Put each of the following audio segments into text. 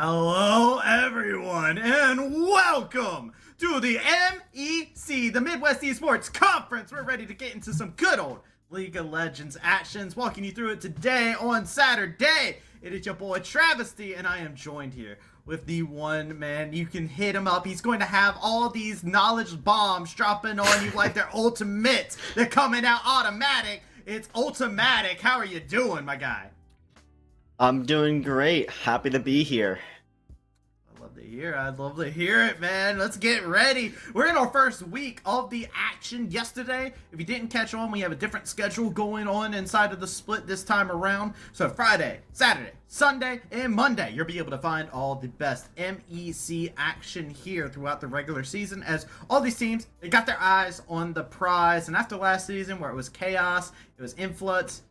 Hello, everyone, and welcome to the MEC, the Midwest Esports Conference. We're ready to get into some good old League of Legends actions, walking you through it today on Saturday. It is your boy Travesty, and I am joined here with the one man. You can hit him up. He's going to have all these knowledge bombs dropping on you like they're ultimates. They're coming out automatic. It's Ultimatic. How are you doing, my guy? I'm doing great. Happy to be here. I'd love to hear it, man. Let's get ready. We're in our first week of the action yesterday. If you didn't catch on, we have a different schedule going on inside of the split this time around. So Friday, Saturday, Sunday, and Monday, you'll be able to find all the best MEC action here throughout the regular season, as all these teams, they got their eyes on the prize. And after last season, where it was chaos, it was influx,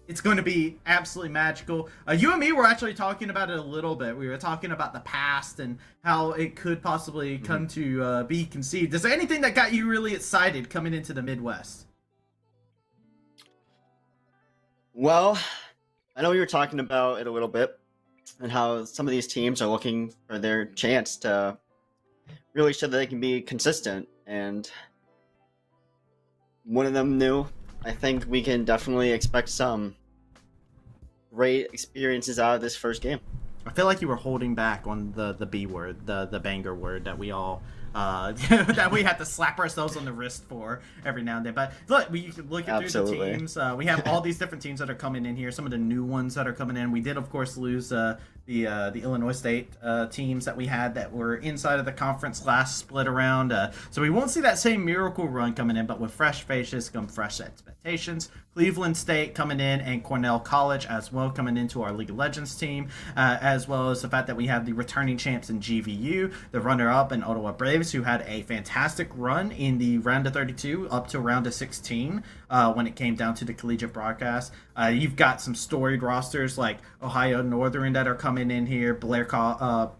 it's going to be absolutely magical. You and me were actually talking about it a little bit. We were talking about the past and how it could possibly come to be conceived. Is there anything that got you really excited coming into the Midwest? Well, I know you were talking about it a little bit and how some of these teams are looking for their chance to really show that they can be consistent. And one of them knew. I think we can definitely expect some great experiences out of this first game. I feel like you were holding back on the B word, the banger word that we all that we had to slap ourselves on the wrist for every now and then. But look, we look at through the teams. We have all these different teams that are coming in here. Some of the new ones that are coming in. We did, of course, lose the Illinois State teams that we had that were inside of the conference last split around. So we won't see that same miracle run coming in, but with fresh faces come fresh expectations. Cleveland State coming in, and Cornell College as well coming into our League of Legends team, as well as the fact that we have the returning champs in GVU, the runner-up in Ottawa Braves, who had a fantastic run in the round of 32 up to round of 16 when it came down to the collegiate broadcast. You've got some storied rosters like Ohio Northern that are coming in here. Briar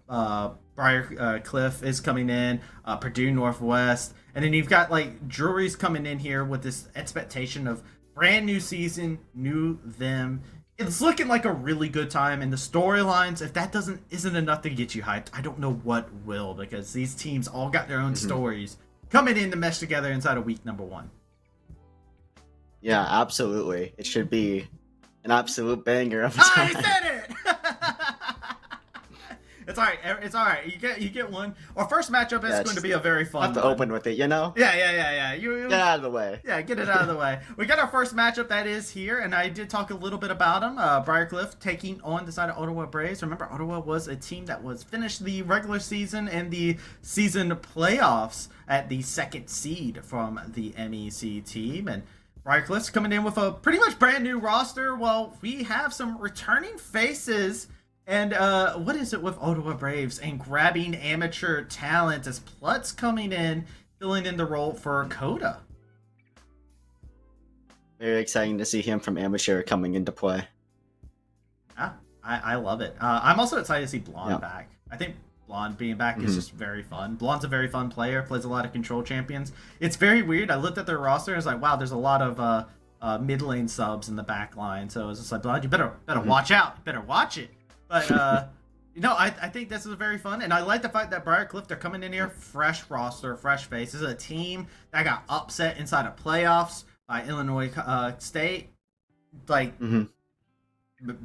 Cliff is coming in, Purdue Northwest, and then you've got like Drury's coming in here with this expectation of brand new season, new them. It's looking like a really good time, and the storylines, if that isn't enough to get you hyped, I don't know what will, because these teams all got their own stories coming in to mesh together inside of week number 1. Yeah, absolutely. It should be an absolute banger of a time. I said it! It's alright. It's alright. You get one. Our first matchup is going to be a very fun one. Have to open with it, you know? Yeah. Get out of the way. Yeah, get it out of the way. We got our first matchup that is here, and I did talk a little bit about him. Briarcliff taking on the side of Ottawa Braves. Remember, Ottawa was a team that was finished the regular season and the season playoffs at the second seed from the MEC team, and Briarcliff's coming in with a pretty much brand new roster. Well, we have some returning faces. And what is it with Ottawa Braves and grabbing amateur talent as Plut's coming in, filling in the role for Coda? Very exciting to see him from amateur coming into play. Yeah, I love it. I'm also excited to see Blonde back. I think Blonde being back is just very fun. Blonde's a very fun player, plays a lot of control champions. It's very weird. I looked at their roster and was like, wow, there's a lot of mid lane subs in the back line. So it's just like, Blonde, you better watch out. You better watch it. But, I think this is very fun, and I like the fact that Briarcliff, they're coming in here, fresh roster, fresh face. This is a team that got upset inside of playoffs by Illinois State. Like,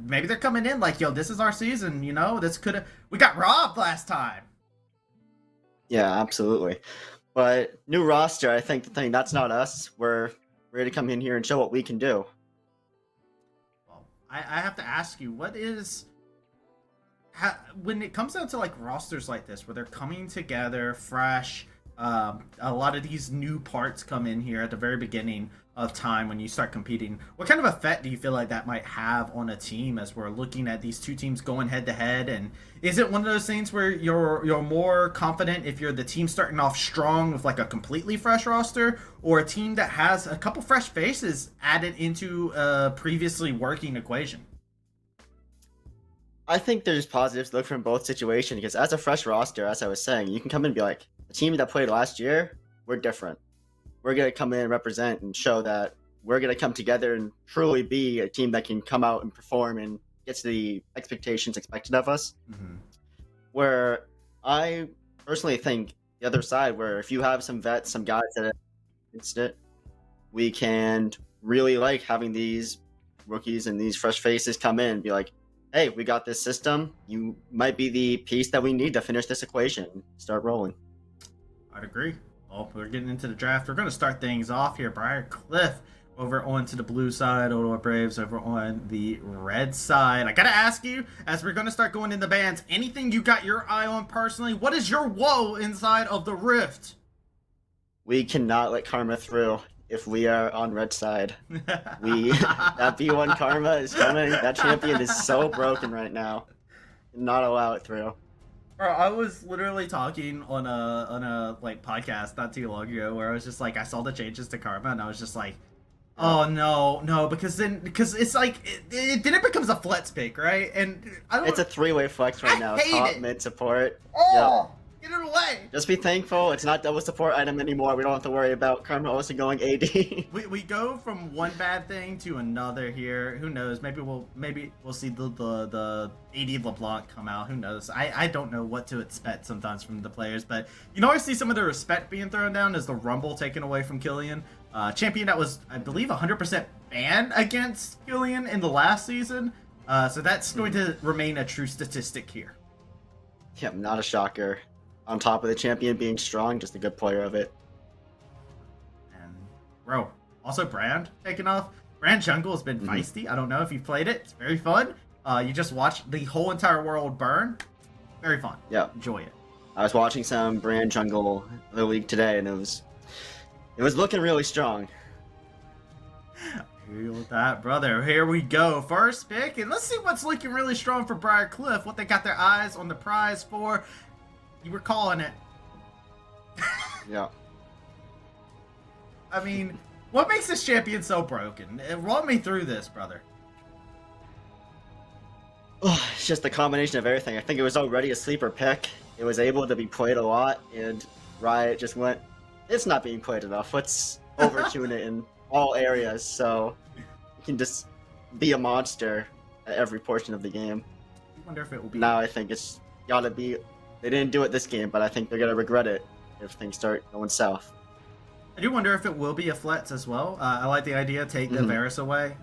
maybe they're coming in like, yo, this is our season, we got robbed last time. Yeah, absolutely. But new roster, I think the thing, that's not us. We're ready to come in here and show what we can do. Well, I have to ask you, when it comes down to like rosters like this where they're coming together fresh, a lot of these new parts come in here at the very beginning of time when you start competing, what kind of effect do you feel like that might have on a team as we're looking at these two teams going head to head? And is it one of those things where you're more confident if you're the team starting off strong with like a completely fresh roster, or a team that has a couple fresh faces added into a previously working equation? I think there's positives to look from both situations, because as a fresh roster, as I was saying, you can come in and be like, the team that played last year, we're different. We're going to come in and represent and show that we're going to come together and truly be a team that can come out and perform and get to the expectations expected of us. Where I personally think the other side, where if you have some vets, some guys that are against it, we can really like having these rookies and these fresh faces come in and be like, hey, we got this system. You might be the piece that we need to finish this equation. Start rolling. I'd agree. Well, we're getting into the draft. We're going to start things off here. Briar Cliff over onto the blue side. Ottawa Braves over on the red side. I got to ask you, as we're going to start going in the bands, anything you got your eye on personally? What is your woe inside of the rift? We cannot let Karma through if we are on red side. That B1 Karma is coming. That champion is so broken right now. Not allow it through. Bro, I was literally talking on a like podcast not too long ago where I was just like, I saw the changes to Karma and I was just like, oh no, because it's like then it becomes a flex pick, right? And it's a three-way flex right now. Top, mid, support. Oh, yep. Get it away! Just be thankful it's not double support item anymore. We don't have to worry about Karma also going AD. we go from one bad thing to another here. Who knows? Maybe we'll see the AD LeBlanc come out. Who knows? I don't know what to expect sometimes from the players, but you know I see some of the respect being thrown down as the Rumble taken away from Killian. Champion that was, I believe, 100% banned against Killian in the last season. So that's going to remain a true statistic here. Yep, not a shocker. On top of the champion being strong, just a good player of it. And, bro, also Brand taking off. Brand Jungle has been feisty. I don't know if you've played it. It's very fun. You just watch the whole entire world burn. Very fun. Yeah. Enjoy it. I was watching some Brand Jungle the league today, and it was looking really strong. Feel that, brother. Here we go. First pick, and let's see what's looking really strong for Briar Cliff. What they got their eyes on the prize for. You were calling it. Yeah. I mean, what makes this champion so broken? Run me through this, brother. Oh, it's just a combination of everything. I think it was already a sleeper pick. It was able to be played a lot, and Riot just went, it's not being played enough. Let's overtune it in all areas so you can just be a monster at every portion of the game. I wonder if it will be. Now I think it's gotta be. They didn't do it this game, but I think they're gonna regret it if things start going south. I do wonder if it will be a flex as well. I like the idea. Take the Varus away.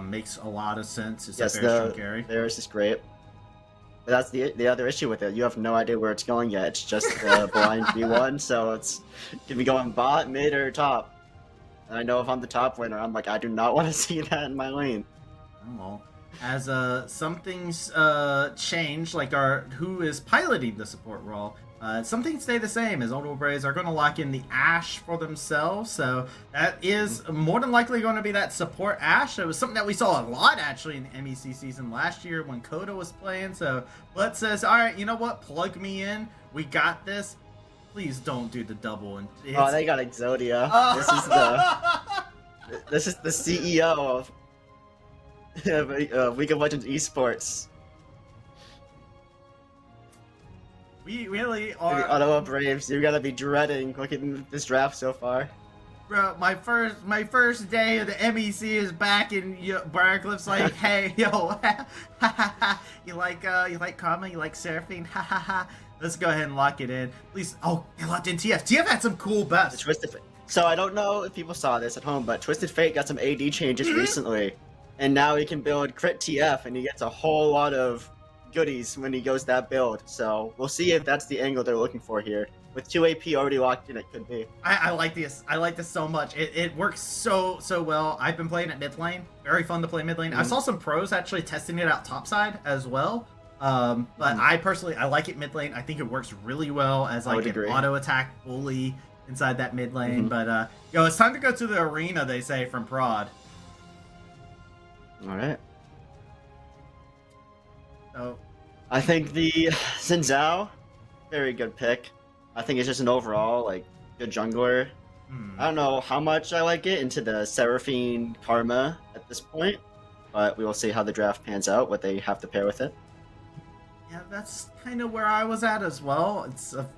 Makes a lot of sense. It's a very strong carry. Varus is great. But that's the other issue with it. You have no idea where it's going yet. It's just the blind B1, so it's can be going bot, mid, or top. And I know if I'm the top laner, I'm like, I do not want to see that in my lane. Oh, well. As some things change, like who is piloting the support role, some things stay the same, as Ottawa Braves are going to lock in the Ashe for themselves, so that is more than likely going to be that support Ashe. It was something that we saw a lot, actually, in the MEC season last year when Coda was playing, so Blood says, alright, you know what, plug me in, we got this, please don't do the double. And oh, they got Exodia. This is the CEO of League of Legends esports. We really are. The Ottawa Braves, you're gonna be dreading looking at this draft so far. Bro, my first day of the MEC is back, and Briar Cliff's like, hey, yo, you like Karma, you like Seraphine, let's go ahead and lock it in. At least, oh, they locked in TF. TF had some cool buffs. So I don't know if people saw this at home, but Twisted Fate got some AD changes recently. And now he can build crit TF, and he gets a whole lot of goodies when he goes that build. So we'll see if that's the angle they're looking for here. With 2 AP already locked in, it could be. I like this. I like this so much. It works so well. I've been playing it mid lane. Very fun to play mid lane. I saw some pros actually testing it out topside as well. But I personally, I like it mid lane. I think it works really well as like an auto attack bully inside that mid lane. But yo, it's time to go to the arena, they say, from Prod. All right. So, I think the Xin Zhao, very good pick. I think it's just an overall like good jungler. I don't know how much I like it into the Seraphine Karma at this point, but we will see how the draft pans out, what they have to pair with it. Yeah, that's kind of where I was at as well. It's a,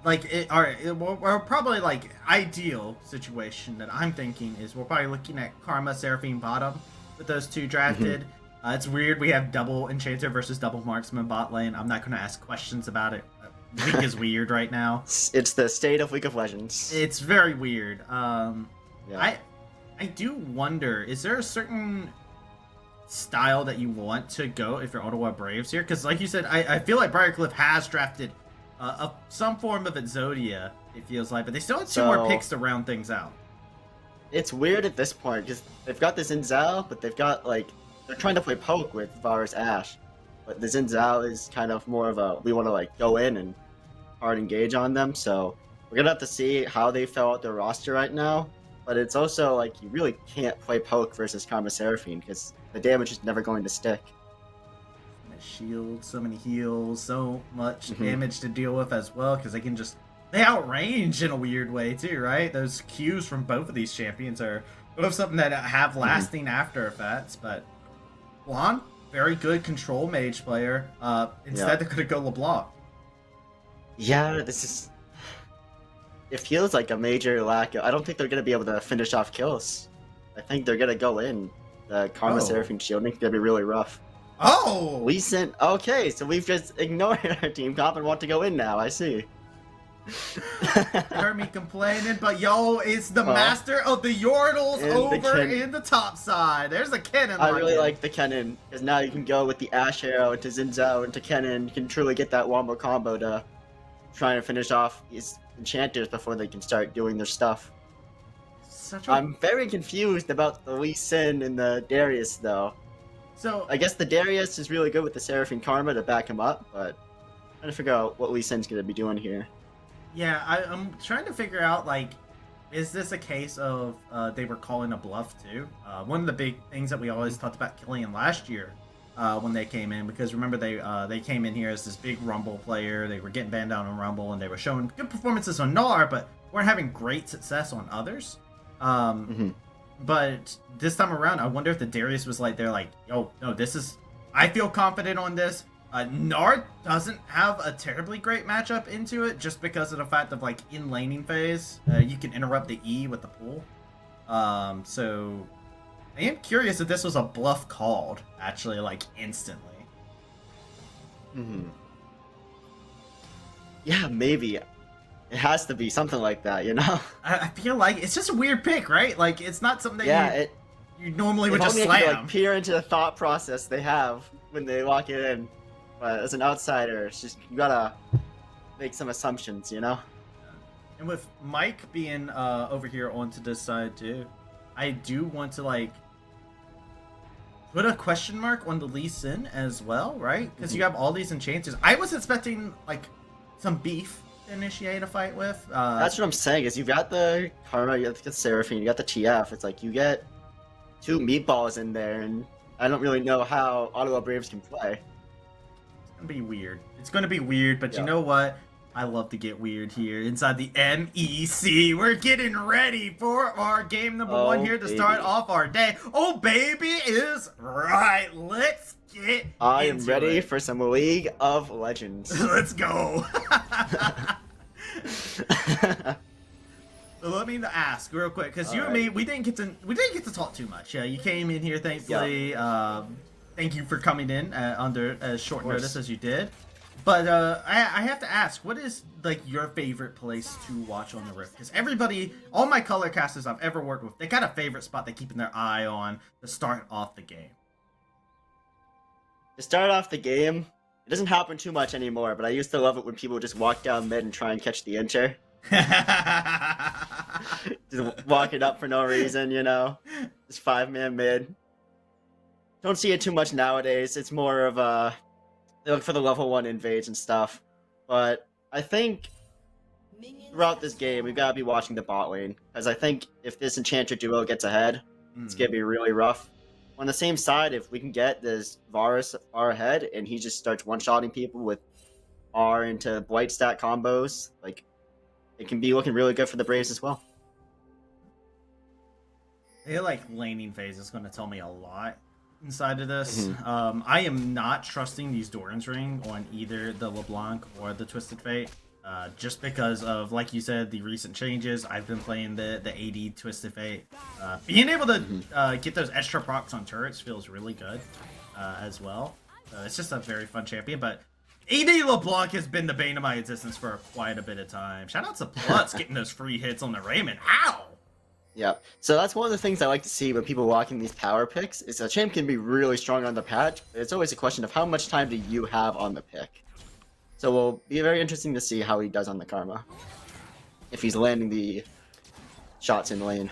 we're probably like ideal situation that I'm thinking is we're probably looking at Karma, Seraphine bottom with those two drafted. It's weird. We have double Enchanter versus double Marksman bot lane. I'm not going to ask questions about it. League is weird right now. It's the state of League of Legends. It's very weird. Yeah. I do wonder, is there a certain style that you want to go if you're Ottawa Braves here? Because like you said, I feel like Briarcliff has drafted some form of Exodia, it feels like, but they still have two more picks to round things out. It's weird at this point because they've got the Xin Zhao, but they've got like they're trying to play poke with Varus Ashe, but the Xin Zhao is kind of more of a we want to like go in and hard engage on them. So we're gonna have to see how they fill out their roster right now. But it's also like you really can't play poke versus Karma Seraphine because the damage is never going to stick. Shield, so many heals, so much damage to deal with as well because they outrange in a weird way too, right? Those Qs from both of these champions are something that have lasting after effects. But Blonde, very good control mage player. Instead, they're gonna go LeBlanc. Yeah, it feels like a major lack. I don't think they're gonna be able to finish off kills. I think they're gonna go in. The Karma Seraphine shielding is gonna be really rough. Oh! We sent. Okay, so we've just ignored our team comp and want to go in now. I see. You heard me complaining, but yo, it's the master of the Yordles over in the top side. There's the Kennen. I really like the Kennen because now you can go with the Ashe Arrow into Xin Zhao into Kennen. You can truly get that wombo combo to try and finish off these enchanters before they can start doing their stuff. I'm very confused about the Lee Sin and the Darius though. So I guess the Darius is really good with the Seraphine Karma to back him up, but I'm trying to figure out what Lee Sin's gonna be doing here. Yeah, I'm trying to figure out, like, is this a case of they were calling a bluff too? One of the big things that we always talked about Killian last year when they came in, because remember they came in here as this big Rumble player. They were getting banned down on Rumble, and they were showing good performances on Gnar, but weren't having great success on others. But this time around, I wonder if the Darius was like, they're like, yo, no, I feel confident on this. Gnar doesn't have a terribly great matchup into it just because of the fact of, like, in laning phase, you can interrupt the E with the pull. So I am curious if this was a bluff called, actually, like, instantly. Yeah, maybe. It has to be something like that, you know? I feel like it's just a weird pick, right? Like, it's not something that you normally would just slam. You like peer into the thought process they have when they walk it in. But as an outsider, it's just you gotta make some assumptions, you know? And with Mike being over here onto this side too, I do want to, like, put a question mark on the Lee Sin as well, right? Because you have all these enchanters. I was expecting, like, some beef to initiate a fight with. That's what I'm saying, is you've got the Karma, you got the Seraphine, you got the TF. It's like you get two meatballs in there, and I don't really know how Ottawa Braves can play. Be weird. It's gonna be weird, but you know what? I love to get weird here inside the MEC. We're getting ready for our game number one here to start off our day. Oh, baby is right. Let's get I am ready for some League of Legends. Let's go. Let me ask real quick, because you and me, we didn't get to talk too much. You came in here, thankfully. Thank you for coming in under as short notice as you did. But I have to ask, what is, like, your favorite place to watch on the Rift? Because everybody, all my color casters I've ever worked with, they got a favorite spot they're keeping their eye on to start off the game. To start off the game, it doesn't happen too much anymore, but I used to love it when people would just walk down mid and try and catch the inter. Just walking up for no reason, you know? Just 5-man mid. Don't see it too much nowadays. It's more of a they look for the level 1 invades and stuff. But I think throughout this game we've got to be watching the bot lane, because I think if this Enchanter duo gets ahead, it's gonna be really rough. On the same side, if we can get this Varus far ahead and he just starts one-shotting people with R into Blight stat combos, like, it can be looking really good for the Braves as well. I feel like laning phase is going to tell me a lot inside of this. I am not trusting these Doran's Ring on either the LeBlanc or the Twisted Fate. Just because of, like you said, the recent changes. I've been playing the AD Twisted Fate. Being able to get those extra procs on turrets feels really good as well. It's just a very fun champion, but AD LeBlanc has been the bane of my existence for quite a bit of time. Shout out to Plutz getting those free hits on the Raymond. Ow! Yeah, so that's one of the things I like to see when people walking these power picks, is a champ can be really strong on the patch, but it's always a question of how much time do you have on the pick. So it will be very interesting to see how he does on the Karma. If he's landing the shots in lane.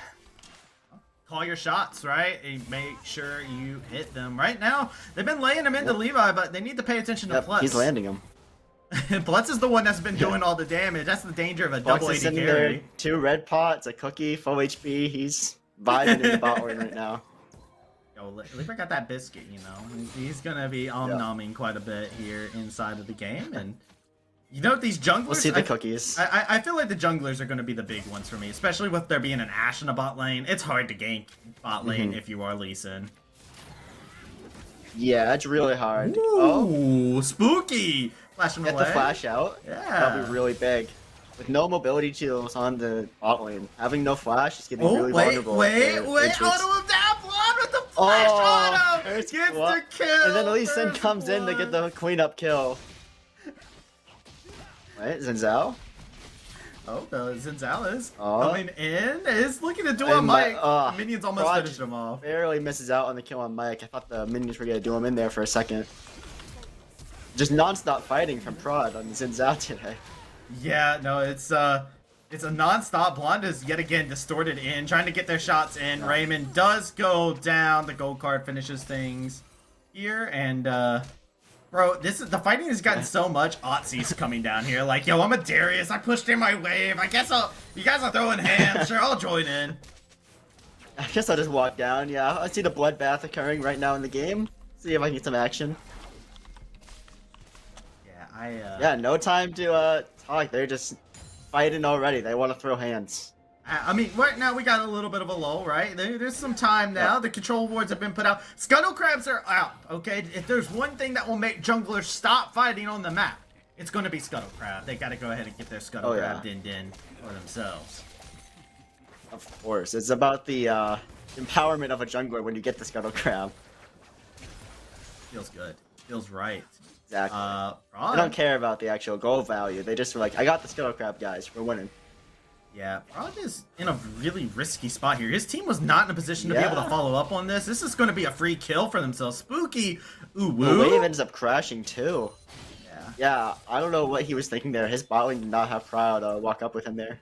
Call your shots, right? And make sure you hit them. Right now, they've been laying them into Levi, but they need to pay attention to Plutz. He's landing them. Plutz is the one that's been doing all the damage. That's the danger of a double AD carry. There, 2 red pots, a cookie, full HP. He's vibing in the bot lane right now. Yo, Levi got that biscuit, you know. He's gonna be nomming quite a bit here inside of the game, and you know these junglers. We'll see the cookies. I feel like the junglers are gonna be the big ones for me, especially with there being an Ashe in a bot lane. It's hard to gank bot lane if you are Lee Sin. Yeah, it's really hard. Ooh, spooky! Flashing away. Get the flash out. Yeah. That'll be really big. With no mobility shields on the bot lane, having no flash is getting really vulnerable. Wait! Auto him down, Blonde with the flash auto! Gets the kill! And then Lee Sin comes in to get the cleanup kill. Wait, Zinzao? Oh, no, Zinzao is coming in. Is looking to do a Mike. Minions almost finished him off. Barely misses out on the kill on Mike. I thought the minions were going to do him in there for a second. Just non-stop fighting from Prod on Zinzao today. Yeah, no, it's a non-stop. Blonde is yet again distorted in, trying to get their shots in. Raymond does go down. The gold card finishes things here, and bro, the fighting has gotten so much. Otzi's coming down here, like, yo, I'm a Darius. I pushed in my wave. I guess you guys are throwing hands. Sure, I'll join in. I guess I'll just walk down. Yeah, I see the bloodbath occurring right now in the game. See if I can get some action. Yeah, no time to talk. They're just fighting already. They want to throw hands. I mean, right now we got a little bit of a lull, right? There's some time now. The control wards have been put out. Scuttle crabs are out, okay? If there's one thing that will make junglers stop fighting on the map, it's going to be scuttle crab. They got to go ahead and get their scuttle crab din for themselves. Of course. It's about the empowerment of a jungler when you get the scuttle crab. Feels good. Feels right. Exactly. They don't care about the actual goal value. They just were like, I got the scuttle crab, guys. We're winning. Yeah, Prod is in a really risky spot here. His team was not in a position to be able to follow up on this. This is going to be a free kill for themselves. Spooky. Ooh, woo. The wave ends up crashing too. Yeah, I don't know what he was thinking there. His bot lane did not have Prod walk up with him there.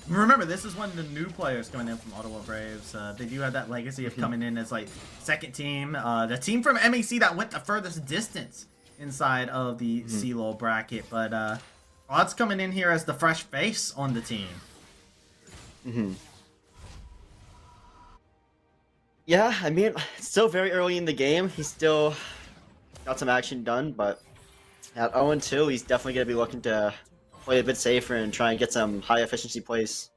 Remember, this is one of the new players coming in from Ottawa Braves. They do have that legacy of coming in as, like, second team. The team from MEC that went the furthest distance inside of the CLOL bracket. But Prod's coming in here as the fresh face on the team. Yeah, I mean, it's still very early in the game. He's still got some action done, but at 0-2, he's definitely going to be looking to play a bit safer and try and get some high efficiency plays.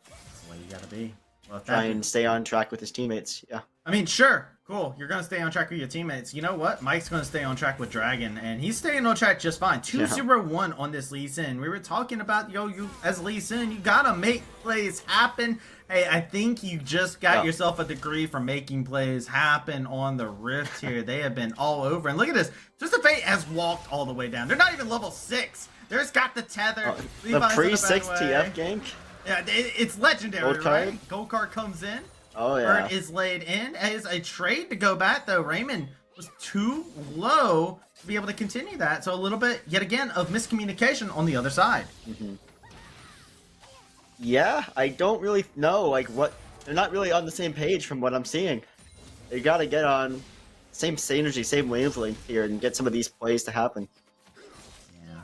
That's the way you gotta be. Well, try and stay on track with his teammates, yeah. I mean, sure, cool. You're gonna stay on track with your teammates. You know what? Mike's gonna stay on track with Dragon, and he's staying on track just fine. 2-0-1 on this Lee Sin. We were talking about, yo, you as Lee Sin, you gotta make plays happen. Hey, I think you just got yourself a degree for making plays happen on the Rift here. They have been all over. And look at this. Twisted Fate has walked all the way down. They're not even level 6. They're just got the tether. The pre-6 TF gank? Yeah, it's legendary, Gold card? right? Gold card comes in. Oh, yeah. Bird is laid in as a trade to go back, though. Raymond was too low to be able to continue that. So a little bit, yet again, of miscommunication on the other side. Yeah, I don't really know, like, they're not really on the same page from what I'm seeing. They gotta get on same synergy, same wavelength here and get some of these plays to happen. Yeah,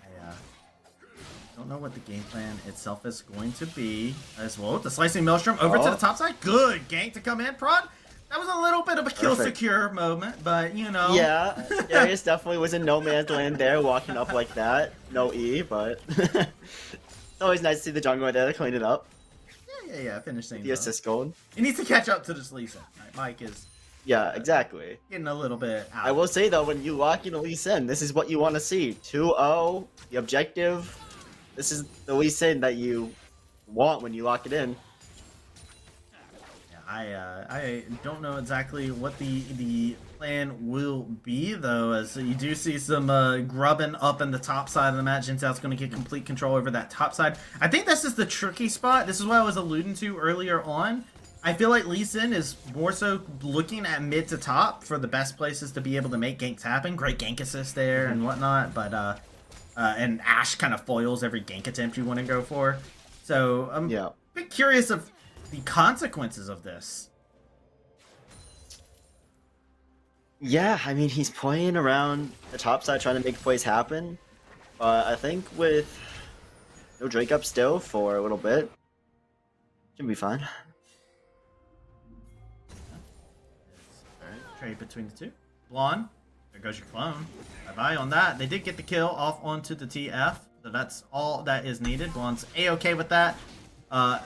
I don't know what the game plan itself is going to be as well. The slicing maelstrom over to the top side. Good gank to come in, Prod. That was a little bit of a kill secure moment, but you know. Yeah, Darius definitely was in no man's land there, walking up like that. No E, but it's always nice to see the jungler there to clean it up. Yeah, finish things the assist gold. He needs to catch up to this Lee Sin. Right, Mike is Yeah, exactly. Getting a little bit out. I will say though, when you lock in a Lee Sin, this is what you want to see. 2-0, the objective. This is the Lee Sin that you want when you lock it in. I don't know exactly what the plan will be though, as you do see some grubbing up in the top side of the match. Jintao's going to get complete control over that top side. I think this is the tricky spot. This is what I was alluding to earlier on. I feel like Lee Sin is more so looking at mid to top for the best places to be able to make ganks happen. Great gank assist there and whatnot, but and Ashe kind of foils every gank attempt you want to go for. So I'm a bit curious of the consequences of this. Yeah, I mean, he's playing around the top side trying to make plays happen. But I think with no Drake up still for a little bit, should be fine. Trade between the two. Blonde, there goes your clone. Bye-bye on that. They did get the kill off onto the TF, so that's all that is needed. Blonde's A-okay with that.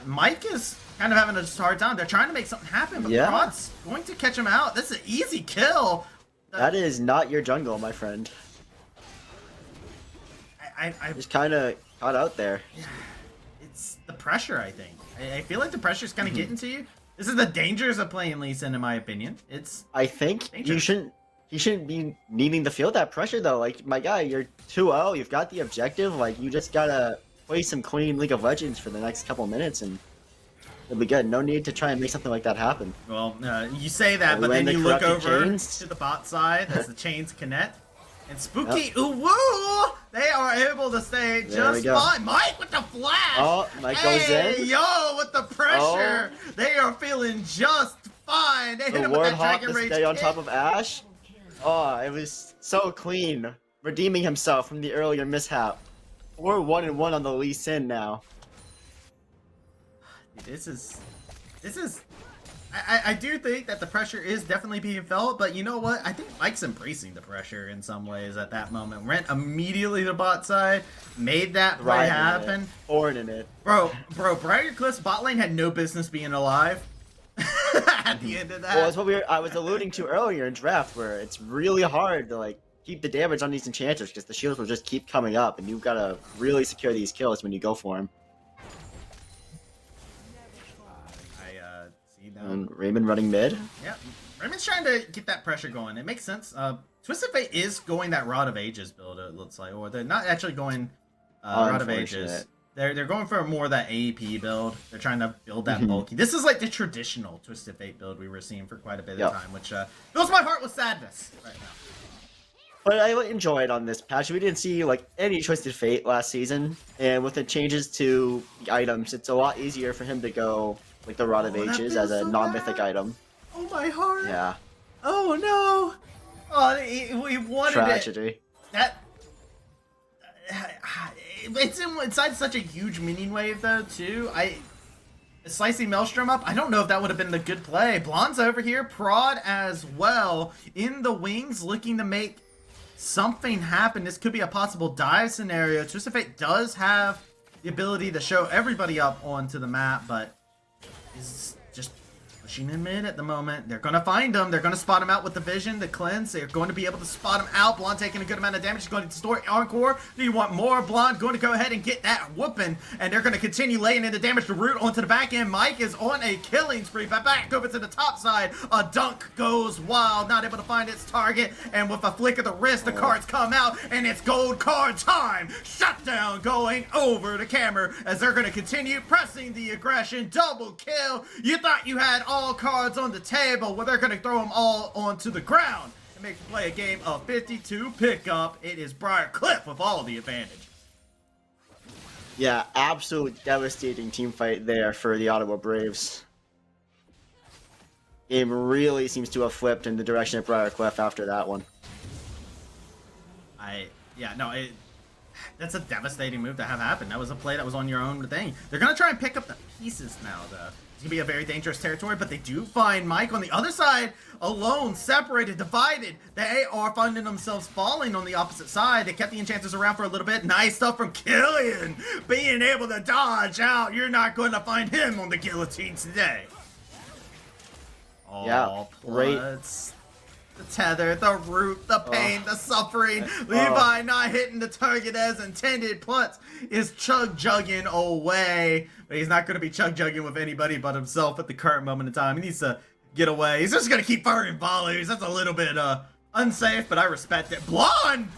Mike is kind of having a hard time. They're trying to make something happen, but Prod's going to catch him out. This is an easy kill. That is not your jungle, my friend. I just kind of caught out there. It's the pressure, I think. I feel like the pressure's kind of getting to you. This is the dangers of playing Lee Sin, in my opinion. I think dangerous. You shouldn't be needing to feel that pressure though. Like, my guy, you're 2-0. You've got the objective. Like, you just gotta play some clean League of Legends for the next couple minutes, and it'll be good. No need to try and make something like that happen. Well, you say that, but then you look over to the bot side as the chains connect. And Spooky, ooh, they are able to stay just fine. Mike with the flash. Oh, Mike goes in. Yo, with the pressure. Oh. They are feeling just fine. They hit him with that Dragon Rage stay on top of Ashe. Oh, it was so clean. Redeeming himself from the earlier mishap. We're 1-1 on the Lee Sin now. This is I do think that the pressure is definitely being felt, but you know what? I think Mike's embracing the pressure in some ways at that moment. Went immediately to bot side, made that play happen. In it. Bro, Briarcliff's bot lane had no business being alive at the end of that. Well, that's what I was alluding to earlier in draft, where it's really hard to like keep the damage on these enchanters because the shields will just keep coming up, and you've got to really secure these kills when you go for them. And Raymond running mid. Yeah, Raymond's trying to get that pressure going. It makes sense. Twisted Fate is going that Rod of Ages build, it looks like. Or they're not actually going Rod of Ages. They're going for more of that AEP build. They're trying to build that bulky. This is like the traditional Twisted Fate build we were seeing for quite a bit of time, which fills my heart with sadness right now. But I enjoyed on this patch. We didn't see like any Twisted Fate last season, and with the changes to the items, it's a lot easier for him to go like the Rod of Ages as a non-mythic item. Oh, my heart. Yeah. Oh, no. Oh, we wanted Tragedy. it. That... It's inside such a huge minion wave, though, too. Slicing Maelstrom up, I don't know if that would have been the good play. Blonde's over here. Prod as well. In the wings, looking to make something happen. This could be a possible dive scenario. Twisted Fate does have the ability to show everybody up onto the map, but is just pushing in mid at the moment. They're going to find him. They're going to spot him out with the vision, the cleanse. They're going to be able to spot him out. Blonde taking a good amount of damage. He's going to distort Encore. Do you want more? Blonde going to go ahead and get that whooping. And they're going to continue laying in the damage to Root onto the back end. Mike is on a killing spree. But back over to the top side. A dunk goes wild. Not able to find its target. And with a flick of the wrist, the cards come out. And it's gold card time. Shutdown going over the camera as they're going to continue pressing the aggression. Double kill. You thought you had all cards on the table. Well, they're going to throw them all onto the ground and make you play a game of 52 pickup. It is Briarcliff with all the advantage. Yeah, absolute devastating team fight there for the Ottawa Braves. Game really seems to have flipped in the direction of Briarcliff after that one. That's a devastating move to have happen. That was a play that was on your own thing. They're going to try and pick up the pieces now, though. It's going to be a very dangerous territory, but they do find Mike on the other side, alone, separated, divided. They are finding themselves falling on the opposite side. They kept the enchanters around for a little bit. Nice stuff from Killian, being able to dodge out. You're not going to find him on the guillotine today. Oh, great. plus the tether, the root, the pain, the suffering. Levi not hitting the target as intended. Plus is chug-jugging away. But he's not going to be chug-jugging with anybody but himself at the current moment in time. He needs to get away. He's just going to keep firing volleys. That's a little bit unsafe, but I respect it. Blonde!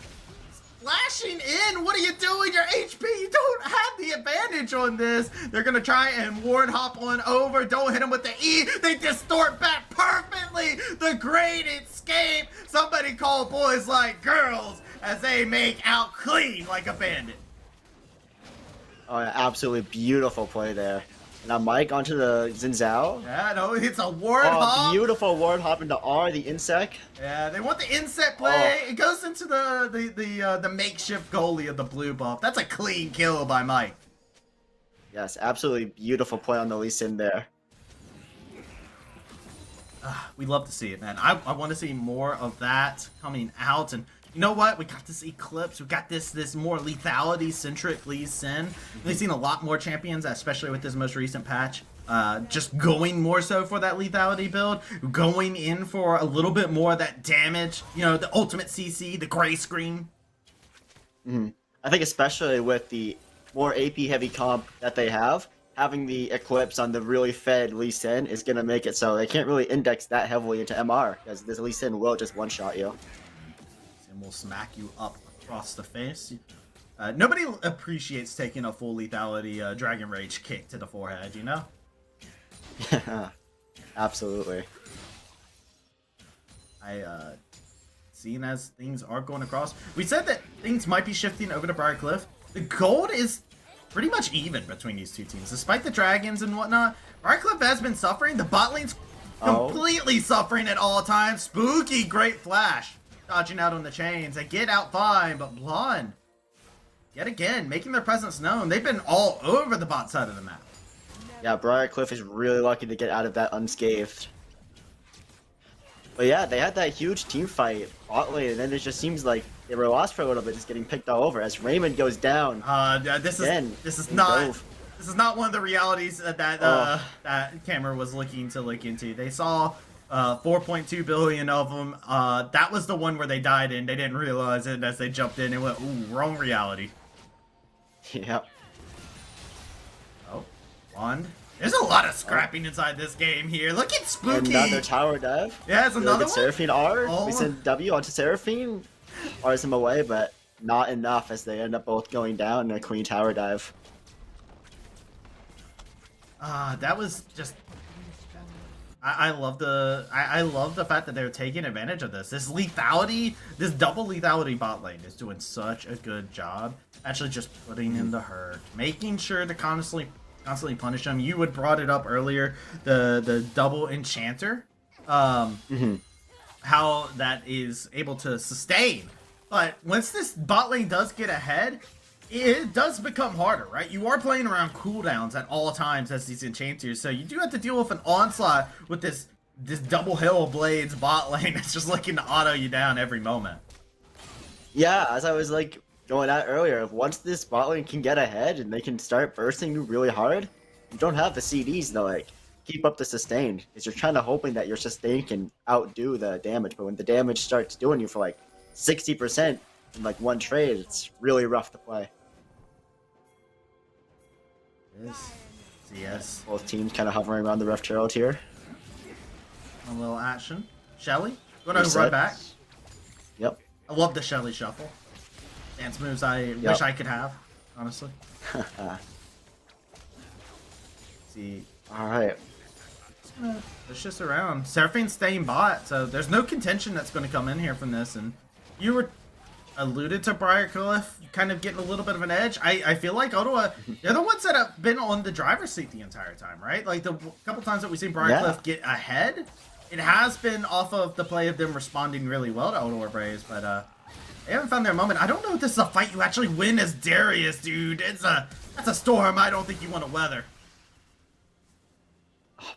Flashing in! What are you doing? Your HP! You don't have the advantage on this! They're gonna try and ward hop on over. Don't hit him with the E! They distort back perfectly! The great escape! Somebody call boys like girls as they make out clean like a bandit. Oh, yeah, absolutely beautiful play there. Now Mike onto the Xin Zhao. Yeah, no, it's a ward hop. Beautiful ward hop into R, the insect. Yeah, they want the insect play. It goes into the makeshift goalie of the blue buff. That's a clean kill by Mike. Yes, absolutely beautiful play on the Lee Sin there. We love to see it, man. I want to see more of that coming out. And you know what? We got this Eclipse. We got this more lethality-centric Lee Sin. We've seen a lot more champions, especially with this most recent patch, just going more so for that lethality build, going in for a little bit more of that damage, you know, the ultimate CC, the gray screen. I think especially with the more AP-heavy comp that they have, having the Eclipse on the really fed Lee Sin is going to make it so they can't really index that heavily into MR, because this Lee Sin will just one-shot you. And will smack you up across the face. Nobody appreciates taking a full lethality Dragon Rage kick to the forehead, you know? Absolutely. Seeing as things are going across, we said that things might be shifting over to Briarcliff. The gold is pretty much even between these two teams. Despite the dragons and whatnot, Briarcliff has been suffering. The bot lane's completely suffering at all times. Spooky, great flash. Dodging out on the chains. They get out fine, but Blonde, yet again, making their presence known. They've been all over the bot side of the map. Yeah, Briarcliff is really lucky to get out of that unscathed. But yeah, they had that huge team fight bot lane, and then it just seems like they were lost for a little bit, just getting picked all over as Raymond goes down. This is not one of the realities that that camera was looking to look into. They saw 4.2 billion of them. That was the one where they died in. They didn't realize it as they jumped in and went, ooh, wrong reality. Yep. Oh, Blonde. There's a lot of scrapping inside this game here. Look at Spooky. Another tower dive. Yeah, it's another one. Seraphine R. We send W onto Seraphine. R's him away, but not enough as they end up both going down in a clean tower dive. That was just... I love the fact that they're taking advantage of this. This lethality, this double lethality bot lane is doing such a good job. Actually just putting in the hurt. Making sure to constantly punish them. You had brought it up earlier, the double enchanter. How that is able to sustain. But once this bot lane does get ahead, it does become harder, right? You are playing around cooldowns at all times as these enchanters, so you do have to deal with an onslaught with this double hill of blades bot lane that's just looking to auto you down every moment. Yeah, as I was like going at earlier, once this bot lane can get ahead and they can start bursting you really hard, you don't have the CDs to like keep up the sustain, because you're kind of hoping that your sustain can outdo the damage, but when the damage starts doing you for like 60% in like one trade, it's really rough to play. Yes. Both teams kind of hovering around the Rough Herald here. A little action. Shelly, gonna run back. Yep. I love the Shelly shuffle. Dance moves I wish I could have, honestly. See. Alright. It's just around. Seraphine's staying bot, so there's no contention that's going to come in here from this. And you were alluded to Briarcliff kind of getting a little bit of an edge. I feel like Ottawa, they're the ones that have been on the driver's seat the entire time, right? Like the couple times that we've seen Briarcliff get ahead, it has been off of the play of them responding really well to Ottawa Braves, but they haven't found their moment. I don't know if this is a fight you actually win as Darius, dude. That's a storm I don't think you want to weather.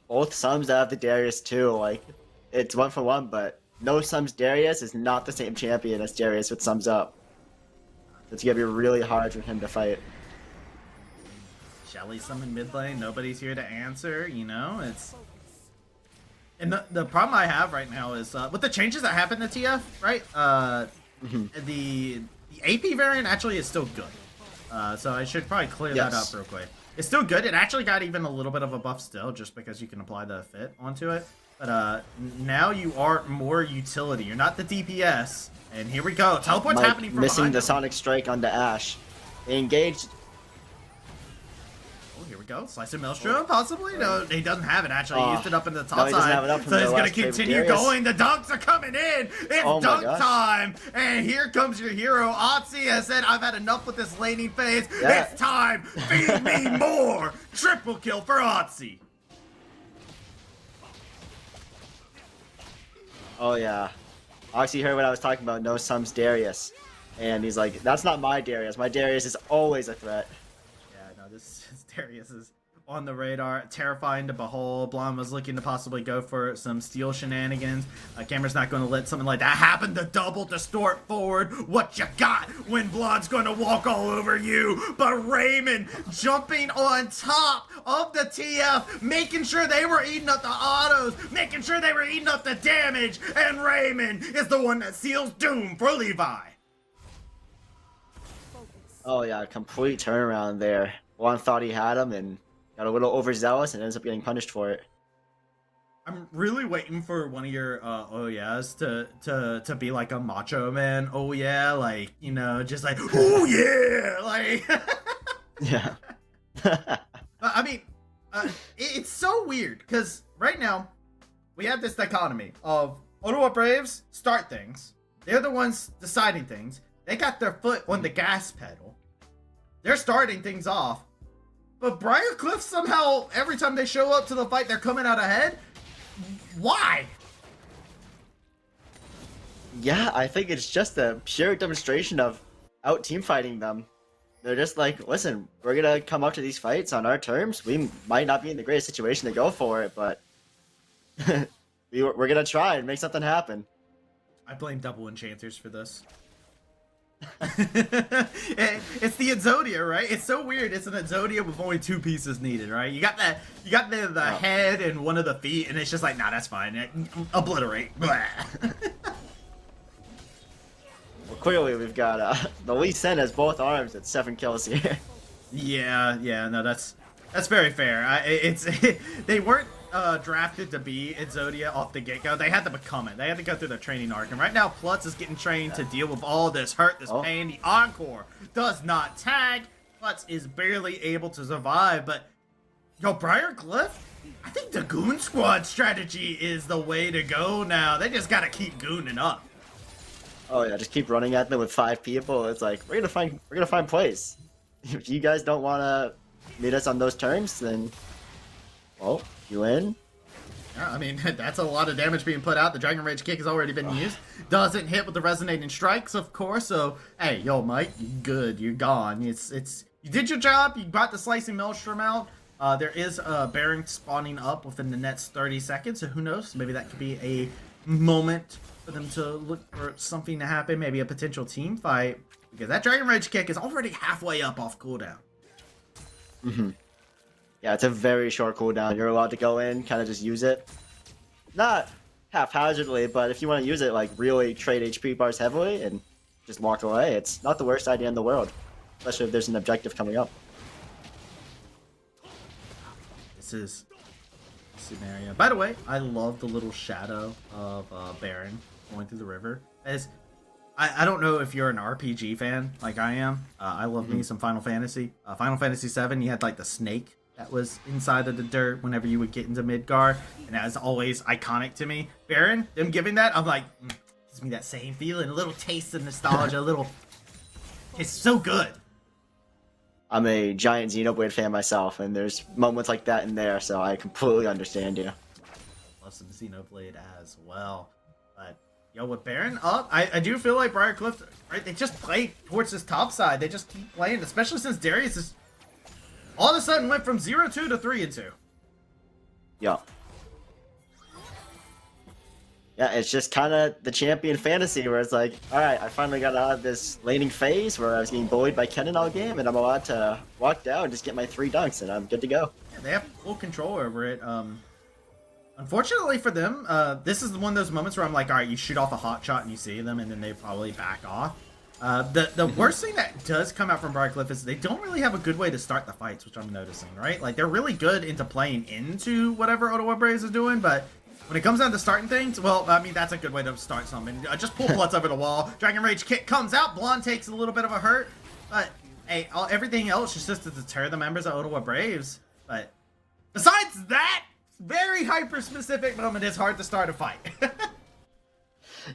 Both Sums have the Darius too, like, it's 1-for-1, but no Sums Darius is not the same champion as Darius with Sums Up. It's gonna be really hard for him to fight. Shelly summoned mid lane, nobody's here to answer, you know, And the problem I have right now is with the changes that happened to TF, right? The AP variant actually is still good. So I should probably clear that up real quick. It's still good. It actually got even a little bit of a buff still, just because you can apply the fit onto it. But now you are more utility. You're not the DPS. And here we go. Teleport's happening from missing behind the him. Sonic Strike on the Ashe. They engaged. Oh, here we go. Slice of Maelstrom, possibly? No, he doesn't have it, actually. He used it up in the top he doesn't side. have it up from So the he's going last to trade with continue Darius. going. The dunks are coming in. It's dunk time. And here comes your hero. Otzi has said, I've had enough with this laning phase. Yeah. It's time. Feed me more. Triple kill for Otzi. Oh, yeah. Oxy heard what I was talking about. No sums Darius. And he's like, that's not my Darius. My Darius is always a threat. Yeah, no, this Darius is on the radar. Terrifying to behold. Blonde was looking to possibly go for some steal shenanigans. Camera's not going to let something like that happen. The double distort forward. What you got when Blonde's going to walk all over you? But Raymond jumping on top of the TF, making sure they were eating up the autos, making sure they were eating up the damage, and Raymond is the one that seals doom for Levi. Oh, yeah, complete turnaround there. One thought he had him and got a little overzealous and ends up getting punished for it. I'm really waiting for one of your oh yeahs to be like a macho man. Oh yeah, like, you know, just like oh yeah, like Yeah. I mean, it's so weird because right now we have this dichotomy of Ottawa Braves start things. They're the ones deciding things. They got their foot on the gas pedal. They're starting things off. But Briarcliff somehow, every time they show up to the fight, they're coming out ahead. Why? Yeah, I think it's just a pure demonstration of out team fighting them. They're just like, listen, we're gonna come up to these fights on our terms. We might not be in the greatest situation to go for it, but we're gonna try and make something happen. I blame double enchanters for this. It's the Exodia, right? It's so weird. It's an Exodia with only 2 pieces needed, right? You got the head and one of the feet, and it's just like, nah, that's fine. Obliterate. Blah. Well, clearly we've got the Lee Sin has both arms at 7 kills here. Yeah, no, that's very fair. They weren't drafted to be Exodia off the get-go. They had to become it. They had to go through the training arc. And right now, Plutz is getting trained to deal with all this hurt, this pain. The Encore does not tag. Plutz is barely able to survive. But, yo, Briarcliff, I think the Goon Squad strategy is the way to go now. They just got to keep gooning up. Oh yeah, just keep running at them with 5 people. It's like, we're gonna find plays. If you guys don't want to meet us on those terms, then, well, you in? Yeah, I mean, that's a lot of damage being put out. The Dragon Rage kick has already been used. Doesn't hit with the resonating strikes, of course. So, hey, yo, Mike, you good. You're gone. It's you did your job. You got the Slicing Maelstrom out. There is a Baron spawning up within the next 30 seconds. So who knows? Maybe that could be a moment for them to look for something to happen. Maybe a potential team fight. Because that Dragon Rage kick is already halfway up off cooldown. Yeah, it's a very short cooldown. You're allowed to go in, kind of just use it. Not haphazardly, but if you want to use it, like, really trade HP bars heavily and just walk away, it's not the worst idea in the world. Especially if there's an objective coming up. This is a scenario. By the way, I love the little shadow of Baron going through the river. I don't know if you're an RPG fan like I am. I love me some Final Fantasy. Final Fantasy VII, you had like the snake that was inside of the dirt whenever you would get into Midgar, and that was always iconic to me. Baron, them giving that, I'm like, gives me that same feeling, a little taste of nostalgia, a little. It's so good. I'm a giant Xenoblade fan myself, and there's moments like that in there, so I completely understand you. Love some Xenoblade as well. But, yo, with Baron up, I do feel like Briarcliff, right, they just play towards this top side. They just keep playing, especially since Darius is all of a sudden went from 0-2 to 3-2. Yeah. Yeah, it's just kind of the champion fantasy where it's like, alright, I finally got out of this laning phase where I was getting bullied by Kennen all game, and I'm allowed to walk down and just get my 3 dunks, and I'm good to go. Yeah, they have full control over it. Unfortunately for them, this is one of those moments where I'm like, all right, you shoot off a hot shot and you see them, and then they probably back off. The worst thing that does come out from Briarcliff is they don't really have a good way to start the fights, which I'm noticing, right? Like, they're really good into playing into whatever Ottawa Braves is doing, but when it comes down to starting things, well, I mean, that's a good way to start something. Just pull Bloods over the wall. Dragon Rage kick comes out. Blonde takes a little bit of a hurt, but hey, everything else is just to deter the members of Ottawa Braves. But besides that, very hyper-specific moment, it's hard to start a fight.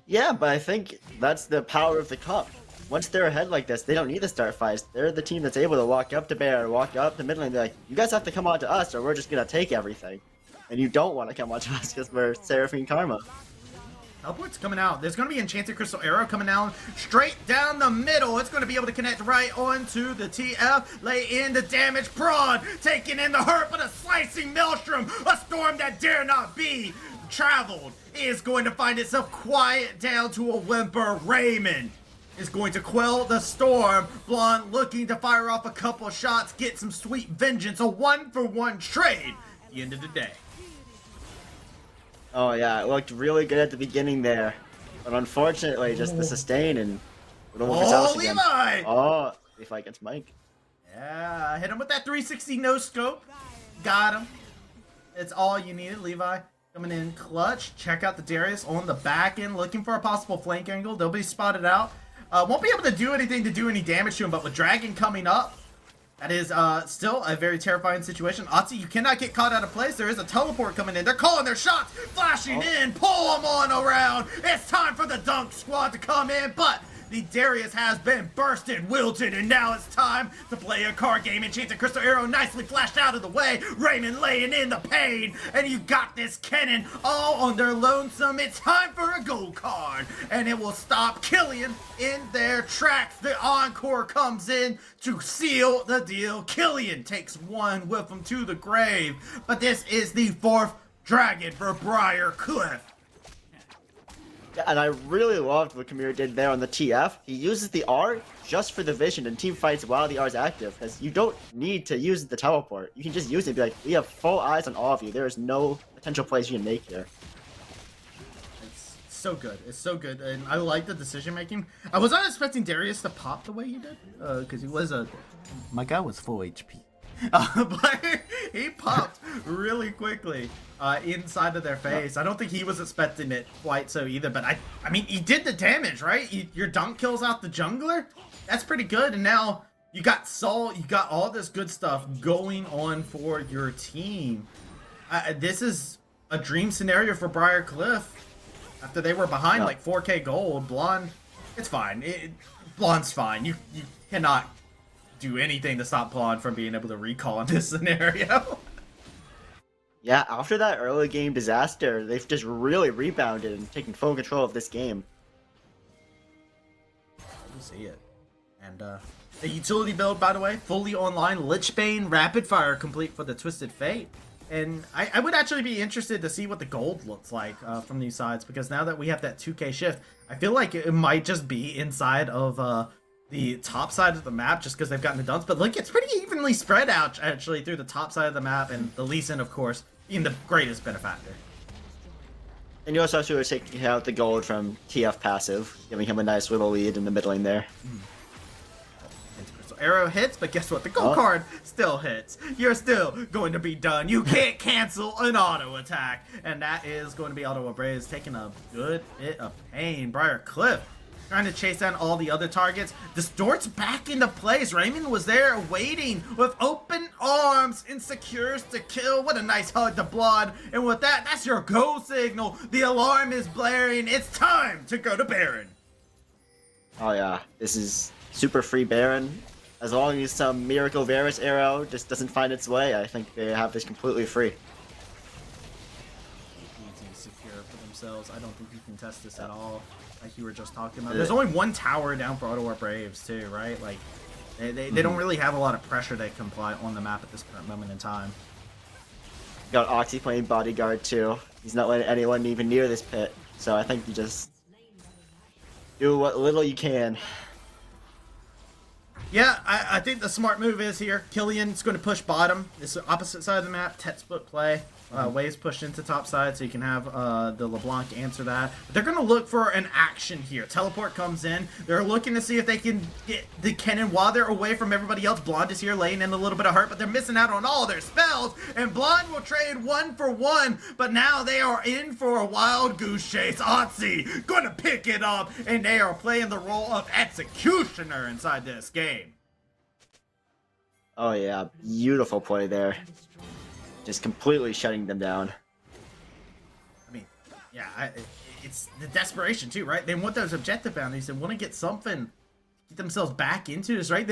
Yeah, but I think that's the power of the cup. Once they're ahead like this, they don't need to start fights. They're the team that's able to walk up to Bear, walk up to mid lane, and be like, you guys have to come on to us or we're just going to take everything. And you don't want to come on to us because we're Seraphine Karma. Teleport's coming out. There's going to be Enchanted Crystal Arrow coming down straight down the middle. It's going to be able to connect right onto the TF. Lay in the damage. Prawn taking in the hurt, but a slicing Maelstrom. A storm that dare not be traveled is going to find itself quiet down to a whimper. Raymond is going to quell the storm. Blonde looking to fire off a couple shots, get some sweet vengeance. A 1-for-1 trade at the end of the day. Oh yeah, it looked really good at the beginning there. But unfortunately, just the sustain and... Oh, Levi! Oh, Levi against Mike. Yeah, hit him with that 360 no scope. Got him. It's all you needed, Levi. Coming in clutch. Check out the Darius on the back end, looking for a possible flank angle. They'll be spotted out. Won't be able to do anything to do any damage to him, but with Dragon coming up, that is still a very terrifying situation. Otzi, you cannot get caught out of place. There is a teleport coming in. They're calling their shots, flashing in, pull them on around. It's time for the Dunk Squad to come in, but the Darius has been bursted, wilted, and now it's time to play a card game. Enchanted Crystal Arrow nicely flashed out of the way. Raymond laying in the pain, and you got this cannon all on their lonesome. It's time for a gold card, and it will stop Killian in their tracks. The encore comes in to seal the deal. Killian takes one with him to the grave, but this is the 4th dragon for Briarcliff. Yeah, and I really loved what Kamir did there on the TF. He uses the R just for the vision and team fights while the R is active, because you don't need to use the teleport. You can just use it and be like, we have full eyes on all of you. There is no potential plays you can make here. It's so good. It's so good, and I like the decision making. I was not expecting Darius to pop the way he did, because he was my guy was full HP. But he popped really quickly inside of their face. I don't think he was expecting it quite so either, but I mean, he did the damage, right? Your dunk kills out the jungler. That's pretty good, and now you got Saul, you got all this good stuff going on for your team. This is a dream scenario for Briarcliff. After they were behind like 4K gold, Blonde, it's fine. Blonde's fine. You cannot do anything to stop Blonde from being able to recall in this scenario. Yeah, after that early game disaster, they've just really rebounded and taken full control of this game. You see it. And the utility build, by the way, fully online. Lichbane Rapid Fire complete for the Twisted Fate. And I would actually be interested to see what the gold looks like from these sides, because now that we have that 2K shift, I feel like it might just be inside of the top side of the map, just because they've gotten the dunks. But look, it's pretty evenly spread out actually through the top side of the map, and the Lee Sin, of course, being the greatest benefactor. And you also have to take out the gold from TF passive, giving him a nice little lead in the mid lane there. Crystal Arrow hits, but guess what? The gold card still hits. You're still going to be done. You can't cancel an auto attack. And that is going to be Ottawa Braves taking a good bit of pain. Briarcliff trying to chase down all the other targets. Distort's back into place. Raymond was there waiting with open arms and secures to kill. What a nice hug to Blood. And with that, that's your go signal. The alarm is blaring. It's time to go to Baron. Oh yeah, this is super free Baron. As long as some Miracle Varus arrow just doesn't find its way, I think they have this completely free. Easy, secure for themselves. I don't think you can test this at all. Like you were just talking about. There's only one tower down for Ottawa Braves too, right? Like they don't really have a lot of pressure they can apply on the map at this current moment in time. Got Oxy playing bodyguard too. He's not letting anyone even near this pit. So I think you just do what little you can. Yeah, I think the smart move is here. Killian's going to push bottom. This is the opposite side of the map. Tet split play. waves pushed into top side, so you can have the LeBlanc answer that. But they're going to look for an action here. Teleport comes in. They're looking to see if they can get the cannon while they're away from everybody else. Blonde is here laying in a little bit of hurt, but they're missing out on all their spells. And Blonde will trade 1 for 1, but now they are in for a wild goose chase. Otzi going to pick it up, and they are playing the role of executioner inside this game. Oh yeah, beautiful play there. Just completely shutting them down. I mean, yeah, it's the desperation too, right? They want those objective bounties and want to get something, get themselves back into this, right?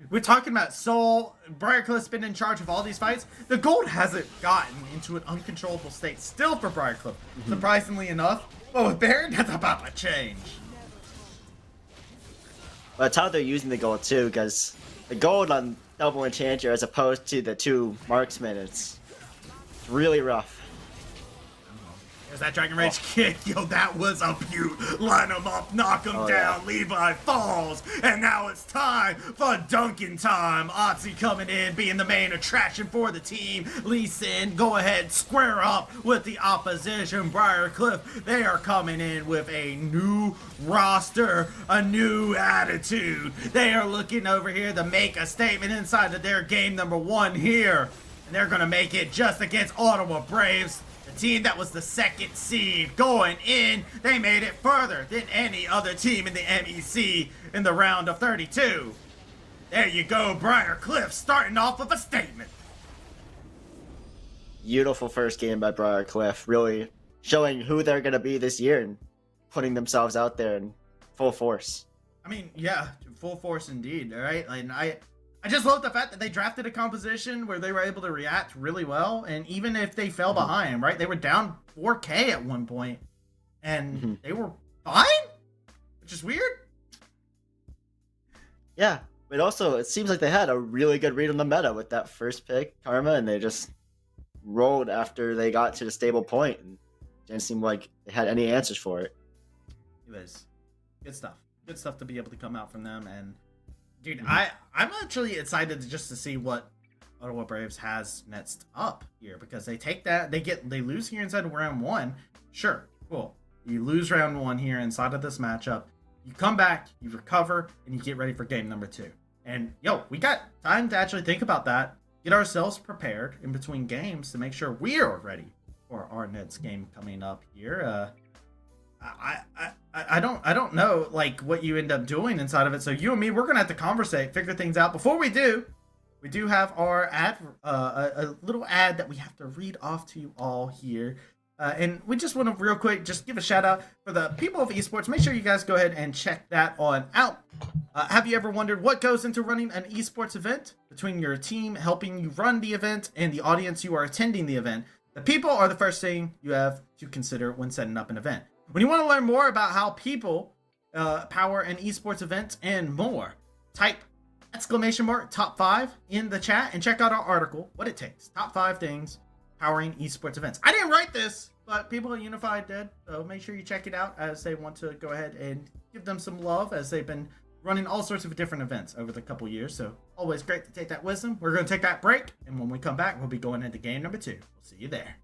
We're talking about Soul, Briarcliff's been in charge of all these fights. The gold hasn't gotten into an uncontrollable state still for Briarcliff, surprisingly enough. But with Baron, that's about to change. But that's how they're using the gold too, because the gold on double enchanter as opposed to the 2 marksmen, it's really rough. There's that Dragon Rage kick. Yo, that was a beaut. Line him up, knock him down. Yeah. Levi falls. And now it's time for dunking time. Otzi coming in, being the main attraction for the team. Lee Sin, go ahead, square up with the opposition. Briarcliff, they are coming in with a new roster, a new attitude. They are looking over here to make a statement inside of their game number 1 here. And they're going to make it just against Ottawa Braves. Team that was the 2nd seed going in. They made it further than any other team in the MEC in the round of 32. There you go, Briarcliff starting off with a statement. Beautiful first game by Briarcliff, really showing who they're going to be this year and putting themselves out there in full force. I mean, yeah, full force indeed, all right? And I just love the fact that they drafted a composition where they were able to react really well, and even if they fell behind, right? They were down 4K at one point, and they were fine, which is weird. Yeah, but also it seems like they had a really good read on the meta with that first pick, Karma, and they just rolled after they got to the stable point, and it didn't seem like they had any answers for it. It was good stuff. Good stuff to be able to come out from them, and dude, I'm actually excited just to see what Ottawa Braves has next up here, because they take that, they lose here inside of round 1. Sure, cool. You lose round 1 here inside of this matchup. You come back, you recover, and you get ready for game number 2. And yo, we got time to actually think about that, get ourselves prepared in between games to make sure we are ready for our next game coming up here. I don't know like what you end up doing inside of it. So you and me, we're gonna have to conversate, figure things out. Before we do have our ad, a little ad that we have to read off to you all here. And we just want to real quick just give a shout out for the people of esports. Make sure you guys go ahead and check that on out. Have you ever wondered what goes into running an esports event? Between your team helping you run the event and the audience you are attending the event, the people are the first thing you have to consider when setting up an event. When you want to learn more about how people power an esports event and more, type !top 5 in the chat and check out our article, What It Takes, Top 5 Things Powering Esports Events. I didn't write this, but people at Unified did, so make sure you check it out as they want to go ahead and give them some love, as they've been running all sorts of different events over the couple years. So always great to take that wisdom. We're going to take that break, and when we come back, we'll be going into game number 2. We'll see you there.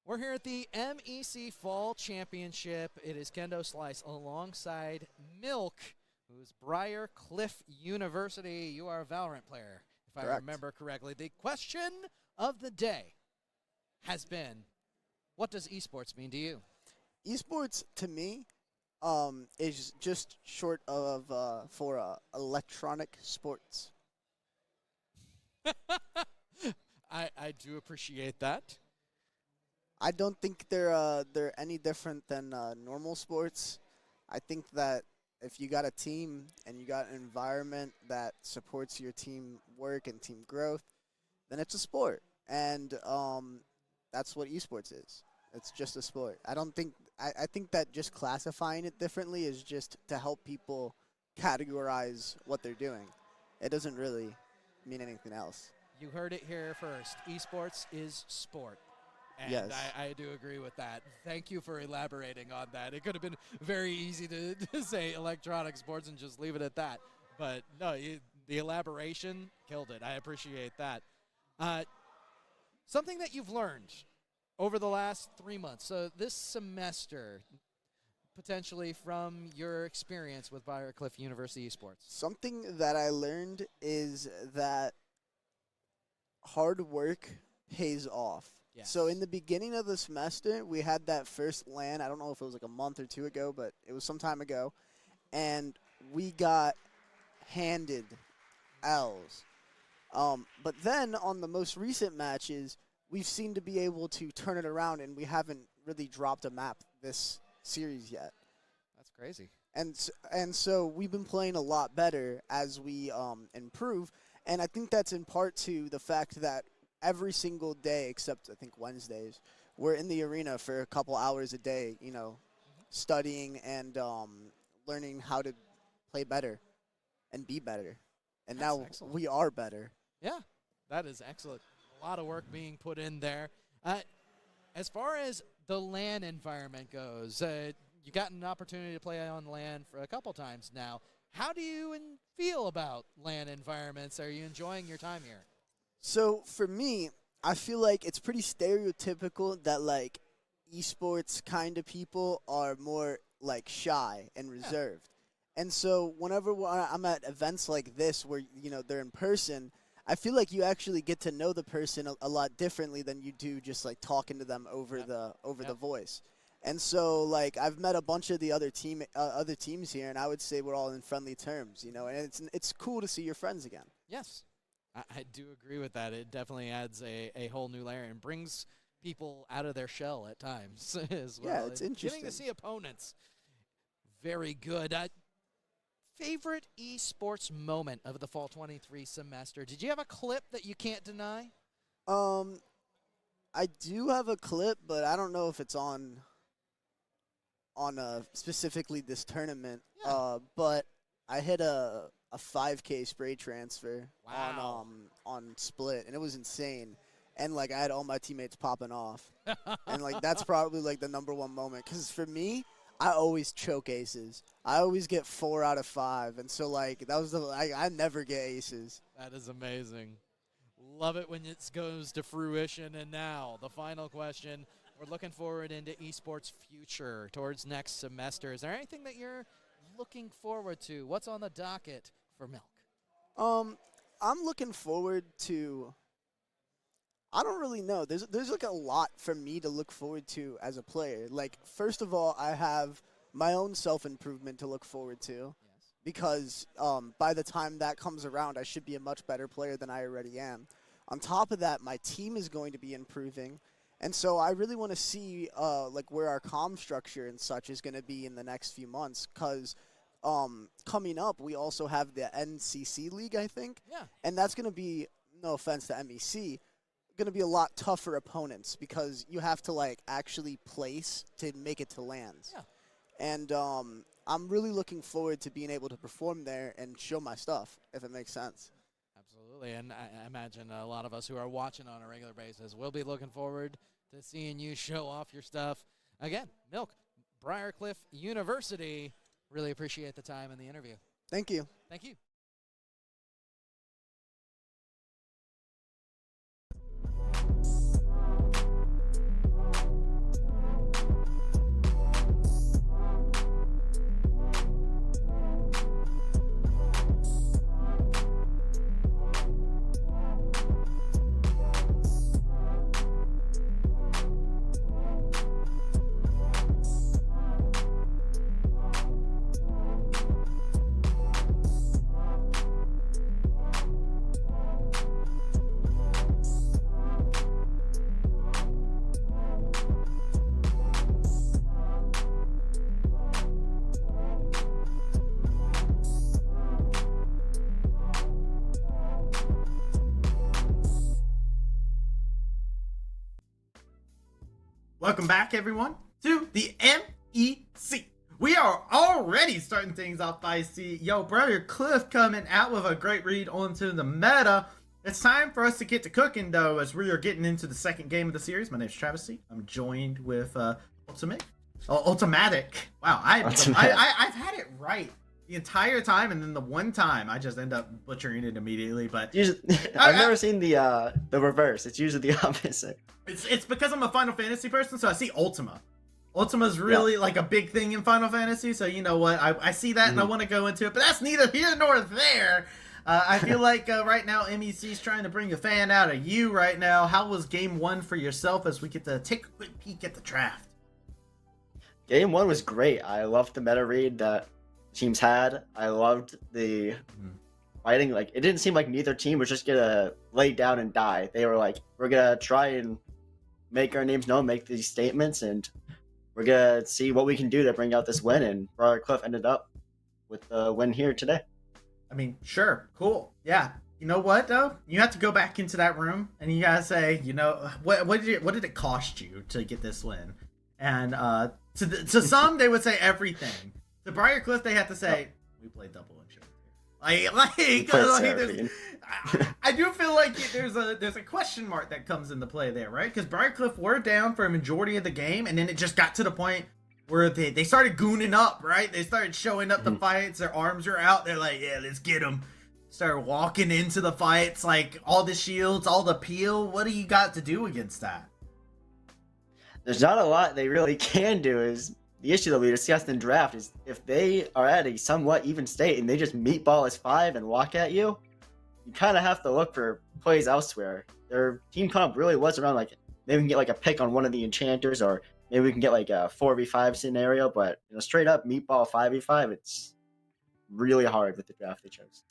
We're here at the MEC Fall Championship. It is Kendo Slice alongside Milk, who's Briar Cliff University. You are a Valorant player, if I remember correctly. The question of the day has been, what does esports mean to you? Esports, to me, is just short of for electronic sports. I do appreciate that. I don't think they're any different than normal sports. I think that if you got a team and you got an environment that supports your team work and team growth, then it's a sport. And that's what esports is. It's just a sport. I think that just classifying it differently is just to help people categorize what they're doing. It doesn't really mean anything else. You heard it here first. Esports is sport. And yes. I do agree with that. Thank you for elaborating on that. It could have been very easy to say electronic sports and just leave it at that. But no, the elaboration killed it. I appreciate that. Something that you've learned over the last 3 months, so this semester, potentially from your experience with Briar Cliff University Esports. Something that I learned is that hard work pays off. Yes. So in the beginning of the semester, we had that first LAN. I don't know if it was like a month or two ago, but it was some time ago. And we got handed L's. But then on the most recent matches, we've seemed to be able to turn it around, and we haven't really dropped a map this series yet. That's crazy. And so we've been playing a lot better as we improve. And I think that's in part to the fact that every single day, except I think Wednesdays, we're in the arena for a couple hours a day, studying and learning how to play better and be better. And That's now excellent. we are better. Yeah, that is excellent. A lot of work being put in there. As far as the LAN environment goes, you got an opportunity to play on LAN for a couple times now. How do you feel about LAN environments? Are you enjoying your time here? So for me, I feel like it's pretty stereotypical that like esports kind of people are more like shy and reserved. And so whenever I'm at events like this where they're in person, I feel like you actually get to know the person a lot differently than you do just like talking to them over the voice. And so like I've met a bunch of the other teams here, and I would say we're all in friendly terms, and it's cool to see your friends again. Yes. I do agree with that. It definitely adds a whole new layer and brings people out of their shell at times as well. Yeah, it's interesting. Getting to see opponents. Very good. Favorite esports moment of the Fall 23 semester? Did you have a clip that you can't deny? I do have a clip, but I don't know if it's on specifically this tournament. Yeah. But I hit a 5K spray transfer on Split, and it was insane. And like I had all my teammates popping off, and like that's probably like the #1 moment. Because for me, I always choke aces. I always get 4 out of 5, and so like that was I never get aces. That is amazing. Love it when it goes to fruition. And now the final question. We're looking forward into esports future towards next semester. Is there anything that you're looking forward to? What's on the docket for Milk? I'm looking forward to. I don't really know. There's like a lot for me to look forward to as a player. Like first of all, I have my own self-improvement to look forward to. Yes. Because by the time that comes around, I should be a much better player than I already am. On top of that, my team is going to be improving. And so I really want to see like where our comm structure and such is going to be in the next few months, because coming up, we also have the NCC League, I think. Yeah. And that's going to be, no offense to MEC, going to be a lot tougher opponents because you have to like actually place to make it to lands. Yeah. And I'm really looking forward to being able to perform there and show my stuff, if it makes sense. Absolutely, and I imagine a lot of us who are watching on a regular basis will be looking forward to seeing you show off your stuff. Again, Milk, Briar Cliff University. Really appreciate the time and the interview. Thank you. Thank you. Welcome back, everyone, to the MEC. We are already starting things off. I see Brother Cliff coming out with a great read onto the meta. It's time for us to get to cooking, though, as we are getting into the second game of the series. My name is Travis C. I'm joined with Ultimatic. Wow, I've had it right the entire time, and then the one time I just end up butchering it immediately. But I've never seen the reverse. It's usually the opposite. It's because I'm a Final Fantasy person, so I see Ultima. Ultima's really like a big thing in Final Fantasy, so you know what? I see that and I want to go into it, but that's neither here nor there. I feel like right now MEC's trying to bring a fan out of you right now. How was game one for yourself as we get to take a quick peek at the draft? Game one was great. I loved the meta read that teams had. I loved the fighting. Like, it didn't seem like neither team was just gonna lay down and die. They were like, we're gonna try and make our names known, make these statements, and we're gonna see what we can do to bring out this win. And Brother Cliff ended up with the win here today. I mean, sure, cool, yeah. You know what though? You have to go back into that room and you gotta say, you know, what did it cost you to get this win? And to some they would say everything. To Brother Cliff they have to say we played double insurance. I do feel like there's a question mark that comes into play there, right? Because Brother Cliff were down for a majority of the game, and then it just got to the point where they started gooning up, right? They started showing up the fights, their arms are out, they're like, yeah, let's get them. Started walking into the fights, like all the shields, all the peel. What do you got to do against that? There's not a lot they really can do. Is the issue that we discussed in draft is if they are at a somewhat even state and they just meatball as 5 and walk at you, you kind of have to look for plays elsewhere. Their team comp really was around like maybe we can get like a pick on one of the enchanters, or maybe we can get like a 4v5 scenario, but you know, straight up meatball 5v5, it's really hard with the draft they chose.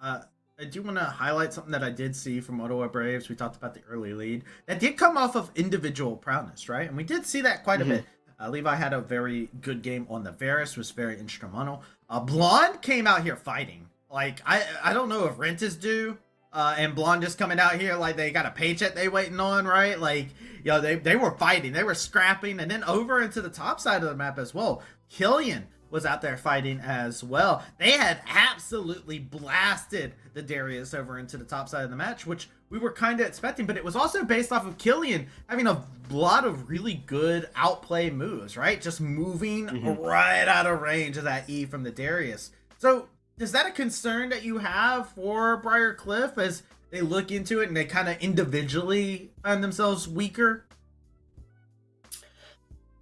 I do want to highlight something that I did see from Ottawa Braves. We talked about the early lead. That did come off of individual prowess, right? And we did see that quite a bit. Levi had a very good game on the Varus, was very instrumental. Blonde came out here fighting. Like, I don't know if rent is due, and Blonde is coming out here like they got a paycheck they waiting on, right? Like, you know, they were fighting, they were scrapping, and then over into the top side of the map as well. Killian was out there fighting as well. They had absolutely blasted the Darius over into the top side of the match, which we were kind of expecting, but it was also based off of Killian having a lot of really good outplay moves, right? Just moving right out of range of that E from the Darius. So is that a concern that you have for Brother Cliff as they look into it and they kind of individually find themselves weaker?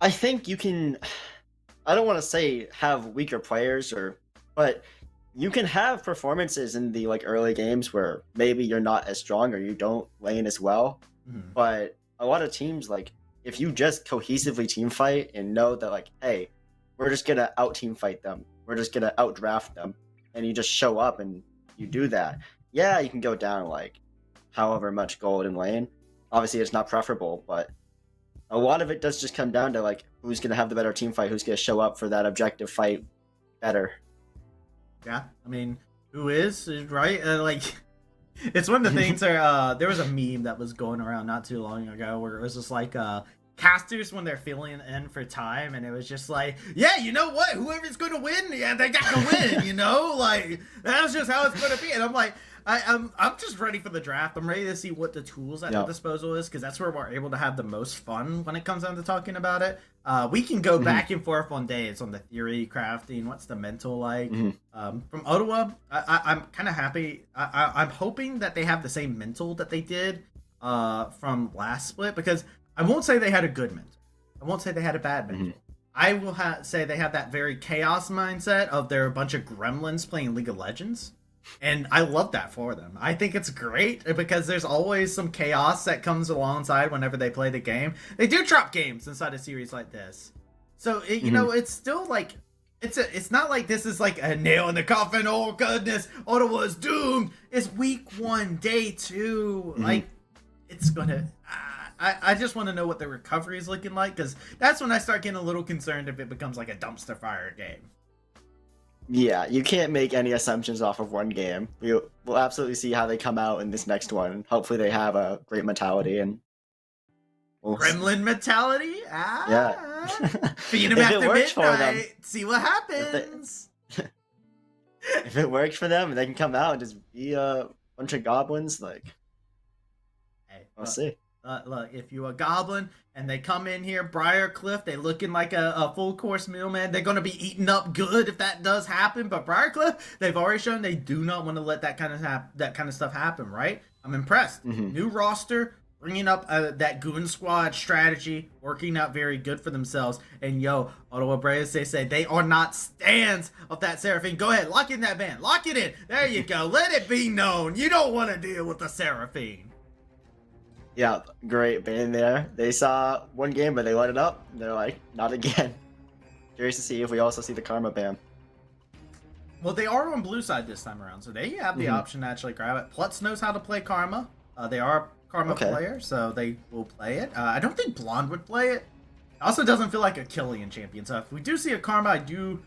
I think you can, I don't want to say have weaker players, but you can have performances in the like early games where maybe you're not as strong or you don't lane as well. But a lot of teams, like if you just cohesively team fight and know that like, hey, we're just gonna out team fight them, we're just gonna outdraft them, and you just show up and you do that, yeah, you can go down like however much gold in lane. Obviously it's not preferable, but a lot of it does just come down to like who's gonna have the better team fight, who's gonna show up for that objective fight better. Yeah, I mean, who is right? Like, it's one of the things where there was a meme that was going around not too long ago where it was just like casters when they're filling in for time, and it was just like, yeah, you know what? Whoever's going to win, yeah, they got to win, you know? Like, that's just how it's going to be. And I'm like, I'm just ready for the draft. I'm ready to see what the tools at the disposal is, because that's where we're able to have the most fun when it comes down to talking about it. We can go back and forth on days on the theory, crafting, what's the mental like. From Ottawa, I'm kind of happy. I'm hoping that they have the same mental that they did from last split, because I won't say they had a good mental. I won't say they had a bad mental. I will say they have that very chaos mindset of they're a bunch of gremlins playing League of Legends. And I love that for them. I think it's great because there's always some chaos that comes alongside whenever they play the game. They do drop games inside a series like this. So, you know, it's still like, it's not like this is like a nail in the coffin. Oh, goodness, Ottawa is doomed. It's week 1, day 2. Like, it's going to... I just want to know what the recovery is looking like, because that's when I start getting a little concerned if it becomes like a dumpster fire game. Yeah, you can't make any assumptions off of one game. We'll absolutely see how they come out in this next one. Hopefully they have a great mentality. And Gremlin mentality? Ah. Yeah. Feed him If after it works for them. midnight. See what happens. If it works for them and they can come out and just be a bunch of goblins, like, Hey, we'll see. Look, if you a goblin and they come in here, Briarcliff, they looking like a full course meal, man. They're gonna be eating up good if that does happen. But Briarcliff, they've already shown they do not want to let that kind of stuff happen, right? I'm impressed. New roster, bringing up that goon squad strategy, working out very good for themselves. And yo, Ottawa Braves, they say they are not stands of that Seraphine. Go ahead, lock in that ban, lock it in. There you go. Let it be known you don't want to deal with the Seraphine. Yeah, great ban there. They saw one game, but they let it up. And they're like, not again. Curious to see if we also see the Karma ban. Well, they are on blue side this time around, so they have the option to actually grab it. Plutz knows how to play Karma. They are a Karma player, so they will play it. I don't think Blonde would play it. Also doesn't feel like a Killian champion, so if we do see a Karma, I do,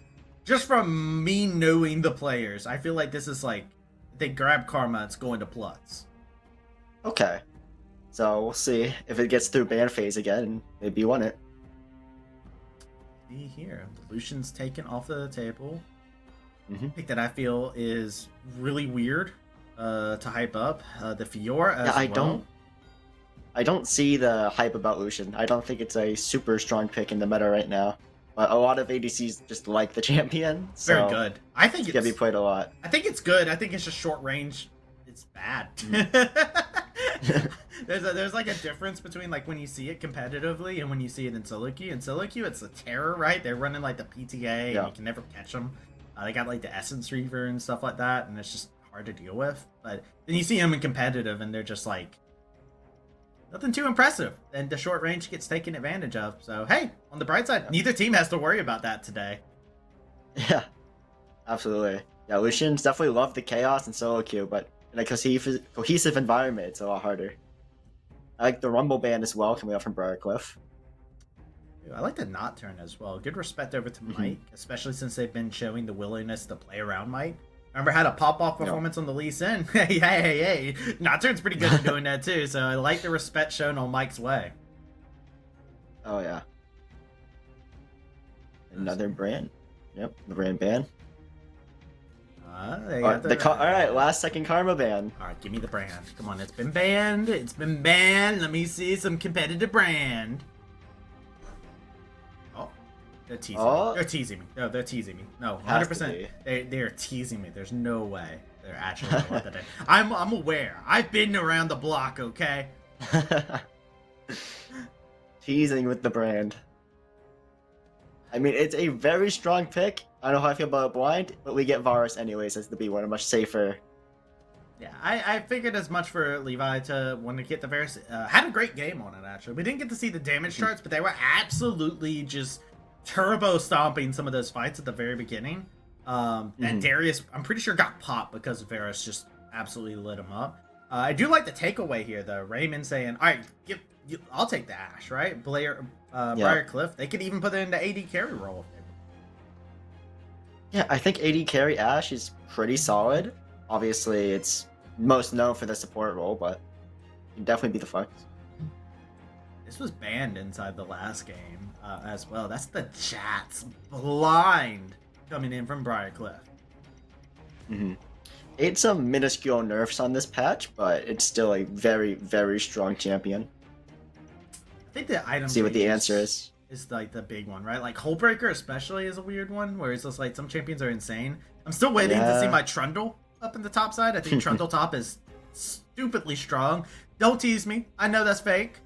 just from me knowing the players, I feel like this is like, if they grab Karma, it's going to Plutz. Okay. So we'll see if it gets through ban phase again, and maybe you won it. See here, Lucian's taken off the table. Pick that I feel is really weird to hype up. The Fiora as well. I don't see the hype about Lucian. I don't think it's a super strong pick in the meta right now. But a lot of ADCs just like the champion. So very good. I think it's gonna be played a lot. I think it's good. I think it's just short range. It's bad. There's like a difference between like when you see it competitively and when you see it in solo queue. In solo queue, it's a terror, right? They're running like the PTA and you can never catch them. They got like the Essence Reaver and stuff like that, and it's just hard to deal with. But then you see them in competitive, and they're just like nothing too impressive, and the short range gets taken advantage of. So hey, on the bright side, neither team has to worry about that today. Yeah, absolutely. Yeah, Lucian's definitely loved the chaos and solo queue, but in a cohesive environment, it's a lot harder. I like the Rumble ban as well, coming up from Briarcliff. I like the not turn as well. Good respect over to Mike, especially since they've been showing the willingness to play around Mike. Remember, had a pop-off performance on the Lee Sin. Hey. Not turn's pretty good at doing that too, so I like the respect shown on Mike's way. Oh, yeah. Another brand. Yep, the brand ban. Alright, last second Karma ban. Alright, give me the brand. Come on, it's been banned. It's been banned. Let me see some competitive brand. Oh, they're teasing me. They're teasing me. No, they're teasing me. No, 100%. They're teasing me. There's no way they're actually going to let that in. I'm aware. I've been around the block, okay? Teasing with the brand. I mean, it's a very strong pick. I don't know how I feel about Blind, but we get Varus anyways as the B1, a much safer. Yeah, I figured as much for Levi to want to get the Varus. Had a great game on it, actually. We didn't get to see the damage charts, but they were absolutely just turbo stomping some of those fights at the very beginning. And Darius, I'm pretty sure, got popped because Varus just absolutely lit him up. I do like the takeaway here, though. Raymond saying, all right, I'll take the Ashe, right? Briarcliff, they could even put it into AD carry role. Yeah, I think AD carry Ashe is pretty solid. Obviously, it's most known for the support role, but it can definitely be the flex. This was banned inside the last game as well. That's the chat's blind coming in from Briarcliff. It's some minuscule nerfs on this patch, but it's still a very, very strong champion. I think the item. See what the answer is. Is like the big one, right? Like Hullbreaker especially is a weird one, where it's just like some champions are insane. I'm still waiting to see my Trundle up in the top side. I think Trundle top is stupidly strong. Don't tease me. I know that's fake.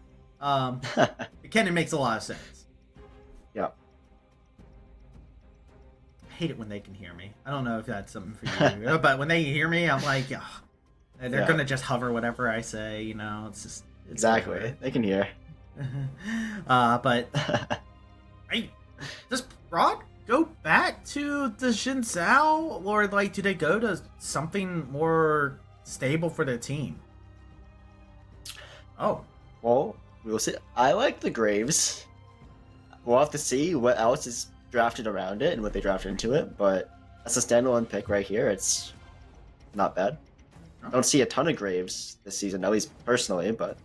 It kind of makes a lot of sense. Yeah. I hate it when they can hear me. I don't know if that's something for you, but when they hear me, I'm like, they're gonna just hover whatever I say. You know, it's exactly whatever. They can hear. But does Broad go back to the Xin Zhao, or like do they go to something more stable for their team? Oh, well, we'll see. I like the Graves. We'll have to see what else is drafted around it and what they draft into it, but that's a standalone pick right here. It's not bad. I don't see a ton of Graves this season, at least personally, but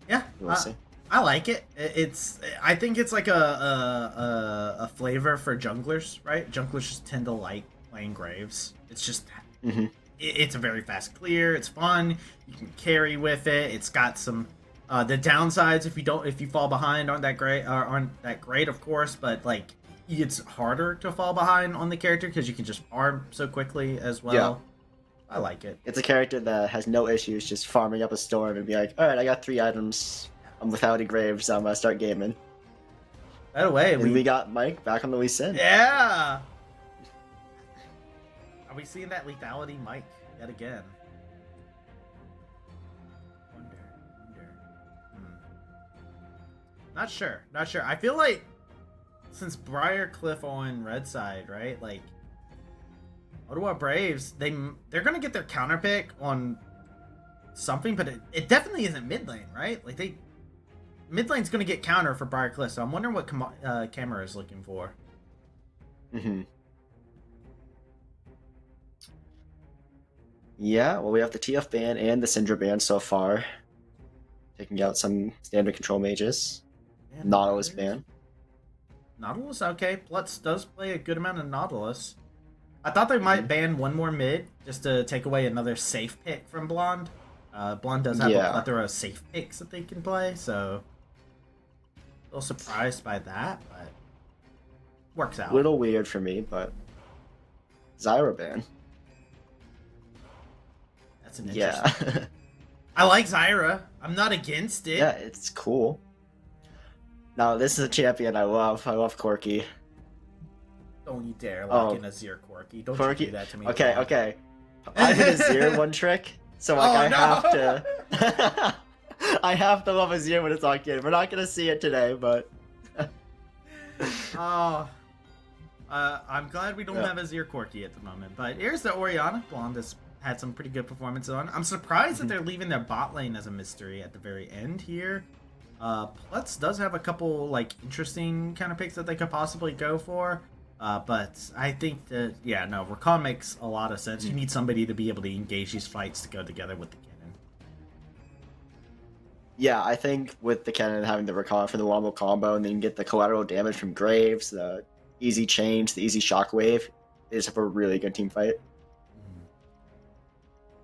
yeah, we'll see. I like it. I think it's like a flavor for junglers, right? Junglers just tend to like playing Graves. It's just it's a very fast clear. It's fun. You can carry with it. It's got some the downsides if you fall behind aren't that great, of course, but like it's harder to fall behind on the character because you can just farm so quickly as well. Yeah. I like it. It's a character that has no issues just farming up a storm and be like, all right, I got 3 items. I'm without a Graves, so I'm gonna start gaming. By the way, we got Mike back on the Lee Sin. Yeah. Are we seeing that lethality Mike yet again? Wonder. Not sure. I feel like since Briarcliff on red side, right? Like Ottawa Braves, they're gonna get their counter pick on something, but it definitely isn't mid lane, right? Like mid lane's gonna get counter for Briarcliff, so I'm wondering what Camera is looking for. Yeah, well, we have the TF ban and the Syndra ban so far, taking out some standard control mages. Nautilus ban. Nautilus, okay. Plutz does play a good amount of Nautilus. I thought they might ban one more mid just to take away another safe pick from Blonde. Blonde does have a plethora of safe picks that they can play, so a little surprised by that, but works out. A little weird for me, but Zyra ban. That's an interesting. I like Zyra. I'm not against it. Yeah, it's cool. Now this is a champion I love. I love Corki. Don't you dare lock in Azir Corki. Don't you do that to me. Okay. I did Azir one trick, so like have to. I have to love Azir when it's locked in. We're not gonna see it today, but. I'm glad we don't have Azir Corki at the moment. But here's the Orianna. Blonde has had some pretty good performances on. I'm surprised that they're leaving their bot lane as a mystery at the very end here. Plutz does have a couple like interesting kind of picks that they could possibly go for. But I think that, Rakan makes a lot of sense. You need somebody to be able to engage these fights to go together with the cannon. Yeah, I think with the cannon having the Rakan for the wombo combo, and then you get the collateral damage from Graves, the easy change, the easy shockwave, they just have a really good team fight.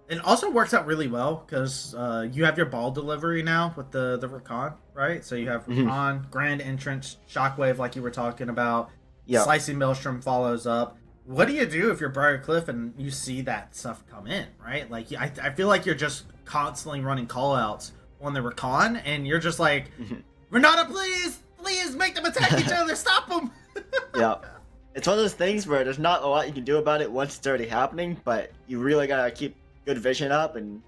It also works out really well because you have your ball delivery now with the Rakan, right? So you have Rakan, Grand Entrance, Shockwave like you were talking about. Yep. Slicing Maelstrom follows up. What do you do if you're Briarcliff and you see that stuff come in, right? Like, I feel like you're just constantly running callouts on the Rakan, and you're just like, Renata, please make them attack each other, stop them! Yeah. It's one of those things where there's not a lot you can do about it once it's already happening, but you really gotta keep good vision up and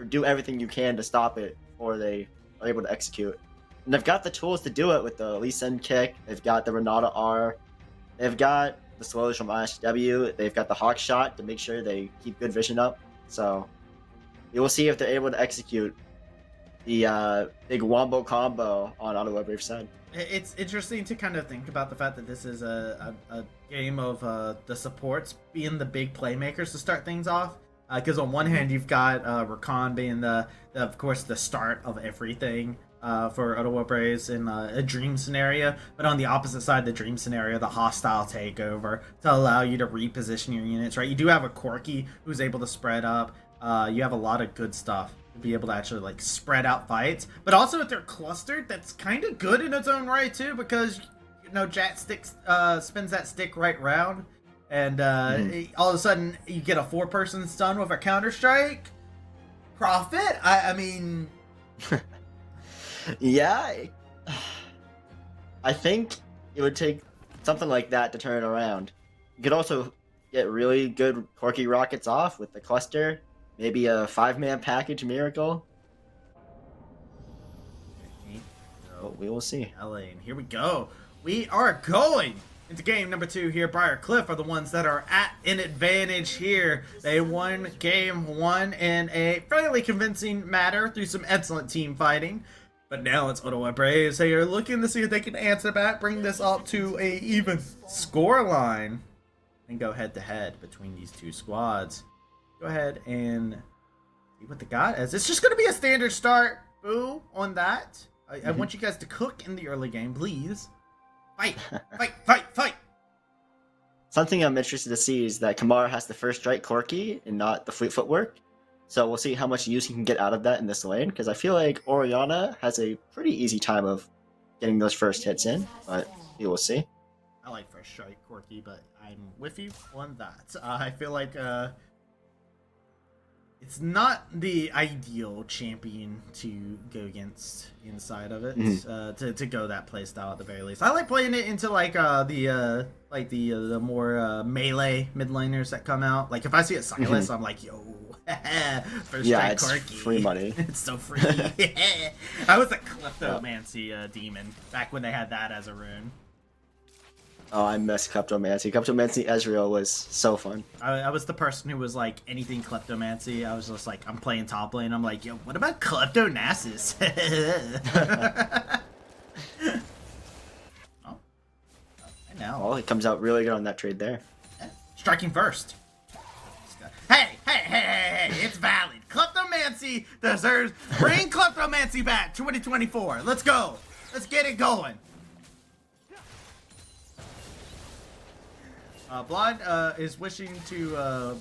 do everything you can to stop it before they are able to execute. And they've got the tools to do it with the Lee Sin kick, they've got the Renata R, they've got the slows from ISW, they've got the Hawk shot to make sure they keep good vision up. So you will see if they're able to execute the big wombo combo on Ottawa Braves side. It's interesting to kind of think about the fact that this is a game of the supports being the big playmakers to start things off. Because on one hand, you've got Rakan being of course, the start of everything for Ottawa Braves in a dream scenario. But on the opposite side of the dream scenario, the hostile takeover to allow you to reposition your units, right? You do have a Corki who's able to spread up. You have a lot of good stuff to be able to actually like spread out fights. But also if they're clustered, that's kind of good in its own right too, because Jack spins that stick right round. And all of a sudden, you get a 4-person stun with a counter-strike. Profit? I mean... Yeah. I think it would take something like that to turn it around. You could also get really good Corki rockets off with the cluster. Maybe a 5-man package miracle. But we will see. And here we go. We are going into game number 2 here. Briarcliff are the ones that are at an advantage here. They won game 1 in a fairly convincing manner through some excellent team fighting. But now it's Ottawa Braves. They are looking to see if they can answer back, bring this up to a even score line, and go head-to-head between these two squads. Go ahead and see what they got. As it's just going to be a standard start. Boo on that. I want you guys to cook in the early game, please. Fight, fight, fight, fight. Something I'm interested to see is that Kamara has the first strike Corki and not the fleet footwork. So we'll see how much use he can get out of that in this lane, because I feel like Oriana has a pretty easy time of getting those first hits in, but we will see. I like first strike Corki, but I'm with you on that. I feel like it's not the ideal champion to go against inside of it. To go that play style at the very least. I like playing it into like the more melee mid laners that come out. Like if I see a Silas, I'm like, yo, first strike it's Corki. free money. It's so free. I was a Kleptomancy demon back when they had that as a rune. Oh, I miss Kleptomancy. Kleptomancy Ezreal was so fun. I was the person who was like, anything Kleptomancy, I was just like, I'm playing top lane. I'm like, yo, what about Kleptonasis? Oh. And now. Well, it comes out really good on that trade there. Striking first. Hey, it's valid. Kleptomancy deserves. Bring Kleptomancy back. 2024. Let's go. Let's get it going. Blood is wishing to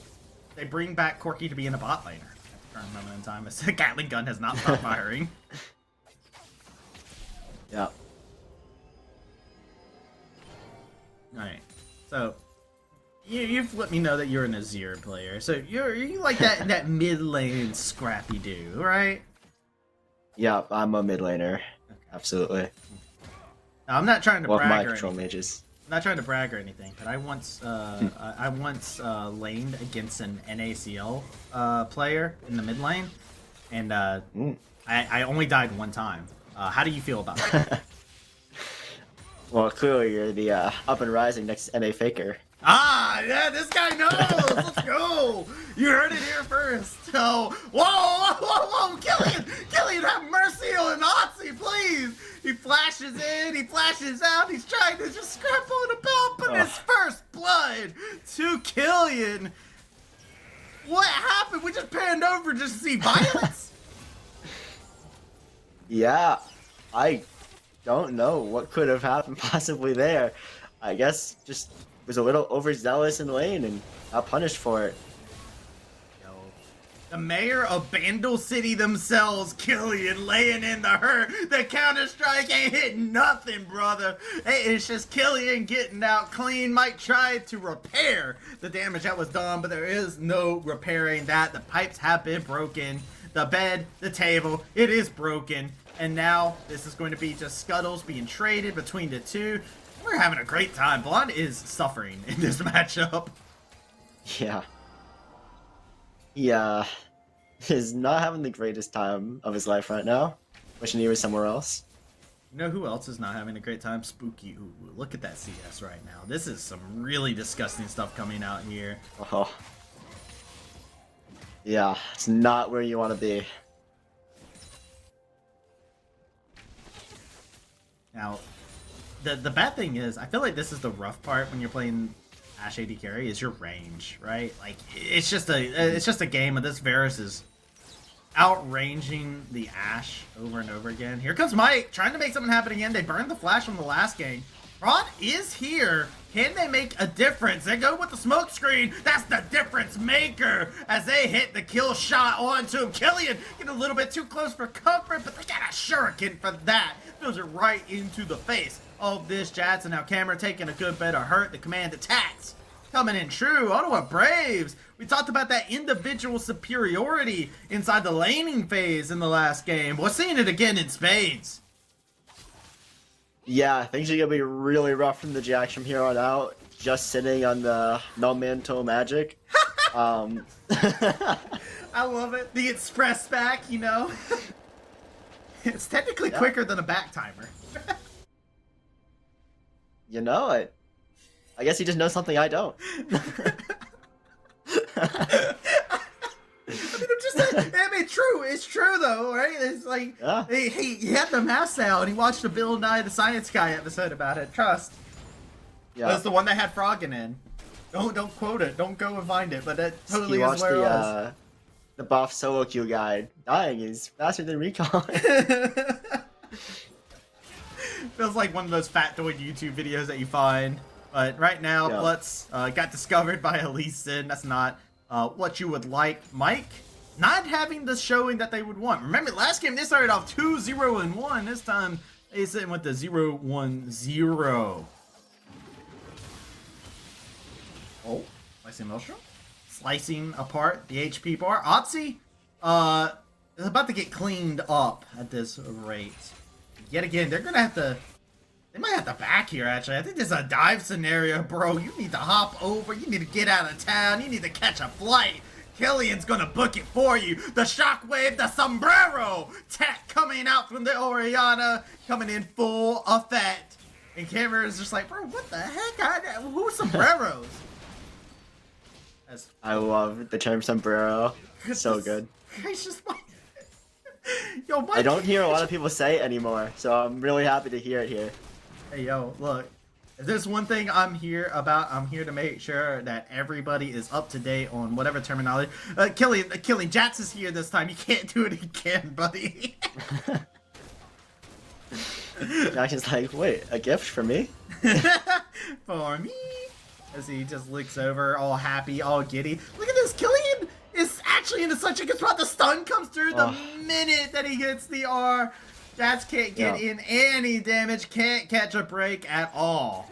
they bring back Corki to be in a bot laner at the current moment in time. As the Gatling gun has not stopped firing. Yeah. Alright. So you've let me know that you're an Azir player. So you like that mid lane scrappy dude, right? Yeah, I'm a mid laner. Okay. Absolutely. Now, I'm not trying to brag my or control anything. mages. I'm not trying to brag or anything, but I once laned against an NACL player in the mid lane, and I only died one time. How do you feel about that? Well, clearly you're the up and rising next NA Faker. Ah, yeah, this guy knows. Let's go. You heard it here first. Oh, whoa, Killian, have mercy on Otzi, please. He flashes in, he flashes out. He's trying to just scramble it about, but his first blood to Killian. What happened? We just panned over just to see violence. Yeah, I don't know what could have happened possibly there. I guess just was a little overzealous in lane and got punished for it. The mayor of Bandle City themselves, Killian, laying in the hurt. The Counter-Strike ain't hitting nothing, brother. It's just Killian getting out clean. Might try to repair the damage that was done, but there is no repairing that. The pipes have been broken. The bed, the table, it is broken. And now this is going to be just scuttles being traded between the two. We're having a great time. Blonde is suffering in this matchup. Yeah. Yeah. He's not having the greatest time of his life right now. Wishing he was somewhere else. You know who else is not having a great time? Spooky. Ooh, look at that CS right now. This is some really disgusting stuff coming out here. Oh. Yeah, it's not where you want to be. Now, the bad thing is, I feel like this is the rough part when you're playing Ashe AD carry, is your range, right? Like, it's just a game of this Varus is outranging the Ashe over and over again. Here comes Mike, trying to make something happen again. They burned the flash from the last game. Rod is here. Can they make a difference? They go with the smoke screen. That's the difference maker as they hit the kill shot onto him. Killian getting a little bit too close for comfort, but they got a shuriken for that. Throws it right into the face of this Jadson. Now Camera taking a good bit of hurt. The command attacks coming in true. Ottawa Braves. We talked about that individual superiority inside the laning phase in the last game. We're seeing it again in spades. Yeah, things are going to be really rough from the Jacks from here on out. Just sitting on the no mantle magic. I love it. The express back, you know. It's technically quicker than a back timer. You know it. I guess he just knows something I don't. I mean, true. It's true though, right? It's like he had the math out and he watched the Bill Nye the Science Guy episode about it. Trust. Yeah. That's the one that had Froggen in. Don't quote it. Don't go and find it. But that totally is where it was. The buff solo queue guide. Dying is faster than recon. Feels like one of those factoid YouTube videos that you find. But right now, Blutz got discovered by Elise Sin. That's not what you would like. Mike, not having the showing that they would want. Remember, last game they started off 2-0-1. This time they sitting with the 0-1-0. Oh, slicing Maelstrom. Slicing apart the HP bar. Otzi is about to get cleaned up at this rate. Yet again, they're gonna have to. They might have to back here, actually. I think this is a dive scenario, bro. You need to hop over. You need to get out of town. You need to catch a flight. Killian's gonna book it for you. The shockwave, the sombrero. Tech coming out from the Oriana, coming in full effect. And Cameron is just like, bro, what the heck? Who's sombreros? I love the term sombrero. So good. It's just like, yo, Mike. I don't hear a lot of people say it anymore, so I'm really happy to hear it here. Hey, yo, look. If there's one thing I'm here to make sure that everybody is up to date on whatever terminology. Killing Jats is here this time. You can't do it again, buddy. Jackson's like, wait, a gift for me? For me? As he just looks over, all happy, all giddy. Look at this, Killian is actually in such a good spot. The stun comes through the minute that he gets the R. Jats can't get in any damage, can't catch a break at all.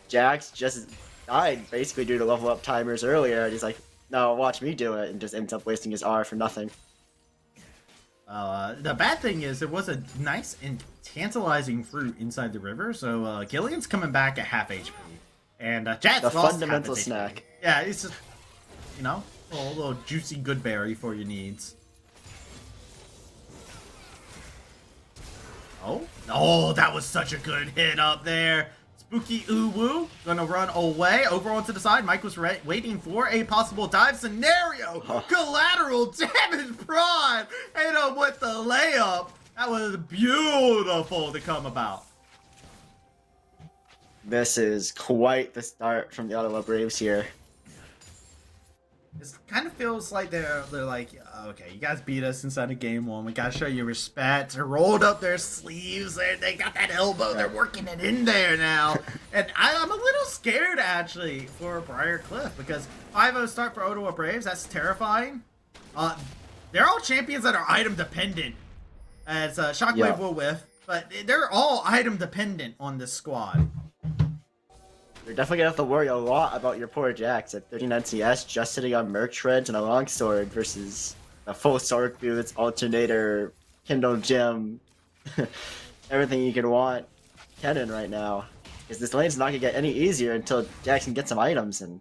Jax just died basically due to level up timers earlier, and he's like, no, watch me do it, and just ends up wasting his R for nothing. The bad thing is it was a nice and tantalizing fruit inside the river, so Killian's coming back at half HP. And Jats the lost fundamental half snack. Yeah, it's just, you know, a little juicy good berry for your needs. Oh, that was such a good hit up there. Spooky Uwu gonna run away over onto the side. Mike was waiting for a possible dive scenario. Collateral damage Prawn. Hit him with the layup. That was beautiful to come about. This is quite the start from the Ottawa Braves here. It kind of feels like they're like, okay, you guys beat us inside of game one. We gotta show you respect. They rolled up their sleeves. They got that elbow. They're working it in there now. And I'm a little scared, actually, for Briar Cliff because 5-0 start for Ottawa Braves. That's terrifying. They're all champions that are item dependent. As Shockwave will whiff. But they're all item dependent on this squad. You're definitely gonna have to worry a lot about your poor Jax at 39 CS, just sitting on Merc Shreds and a Longsword versus a full Sword Boots, Alternator, Kindle Gem, everything you could want Kennen right now. Because this lane's not gonna get any easier until Jax can get some items, and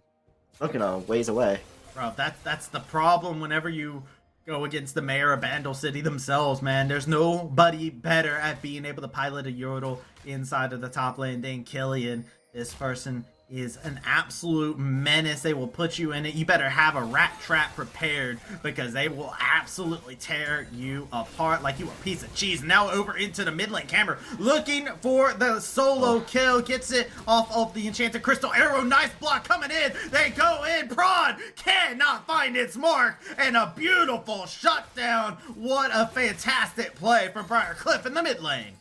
looking a ways away. Bro, that's the problem whenever you go against the mayor of Bandle City themselves, man. There's nobody better at being able to pilot a Yordle inside of the top lane than Killian. This person is an absolute menace. They will put you in it. You better have a rat trap prepared because they will absolutely tear you apart like you a piece of cheese. Now over into the mid lane. Camera looking for the solo kill. Gets it off of the Enchanted Crystal Arrow. Nice block coming in. They go in. Prawn cannot find its mark. And a beautiful shutdown. What a fantastic play from Briar Cliff in the mid lane.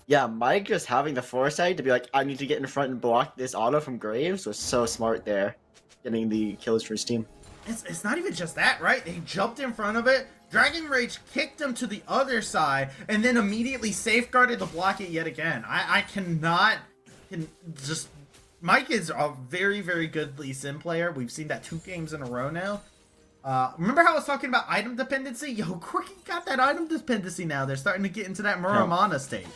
Yeah, Mike just having the foresight to be like, I need to get in front and block this auto from Graves was so smart there. Getting the kills for his team. It's not even just that, right? They jumped in front of it. Dragon Rage kicked him to the other side and then immediately safeguarded to block it yet again. Mike is a very, very good Lee Sin player. We've seen that 2 games in a row now. Remember how I was talking about item dependency? Yo, Quirky got that item dependency now. They're starting to get into that Muramana state.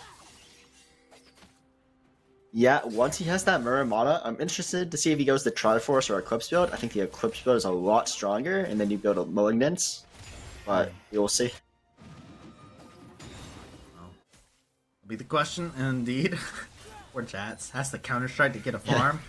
Yeah, once he has that Muramana, I'm interested to see if he goes the Triforce or Eclipse build. I think the Eclipse build is a lot stronger, and then you build a Malignance. But you'll see. Well, be the question, indeed. Poor Jats has to counter strike to get a farm.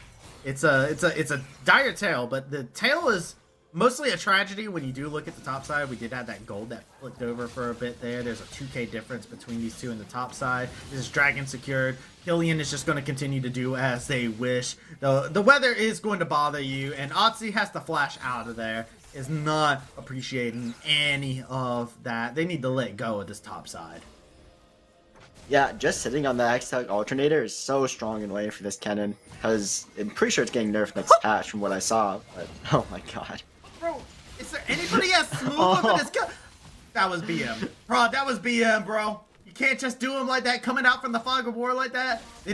It's a dire tale, but the tale is mostly a tragedy when you do look at the top side. We did have that gold that flicked over for a bit there. There's a 2k difference between these two in the top side. This is Dragon secured. Killian is just going to continue to do as they wish. The weather is going to bother you, and Otzi has to flash out of there. is not appreciating any of that. They need to let go of this top side. Yeah, just sitting on the X-Tech alternator is so strong in way for this cannon, because I'm pretty sure it's getting nerfed next patch from what I saw, but oh my god. Bro, is there anybody as smooth with this gun? That was BM. Bro, that was BM, bro. You can't just do them like that, coming out from the fog of war like that. They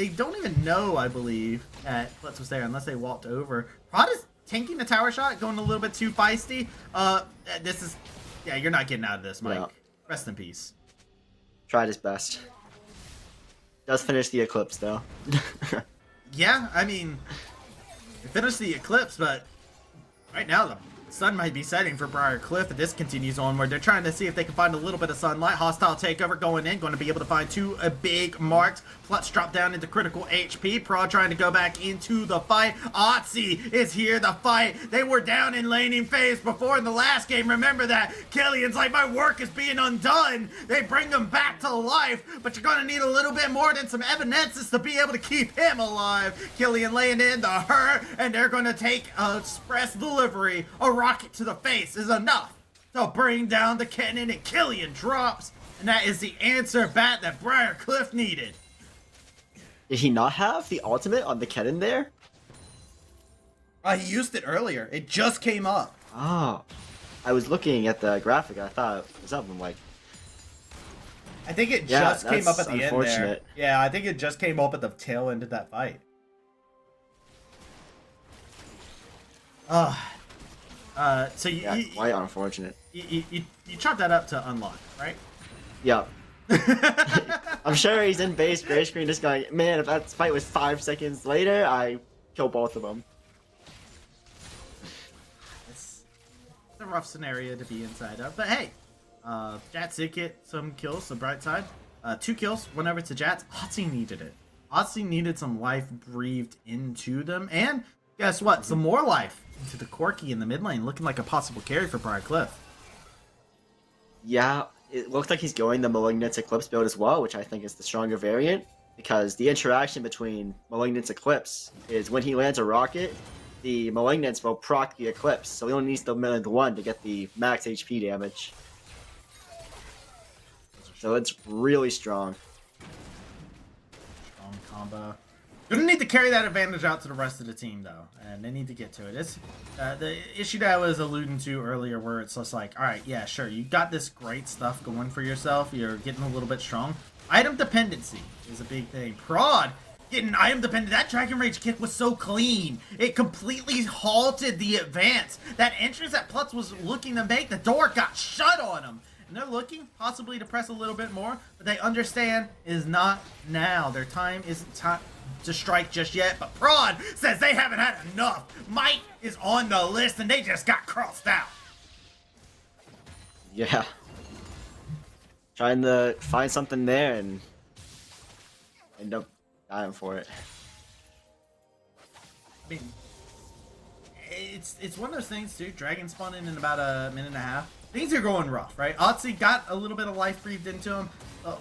don't even know, I believe, that Klutz was there unless they walked over. Prod is tanking the tower shot, going a little bit too feisty. This is, yeah, you're not getting out of this, Mike. Yeah. Rest in peace. Tried his best. Does finish the Eclipse, though. Yeah, I mean, they finished the Eclipse, but right now the sun might be setting for Briar Cliff if this continues onward. They're trying to see if they can find a little bit of sunlight. Hostile takeover going in, going to be able to find two big marks. Klutz drop down into critical HP. Prod trying to go back into the fight. Otzi is here to fight. They were down in laning phase before in the last game. Remember that. Killian's like, my work is being undone. They bring him back to life, but you're going to need a little bit more than some evanescence to be able to keep him alive. Killian laying in the hurt, and they're going to take a express delivery. A rocket to the face is enough to bring down the cannon, and Killian drops. And that is the answer bat that Briar Cliff needed. Did he not have the ultimate on the cannon there? He used it earlier. It just came up. Oh. I was looking at the graphic. I thought it was up. I'm like, I think it yeah, just came up at the end there. unfortunate. Yeah, I think it just came up at the tail end of that fight. So yeah, quite unfortunate. You chop that up to unlock, right? Yeah. I'm sure he's in base gray screen just going, man, if that fight was 5 seconds later, I kill both of them. It's a rough scenario to be inside of, but hey, Jats did get some kills, the bright side. 2 kills, went over to Jats. Otzi needed it. Otzi needed some life breathed into them, and guess what? Some more life into the Corky in the mid lane, looking like a possible carry for Briar Cliff. Yeah, it looks like he's going the Malignance Eclipse build as well, which I think is the stronger variant, because the interaction between Malignance Eclipse is when he lands a rocket, the Malignance will proc the Eclipse, so he only needs to land one to get the max HP damage. So it's really strong. Strong combo. Gonna need to carry that advantage out to the rest of the team, though, and they need to get to it. It's the issue that I was alluding to earlier, where it's just like, all right, yeah, sure, you got this great stuff going for yourself. You're getting a little bit strong. Item dependency is a big thing. Prod getting item dependent. That Dragon Rage kick was so clean. It completely halted the advance. That entrance that Klutz was looking to make, the door got shut on him. And they're looking possibly to press a little bit more, but they understand it is not now. Their time isn't time to strike just yet, but Prod says they haven't had enough. Mike is on the list, and they just got crossed out. Yeah. Trying to find something there and end up dying for it. I mean, it's one of those things, too. Dragon spawning in about a minute and a half. Things are going rough, right? Otzi got a little bit of life breathed into him.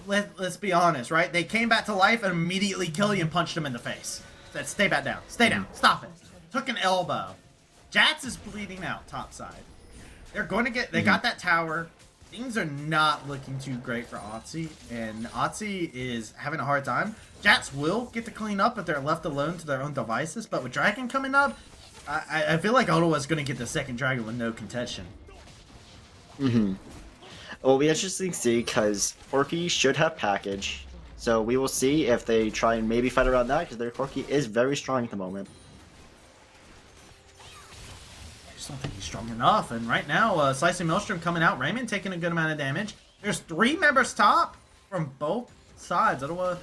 Let's be honest, right? They came back to life and immediately Killian punched him in the face. Said, stay back down. Stay down. Stop it. Took an elbow. Jats is bleeding out topside. They're going to get... They got that tower. Things are not looking too great for Otzi, and Otzi is having a hard time. Jats will get to clean up if they're left alone to their own devices, but with Dragon coming up, I feel like Ottawa's going to get the second Dragon with no contention. It'll be interesting to see, because Corky should have package, so we will see if they try and maybe fight around that, because their Corky is very strong at the moment. I just don't think he's strong enough, and right now, Slicing Maelstrom coming out, Raymond taking a good amount of damage. There's 3 members top from both sides. Ottawa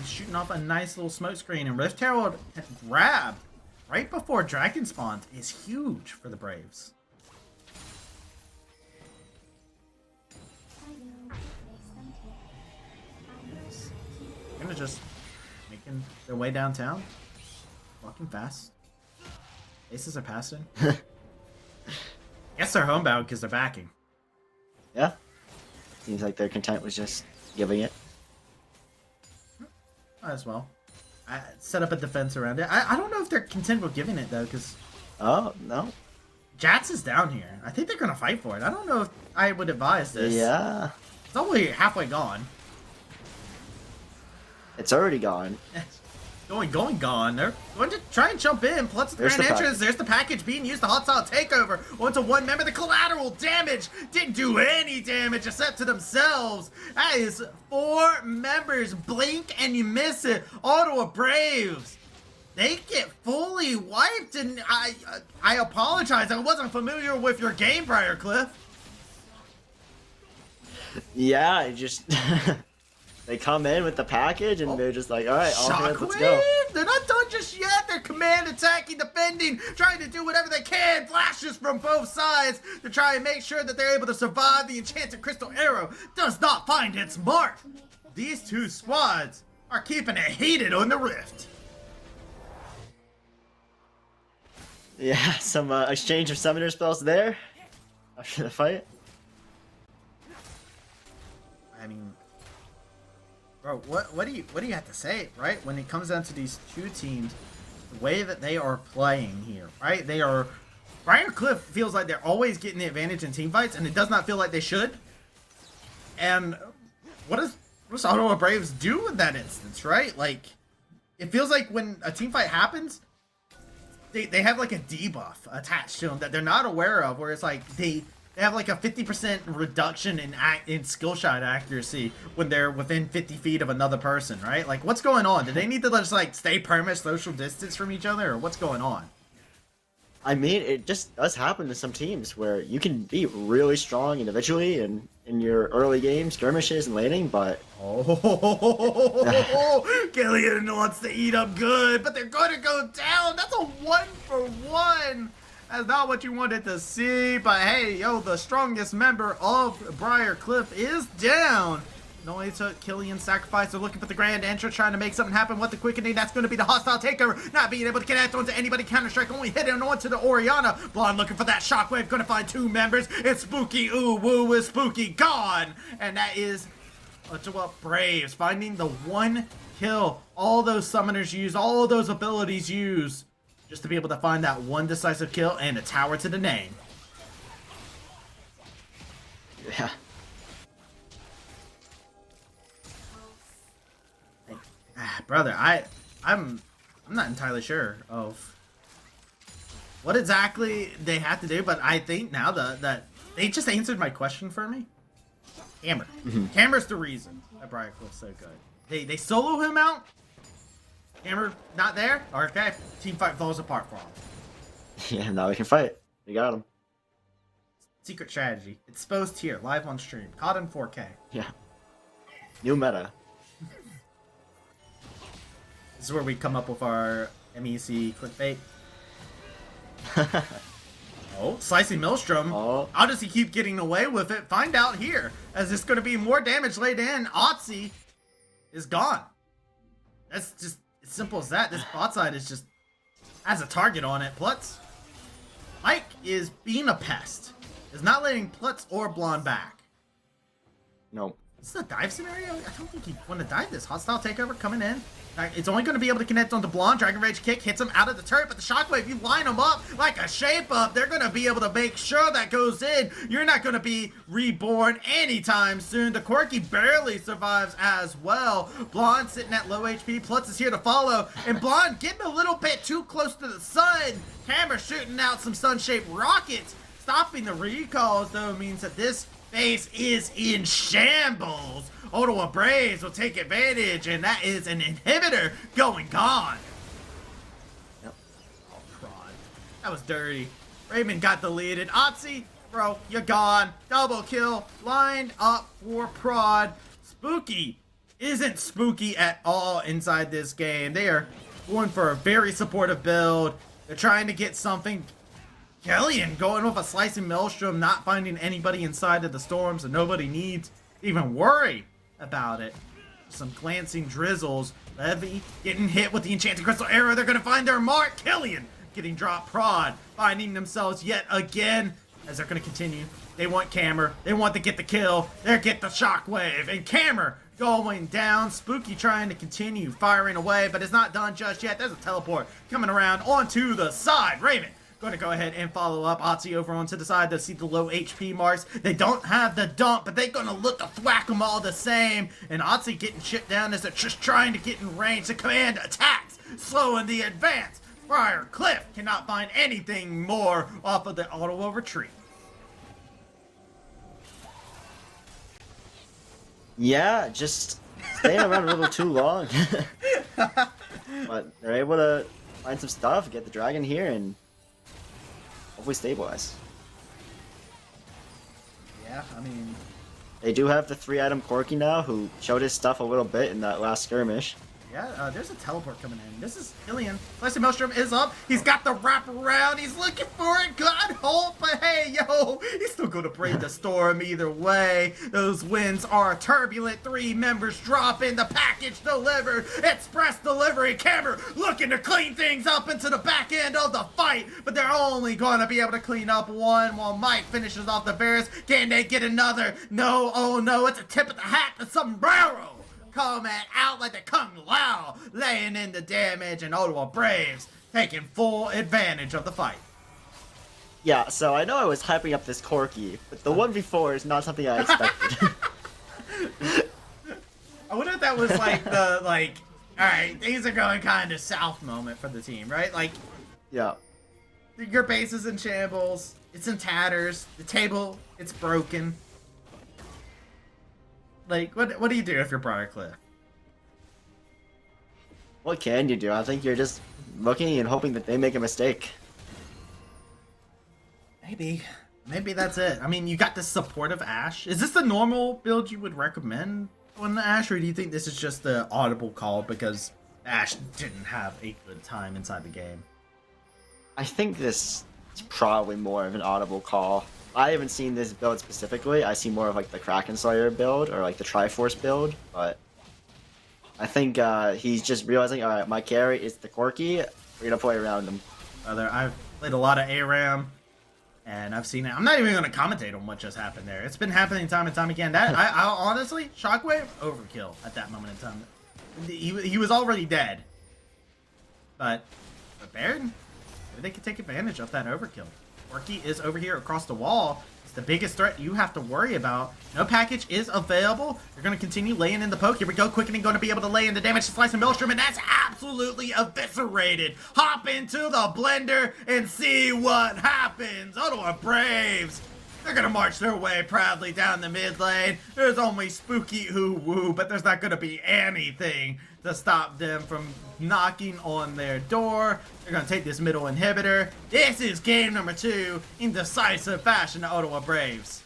shooting off a nice little smoke screen, and Rift Herald grab right before Dragon spawned is huge for the Braves. Gonna just making their way downtown, walking fast. Aces are passing. Guess they're homebound because they're backing. Yeah. Seems like their content was just giving it. Might as well. Set up a defense around it. I don't know if they're content with giving it though, because Oh, no. Jats is down here. I think they're gonna fight for it. I don't know if I would advise this. Yeah. It's only halfway gone. It's already gone. Gone. They're going to try and jump in. Plus the There's grand the entrance. There's the package being used. The hostile takeover. Onto one member. The collateral damage didn't do any damage except to themselves. That is 4 members. Blink and you miss it. Ottawa Braves. They get fully wiped, and I apologize. I wasn't familiar with your game prior, Cliff. Yeah, it just they come in with the package and they're just like, all right, all hands, let's go. They're not done just yet. They're command attacking, defending, trying to do whatever they can. Flashes from both sides to try and make sure that they're able to survive. The enchanted crystal arrow does not find its mark. These two squads are keeping it heated on the rift. Yeah, some exchange of summoner spells there after the fight. I mean, bro, what do you have to say, right? When it comes down to these two teams, the way that they are playing here, right? Briar Cliff feels like they're always getting the advantage in team fights, and it does not feel like they should. And what does Ottawa Braves do in that instance, right? Like, it feels like when a team fight happens, they have like a debuff attached to them that they're not aware of, where it's like they have like a 50% reduction in skill shot accuracy when they're within 50 feet of another person, right? Like, what's going on? Do they need to just like stay perma social distance from each other, or what's going on? I mean, it just does happen to some teams where you can be really strong individually and in your early game skirmishes and laning, but Killian wants to eat up good, but they're going to go down. That's a 1-for-1. That's not what you wanted to see, but hey, yo, the strongest member of Briar Cliff is down. It only took Killian's sacrifice. They're looking for the grand entrance, trying to make something happen. What the quickening? That's going to be the hostile takeover. Not being able to connect onto anybody. Counter-strike only hitting onto the Oriana. Blonde looking for that shockwave. Going to find 2 members. It's Spooky. Ooh, woo is Spooky. Gone. And that is Ottawa Braves finding the 1 kill. All those summoners use, all those abilities use, just to be able to find that 1 decisive kill and a tower to the name. yeah. Brother, I'm not entirely sure of what exactly they have to do, but I think now that they just answered my question for me. Hammer. Hammer's the reason that Briar Cliff's so good. They solo him out. Hammer not there. Okay, team fight falls apart for him. Yeah, now we can fight. We got him. Secret strategy. Exposed here, live on stream. Caught in 4K. Yeah. New meta. This is where we come up with our MEC clickbait. Oh, Slicing Maelstrom. Oh. How does he keep getting away with it? Find out here. As it's going to be more damage laid in. Otzi is gone. That's just as simple as that. This bot side is just has a target on it. Plutz. Mike is being a pest. Is not letting Plutz or Blonde back. Nope. This is a dive scenario? I don't think you want to dive this. Hostile takeover coming in. It's only going to be able to connect onto Blonde. Dragon Rage kick hits him out of the turret, but the shockwave, you line them up like a shape up. They're going to be able to make sure that goes in. You're not going to be reborn anytime soon. The Quirky barely survives as well. Blonde sitting at low HP. Plutz is here to follow. And Blonde getting a little bit too close to the sun. Hammer shooting out some sun-shaped rockets. Stopping the recalls, though, means that this base is in shambles. Ottawa Braves will take advantage, and that is an inhibitor going gone. Yep. Oh, prod. That was dirty. Raymond got deleted. Otzi, bro, you're gone. Double kill. Lined up for prod. Spooky isn't spooky at all inside this game. They are going for a very supportive build. They're trying to get something. Killian going with a Slicing Maelstrom, not finding anybody inside of the storm, so nobody needs to even worry about it. Some glancing drizzles. Levy getting hit with the enchanted crystal arrow. They're going to find their mark. Killian getting dropped. Prod finding themselves yet again as they're going to continue. They want Cammer. They want to get the kill. They get the shockwave. And Cammer going down. Spooky trying to continue firing away, but it's not done just yet. There's a teleport coming around onto the side. Raven Going to go ahead and follow up Otzi over onto the side to see the low HP marks. They don't have the dump, but they're going to look to thwack them all the same. And Otzi getting shit down as they're just trying to get in range. The command attacks, slowing the advance. Briar Cliff cannot find anything more off of the Ottawa retreat. Yeah, just staying around a little too long. But they're able to find some stuff, get the dragon here, and hopefully stabilize. Yeah, I mean... They do have the 3-item Corky now, who showed his stuff a little bit in that last skirmish. Yeah, there's a teleport coming in. This is Illian. Slice Maelstrom is up. He's got the wrap around. He's looking for it. God hold, but hey, yo, he's still going to brave the storm either way. Those winds are turbulent. 3 members drop in. The package delivered. Express delivery. Camera looking to clean things up into the back end of the fight, but they're only going to be able to clean up one while Mike finishes off the Bears. Can they get another? No, oh no, it's a tip of the hat to Sombrero. Coming out like the Kung Lao, laying in the damage, and Ottawa Braves taking full advantage of the fight. Yeah, so I know I was hyping up this Corky, but the one before is not something I expected. I wonder if that was like the, alright, things are going kind of south moment for the team, right? Like, Yeah. your base is in shambles, it's in tatters, the table, it's broken. Like, what do you do if you're Briarcliff? What can you do? I think you're just looking and hoping that they make a mistake. Maybe that's it. I mean, you got this supportive Ashe. Is this the normal build you would recommend on the Ashe, or do you think this is just the audible call because Ashe didn't have a good time inside the game? I think this is probably more of an audible call. I haven't seen this build specifically. I see more of like the Kraken Slayer build or like the Triforce build, but I think he's just realizing, all right, my carry is the Corky. We're gonna play around him. I've played a lot of ARAM, and I've seen it. I'm not even gonna commentate on what just happened there. It's been happening time and time again. That I honestly, Shockwave overkill at that moment in time. He was already dead, but Baron, maybe they could take advantage of that overkill. Corky is over here across the wall. It's the biggest threat you have to worry about. No package is available. You're going to continue laying in the poke. Here we go. Quickening going to be able to lay in the damage to Slice and Maelstrom, and that's absolutely eviscerated. Hop into the blender and see what happens. Ottawa Braves. They're going to march their way proudly down the mid lane. There's only spooky woo, but there's not going to be anything to stop them from knocking on their door. They're going to take this middle inhibitor. This is game number 2 in decisive fashion to Ottawa Braves.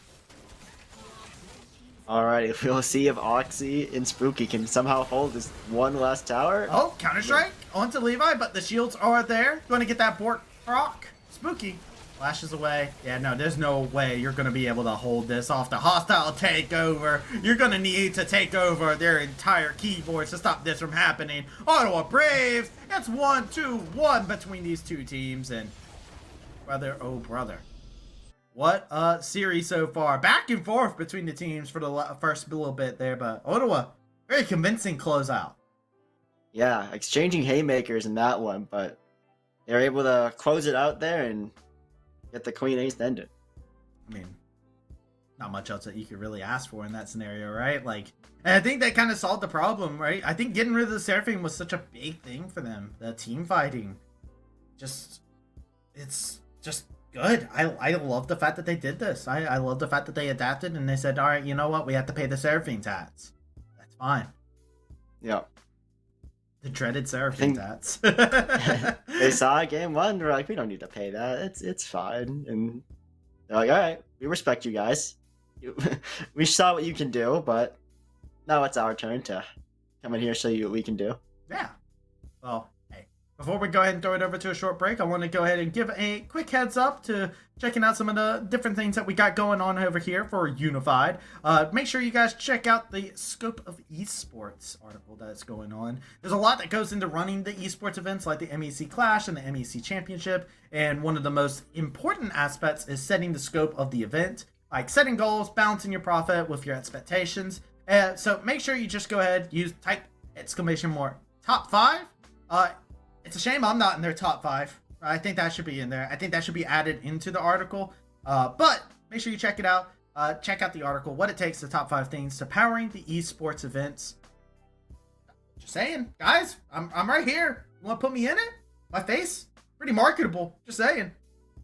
Alright, we'll see if Oxy and Spooky can somehow hold this one last tower. Oh, Counter-Strike onto Levi, but the shields are there. Going to get that Bork proc. Spooky flashes away. Yeah, no, there's no way you're going to be able to hold this off the hostile takeover. You're going to need to take over their entire keyboards to stop this from happening. Ottawa Braves, it's 1-2-1 between these two teams, and brother, oh brother. What a series so far. Back and forth between the teams for the first little bit there, but Ottawa, very convincing closeout. Yeah, exchanging haymakers in that one, but they're able to close it out there and get the Queen Ace to end it. I mean, not much else that you could really ask for in that scenario, right? Like, and I think that kind of solved the problem, right? I think getting rid of the Seraphim was such a big thing for them. The team fighting, it's just good. I love the fact that they did this. I love the fact that they adapted and they said, all right, you know what? We have to pay the Seraphim tats. That's fine. Yeah. The dreaded Seraphim tats. They saw game 1, they're like, we don't need to pay that. It's fine. And they're like, all right, we respect you guys. We saw what you can do, but now it's our turn to come in here and show you what we can do. Yeah. Well, hey, before we go ahead and throw it over to a short break, I want to go ahead and give a quick heads up to checking out some of the different things that we got going on over here for Unified. Make sure you guys check out the Scope of Esports article that's going on. There's a lot that goes into running the esports events like the MEC Clash and the MEC Championship, and one of the most important aspects is setting the scope of the event, like setting goals, balancing your profit with your expectations. So make sure you just go ahead, type exclamation mark top 5. It's a shame I'm not in their top 5. I think that should be in there. I think that should be added into the article. But make sure you check it out. Check out the article, What It Takes, the Top 5 Things to Powering the Esports Events. Just saying, guys, I'm right here. You want to put me in it? My face? Pretty marketable. Just saying.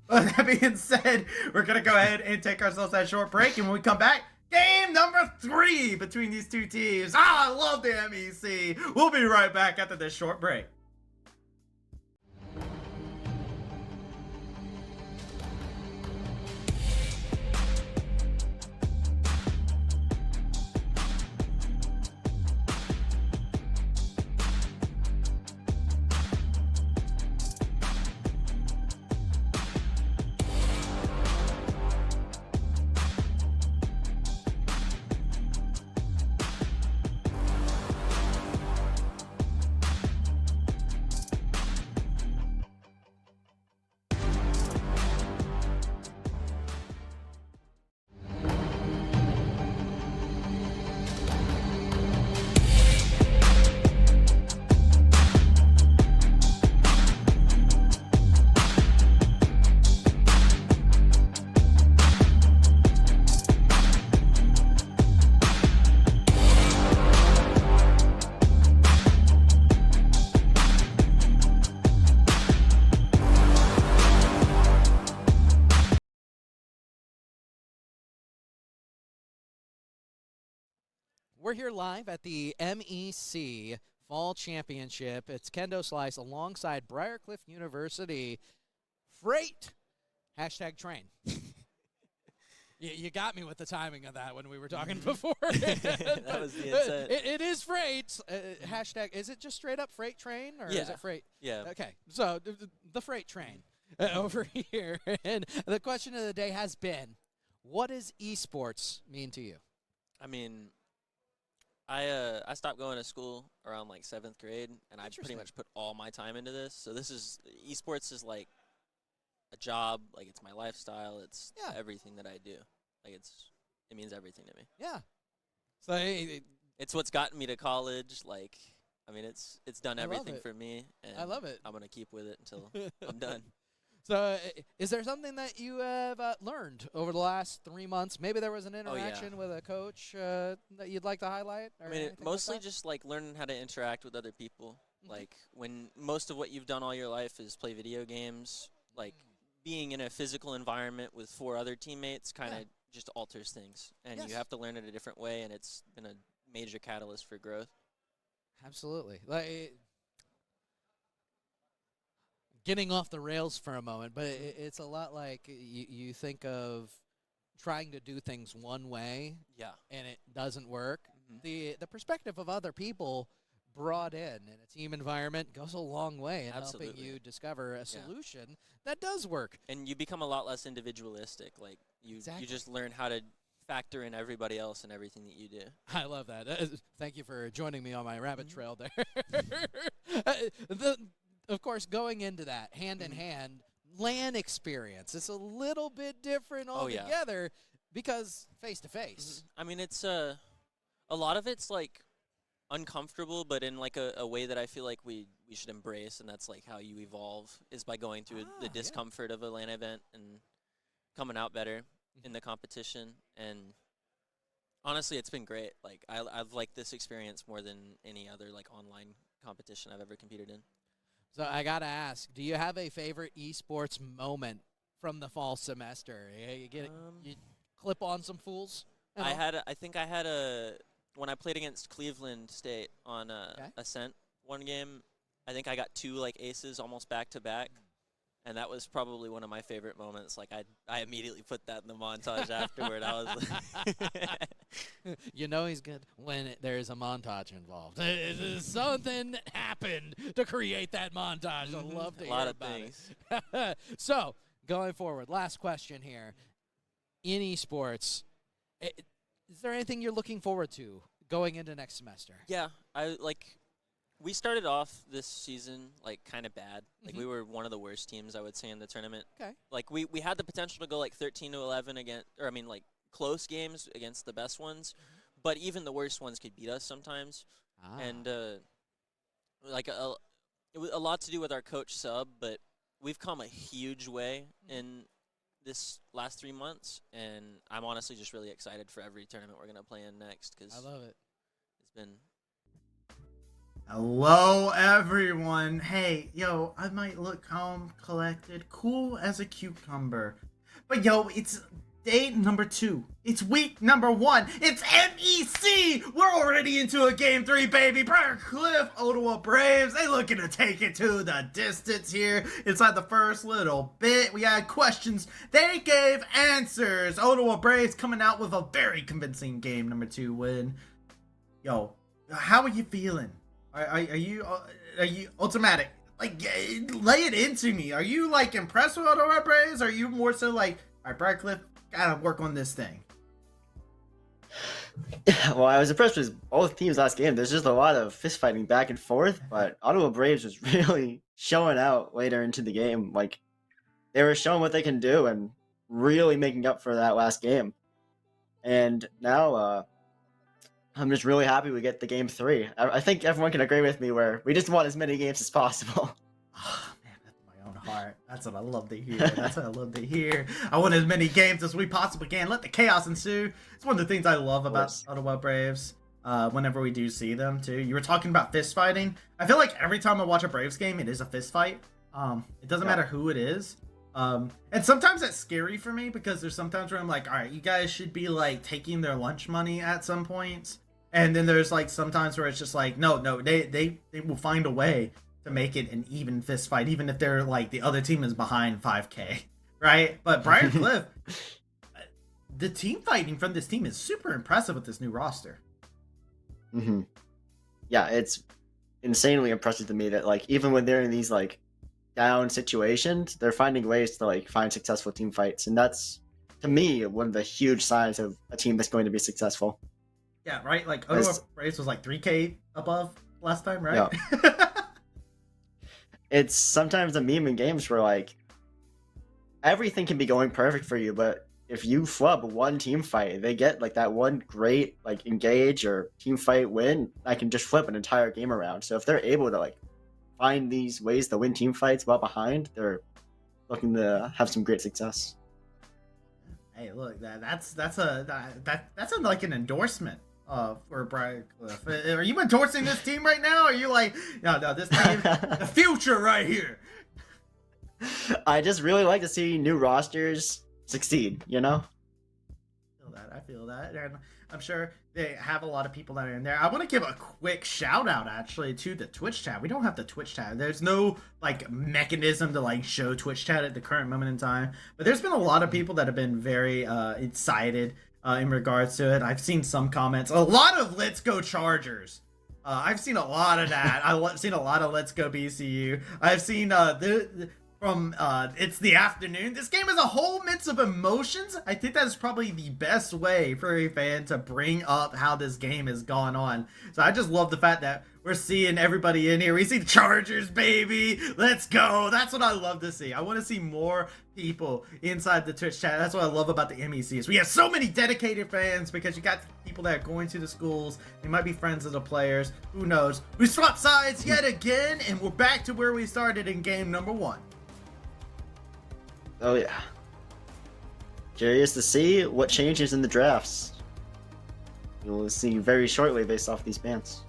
But that being said, we're going to go ahead and take ourselves that short break. And when we come back, game number 3 between these two teams. I love the MEC. We'll be right back after this short break. We're here live at the MEC Fall Championship. It's Kendo Slice alongside Briarcliff University. Freight, #train. You got me with the timing of that when we were talking before. That was the intent. It is freight. Is it just straight up freight train or is it freight? Yeah. Okay, so the freight train over here. And the question of the day has been, what does esports mean to you? I mean, I stopped going to school around like 7th grade, and I pretty much put all my time into this. So esports is like a job, like it's my lifestyle, it's everything that I do. Like it means everything to me. Yeah. So it's what's gotten me to college. Like, I mean, it's done everything for me, and I love it. I'm gonna keep with it until I'm done. So, is there something that you have learned over the last 3 months? Maybe there was an interaction with a coach that you'd like to highlight? Or I mean, mostly like just like learning how to interact with other people. Like when most of what you've done all your life is play video games, like being in a physical environment with 4 other teammates kind of just alters things, and you have to learn it a different way, and it's been a major catalyst for growth. Absolutely. Like, getting off the rails for a moment, but it's a lot like you think of trying to do things one way, and it doesn't work. The perspective of other people brought in a team environment goes a long way in helping you discover a solution that does work. And you become a lot less individualistic. Like you just learn how to factor in everybody else and everything that you do. I love that. Thank you for joining me on my rabbit trail there. Of course, going into that, hand in hand, LAN experience. It's a little bit different altogether because face-to-face. I mean, it's a lot of it's like uncomfortable, but in like a way that I feel like we should embrace, and that's like how you evolve, is by going through the discomfort of a LAN event and coming out better in the competition. And honestly, it's been great. Like I've liked this experience more than any other like online competition I've ever competed in. So I gotta ask, do you have a favorite esports moment from the fall semester? You clip on some fools? I think I had when I played against Cleveland State on Ascent one game, I think I got 2 like aces almost back to back, and that was probably one of my favorite moments. Like I immediately put that in the montage afterward. I was like you know he's good when there's a montage involved. Something happened to create that montage. I love to hear about it. So, going forward, last question here. In esports, is there anything you're looking forward to going into next semester? Yeah, we started off this season like kind of bad. Like we were one of the worst teams, I would say, in the tournament. Okay. Like we had the potential to go like 13-11 against, or I mean like close games against the best ones, but even the worst ones could beat us sometimes. And like it was a lot to do with our coach sub, but we've come a huge way in this last 3 months, and I'm honestly just really excited for every tournament we're gonna play in next because I love it. it's been. Hello, everyone. Hey, yo, I might look calm, collected, cool as a cucumber. But yo, it's day number 2. It's week number 1. It's MEC! We're already into a game 3, baby. Briar Cliff, Ottawa Braves. They looking to take it to the distance here inside the first little bit. We had questions. They gave answers. Ottawa Braves coming out with a very convincing game number 2 win. Yo, how are you feeling? Are you automatic? Like, lay it into me. Are you like impressed with Ottawa Braves? Are you more so like, all right, Briar Cliff, gotta work on this thing? Well, I was impressed with both teams last game. There's just a lot of fist fighting back and forth, but Ottawa Braves was really showing out later into the game. Like, they were showing what they can do and really making up for that last game. And now, I'm just really happy we get the game 3. I think everyone can agree with me where we just want as many games as possible. Oh, man, that's my own heart. That's what I love to hear. That's what I love to hear. I want as many games as we possibly can. Let the chaos ensue. It's one of the things I love about Ottawa Braves. Whenever we do see them, too. You were talking about fist fighting. I feel like every time I watch a Braves game, it is a fist fight. It doesn't matter who it is. And sometimes that's scary for me because there's sometimes where I'm like, all right, you guys should be like taking their lunch money at some points. And then there's like sometimes where it's just like, no, they will find a way to make it an even fist fight, even if they're like the other team is behind 5K, right? But Briar Cliff, the team fighting from this team is super impressive with this new roster. Mm-hmm. Yeah, it's insanely impressive to me that like even when they're in these like down situations, they're finding ways to like find successful team fights, and that's to me one of the huge signs of a team that's going to be successful. Yeah, right? Like, Ottawa Braves was like 3K above last time, right? Yeah. It's sometimes a meme in games where, like, everything can be going perfect for you, but if you flub one team fight, they get, like, that one great, like, engage or team fight win, that can just flip an entire game around. So if they're able to, like, find these ways to win team fights while behind, they're looking to have some great success. Hey, look, that's like an endorsement for Briar Cliff. Are you endorsing this team right now? Or are you like, no, this team, the future right here? I just really like to see new rosters succeed, you know? I feel that. And I'm sure they have a lot of people that are in there. I want to give a quick shout out actually to the Twitch chat. We don't have the Twitch chat. There's no like mechanism to like show Twitch chat at the current moment in time. But there's been a lot of people that have been very excited in regards to it. I've seen some comments. A lot of Let's Go Chargers. I've seen a lot of that. I've seen a lot of Let's Go BCU. I've seen from It's the Afternoon. This game is a whole mix of emotions. I think that is probably the best way for a fan to bring up how this game has gone on. So I just love the fact that we're seeing everybody in here. We see the Chargers, baby. Let's go. That's what I love to see. I want to see more people inside the Twitch chat. That's what I love about the MEC is we have so many dedicated fans because you got people that are going to the schools. They might be friends of the players. Who knows? We swapped sides yet again, and we're back to where we started in game number 1. Oh yeah. Curious to see what changes in the drafts. You'll see very shortly based off these bans.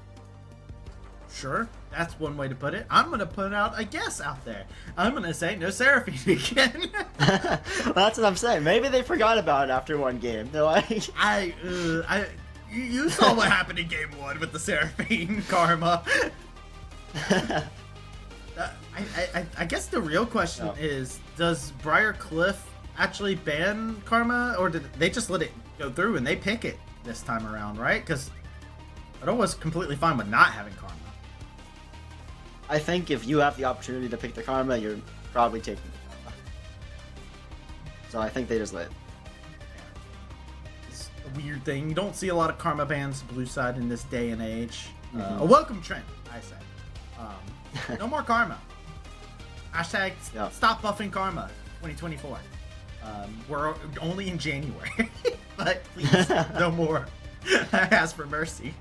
Sure, that's one way to put it. I'm gonna put out a guess out there. I'm gonna say no Seraphine again. That's what I'm saying. Maybe they forgot about it after one game. They're like, you saw what happened in game 1 with the Seraphine karma. I guess the real question is, does Briar Cliff actually ban karma, or did they just let it go through and they pick it this time around, right? Because Ottawa was completely fine with not having karma. I think if you have the opportunity to pick the karma, you're probably taking the karma. So I think they just let it. It's a weird thing. You don't see a lot of karma bans blue side in this day and age. A welcome trend, I say. No more karma. Hashtag stop buffing karma 2024. We're only in January. But please, no more. Ask for mercy.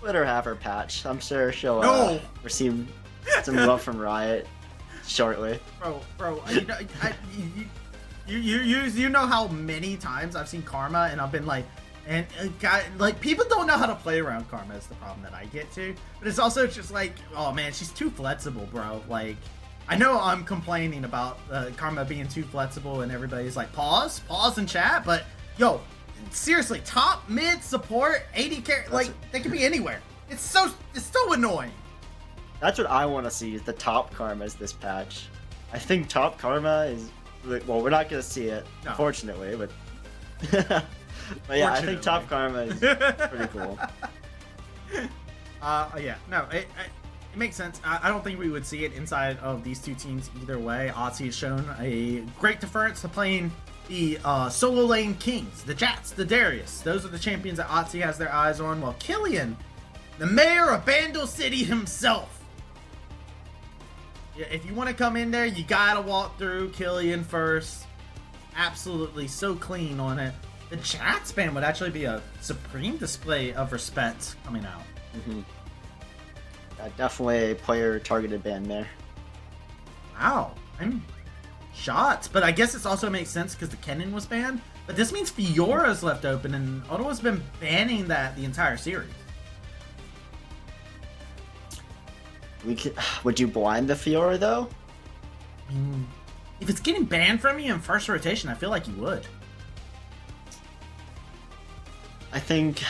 Let her have her patch. I'm sure she'll receive some love from Riot. shortly. Bro, you know how many times I've seen Karma and I've been like, and God, like people don't know how to play around Karma is the problem that I get to. But it's also just like, oh man, she's too flexible, bro. Like, I know I'm complaining about Karma being too flexible and everybody's like, pause in chat, but yo, seriously, top, mid, support, 80 carry, like they could be anywhere. It's so annoying. That's what I want to see, is the top Karmas this patch. I think top Karma is, well, we're not going to see it, No. unfortunately, but but yeah, I think top Karma is pretty cool. Yeah, no, it makes sense. I don't think we would see it inside of these two teams either way. Otzi has shown a great deference to playing the solo lane kings, the Jats, the Darius. Those are the champions that Otzi has their eyes on, while Killian, the mayor of Bandle City himself. Yeah, if you want to come in there, you gotta walk through Killian first. Absolutely so clean on it. The Jats ban would actually be a supreme display of respect coming out. Mm-hmm. Yeah, definitely a player targeted ban there. Wow, I'm shots, but I guess it also makes sense because the Kennen was banned. But this means Fiora's left open, and Ottawa's been banning that the entire series. Would you blind the Fiora though? I mean, if it's getting banned from you in first rotation, I feel like you would. I think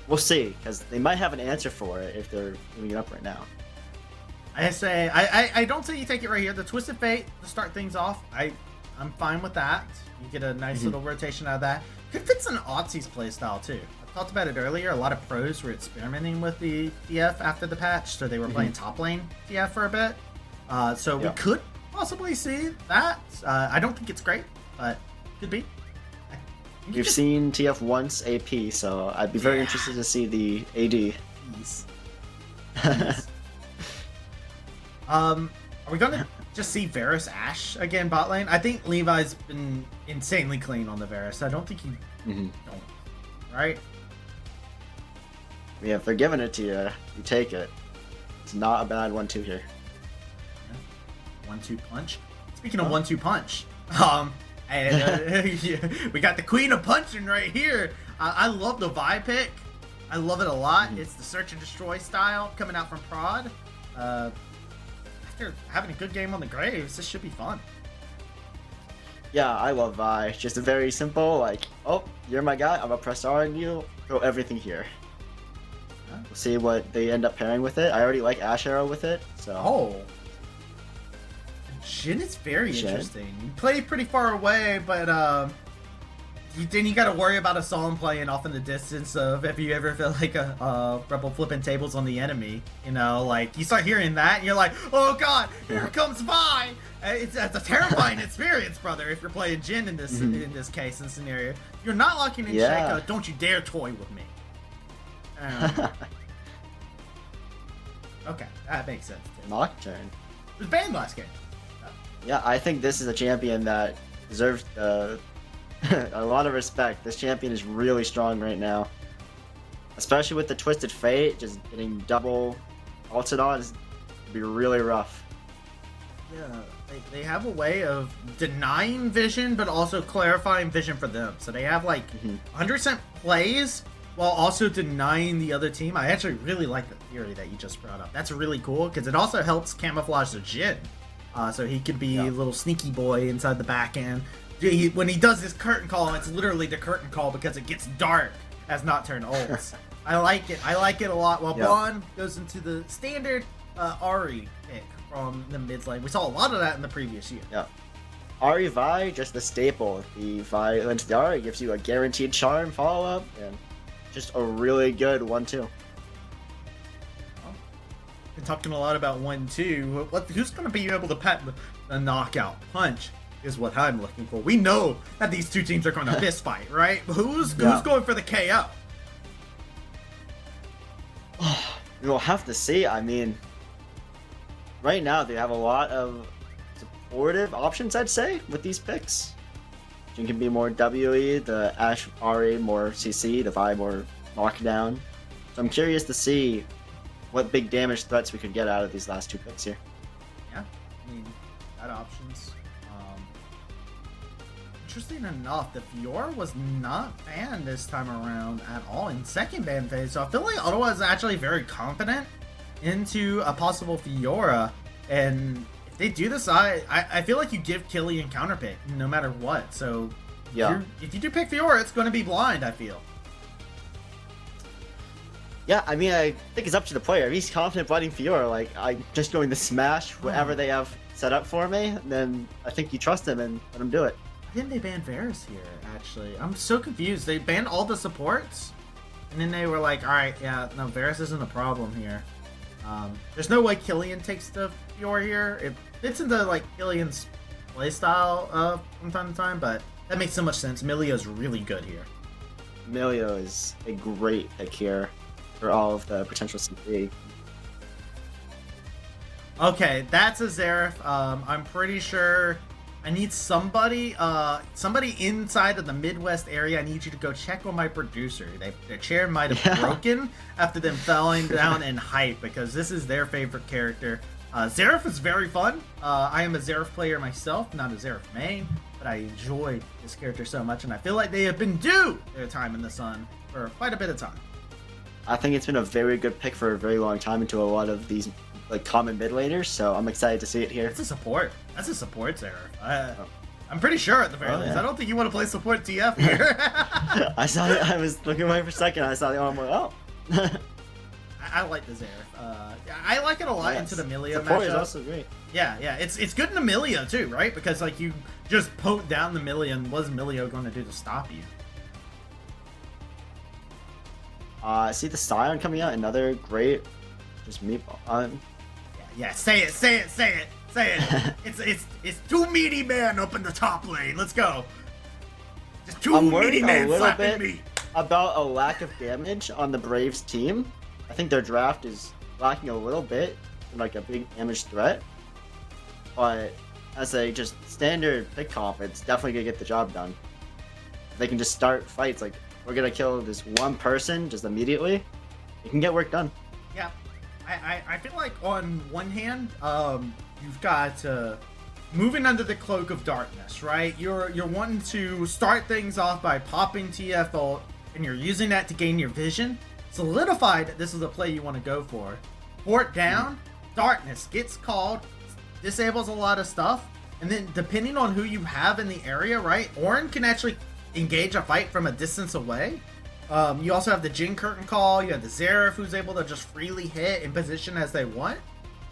we'll see, because they might have an answer for it if they're moving it up right now. I say I don't say you take it right here. The Twisted Fate to start things off. I'm fine with that. You get a nice little rotation out of that. Could fit in Otzi's playstyle too. I talked about it earlier. A lot of pros were experimenting with the TF after the patch, so they were playing top lane TF for a bit. So we could possibly see that. I don't think it's great, but could be. We've seen TF once AP, so I'd be very interested to see the AD. Please. Are we gonna just see Varus Ashe again bot lane? I think Levi's been insanely clean on the Varus. I don't think he don't. Right? Yeah, if they're giving it to you, you take it. It's not a bad 1-2 here. 1-2 punch. Speaking of 1-2 punch, we got the queen of punching right here. I love the Vi pick. I love it a lot. It's the search and destroy style coming out from Prod. After having a good game on the Graves, this should be fun. Yeah, I love Vi. Just a very simple, like, oh, you're my guy, I'm gonna press R on you, throw everything here. We'll see what they end up pairing with it. I already like Ash Arrow with it, so. Oh. Jhin is very interesting. You play pretty far away, but then you got to worry about a song playing off in the distance of if you ever feel like a rebel flipping tables on the enemy. You know, like you start hearing that and you're like, oh god, here comes Vi. It's a terrifying experience, brother. If you're playing Jhin in this case and scenario, you're not locking in Shaco. Don't you dare toy with me. Okay, that makes sense. Nocturne. It was banned last game. Yeah, I think this is a champion that deserves a lot of respect. This champion is really strong right now. Especially with the Twisted Fate, just getting double ulted on is be really rough. Yeah, they have a way of denying vision, but also clarifying vision for them. So they have like 100% plays while also denying the other team. I actually really like the theory that you just brought up. That's really cool because it also helps camouflage the Jhin. So he could be a little sneaky boy inside the back end. When he does his curtain call, it's literally the curtain call because it gets dark as Nocturne ults. I like it. I like it a lot. While Bond goes into the standard Ahri pick from the mid lane. We saw a lot of that in the previous year. Yeah. Ahri Vi, just the staple. The Vi into the Ahri gives you a guaranteed charm follow-up, and just a really good 1-2. Been talking a lot about 1-2. Who's going to be able to pet the knockout punch is what I'm looking for. We know that these two teams are going to fist fight, right? Who's going for the KO? We'll have to see. I mean, right now they have a lot of supportive options, I'd say, with these picks. Jhin can be more WE, the Ashe Ahri more CC, the Vi more knockdown. So I'm curious to see what big damage threats we could get out of these last two picks here. Yeah, I mean, bad options. Interesting enough, the Fiora was not banned this time around at all in second ban phase, so I feel like Ottawa is actually very confident into a possible Fiora, and if they do this, I feel like you give Killian counterpick no matter what, so Yeah. if you do pick Fiora, it's going to be blind, I feel. Yeah, I mean, I think it's up to the player. If he's confident fighting Fiora, like, I'm just going to smash whatever they have set up for me, then I think you trust him and let him do it. Why didn't they ban Varus here, actually? I'm so confused. They banned all the supports, and then they were like, alright, yeah, no, Varus isn't a problem here. There's no way Killian takes the Fiora here. It fits into, like, Killian's playstyle from time to time, but that makes so much sense. Milio's really good here. Milio is a great pick here for all of the potential CP. Okay, that's a Xerath. I'm pretty sure I need somebody inside of the Midwest area. I need you to go check on my producer. Their chair might have broken after them falling down in hype, because this is their favorite character. Xerath is very fun. I am a Xerath player myself, not a Xerath main, but I enjoy this character so much, and I feel like they have been due their time in the sun for quite a bit of time. I think it's been a very good pick for a very long time into a lot of these like common mid laners, so I'm excited to see it here. That's a support. That's a support Xerath. I'm pretty sure at the very least. Yeah. I don't think you want to play support TF here. I saw it. I was looking away for a second. I saw the arm. Oh. I like the Xerath. I like it a lot into the Milio Support is matchup. also great. Yeah, it's good in the Milio too, right? Because like you just poke down the Milio, and what's Milio going to do to stop you? See the Scion coming out. Another great, just meatball. Yeah, say it. It's two meaty men up in the top lane. Let's go. Just two I'm meaty worried a men little slapping bit me. about a lack of damage on the Braves team. I think their draft is lacking a little bit, like a big damage threat. But as a just standard pick comp, it's definitely gonna get the job done. If they can just start fights like we're gonna kill this one person just immediately, it can get work done. Yeah, I feel like on one hand, you've got moving under the cloak of darkness, right? You're wanting to start things off by popping TF ult, and you're using that to gain your vision. Solidify that this is a play you want to go for. Port down, darkness gets called, disables a lot of stuff, and then depending on who you have in the area, right? Orin can actually engage a fight from a distance away. You also have the Jin Curtain call. You have the Xerath who's able to just freely hit in position as they want.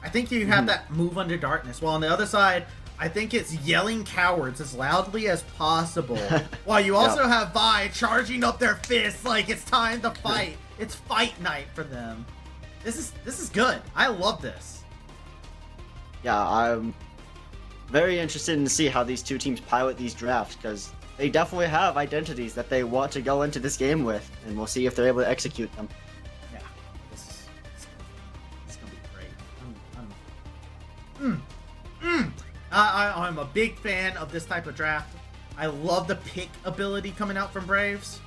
I think you have that move under darkness. While on the other side, I think it's yelling cowards as loudly as possible. While you also have Vi charging up their fists like it's time to fight. It's fight night for them. This is good. I love this. Yeah, I'm very interested in to see how these two teams pilot these drafts, because they definitely have identities that they want to go into this game with, and we'll see if they're able to execute them. Yeah, this is gonna be great. I'm a big fan of this type of draft. I love the pick ability coming out from Braves.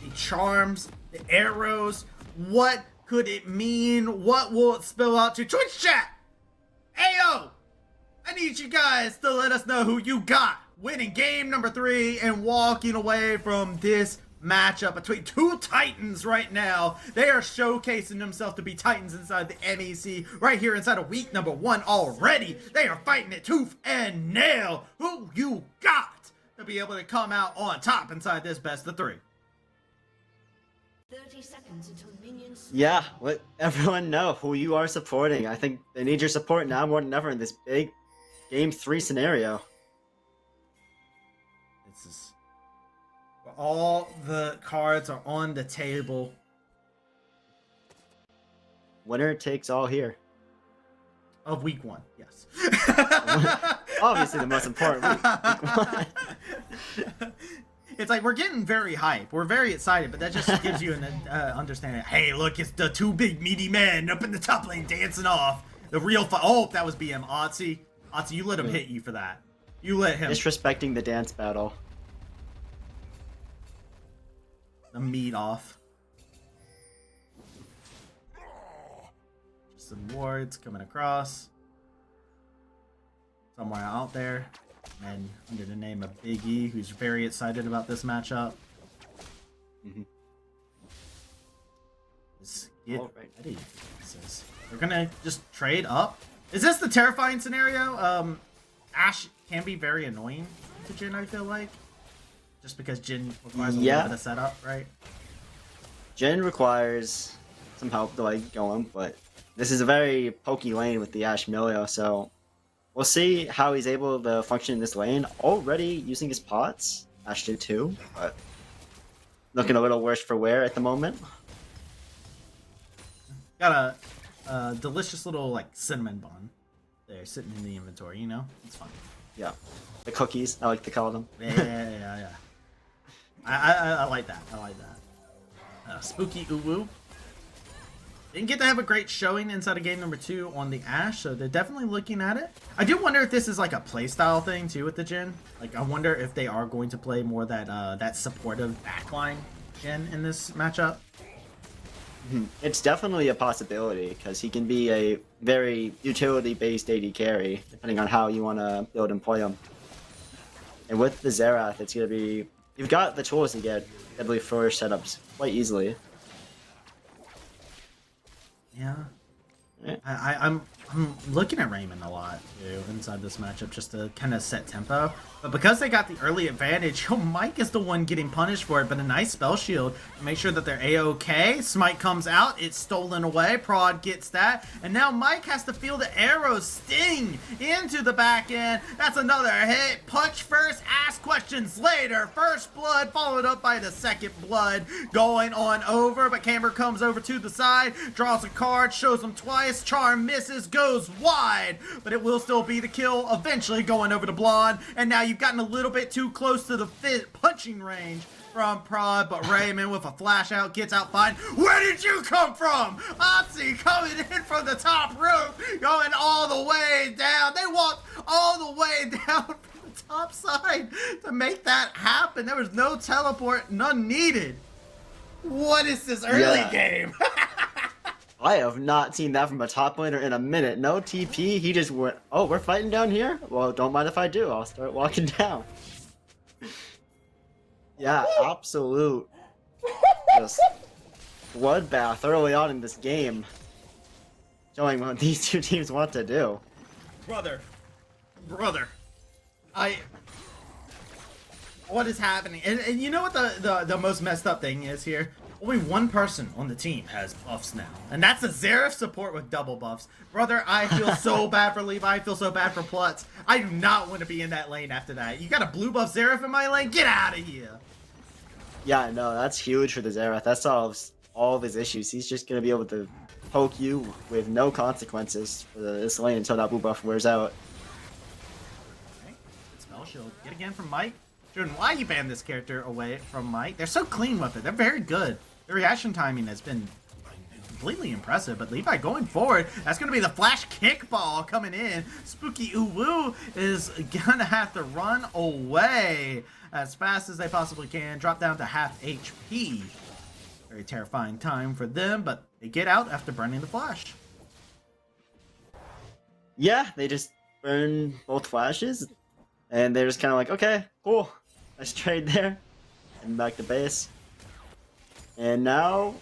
The charms, the arrows. What could it mean? What will it spill out to? Twitch chat! Ayo! I need you guys to let us know who you got winning game number 3 and walking away from this matchup between two Titans right now. They are showcasing themselves to be Titans inside the MEC right here inside of week number 1 already. They are fighting it tooth and nail. Who you got to be able to come out on top inside this best of 3? 30 seconds until minions. Yeah, let everyone know who you are supporting. I think they need your support now more than ever in this big Game 3 scenario. This is all the cards are on the table. Winner takes all here. Of week 1, yes. Obviously the most important week 1. It's like we're getting very hype. We're very excited, but that just gives you an understanding. Hey, look, it's the two big meaty men up in the top lane dancing off. The real oh, that was BM. Otzi, you let him hit you for that. You let him. Disrespecting the dance battle. The meat off. Just some wards coming across. somewhere out there. And under the name of Big E, who's very excited about this matchup. Just get ready. They're gonna just trade up. Is this the terrifying scenario? Ashe can be very annoying to Jhin, I feel like. Just because Jhin requires a little bit of setup, right? Jhin requires some help to like going, but this is a very pokey lane with the Ashe Milio, so we'll see how he's able to function in this lane. Already using his pots, Ashe did too, but looking a little worse for wear at the moment. Got a delicious little like cinnamon bun there sitting in the inventory, you know? It's fun. Yeah, the cookies, I like to call them. Yeah. I like that. I like that. Spooky Uwu. Didn't get to have a great showing inside of game number 2 on the Ashe, so they're definitely looking at it. I do wonder if this is like a playstyle thing too with the Jhin. Like I wonder if they are going to play more that supportive backline Jhin in this matchup. It's definitely a possibility because he can be a very utility-based AD carry, depending on how you want to build and play him. And with the Xerath, it's gonna be you've got the tools to get deadly flourish setups quite easily. Yeah. I'm looking at Raymond a lot too inside this matchup just to kind of set tempo. But because they got the early advantage, Mike is the one getting punished for it. But a nice spell shield to make sure that they're A-OK. Smite comes out, it's stolen away. Prod gets that, and now Mike has to feel the arrows sting into the back end. That's another hit. Punch first, ask questions later. First blood followed up by the second blood going on over. But Camber comes over to the side, draws a card, shows him twice. Charm misses, goes wide, but it will still be the kill eventually going over to Blonde. And now you've gotten a little bit too close to the punching range from Prod, but Raymond with a flash out gets out fine. Where did you come from? Otzi coming in from the top rope, going all the way down. They walked all the way down from the top side to make that happen. There was no teleport, none needed. What is this early game? I have not seen that from a top laner in a minute. No TP, he just went, oh, we're fighting down here? Well, don't mind if I do. I'll start walking down. Yeah, absolute just bloodbath early on in this game. Showing what these two teams want to do. Brother. What is happening? And you know what the most messed up thing is here? Only one person on the team has buffs now, and that's a Xerath support with double buffs. Brother, I feel so bad for Levi. I feel so bad for Plutz. I do not want to be in that lane after that. You got a blue buff Xerath in my lane? Get out of here. Yeah, no, that's huge for the Xerath. That solves all of his issues. He's just going to be able to poke you with no consequences for this lane until that blue buff wears out. Okay, spell shield. Yet again from Mike. Jordan, why you banned this character away from Mike? They're so clean with it. They're very good. The reaction timing has been completely impressive, but Levi going forward, that's going to be the flash kickball coming in. Spooky Uwu is going to have to run away as fast as they possibly can, drop down to half HP. Very terrifying time for them, but they get out after burning the flash. Yeah, they just burn both flashes, and they're just kind of like, okay, cool. Nice trade there. And back to base. And now,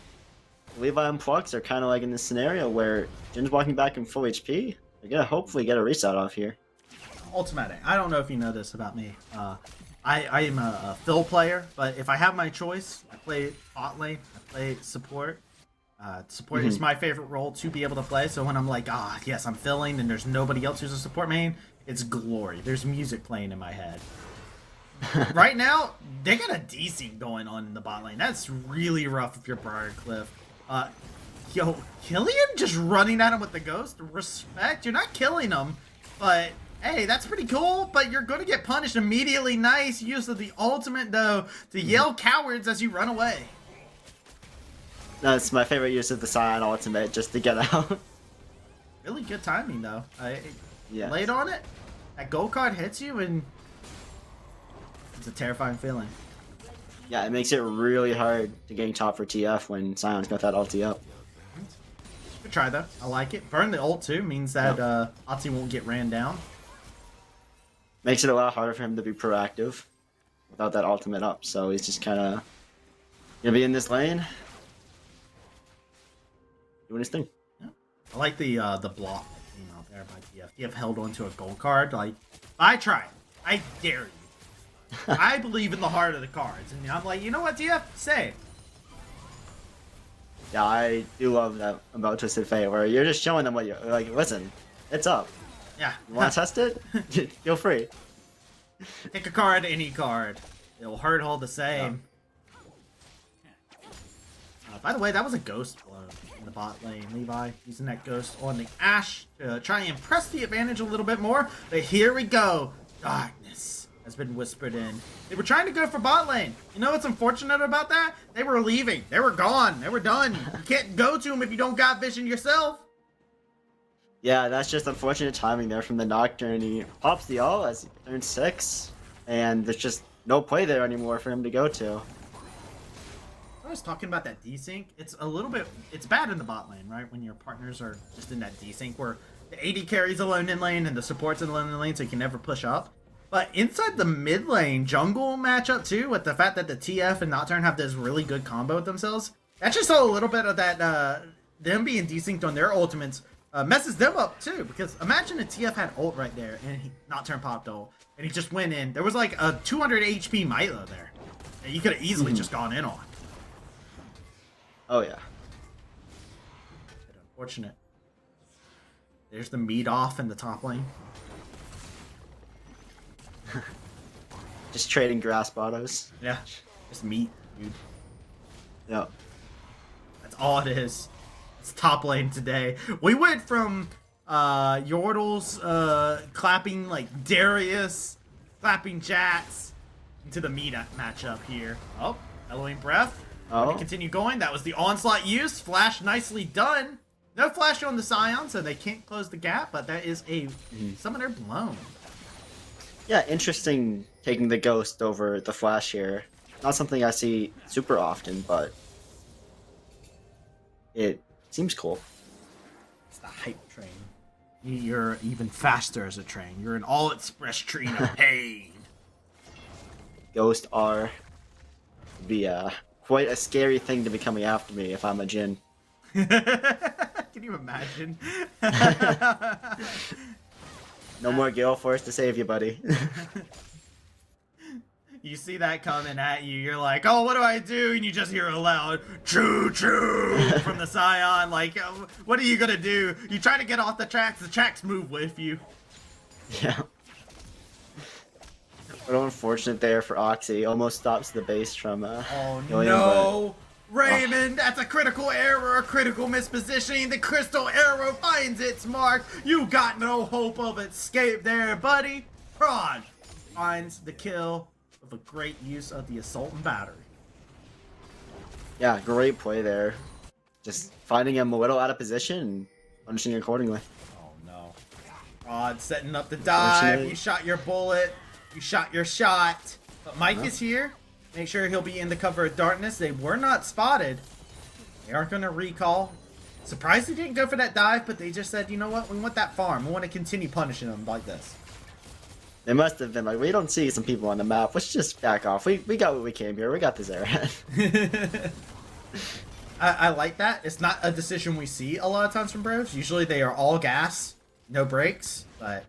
Levi and Plux are kind of like in this scenario where Jin's walking back in full HP. They're going to hopefully get a reset off here. Ultimatic. I don't know if you know this about me. I am a fill player, but if I have my choice, I play bot lane, I play support. Support is my favorite role to be able to play, so when I'm like, yes, I'm filling and there's nobody else who's a support main, it's glory. There's music playing in my head. Right now, they got a DC going on in the bot lane. That's really rough if you're Briarcliff. Yo, Killian just running at him with the ghost? Respect. You're not killing him, but hey, that's pretty cool, but you're going to get punished immediately. Nice use of the ultimate, though, to yell cowards as you run away. That's my favorite use of the Scion ultimate, just to get out. Really good timing, though. Yeah. Late on it, that gold card hits you, and it's a terrifying feeling. Yeah, it makes it really hard to gain top for TF when Scion's got that ulti up. Good try, though. I like it. Burn the ult, too, means that Otzi won't get ran down. makes it a lot harder for him to be proactive without that ultimate up. So he's just kind of gonna be in this lane, doing his thing. Yeah. I like the block that came out there by TF. TF held onto a gold card. Like, I tried. I dare you. I believe in the heart of the cards, and I'm like, you know what, TF, say. Yeah, I do love that about Twisted Fate, where you're just showing them what you're like. Listen, it's up. Yeah. You want to test it? Feel free. Pick a card, any card. It'll hurt all the same. By the way, that was a ghost blow in the bot lane. Levi using that ghost on the Ashe to try and press the advantage a little bit more. But here we go. Darkness has been whispered in. They were trying to go for bot lane. You know what's unfortunate about that? They were leaving. They were gone. They were done. You can't go to them if you don't got vision yourself. Yeah, that's just unfortunate timing there from the Nocturne. He pops the ult as he turns 6, and there's just no play there anymore for him to go to. I was talking about that desync. It's a little bit, it's bad in the bot lane, right? When your partners are just in that desync where the AD carries alone in lane and the support's alone in lane, so you can never push up. But inside the mid lane jungle matchup too, with the fact that the TF and Nocturne have this really good combo with themselves, that's just a little bit of that, them being desynced on their ultimates messes them up too. Because imagine if TF had ult right there and Nocturne popped ult and he just went in. There was like a 200 HP Milo there that you could have easily just gone in on. Oh yeah. Unfortunate. There's the meat off in the top lane. Just trading grasp autos. Yeah, just meat, dude. Yep. That's all it is. It's top lane today. We went from Yordles clapping like Darius, clapping Jats, into the meat matchup here. Oh, Elohim Breath. Oh. To continue going. That was the onslaught use. Flash nicely done. No flash on the Scion, so they can't close the gap, but that is a summoner blown. Yeah, interesting taking the ghost over the flash here. Not something I see super often, but it seems cool. It's the hype train. You're even faster as a train. You're an all-express train of pain. Ghosts are be quite a scary thing to be coming after me if I'm a Jhin. Can you imagine? No more Gale Force to save you, buddy. You see that coming at you, you're like, oh, what do I do? And you just hear a loud, choo choo, from the Scion. Like, what are you gonna do? You try to get off the tracks move with you. Yeah. What unfortunate there for Oxy. Almost stops the base from Oh going no! Raymond, that's a critical error, a critical mispositioning. The crystal arrow finds its mark. You got no hope of escape there, buddy. Prawn finds the kill with a great use of the assault and battery. Yeah, great play there. Just finding him a little out of position and punishing accordingly. Oh no. Prawn setting up the dive. You shot your bullet. You shot your shot. But Mike is here. Make sure he'll be in the cover of darkness. They were not spotted. They aren't going to recall. Surprised they didn't go for that dive, but they just said, you know what? We want that farm. We want to continue punishing them like this. They must have been like, we don't see some people on the map. Let's just back off. We got what we came here. We got this arrowhead. I like that. It's not a decision we see a lot of times from Bros. Usually they are all gas, no brakes, but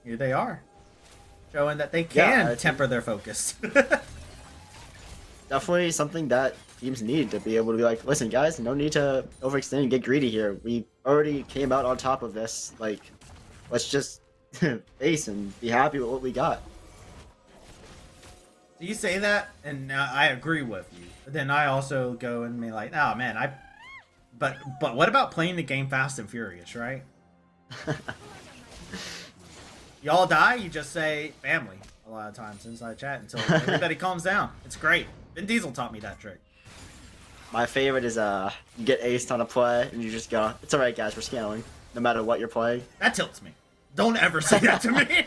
here they are. Showing that they can temper their focus. Definitely something that teams need to be able to be like, listen, guys, no need to overextend and get greedy here. We already came out on top of this. Like, let's just face and be happy with what we got. So you say that, and I agree with you. But then I also go and be like, oh man, But what about playing the game fast and furious, right? Y'all die, you just say family a lot of times inside chat until everybody calms down. It's great. Vin Diesel taught me that trick. My favorite is you get aced on a play and you just go, it's alright guys, we're scaling. No matter what you're playing. That tilts me. Don't ever say that to me.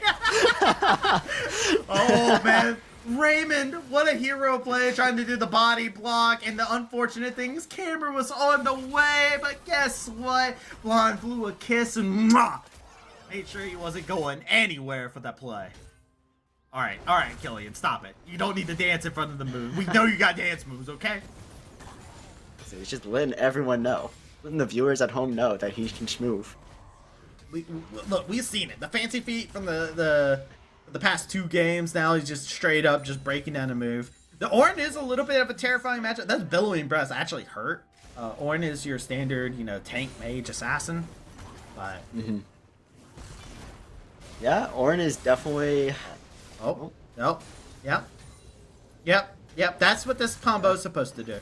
Oh man. Raymond, what a hero play, trying to do the body block, and the unfortunate thing is camera was on the way, but guess what? Blonde blew a kiss and mwah! Made sure he wasn't going anywhere for that play. All right, Killian, stop it. You don't need to dance in front of the move. We know you got dance moves, okay? So he's just letting everyone know. Letting the viewers at home know that he can schmove. Look, we've seen it. The fancy feet from the past 2 games. Now he's just straight up just breaking down a move. The Ornn is a little bit of a terrifying matchup. That's Billowing Breath actually hurt. Ornn is your standard, tank, mage, assassin. But yeah, Ornn is definitely. Oh, no. Yep. That's what this combo is supposed to do.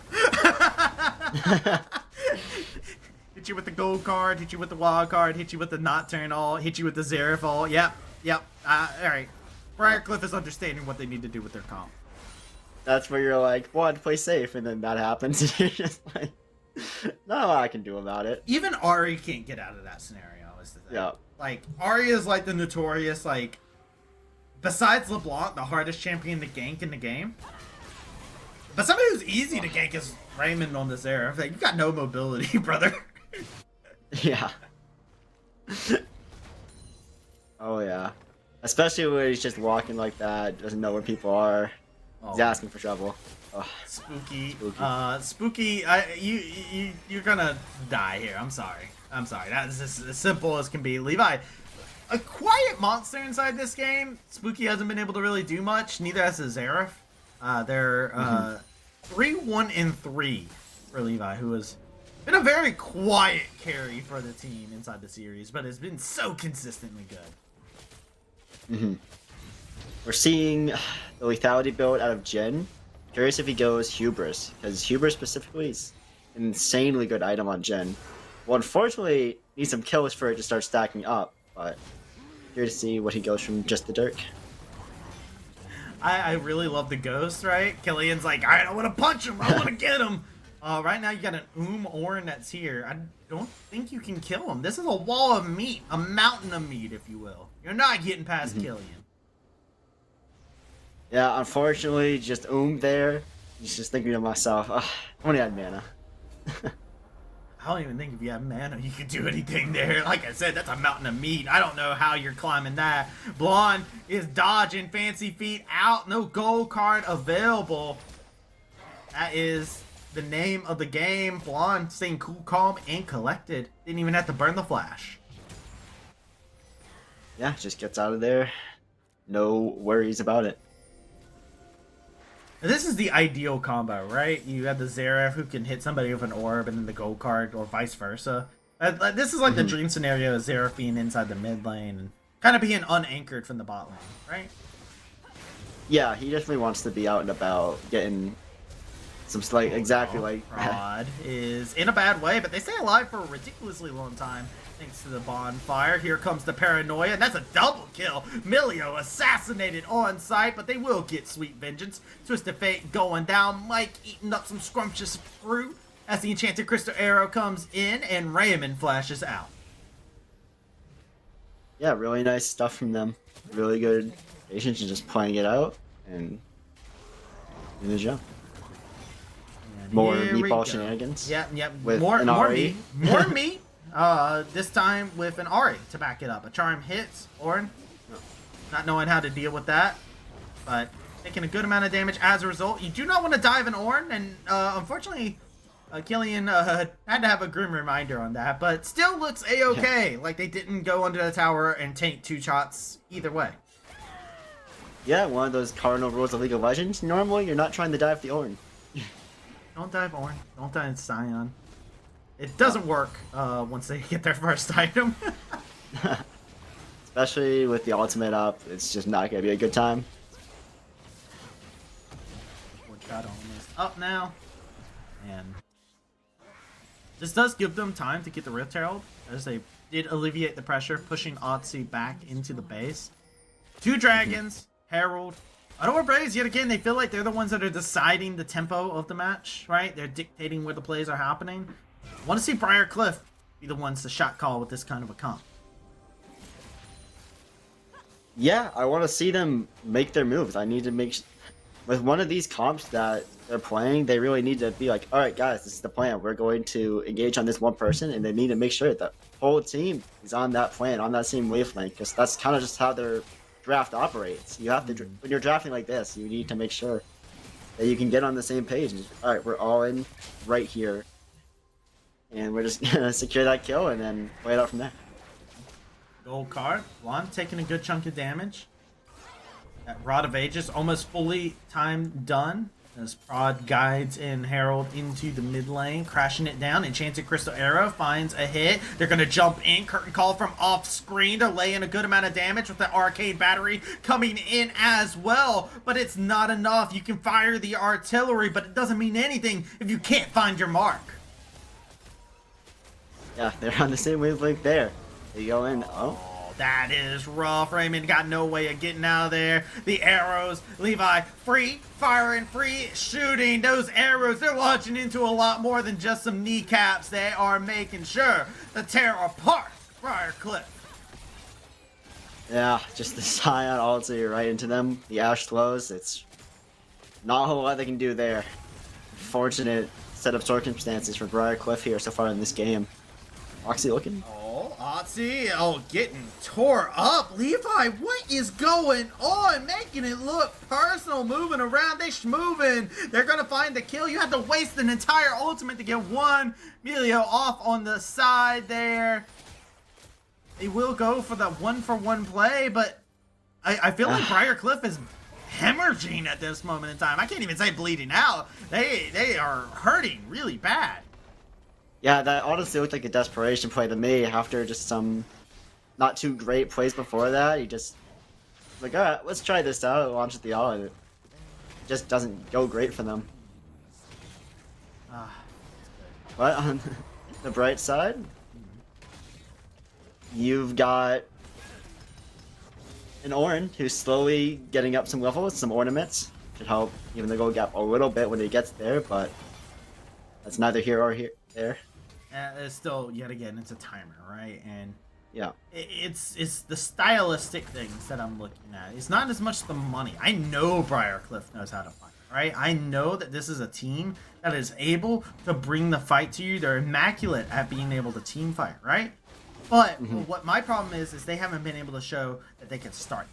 Hit you with the gold card, hit you with the wild card, hit you with the not turn all, hit you with the Xerath all. Yep. All right. Briarcliff is understanding what they need to do with their comp. That's where you're like, one, play safe, and then that happens, and you're just like, not what I can do about it. Even Ahri can't get out of that scenario, is the thing. Yeah. Like, Ahri is like the notorious, like, besides LeBlanc, the hardest champion to gank in the game. But somebody who's easy to gank is Raymond on this era. Like, you got no mobility, brother. Yeah. Oh, yeah. Especially when he's just walking like that, doesn't know where people are. He's asking for trouble. Oh. Spooky. Spooky. You're gonna die here. I'm sorry. That's just as simple as can be. Levi, a quiet monster inside this game. Spooky hasn't been able to really do much. Neither has the Xerath. They're 3-1-3 for Levi, who has been a very quiet carry for the team inside the series, but has been so consistently good. We're seeing the lethality build out of Jhin. Curious if he goes Hubris, because Hubris specifically is an insanely good item on Jhin. Well, unfortunately, needs some kills for it to start stacking up, but here to see what he goes from just the Dirk. I really love the ghost, right? Killian's like, all right, I want to punch him. I want to get him. Right now, you got an Ornn that's here. I don't think you can kill him. This is a wall of meat, a mountain of meat, if you will. You're not getting past Killian. Yeah, unfortunately, just there. Just thinking to myself, I only had mana. I don't even think if you have mana, you could do anything there. Like I said, that's a mountain of meat. I don't know how you're climbing that. Blonde is dodging fancy feet out. No gold card available. That is the name of the game. Blonde staying cool, calm, and collected. Didn't even have to burn the flash. Yeah, just gets out of there. No worries about it. This is the ideal combo, right? You have the Xerath who can hit somebody with an orb and then the gold card, or vice versa. This is like the dream scenario of Xerath being inside the mid lane and kind of being unanchored from the bot lane, right? Yeah, he definitely wants to be out and about, getting some slight, exactly like... Rod is in a bad way, but they stay alive for a ridiculously long time. Thanks to the bonfire. Here comes the paranoia, and that's a double kill. Milio assassinated on sight, but they will get sweet vengeance. Twisted Fate going down. Mike eating up some scrumptious fruit as the enchanted crystal arrow comes in, and Raymond flashes out. Yeah, really nice stuff from them. Really good patience and just playing it out and doing the job. More meatball shenanigans. Yep. With More Ahri. meat. More meat. This time with an Ahri to back it up. A charm hits Ornn. Not knowing how to deal with that, but taking a good amount of damage as a result. You do not want to dive an Ornn, and unfortunately, Killian had to have a grim reminder on that, but still looks a-okay. Yeah. Like they didn't go under the tower and tank 2 shots either way. Yeah, one of those cardinal rules of League of Legends. Normally, you're not trying to dive the Ornn. Don't dive Ornn. Don't dive Scion. It doesn't work once they get their first item. Especially with the ultimate up, it's just not going to be a good time. Shot almost up now. And this does give them time to get the Rift Herald, as they did alleviate the pressure, pushing Otzi back into the base. 2 dragons, Herald. Ottawa Braves, yet again, they feel like they're the ones that are deciding the tempo of the match, right? They're dictating where the plays are happening. I want to see Briarcliff be the ones to shot call with this kind of a comp. Yeah, I want to see them make their moves. I need to make with one of these comps that they're playing, they really need to be like, all right, guys, this is the plan. We're going to engage on this one person, and they need to make sure that the whole team is on that plan, on that same wavelength, because that's kind of just how their draft operates. You have to, when you're drafting like this, you need to make sure that you can get on the same page. And all right, we're all in right here, and we're just gonna secure that kill and then play it out from there. Gold card. Juan taking a good chunk of damage. That Rod of Ages almost fully timed done. As Prod guides in Herald into the mid lane, crashing it down. Enchanted Crystal Arrow finds a hit. They're going to jump in. Curtain Call from off screen to lay in a good amount of damage with the Arcade Battery coming in as well. But it's not enough. You can fire the artillery, but it doesn't mean anything if you can't find your mark. Yeah, they're on the same wavelength there. They go in. Oh. That is rough. Raymond got no way of getting out of there. The arrows, Levi, free, firing, free, shooting. Those arrows, they're launching into a lot more than just some kneecaps. They are making sure to tear apart Briarcliff. Yeah, just the Scion ulti right into them. The Ash slows. It's not a whole lot they can do there. Fortunate set of circumstances for Briarcliff here so far in this game. Oxy looking. Otzi, getting tore up. Levi, what is going on? Making it look personal, moving around. They schmoving. They're going to find the kill. You have to waste an entire ultimate to get one. Emilio off on the side there. They will go for the 1-for-1 play, but I feel like Briarcliff is hemorrhaging at this moment in time. I can't even say bleeding out. They are hurting really bad. Yeah, that honestly looked like a desperation play to me after just some not too great plays before that. He just like, all right, let's try this out. Launch at the all, and it just doesn't go great for them. But on the bright side, you've got an Orin who's slowly getting up some level with some ornaments. Should help even the gold gap a little bit when he gets there, but that's neither here or there. It's still, yet again, it's a timer, right? And yeah, it's the stylistic things that I'm looking at. It's not as much the money. I know Briarcliff knows how to fight, right? I know that this is a team that is able to bring the fight to you. They're immaculate at being able to team fight, right? But what my problem is they haven't been able to show that they can start.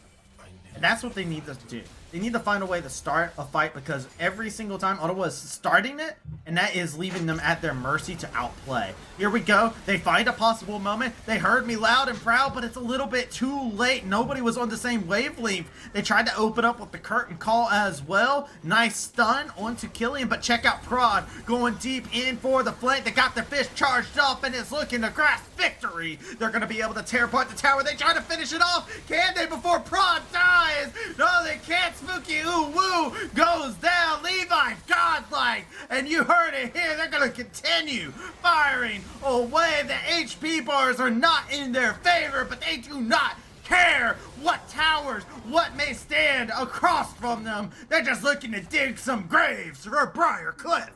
And that's what they need to do. They need to find a way to start a fight, because every single time Ottawa is starting it, and that is leaving them at their mercy to outplay. Here we go. They find a possible moment. They heard me loud and proud, but it's a little bit too late. Nobody was on the same wavelength. They tried to open up with the curtain call as well. Nice stun onto Killian, but check out Prod going deep in for the flank. They got their fish charged up, and it's looking to grasp victory. They're going to be able to tear apart the tower. They try to finish it off. Can they before Prod dies? No, they can't. Spooky ooh woo goes down. Levi godlike, and you heard it here. They're gonna continue firing away. The HP bars are not in their favor, but they do not care what towers, what may stand across from them. They're just looking to dig some graves for Briarcliff.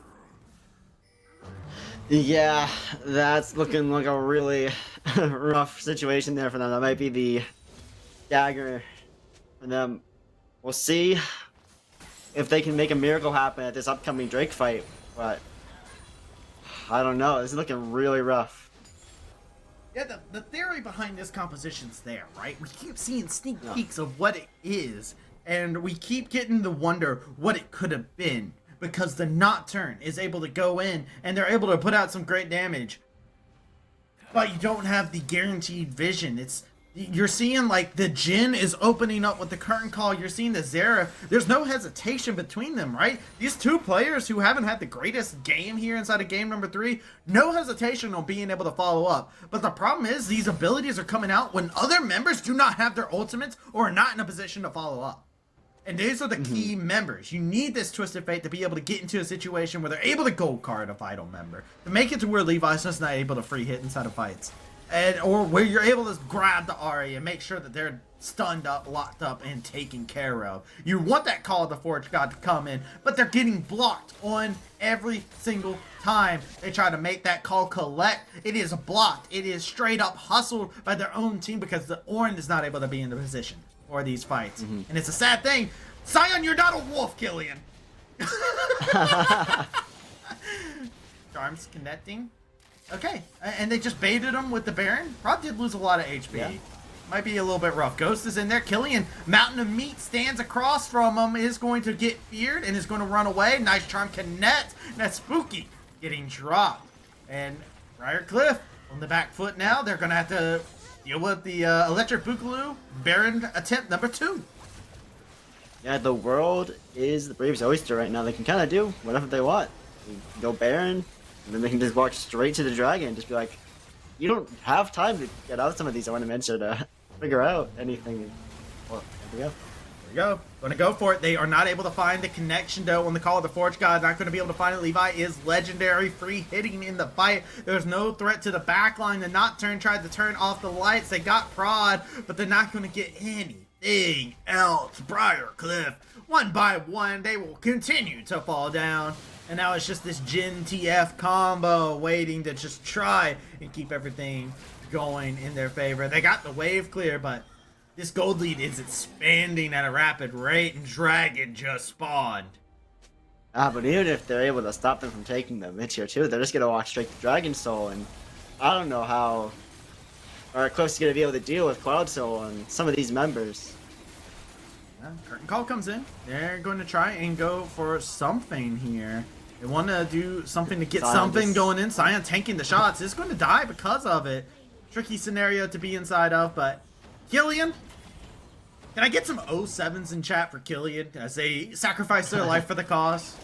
Yeah, that's looking like a really rough situation there for them. That might be the dagger for them. We'll see if they can make a miracle happen at this upcoming Drake fight, but I don't know. This is looking really rough. Yeah, the theory behind this composition's there, right? We keep seeing sneak peeks of what it is, and we keep getting the wonder what it could have been, because the Nocturne is able to go in, and they're able to put out some great damage, but you don't have the guaranteed vision. You're seeing like the Jhin is opening up with the curtain call. You're seeing the Zera. There's no hesitation between them, right? These two players who haven't had the greatest game here inside of game number 3, no hesitation on being able to follow up. But the problem is these abilities are coming out when other members do not have their ultimates or are not in a position to follow up. And these are the key members. You need this Twisted Fate to be able to get into a situation where they're able to gold card a vital member, to make it to where Levi's just not able to free hit inside of fights. Or where you're able to grab the Ahri and make sure that they're stunned up, locked up, and taken care of. You want that Call of the Forge God to come in, but they're getting blocked on every single time they try to make that call collect. It is blocked. It is straight up hustled by their own team because the Orin is not able to be in the position for these fights. And it's a sad thing Sion, you're not a wolf, Killian. Charms connecting. Okay, and they just baited him with the Baron. Rob did lose a lot of HP. Yeah. Might be a little bit rough. Ghost is in there. Killian, Mountain of Meat stands across from him, is going to get feared and is going to run away. Nice charm connect. That's Spooky getting dropped. And Briarcliff on the back foot now. They're going to have to deal with the Electric Boogaloo Baron attempt number 2. Yeah, the world is the Braves' oyster right now. They can kind of do whatever they want. They can go Baron, and then they can just walk straight to the Dragon and just be like, you don't have time to get out some of these ornaments or to figure out anything. Well, there we go. There we go. Going to go for it. They are not able to find the connection, though, on the Call of the Forge God. Not going to be able to find it. Levi is legendary. Free hitting in the fight. There's no threat to the backline. The Nocturne tried to turn off the lights. They got prod, but they're not going to get anything else. Briarcliff, one by one, they will continue to fall down. And now it's just this Jin TF combo waiting to just try and keep everything going in their favor. They got the wave clear, but this gold lead is expanding at a rapid rate, and Dragon just spawned. But even if they're able to stop them from taking the mid tier too, they're just going to walk straight to Dragon Soul, and I don't know how Cliff's going to be able to deal with Cloud Soul and some of these members. Curtain Call comes in. They're going to try and go for something here. They want to do something to get something going in. Sion tanking the shots. Is going to die because of it. Tricky scenario to be inside of, but Killian, can I get some 07s in chat for Killian as they sacrifice their life for the cause?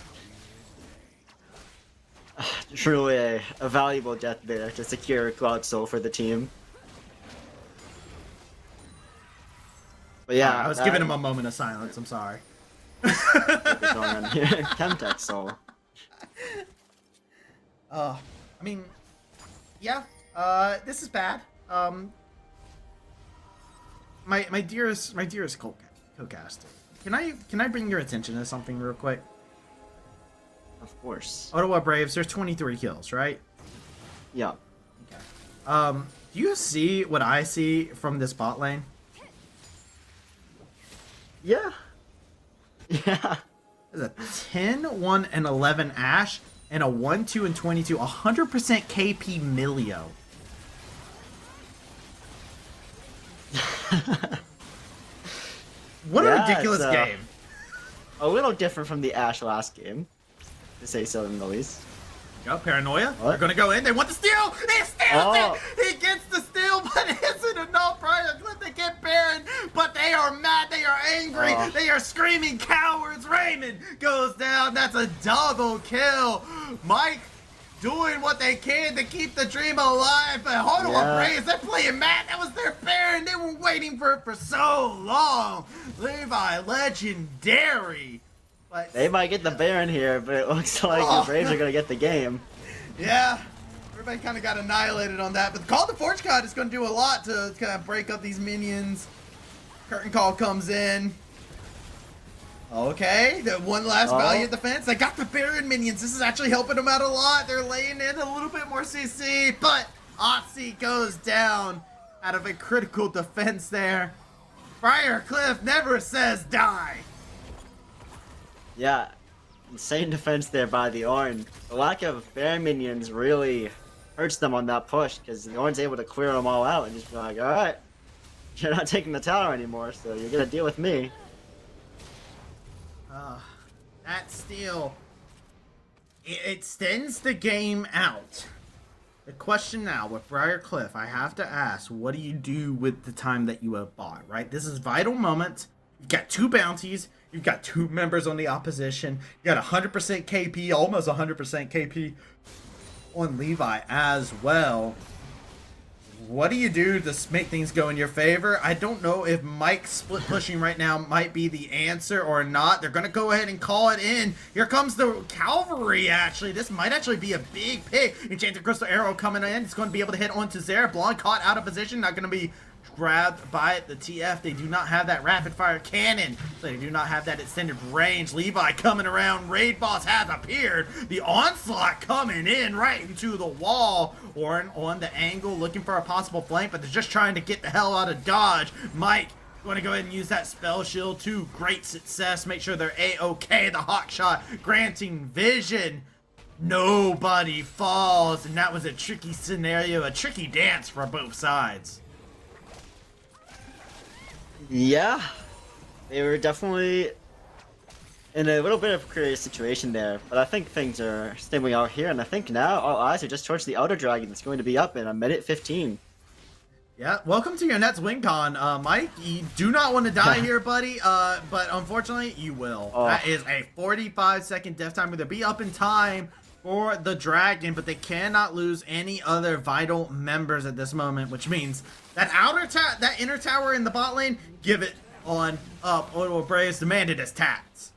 Truly a valuable death there to secure Cloud Soul for the team. But yeah, I was giving him a moment of silence. I'm sorry. Chemtech Soul. I mean, yeah. This is bad. My dearest co-caster, can I bring your attention to something real quick? Of course. Ottawa Braves, there's 23 kills, right? Yeah. Okay. Do you see what I see from this bot lane? Yeah. Yeah. There's a 10, 1, and 11 Ashe, and a 1, 2, and 22. 100% KP Milio. What a ridiculous game. A little different from the Ashe last game, to say so in the least. Go, Paranoia. What? They're going to go in. They want the steal. He steals it. He gets the steal, but it isn't enough. Briarcliff, they get Baron, but they are mad. They are angry. They are screaming cowards. Raymond goes down. That's a double kill. Mike doing what they can to keep the dream alive, but Ottawa Braves, they're playing mad. That was their Baron. They were waiting for it for so long. Levi, legendary. But they might get the Baron here, but it looks like the Braves are going to get the game. Yeah, everybody kind of got annihilated on that. But the Call of the Forge God is going to do a lot to kind of break up these minions. Curtain Call comes in. Okay, the one last valiant defense. They got the Baron minions. This is actually helping them out a lot. They're laying in a little bit more CC, but Otzi goes down out of a critical defense there. Briarcliff never says die. Yeah, insane defense there by the Ornn. The lack of Baron minions really hurts them on that push, because the Ornn's able to clear them all out and just be like, alright, you're not taking the tower anymore, so you're going to deal with me. That steal, it extends the game out. The question now with Briarcliff, I have to ask, what do you do with the time that you have bought, right? This is vital moment. You've got 2 bounties. You've got 2 members on the opposition. You got 100% KP, almost 100% KP on Levi as well. What do you do to make things go in your favor? I don't know if Mike split pushing right now might be the answer or not. They're going to go ahead and call it in. Here comes the cavalry, actually. This might actually be a big pick. Enchanted Crystal Arrow coming in. It's going to be able to hit onto Zera. Blonde caught out of position. Not going to be grabbed by the TF. They do not have that rapid fire cannon, so they do not have that extended range. Levi coming around. Raid boss has appeared. The onslaught coming in right into the wall. Ornn on the angle looking for a possible flank, but they're just trying to get the hell out of dodge. Mike Want to go ahead and use that spell shield to great success. Make sure they're A-OK. The hawk shot granting vision. Nobody falls, and that was a tricky scenario, a tricky dance for both sides. Yeah, they were definitely in a little bit of a curious situation there, but I think things are stabilizing out here, and I think now all eyes are just towards the Outer Dragon that's going to be up in a minute 15. Yeah, welcome to your Nets WinCon. Mike, you do not want to die here, buddy, but unfortunately, you will. Oh. That is a 45-second death time. They'll be up in time for the Dragon, but they cannot lose any other vital members at this moment, which means that that inner tower in the bot lane, give it on up. Ottawa Braves demanded as tats.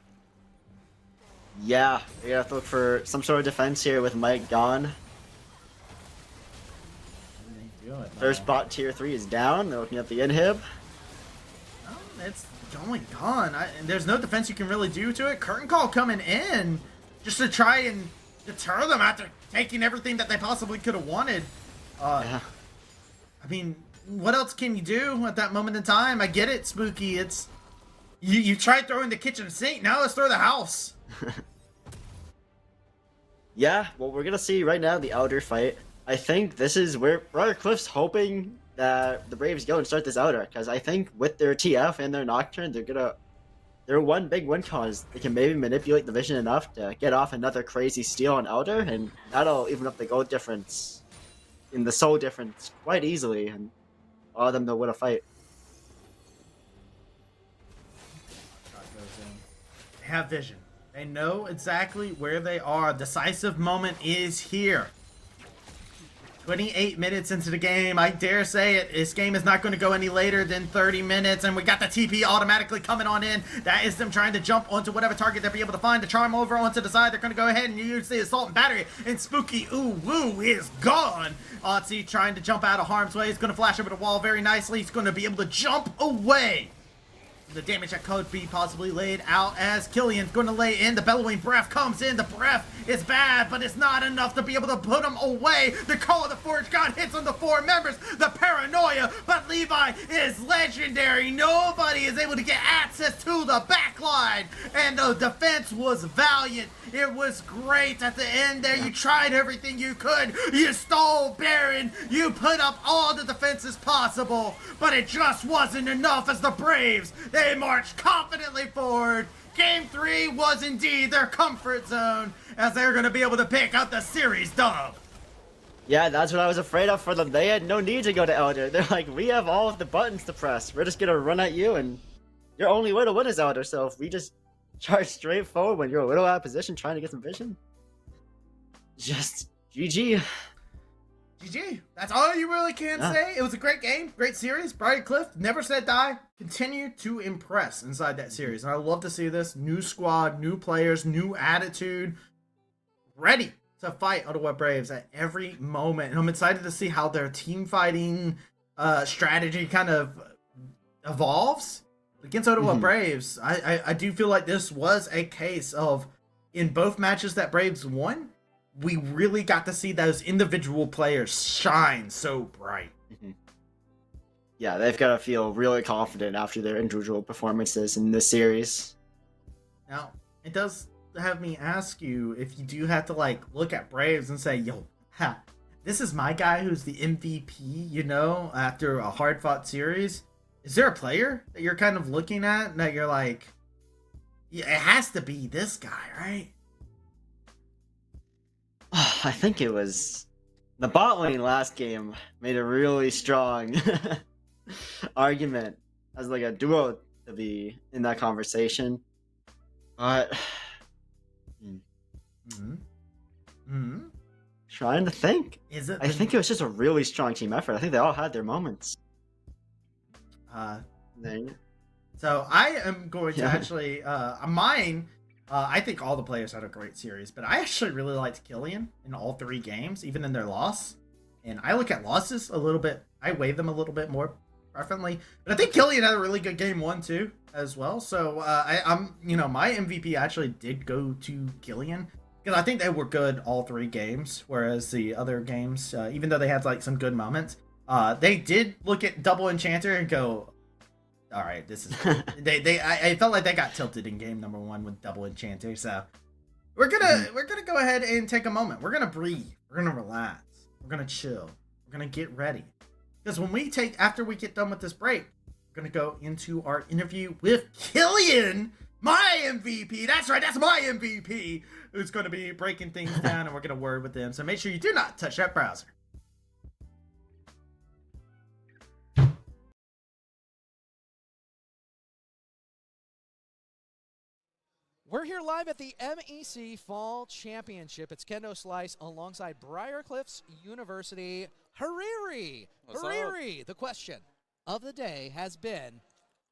Yeah, we have to look for some sort of defense here with Mike gone. First bot tier 3 is down. They're looking at the inhib. Oh, it's gone. There's no defense you can really do to it. Curtain call coming in just to try and deter them after taking everything that they possibly could have wanted. Yeah. I mean, what else can you do at that moment in time? I get it, Spooky. It's you tried throwing the kitchen sink. Now let's throw the house. Yeah, well, we're gonna see right now the outer fight. I think this is where Cliff's hoping that the Braves go and start this outer, because I think with their TF and their Nocturne, their one big win cause, they can maybe manipulate the vision enough to get off another crazy steal on outer, and that'll even up the gold difference in the soul difference quite easily, and allow them to win a fight. They have vision. They know exactly where they are. Decisive moment is here. 28 minutes into the game. I dare say it. This game is not going to go any later than 30 minutes. And we got the TP automatically coming on in. That is them trying to jump onto whatever target they'll be able to find. To charm over onto the side. They're going to go ahead and use the assault and battery. And Spooky Ooh Woo is gone. Otzi trying to jump out of harm's way. He's going to flash over the wall very nicely. He's going to be able to jump away. The damage that could be possibly laid out as Killian's going to lay in. The bellowing breath comes in. The breath is bad, but it's not enough to be able to put him away. The Call of the Forge God hits on the 4 members. The paranoia, but Levi is legendary. Nobody is able to get access to the backline. And the defense was valiant. It was great at the end there. You tried everything you could. You stole Baron. You put up all the defenses possible, but it just wasn't enough as the Braves, they marched confidently forward. Game 3 was indeed their comfort zone as they're going to be able to pick up the series dub. Yeah, that's what I was afraid of for them. They had no need to go to Elder. They're like, we have all of the buttons to press. We're just going to run at you, and your only way to win is Elder. So if we just charge straight forward when you're a little out of position trying to get some vision, just GG. GG. That's all you really can say. It was a great game, great series. Brian Cliff never said die. Continue to impress inside that series. And I love to see this. New squad, new players, new attitude. Ready to fight Ottawa Braves at every moment. And I'm excited to see how their team fighting strategy kind of evolves against Ottawa Braves. I do feel like this was a case of, in both matches that Braves won, we really got to see those individual players shine so bright. Yeah, they've got to feel really confident after their individual performances in this series. Now, it does have me ask you if you do have to like look at Braves and say, yo, this is my guy who's the MVP, you know, after a hard-fought series. Is there a player that you're kind of looking at that you're like, yeah, it has to be this guy, right? I think it was the bot lane last game made a really strong argument as like a duo to be in that conversation. But trying to think. Is it? I think it was just a really strong team effort. I think they all had their moments. So I am going to actually mine. I think all the players had a great series, but I actually really liked Killian in all 3 games, even in their loss. And I look at losses a little bit. I weigh them a little bit more preferably, but I think Killian had a really good game 1 too as well. So I'm, my MVP actually did go to Killian because I think they were good all 3 games, whereas the other games, even though they had like some good moments, they did look at Double Enchanter and go, all right, this is I felt like they got tilted in game number 1 with double enchanter, so we're gonna go ahead and take a moment. We're gonna breathe. We're gonna relax. We're gonna chill. We're gonna get ready. Because after we get done with this break, we're gonna go into our interview with Killian, my MVP. That's right, that's my MVP, who's gonna be breaking things down, and we're gonna word with them. So make sure you do not touch that browser. We're here live at the MEC Fall Championship. It's Kendo Slice alongside Briarcliffs University. Hariri! Hariri! The question of the day has been,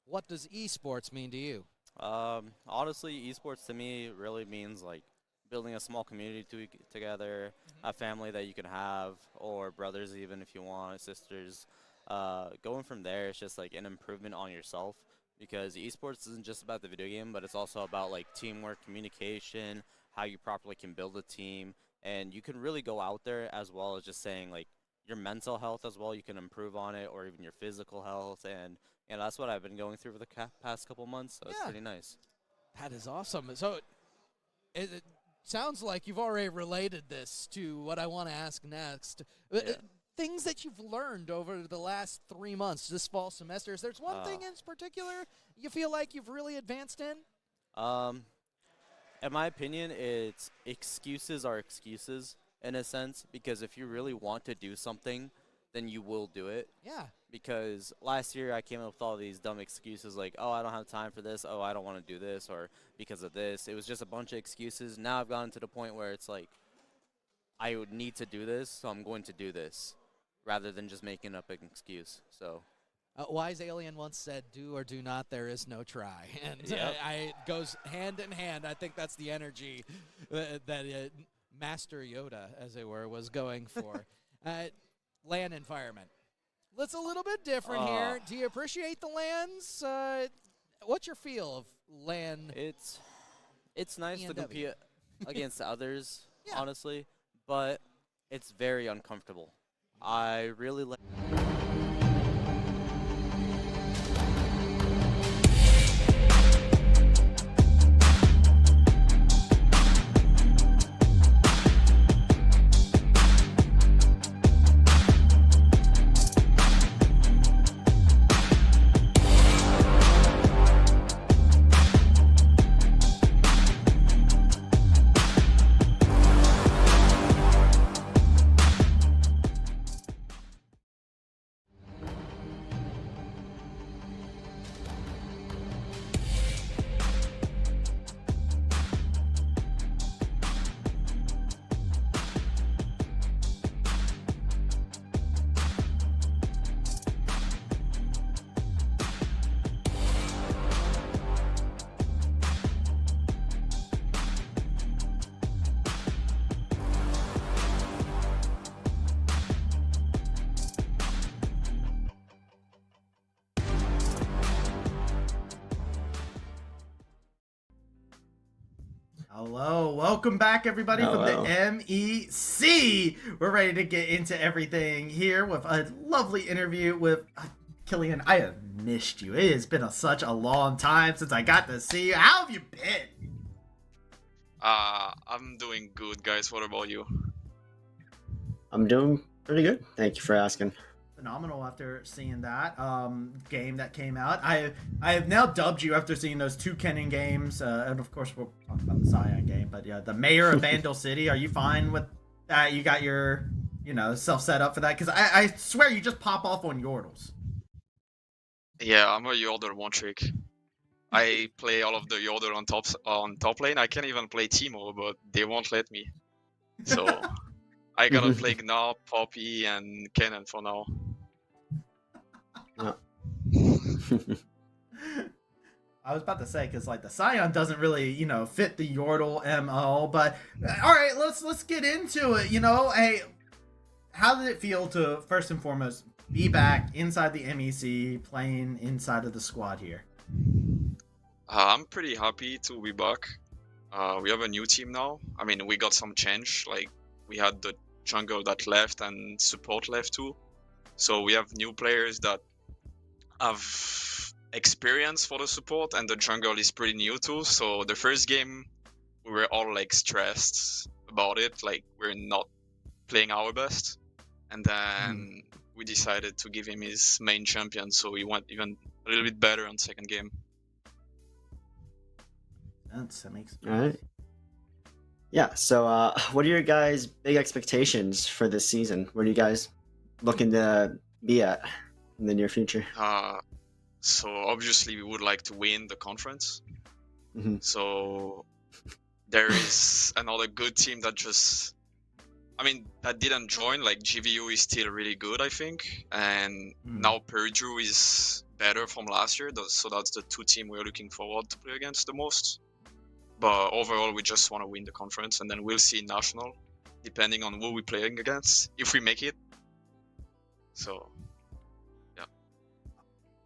what does esports mean to you? Honestly, esports to me really means like building a small community together, a family that you can have, or brothers even if you want, sisters. Going from there, it's just like an improvement on yourself. Because esports isn't just about the video game, but it's also about like teamwork, communication, how you properly can build a team, and you can really go out there as well as just saying like your mental health as well. You can improve on it, or even your physical health, and that's what I've been going through for the past couple months. So it's pretty nice. That is awesome. So it sounds like you've already related this to what I want to ask next. Yeah. Things that you've learned over the last 3 months, this fall semester. Is there's one thing in particular you feel like you've really advanced in? In my opinion, it's excuses are excuses in a sense, because if you really want to do something, then you will do it. Yeah. Because last year I came up with all these dumb excuses like, oh, I don't have time for this, oh, I don't want to do this, or because of this. It was just a bunch of excuses. Now I've gotten to the point where it's like, I would need to do this, so I'm going to do this, rather than just making up an excuse. So, wise alien once said, "Do or do not, there is no try," and it goes hand in hand. I think that's the energy that Master Yoda, as it were, was going for. LAN environment. It's a little bit different here. Do you appreciate the LANs? What's your feel of LAN? It's nice to E&W? compete against others, honestly, but it's very uncomfortable. I really like. Hello, welcome back everybody from the MEC. We're ready to get into everything here with a lovely interview with Killian. I have missed you. It has been such a long time since I got to see you. How have you been? I'm doing good, guys. What about you? I'm doing pretty good. Thank you for asking. Phenomenal after seeing that game that came out. I have now dubbed you after seeing those two Kennen games, and of course we'll talk about the Scion game. But yeah, the mayor of Vandal City. Are you fine with that? You got your self set up for that? Because I swear you just pop off on Yordles. Yeah, I'm a Yordle one trick. I play all of the Yordle on top lane. I can't even play Teemo, but they won't let me. So I gotta play Gnar, Poppy, and Kennen for now. I was about to say, because like the Scion doesn't really fit the Yordle MO, but all right, let's get into it. Hey, how did it feel to first and foremost be back inside the MEC, playing inside of the squad here? I'm pretty happy to be back. We have a new team now. I mean, we got some change. Like we had the jungle that left and support left too. So we have new players that have experience for the support, and the jungle is pretty new too. So the first game, we were all like stressed about it, like we're not playing our best, and then we decided to give him his main champion, so he went even a little bit better on second game. That makes sense. All right. Yeah. So, what are your guys' big expectations for this season? Where do you guys looking to be at in the near future? So obviously we would like to win the conference. Mm-hmm. So there is another good team that that didn't join. Like GVU is still really good, I think, and now Purdue is better from last year. So that's the two teams we're looking forward to play against the most. But overall, we just want to win the conference, and then we'll see national, depending on who we're playing against, if we make it. So, yeah.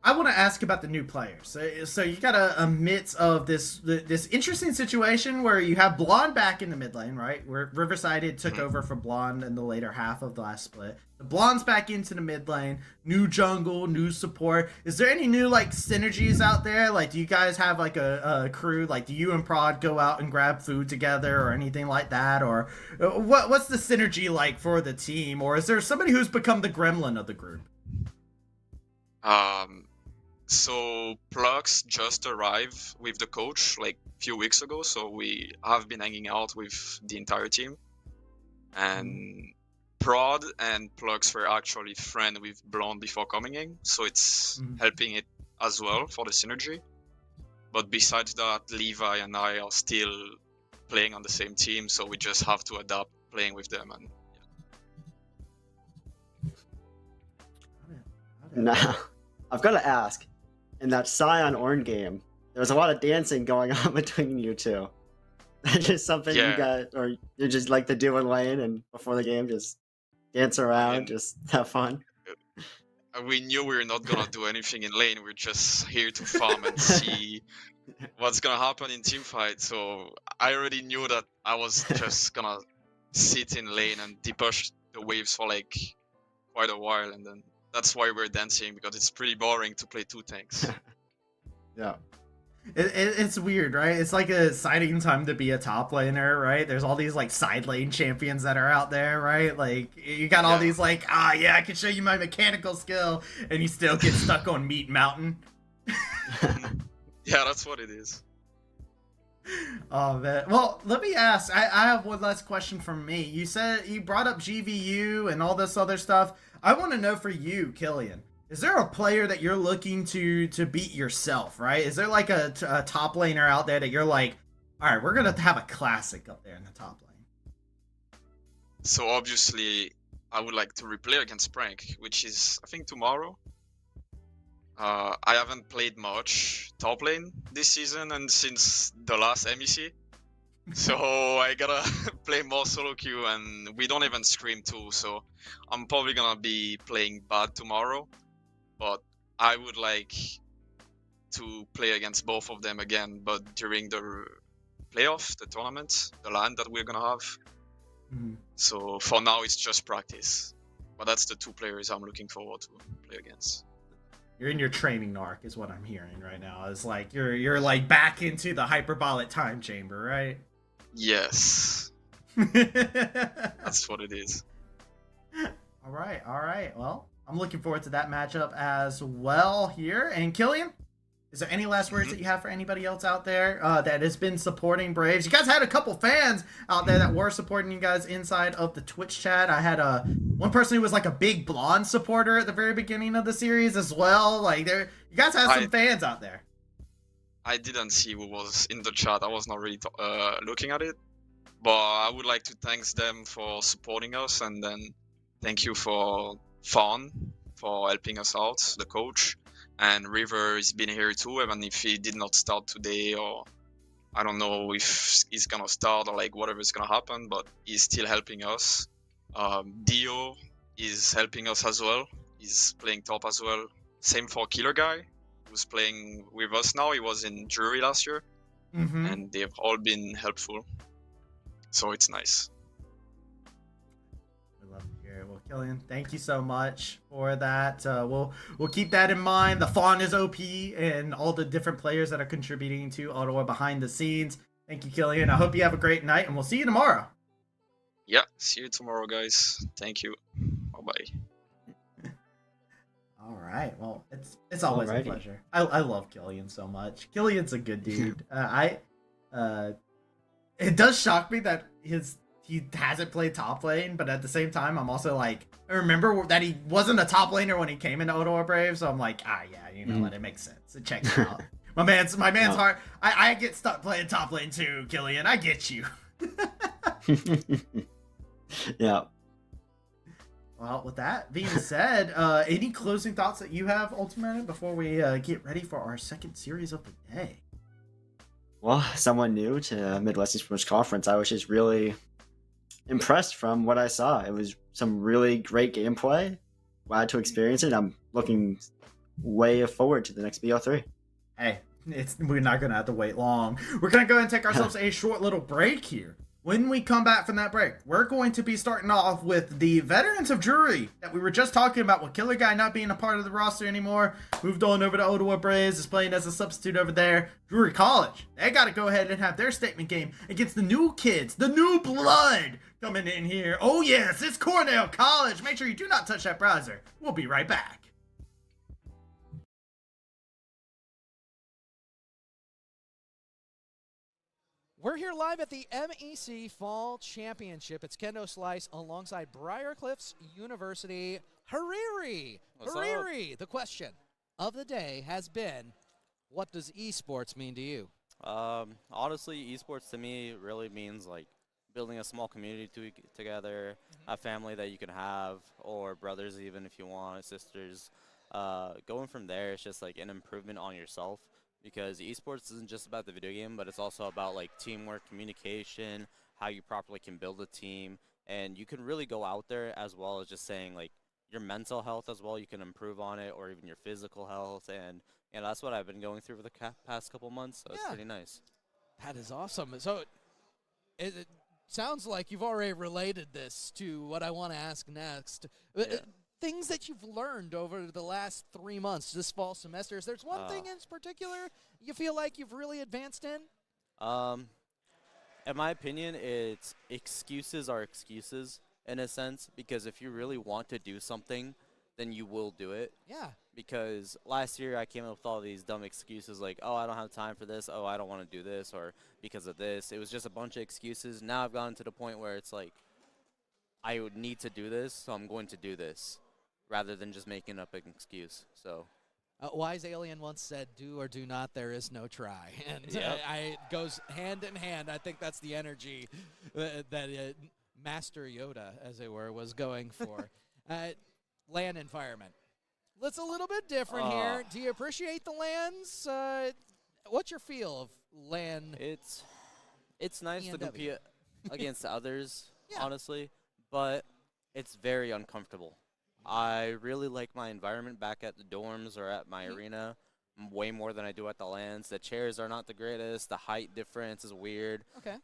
I want to ask about the new players. So you got a midst of this interesting situation where you have Blonde back in the mid lane, right? Where Riverside took over for Blonde in the later half of the last split. The Blonde's back into the mid lane. New jungle, new support. Is there any new like synergies out there? Like, do you guys have like a crew? Like, do you and Prod go out and grab food together or anything like that? Or what's the synergy like for the team? Or is there somebody who's become the gremlin of the group? So Plux just arrived with the coach like a few weeks ago, so we have been hanging out with the entire team. And Prod and Plux were actually friends with Blonde before coming in, so it's helping it as well for the synergy. But besides that, Levi and I are still playing on the same team, so we just have to adapt playing with them. And Now, I've got to ask. In that Scion Ornn game, there was a lot of dancing going on between you two. That's just something you guys, or you just like to do in lane and before the game, just dance around, just have fun. We knew we were not gonna do anything in lane. We're just here to farm and see what's gonna happen in team fight. So I already knew that I was just gonna sit in lane and depush the waves for like quite a while, and then that's why we're dancing, because it's pretty boring to play two tanks. Yeah. It's weird, right? It's like a exciting time to be a top laner, right? There's all these like side lane champions that are out there, right? Like you got all these like, I can show you my mechanical skill, and you still get stuck on Meat Mountain. Yeah, that's what it is. Oh man. Well, let me ask. I have one last question from me. You said you brought up GVU and all this other stuff. I want to know for you, Killian. Is there a player that you're looking to beat yourself, right? Is there like a top laner out there that you're like, all right, we're going to have a classic up there in the top lane? So obviously, I would like to replay against Prank, which is, I think, tomorrow. I haven't played much top lane this season and since the last MEC. So I gotta play more solo queue, and we don't even scream too, so I'm probably gonna be playing bad tomorrow. But I would like to play against both of them again, but during the playoff, the tournament, the LAN that we're gonna have. So for now, it's just practice. But that's the two players I'm looking forward to play against. You're in your training narc, is what I'm hearing right now. It's like you're like back into the hyperbolic time chamber, right? Yes. That's what it is. All right. Well, I'm looking forward to that matchup as well here. And Killian, is there any last words that you have for anybody else out there that has been supporting Braves? You guys had a couple fans out there that were supporting you guys inside of the Twitch chat. I had one person who was like a big Blonde supporter at the very beginning of the series as well. Like you guys had some fans out there. I didn't see who was in the chat. I was not really looking at it. But I would like to thank them for supporting us, and then thank you for Fawn for helping us out, the coach. And River has been here too, even if he did not start today, or I don't know if he's gonna start or like whatever is gonna happen, but he's still helping us. Dio is helping us as well. He's playing top as well. Same for Killer Guy, who's playing with us now. He was in Drury last year, and they've all been helpful. So it's nice. We love to hear it. Well, Killian, thank you so much for that. We'll keep that in mind. The Fawn is OP and all the different players that are contributing to Ottawa behind the scenes. Thank you, Killian. I hope you have a great night, and we'll see you tomorrow. Yeah, see you tomorrow, guys. Thank you. Bye bye. All right. Well, it's always Alrighty. a pleasure. I love Killian so much. Killian's a good dude. It does shock me that he hasn't played top lane, but at the same time, I'm also like, I remember that he wasn't a top laner when he came into Ottawa Brave, so I'm like, yeah, you know what, it makes sense. It checks out. My man's heart. I get stuck playing top lane too, Killian. I get you. Yeah. Well, with that being said, any closing thoughts that you have, Ultimate, before we get ready for our second series of the day? Well, someone new to Midwest Esports Conference, I was just really impressed from what I saw. It was some really great gameplay. Glad to experience it. I'm looking way forward to the next BO3. Hey, we're not going to have to wait long. We're going to go ahead and take ourselves a short little break here. When we come back from that break, we're going to be starting off with the veterans of Drury that we were just talking about, with Killer Guy not being a part of the roster anymore. Moved on over to Ottawa Braves, is playing as a substitute over there. Drury College, they got to go ahead and have their statement game against the new kids, the new blood coming in here. Oh yes, it's Cornell College. Make sure you do not touch that browser. We'll be right back. We're here live at the MEC Fall Championship. It's Kendo Slice alongside Briarcliffs University. Hariri! What's Hariri! The question of the day has been, what does esports mean to you? Honestly, esports to me really means like building a small community together, a family that you can have, or brothers even if you want, sisters. Going from there, it's just like an improvement on yourself. Because esports isn't just about the video game, but it's also about like teamwork, communication, how you properly can build a team, and you can really go out there as well as just saying like your mental health as well. You can improve on it, or even your physical health, and that's what I've been going through for the past couple months. So it's pretty nice. That is awesome. So it sounds like you've already related this to what I want to ask next. Yeah. Things that you've learned over the last 3 months, this fall semester. Is there's one thing in particular you feel like you've really advanced in? In my opinion, it's excuses are excuses in a sense, because if you really want to do something, then you will do it. Yeah. Because last year I came up with all these dumb excuses like, oh, I don't have time for this, oh, I don't want to do this, or because of this. It was just a bunch of excuses. Now I've gotten to the point where it's like, I would need to do this, so I'm going to do this, rather than just making up an excuse. So, wise alien once said, "Do or do not, there is no try," and it goes hand in hand. I think that's the energy that Master Yoda, as it were, was going for. LAN environment. It's a little bit different here. Do you appreciate the LANs? What's your feel of LAN? It's nice to compete against others, Yeah. honestly, but it's very uncomfortable. I really like my environment back at the dorms or at my arena way more than I do at the LANs. The chairs are not the greatest. The height difference is weird. Okay.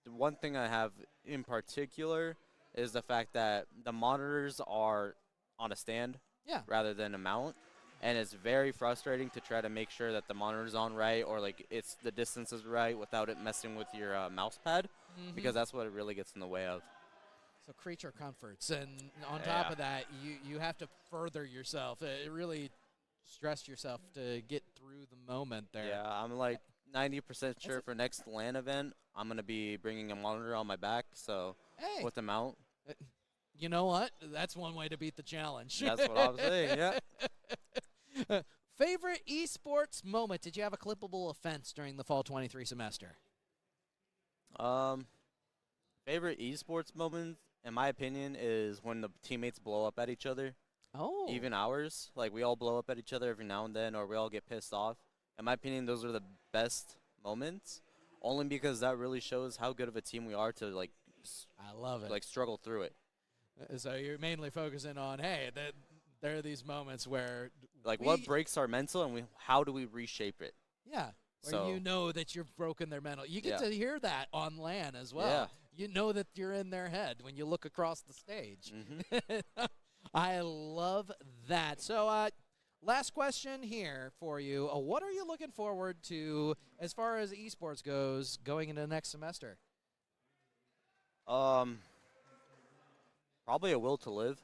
The one thing I have in particular is the fact that the monitors are on a stand rather than a mount. And it's very frustrating to try to make sure that the monitor's on right, or like the distance is right without it messing with your mouse pad, because that's what it really gets in the way of. So creature comforts, and on top of that, you have to further yourself. It really stress yourself to get through the moment there. Yeah, I'm like 90% sure for next LAN event, I'm going to be bringing a monitor on my back, so with the mount. You know what? That's one way to beat the challenge. That's what I'm saying, yeah. Favorite esports moment? Did you have a clippable offense during the fall 23 semester? Favorite esports moment, in my opinion, is when the teammates blow up at each other. Oh. Even ours. Like, we all blow up at each other every now and then, or we all get pissed off. In my opinion, those are the best moments, only because that really shows how good of a team we are to, like, I love it. Like, struggle through it. So you're mainly focusing on, hey, there are these moments where like what breaks our mental, and how do we reshape it? Yeah. Where you know that you've broken their mental. You get to hear that on LAN as well. Yeah. You know that you're in their head when you look across the stage. I love that. So, last question here for you. What are you looking forward to as far as esports goes going into the next semester? Probably a will to live.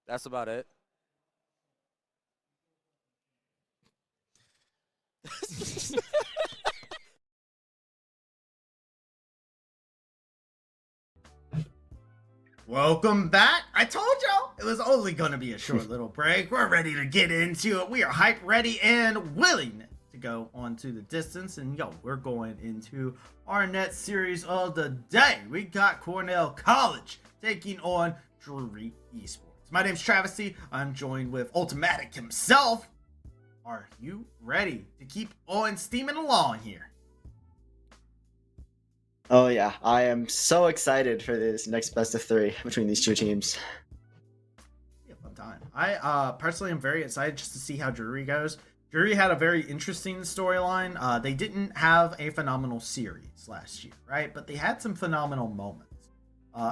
That's about it. Welcome back. I told y'all it was only going to be a short little break. We're ready to get into it. We are hype, ready, and willing to go on to the distance. And we're going into our next series of the day. We got Cornell College taking on Drury Esports. My name's Travesty. I'm joined with Ultimatic himself. Are you ready to keep on steaming along here? Oh yeah, I am so excited for this next best of 3 between these two teams. Be a fun time. I personally am very excited just to see how Drury goes. Drury had a very interesting storyline. They didn't have a phenomenal series last year, right? But they had some phenomenal moments.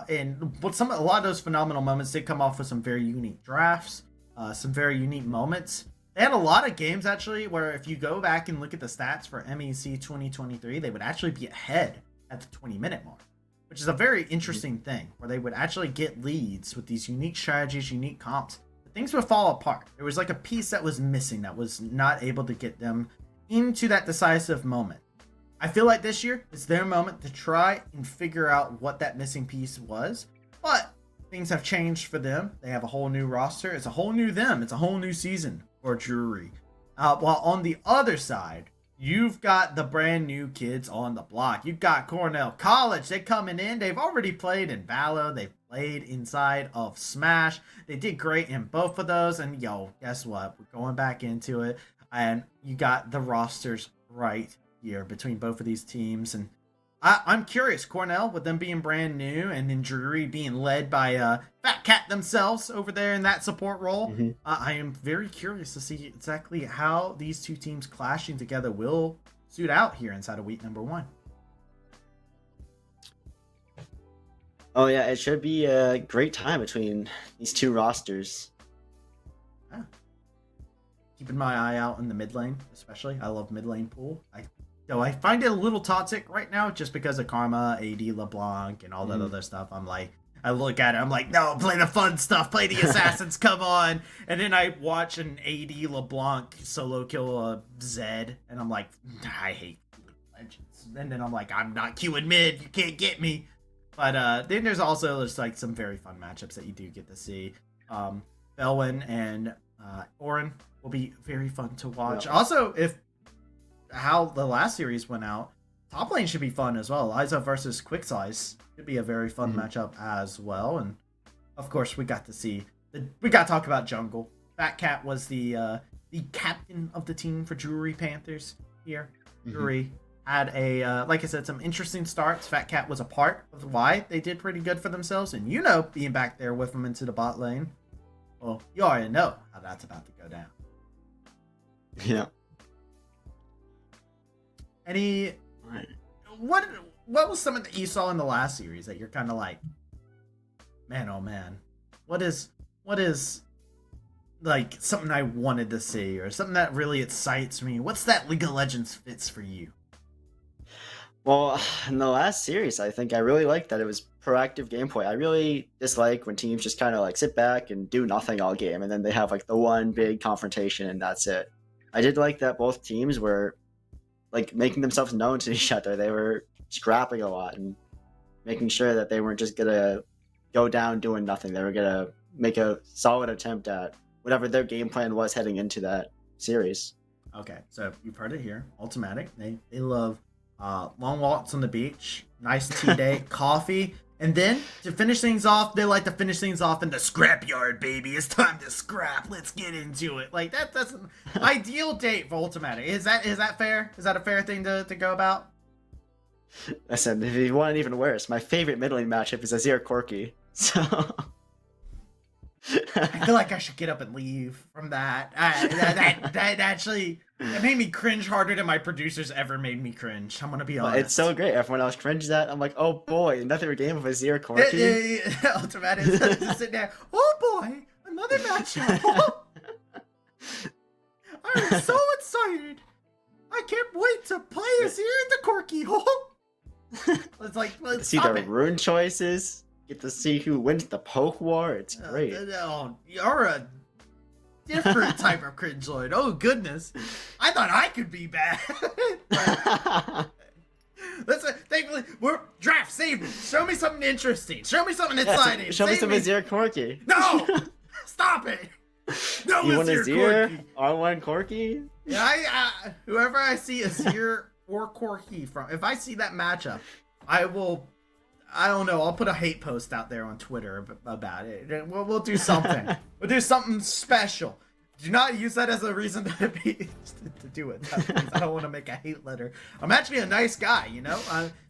And a lot of those phenomenal moments did come off with some very unique drafts, some very unique moments. They had a lot of games actually where if you go back and look at the stats for MEC 2023, they would actually be ahead at the 20-minute mark, which is a very interesting thing where they would actually get leads with these unique strategies, unique comps. But things would fall apart. There was like a piece that was missing that was not able to get them into that decisive moment. I feel like this year is their moment to try and figure out what that missing piece was, but things have changed for them. They have a whole new roster. It's a whole new them. It's a whole new season for Drury. While on the other side, you've got the brand new kids on the block. You've got Cornell College. They're coming in. They've already played in Valor. They've played inside of Smash. They did great in both of those. And guess what? We're going back into it. And you got the rosters right here between both of these teams. And I'm curious, Cornell, with them being brand new and then Drury being led by Fat Cat themselves over there in that support role. Mm-hmm. I am very curious to see exactly how these two teams clashing together will suit out here inside of week number 1. Oh yeah, it should be a great time between these two rosters. Keeping my eye out in the mid lane, especially. I love mid lane pool. I find it a little toxic right now just because of Karma, AD, LeBlanc, and all that other stuff. I look at it, I'm like, no, play the fun stuff, play the assassins, come on. And then I watch an AD LeBlanc solo kill a Zed, and I'm like, I hate Legends. And then I'm like, I'm not queuing mid, you can't get me. But then there's also just like some very fun matchups that you do get to see. Belwyn and Orin will be very fun to watch. Yeah. Also, how the last series went out, top lane should be fun as well. Liza versus Quickslice could be a very fun matchup as well. And of course, we got to talk about jungle. Fat Cat was the captain of the team for Drury Panthers here. Drury had like I said, some interesting starts. Fat Cat was a part of why they did pretty good for themselves. And being back there with them into the bot lane, well, you already know how that's about to go down. Yeah. What was something that you saw in the last series that you're kind of like, man, oh man, what is like something I wanted to see or something that really excites me? What's that League of Legends fits for you? Well, in the last series, I think I really liked that it was proactive gameplay. I really dislike when teams just kind of like sit back and do nothing all game, and then they have like the one big confrontation and that's it. I did like that both teams were like making themselves known to each other. They were scrapping a lot and making sure that they weren't just gonna go down doing nothing. They were gonna make a solid attempt at whatever their game plan was heading into that series. Okay, so you've heard it here. Ultimatic, they love long walks on the beach, nice tea day, coffee, and then to finish things off, they like to finish things off in the scrapyard, baby. It's time to scrap. Let's get into it. Like that's an ideal date for Ultimatic. Is that fair? Is that a fair thing to go about? Listen, if you want it even worse, my favorite mid lane matchup is Azir Corki. So I feel like I should get up and leave from that. That actually it made me cringe harder than my producers ever made me cringe. I'm gonna be honest. It's so great. Everyone else cringes at. I'm like, oh boy, another game of Azir Corky. Ultimate is just sitting there. Oh boy, another matchup. I'm so excited. I can't wait to play Azir the Corky. It's like, let's See stop the it. rune choices. Get to see who wins the poke war. It's great. Oh, you're a different type of cringe lord. Oh goodness, I thought I could be bad. Thankfully, we're draft. Save me. Show me something interesting. Show me something exciting. Show me Save some Azir Corky. No, stop it. No, You want Azir Azir? Corky. R1 Corky? Yeah, whoever I see Azir or Corky from, if I see that matchup, I will. I don't know. I'll put a hate post out there on Twitter about it. We'll do something. We'll do something special. Do not use that as a reason to do it. I don't want to make a hate letter. I'm actually a nice guy, you know.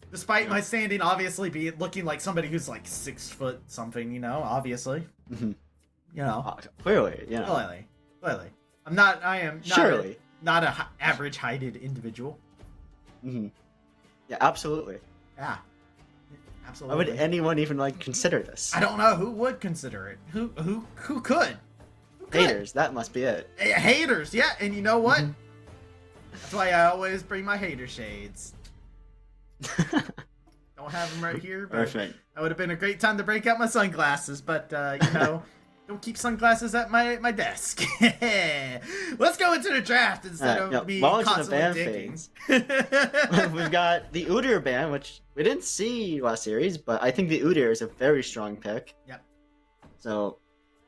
Despite my standing, obviously, looking like somebody who's like 6 foot something, you know. Obviously, Mm-hmm. you know. Clearly, yeah. Clearly. I'm not. I am not Surely. not a average heighted individual. Mm-hmm. Yeah, absolutely. Yeah. Why Absolutely. would anyone even like consider this? I don't know who would consider it. Who could? Who could? Haters, that must be it. Haters, yeah. And you know what? Mhm. That's why I always bring my hater shades. Don't have them right here, but Perfect. that would have been a great time to break out my sunglasses. But you know, don't keep sunglasses at my desk. Let's go into the draft instead of me while it's in the constantly ban digging. phase, we've got the Udyr ban, which we didn't see last series, but I think the Udyr is a very strong pick. Yep. So,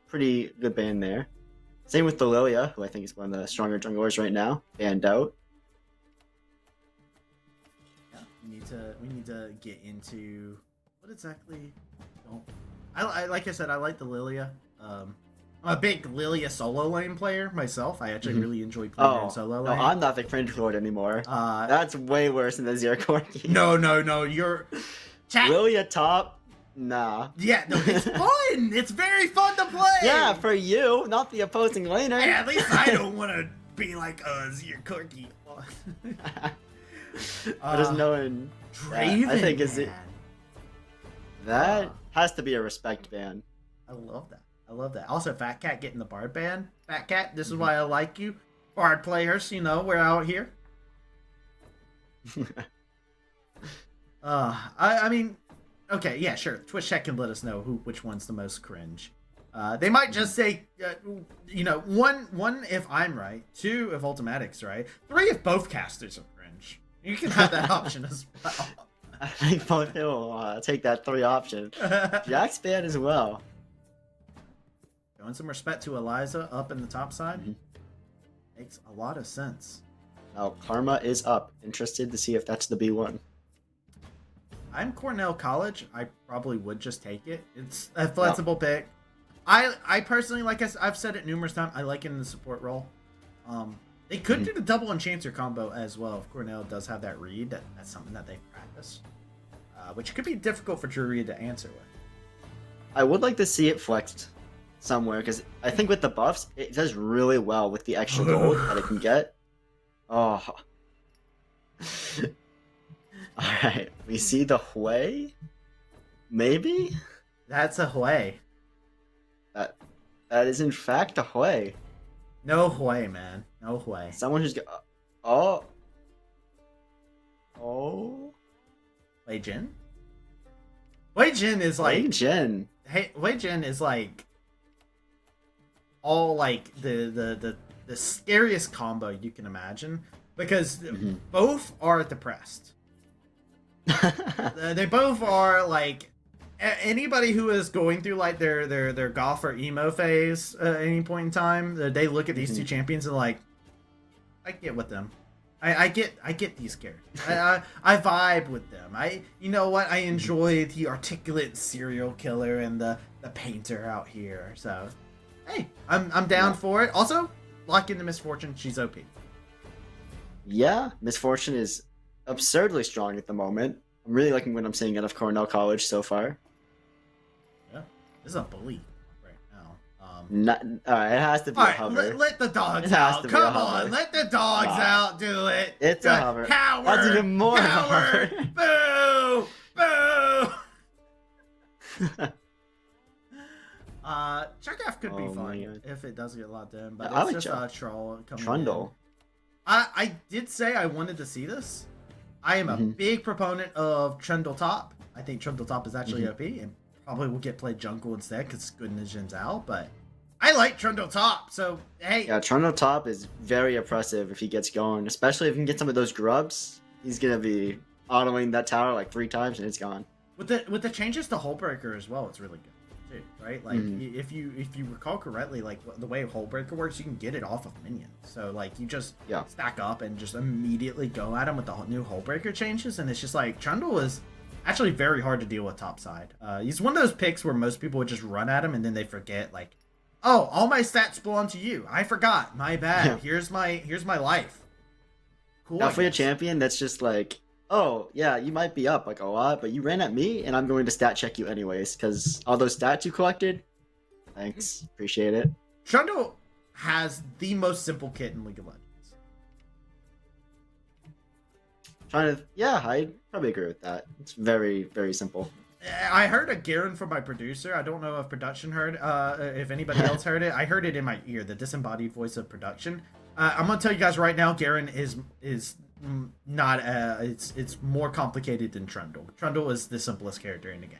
pretty good ban there. Same with the Lilia, who I think is one of the stronger junglers right now, banned out. Yeah, we need to get into what exactly. I like I said, I like the Lilia. I'm a big Lilia solo lane player myself. I actually really enjoy playing her in solo no, lane. I'm not the cringe lord anymore. That's way worse than the Azir Corky. No, you're chat. Lilia top? Nah. Yeah, no, it's fun. It's very fun to play. Yeah, for you, not the opposing laner. Hey, at least I don't want to be like Azir Corky. I just knowing Draven. I think is it man. that has to be a respect ban. I love that. Also, Fat Cat getting the Bard ban. Fat Cat, this is why I like you. Bard players, you know, we're out here. I mean, okay, yeah, sure. Twitch chat can let us know which one's the most cringe. They might just say, you know, one if I'm right, 2 if Ultimatic's right, 3 if both casters are cringe. You can have that option as well. I think both will take that 3 option. Jack's ban as well. Showing some respect to Eliza up in the top side makes a lot of sense. Now Karma is up. Interested to see if that's the B1. I'm Cornell College. I probably would just take it. It's a flexible pick. I personally, like I've said it numerous times, I like it in the support role. They could do the double enchanter combo as well. If Cornell does have that read, that's something that they practice, which could be difficult for Drury to answer with. I would like to see it flexed somewhere because I think with the buffs, it does really well with the extra gold that it can get. Oh. Alright, we see the Hui? Maybe? That's a Hui. That is in fact a Hui. No Hui, man. No Hui. Someone who's oh. Wei Jin? Wei Jin is like... Wei Jin. Hey, Wei Jin is like... all like the scariest combo you can imagine. Because both are depressed. They both are like anybody who is going through like their golf or emo phase at any point in time. They look at these 2 champions and like, I get with them. I get these characters. I vibe with them. You know what? I enjoy the articulate serial killer and the painter out here. So hey, I'm down for it. Also, lock into Misfortune. She's OP. Yeah, Misfortune is absurdly strong at the moment. I'm really liking what I'm seeing out of Cornell College so far. Yeah, this is a bully right All right, it has to be All a right, hover. let the dogs It has out. to be a Come hover. on, let the dogs out. Do it. It's Do a it. hover. Howard. That's even more of a Howard. Boo! Boo! Chekhov could be Oh my fun God. if it does get locked in, but I it's like just a troll coming Trundle. in. I did say I wanted to see this. I am a big proponent of Trundle Top. I think Trundle Top is actually OP and probably will get played jungle instead because Goodness Jin's out, but I like Trundle Top, so hey. Yeah, Trundle Top is very oppressive if he gets going, especially if he can get some of those grubs. He's gonna be autoing that tower like 3 times and it's gone. With the changes to Hullbreaker as well, it's really good too, right? Like if you recall correctly, like the way Hullbreaker works, you can get it off of minions. So like you just stack up and just immediately go at him with the new Hullbreaker changes, and it's just like Trundle is actually very hard to deal with topside. He's one of those picks where most people would just run at him and then they forget like, oh, all my stats belong to you. I forgot. My bad. Here's my life. Cool. Now for your champion, that's just like, oh yeah, you might be up like a lot, but you ran at me, and I'm going to stat check you anyways because all those stats you collected. Thanks, appreciate it. Trundle has the most simple kit in League of Legends. I probably agree with that. It's very, very simple. I heard a Garen from my producer. I don't know if production heard, if anybody else heard it. I heard it in my ear, the disembodied voice of production. I'm gonna tell you guys right now, Garen is not. It's more complicated than Trundle. Trundle is the simplest character in the game.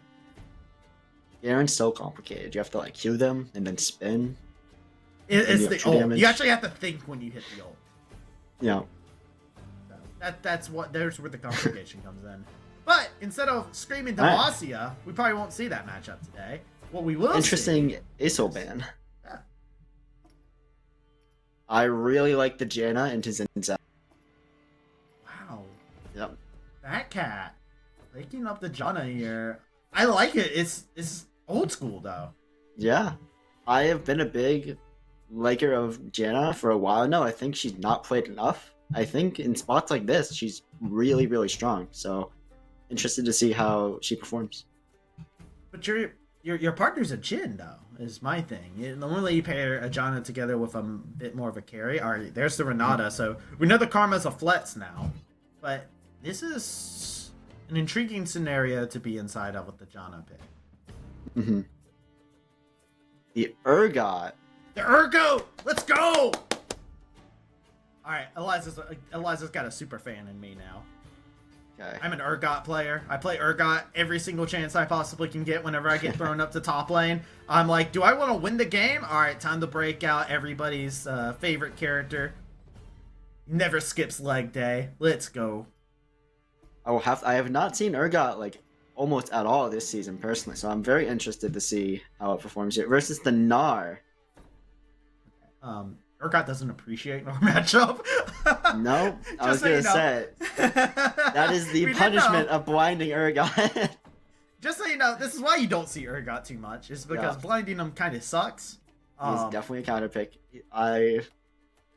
Garen's so complicated. You have to like Q them and then spin. It's the ult. You actually have to think when you hit the ult. Yeah. So there's where the complication comes in. But instead of screaming Demacia, we probably won't see that matchup today. What we will Interesting ISO ban. Yeah. I really like the Janna into Zinza. Wow. Yep. That cat. Waking up the Janna here. I like it. It's old school though. Yeah. I have been a big liker of Janna for a while now. I think she's not played enough. I think in spots like this, she's really, really strong. So interested to see how she performs. But your partner's a Jhin though, is my thing. Normally you pair a Janna together with a bit more of a carry. All right, there's the Renata. So we know the Karma's a Fletz now. But this is an intriguing scenario to be inside of with the Janna pick. Mm-hmm. The Urgot. The Urgot! Let's go! Alright, Eliza's got a super fan in me now. Okay. I'm an Urgot player. I play Urgot every single chance I possibly can get whenever I get thrown up to top lane. I'm like, do I want to win the game? Alright, time to break out everybody's favorite character. Never skips leg day. Let's go. I have not seen Urgot like almost at all this season personally, so I'm very interested to see how it performs here versus the Gnar. Urgot doesn't appreciate our matchup. No, I was gonna say that is the punishment of blinding Urgot. Just so you know, this is why you don't see Urgot too much. Is because blinding him kind of sucks. He's definitely a counter pick. I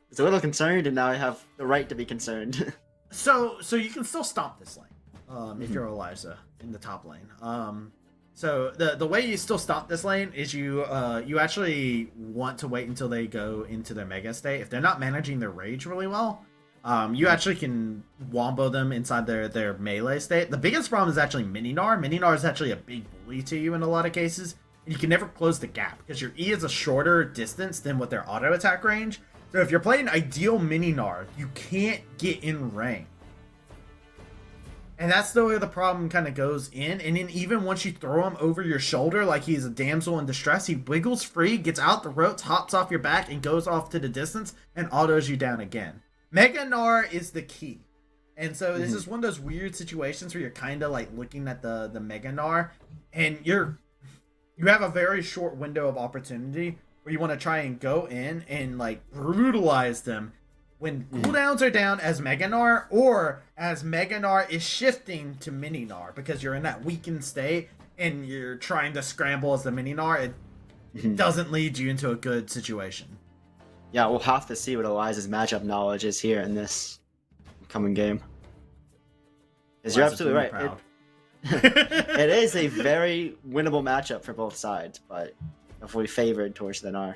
was a little concerned, and now I have the right to be concerned. So you can still stomp this lane, if you're Eliza in the top lane. So the way you still stomp this lane is you actually want to wait until they go into their mega state. If they're not managing their rage really well, you actually can wombo them inside their melee state. The biggest problem is actually Mini-Gnar. Mini-Gnar is actually a big bully to you in a lot of cases, and you can never close the gap because your E is a shorter distance than what their auto attack range. So if you're playing ideal Mini-Gnar, you can't get in range. And that's the way the problem kind of goes in. And then even once you throw him over your shoulder like he's a damsel in distress, he wiggles free, gets out the ropes, hops off your back, and goes off to the distance and autos you down again. Mega Gnar is the key. And so this is one of those weird situations where you're kind of like looking at the Mega Gnar, and you have a very short window of opportunity where you want to try and go in and like brutalize them when cooldowns are down as Mega Gnar, or as Mega Gnar is shifting to Mini Gnar, because you're in that weakened state and you're trying to scramble as the Mini Gnar. It doesn't lead you into a good situation. Yeah, we'll have to see what Eliza's matchup knowledge is here in this coming game. Because you're absolutely right. It is a very winnable matchup for both sides, but definitely favored towards the NAR.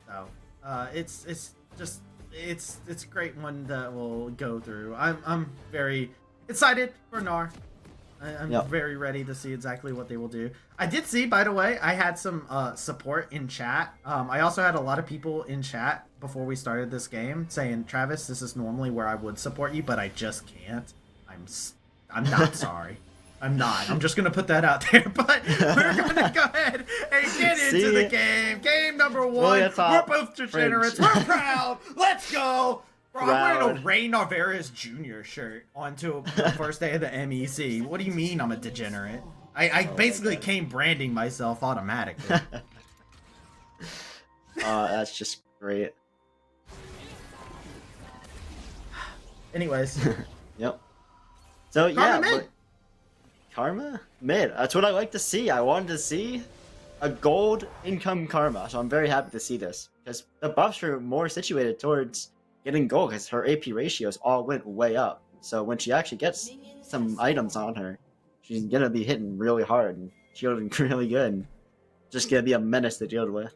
So it's just it's a great one that we'll go through. I'm very excited for NAR. I'm very ready to see exactly what they will do. I did see, by the way, I had some support in chat. I also had a lot of people in chat before we started this game saying, Travis, this is normally where I would support you, but I just can't. I'm not sorry. I'm not. I'm just going to put that out there, but we're going to go ahead and get into the game. Game number 1. We're both degenerates. We're proud. Let's go. Bro, I'm wearing a Ray Narvaez Jr. shirt onto the first day of the MEC. What do you mean I'm a degenerate? I basically came branding myself automatically. That's just great. Anyways. Yep. So Karma mid. Karma mid. That's what I like to see. I wanted to see a gold income Karma, so I'm very happy to see this because the buffs are more situated towards getting gold because her AP ratios all went way up. So when she actually gets some items on her, she's gonna be hitting really hard and shielding really good. And just gonna be a menace to deal with.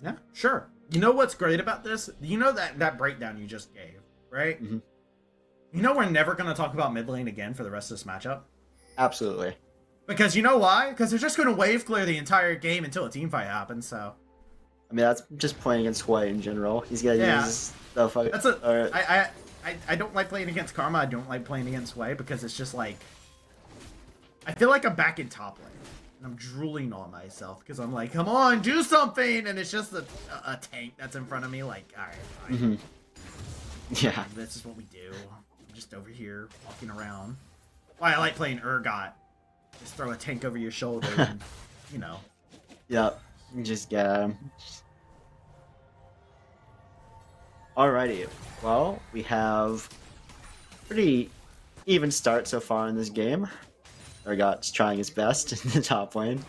Yeah, sure. You know what's great about this? You know that breakdown you just gave, right? Mm-hmm. You know we're never gonna talk about mid lane again for the rest of this matchup. Absolutely. Because you know why? Because they're just gonna wave clear the entire game until a team fight happens. So. I mean that's just playing against Sway in general. He's gonna use the fucking. I don't like playing against Karma. I don't like playing against Sway because it's just like I feel like I'm back in top lane and I'm drooling on myself because I'm like, come on, do something, and it's just a tank that's in front of me. Like, all right, fine. Mm-hmm. Yeah, this is what we do. I'm just over here walking around. Why I like playing Urgot. Just throw a tank over your shoulder and, you know. Yep. Just get him. Alrighty. Well, we have pretty even start so far in this game. Urgot's trying his best in the top lane.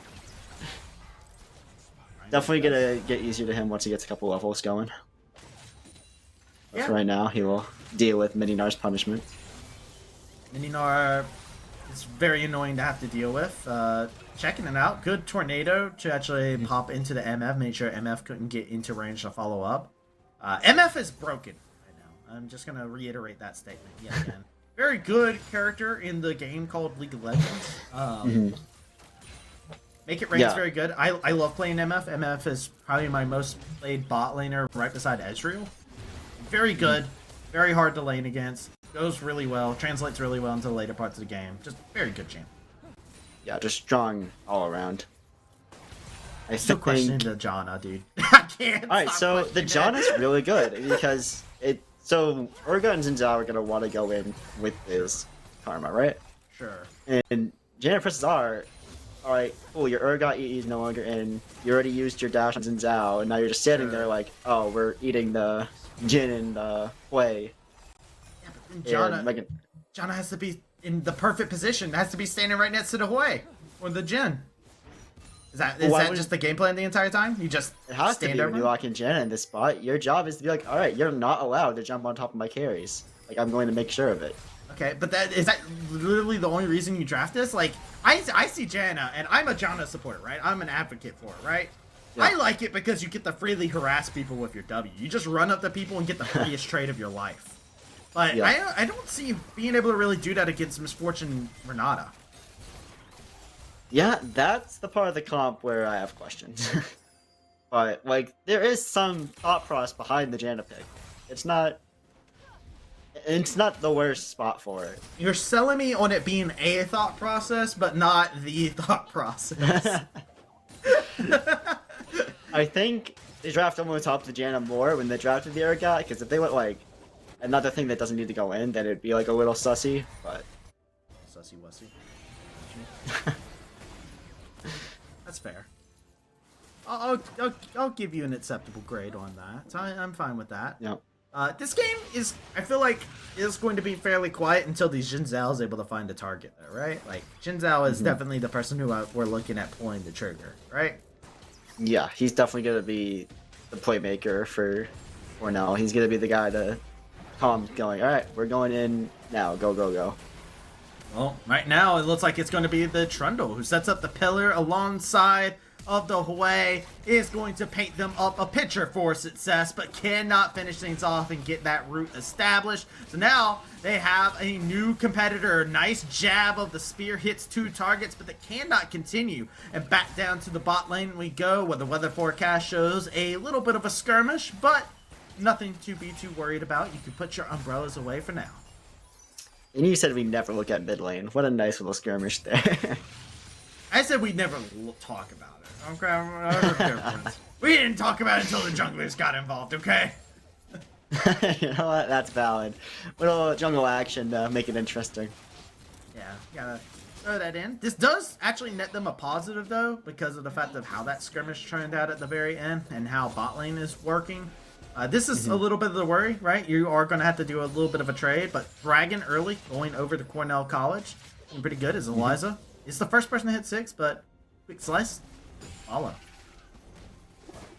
Definitely gonna get easier to him once he gets a couple levels going. But for right now, he will deal with Mininar's punishment. Mininar is very annoying to have to deal with. Checking it out. Good tornado to actually pop into the MF. Made sure MF couldn't get into range to follow up. MF is broken right now. I'm just going to reiterate that statement yet again. Very good character in the game called League of Legends. Make It Rain is very good. I love playing MF. MF is probably my most played bot laner right beside Ezreal. Very good. Very hard to lane against. Goes really well. Translates really well into the later parts of the game. Just very good champ. Yeah, just strong all around. I still think... question the Janna, dude. I can't. Alright, so the Janna's really good because it. So Urgot and Xin Zhao are gonna want to go in with his Karma, right? Sure. And Janna presses R. Alright, cool. Your Urgot is no longer in. You already used your dash on Xin Zhao, and now you're just standing there like, oh, we're eating the Jin and the Hui. Yeah, but then Janna has to be in the perfect position. It has to be standing right next to the Hui or the Jin. Is that just the game plan the entire time? You just it has stand to be over? When you lock in Janna in this spot. Your job is to be like, all right, you're not allowed to jump on top of my carries. Like I'm going to make sure of it. Okay, but is that literally the only reason you draft this? Like I see Janna, and I'm a Janna supporter, right? I'm an advocate for it, right? Yeah. I like it because you get to freely harass people with your W. You just run up to people and get the freest trade of your life. But I don't see you being able to really do that against Misfortune Renata. Yeah, that's the part of the comp where I have questions. But, like, there is some thought process behind the Janna pick. It's not the worst spot for it. You're selling me on it being a thought process, but not the thought process. I think they drafted on top of the Janna more when they drafted the Urgot, because if they went, like, another thing that doesn't need to go in, then it'd be, like, a little sussy, but... Sussy-wussy. That's fair. I'll give you an acceptable grade on that. So I'm fine with that. Yeah. This game is, I feel like, is going to be fairly quiet until the Xin Zhao is able to find a target, though, right? Like, Xin Zhao is definitely the person who we're looking at pulling the trigger, right? Yeah, he's definitely going to be the playmaker for Cornell. He's going to be the guy to calm going, all right, we're going in now. Go, go, go. Well, right now it looks like it's going to be the Trundle who sets up the pillar alongside of the Hue, is going to paint them up a picture for success, but cannot finish things off and get that route established. So now they have a new competitor. Nice jab of the spear, hits 2 targets, but they cannot continue. And back down to the bot lane we go, where the weather forecast shows a little bit of a skirmish, but nothing to be too worried about. You can put your umbrellas away for now. And you said we never look at mid lane. What a nice little skirmish there. I said we'd never talk about it. Okay, we didn't talk about it until the junglers got involved, okay? You know what? That's valid. Little jungle action to make it interesting. Yeah, gotta throw that in. This does actually net them a positive, though, because of the fact of how that skirmish turned out at the very end and how bot lane is working. This is a little bit of the worry, right? You are going to have to do a little bit of a trade, but Dragon early going over to Cornell College, looking pretty good as Eliza. It's the first person to hit 6, but quick slice, follow.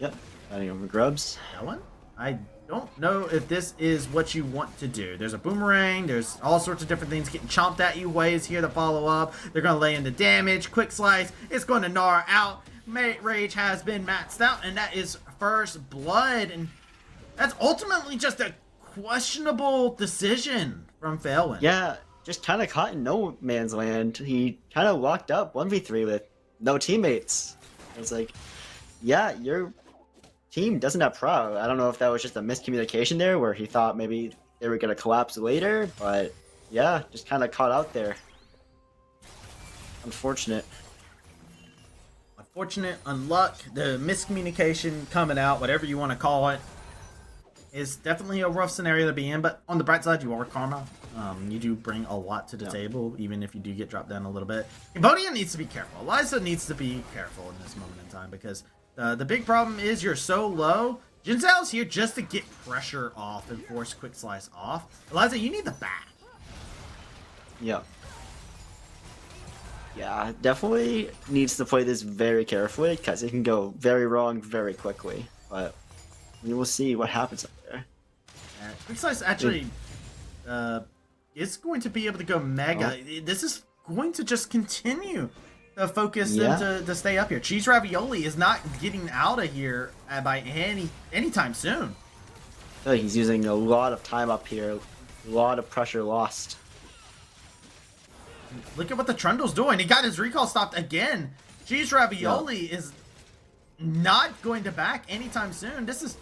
Yep, fighting over grubs. That one? I don't know if this is what you want to do. There's a boomerang, there's all sorts of different things getting chomped at you. Ways here to follow up. They're going to lay in the damage. Quick slice, it's going to gnaw out. Rage has been maxed out, and that is first blood. And that's ultimately just a questionable decision from Phelan. Yeah, just kind of caught in no man's land. He kind of walked up 1v3 with no teammates. It's like, yeah, your team doesn't have pro. I don't know if that was just a miscommunication there where he thought maybe they were going to collapse later, but yeah, just kind of caught out there. Unfortunate. Unfortunate, unluck, the miscommunication coming out, whatever you want to call it, is definitely a rough scenario to be in, but on the bright side, you are Karma. You do bring a lot to the table, even if you do get dropped down a little bit. Cambodia needs to be careful. Eliza needs to be careful in this moment in time, because the big problem is you're so low. Jinzhao's here just to get pressure off and force quick slice off. Eliza, you need the back. Yep. Yeah, definitely needs to play this very carefully, because it can go very wrong very quickly, but we will see what happens up there. Quick Slice actually is going to be able to go mega. This is going to just continue to focus them to stay up here. Cheese Ravioli is not getting out of here by anytime soon. Oh, he's using a lot of time up here. A lot of pressure lost. Look at what the Trundle's doing. He got his recall stopped again. Cheese Ravioli is not going to back anytime soon. This is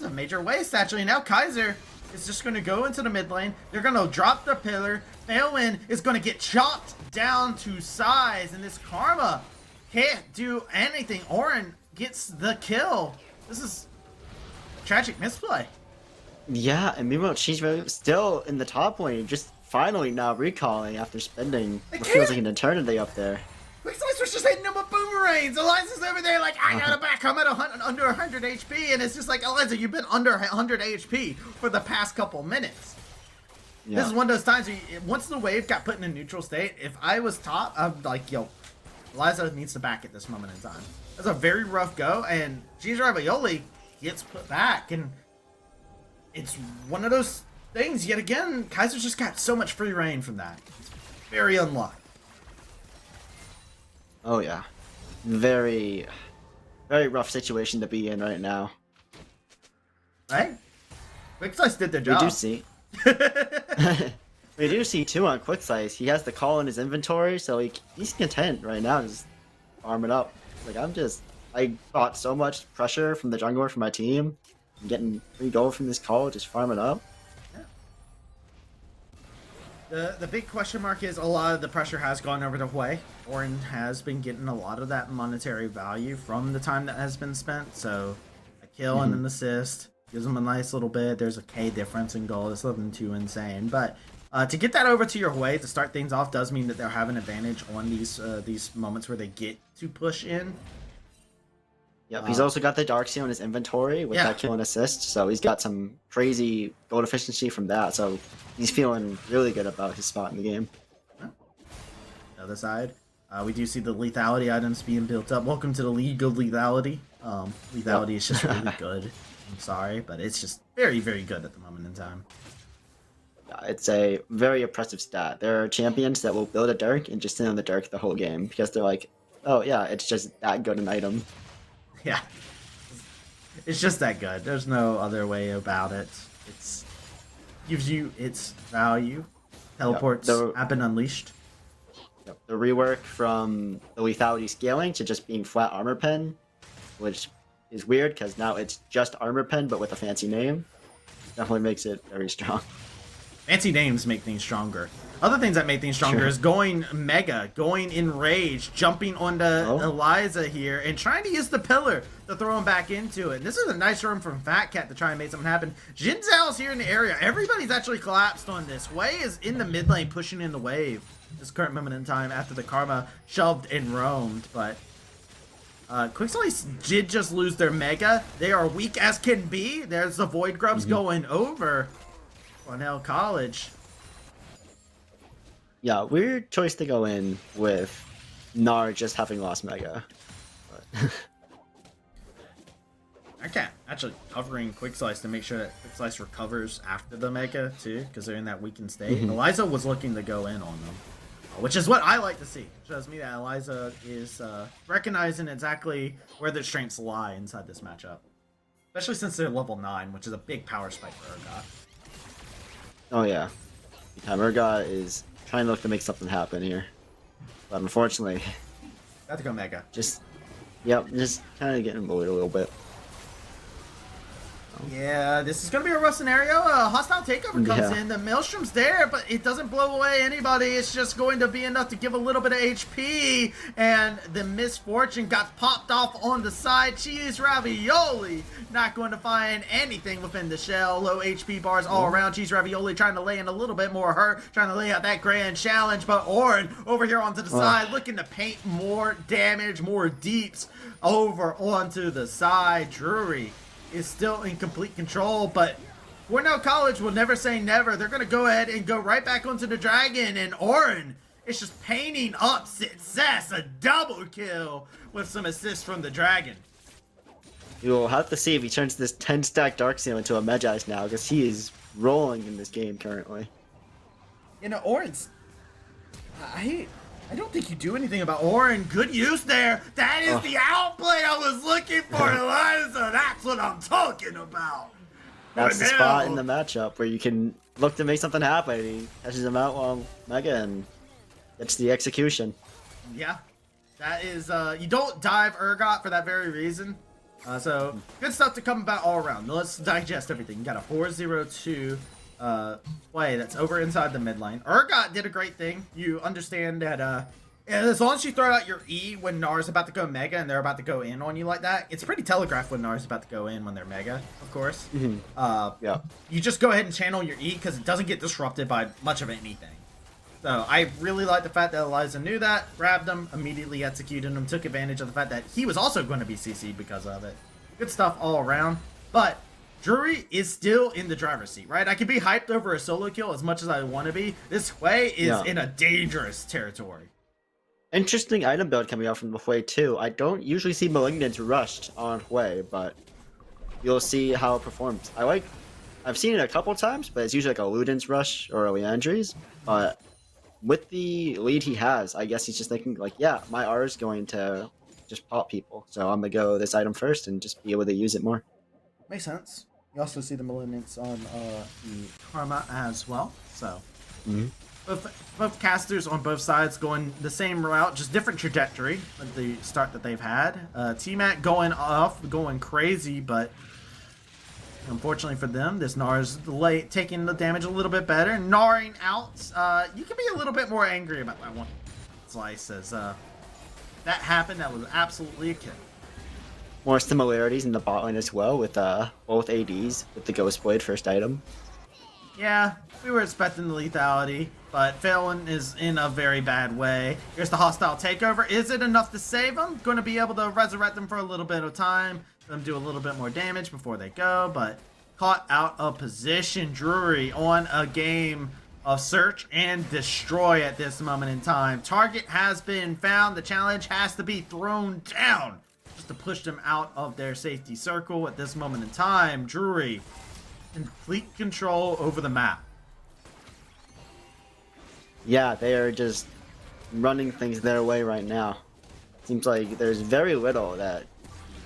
a major waste, actually. Now Kaiser is just going to go into the mid lane. They're going to drop the pillar. Phelan is going to get chopped down to size, and this Karma can't do anything. Oren gets the kill. This is a tragic misplay. Yeah, and meanwhile, Cheese Ravioli still in the top lane, just finally now recalling after spending what feels like an eternity up there. Quick Slice was just hitting him with boomerangs. Eliza's over there like, I gotta back. I'm at under 100 HP. And it's just like, Eliza, you've been under 100 HP for the past couple minutes. Yeah. This is one of those times where once the wave got put in a neutral state, if I was top, I'm like, yo, Eliza needs to back at this moment in time. That's a very rough go. And Cheese Ravioli gets put back. And it's one of those things, yet again, Kaiser's just got so much free reign from that. It's very unlucky. Oh yeah, very, very rough situation to be in right now. Right? Quick Slice did their job. We do see. We do see too on Quick Slice. He has the call in his inventory, so he's content right now, just farming up. Like I got so much pressure from the jungler from my team. I'm getting free gold from this call, just farming up. The big question mark is a lot of the pressure has gone over to Hue. Oren has been getting a lot of that monetary value from the time that has been spent. So a kill and an assist gives them a nice little bit. There's a K difference in gold. It's nothing too insane. But to get that over to your Hue to start things off does mean that they'll have an advantage on these moments where they get to push in. Yep, he's also got the Dark Seal in his inventory with that kill and assist, so he's got some crazy gold efficiency from that, so he's feeling really good about his spot in the game. The other side, we do see the lethality items being built up. Welcome to the League of Lethality. Lethality is just really good. I'm sorry, but it's just very, very good at the moment in time. It's a very oppressive stat. There are champions that will build a Dirk and just sit on the Dirk the whole game because they're like, oh yeah, it's just that good an item. Yeah. It's just that good. There's no other way about it. It's gives you its value. Teleports have been unleashed. The rework from the lethality scaling to just being flat armor pen, which is weird because now it's just armor pen but with a fancy name, definitely makes it very strong. Fancy names make things stronger. Other things that make things stronger is going Mega, going in rage, jumping onto Eliza here, and trying to use the pillar to throw him back into it. And this is a nice run from Fat Cat to try and make something happen. Jin Zhao's here in the area. Everybody's actually collapsed on this. Wei is in the mid lane pushing in the wave this current moment in time after the Karma shoved and roamed. But Quickslice did just lose their Mega. They are weak as can be. There's the Void Grubs going over Cornell College. Yeah, weird choice to go in with Gnar just having lost Mega. But I can't actually covering Quickslice to make sure that Quickslice recovers after the Mega too, because they're in that weakened state. Eliza was looking to go in on them, which is what I like to see. It shows me that Eliza is recognizing exactly where their strengths lie inside this matchup, especially since they're level 9, which is a big power spike for Urgot. oh yeah, Urgot is trying to look to make something happen here, but unfortunately, Got to go Mega. just kind of getting bullied a little bit. Yeah, this is going to be a rough scenario. Hostile Takeover comes in. The Maelstrom's there, but it doesn't blow away anybody. It's just going to be enough to give a little bit of HP. And the Misfortune got popped off on the side. Cheese Ravioli not going to find anything within the shell. Low HP bars all around. Cheese Ravioli trying to lay in a little bit more hurt. Trying to lay out that grand challenge. But Orin over here onto the side looking to paint more damage, more deeps over onto the side. Drury is still in complete control, but Cornell College will never say never. They're going to go ahead and go right back onto the Dragon, and Orin is just painting up success. A double kill with some assists from the Dragon. You'll have to see if he turns this 10-stack Darkseal into a Medjai's now, because he is rolling in this game currently. You know, Orin's... I don't think you do anything about Orin. Good use there. That is the outplay I was looking for, Eliza. That's what I'm talking about. That's the spot in the matchup where you can look to make something happen. He catches him out while Mega and gets the execution. Yeah. That is, you don't dive Urgot for that very reason. So, good stuff to come about all around. Let's digest everything. You got a 4-0-2 play that's over inside the mid lane. Urgot did a great thing. You understand that as long as you throw out your E when Gnar's about to go Mega and they're about to go in on you like that, it's pretty telegraphed when Gnar's about to go in when they're Mega, of course. You just go ahead and channel your E because it doesn't get disrupted by much of anything. So I really like the fact that Eliza knew that, grabbed him, immediately executed him, took advantage of the fact that he was also going to be CC'd because of it. Good stuff all around. But Drury is still in the driver's seat, right? I can be hyped over a solo kill as much as I want to be. This Hui is in a dangerous territory. Interesting item build coming out from the Hui too. I don't usually see Malignant rushed on Hui, but you'll see how it performs. I've seen it a couple times, but it's usually like a Luden's rush or a Leandri's. But with the lead he has, I guess he's just thinking like, yeah, my R is going to just pop people, so I'm gonna go this item first and just be able to use it more. Makes sense. You also see the Malignants on the Karma as well. So both casters on both sides going the same route, just different trajectory at the start that they've had. T-Mac going off, going crazy, but unfortunately for them, this Gnar's taking the damage a little bit better. Gnaring out. You can be a little bit more angry about that one. Slice as that happened. That was absolutely a kill. More similarities in the bot lane as well with both ADs with the Ghost Blade first item. Yeah, we were expecting the lethality, but Phelan is in a very bad way. Here's the hostile takeover. Is it enough to save him? Going to be able to resurrect them for a little bit of time. Let them do a little bit more damage before they go, but caught out of position. Drury on a game of search and destroy at this moment in time. Target has been found. The challenge has to be thrown down just to push them out of their safety circle at this moment in time. Drury, complete control over the map. Yeah, they are just running things their way right now. Seems like there's very little that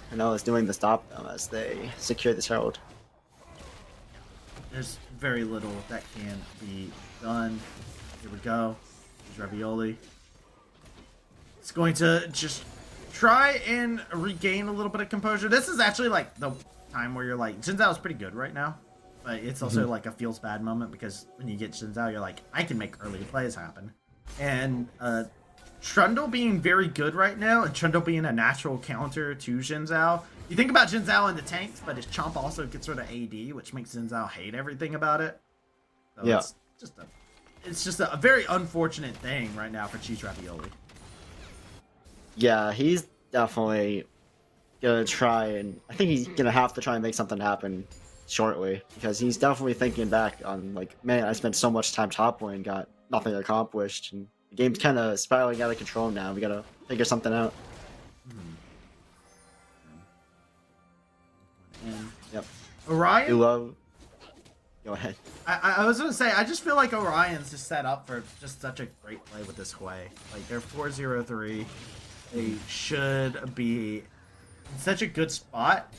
Cornell is doing to stop them as they secure this Herald. There's very little that can be done. Here we go. There's Ravioli. It's going to just try and regain a little bit of composure. This is actually like the time where you're like, Jin Zhao's pretty good right now. But it's also like a feels bad moment because when you get Jin Zhao, you're like, I can make early plays happen. And Trundle being very good right now, and Trundle being a natural counter to Jin Zhao. You think about Jin Zhao in the tanks, but his Chomp also gets rid of AD, which makes Jin Zhao hate everything about it. So Yeah. It's just a very unfortunate thing right now for Cheese Ravioli. Yeah, he's definitely gonna try, and I think he's gonna have to try and make something happen shortly, because he's definitely thinking back on like, man, I spent so much time top lane, got nothing accomplished, and the game's kind of spiraling out of control now. We gotta figure something out. And Yep. Orion? You love. Go ahead. I was gonna say, I just feel like Orion's just set up for just such a great play with this Hui. Like, they're 4-0-3. They should be in such a good spot.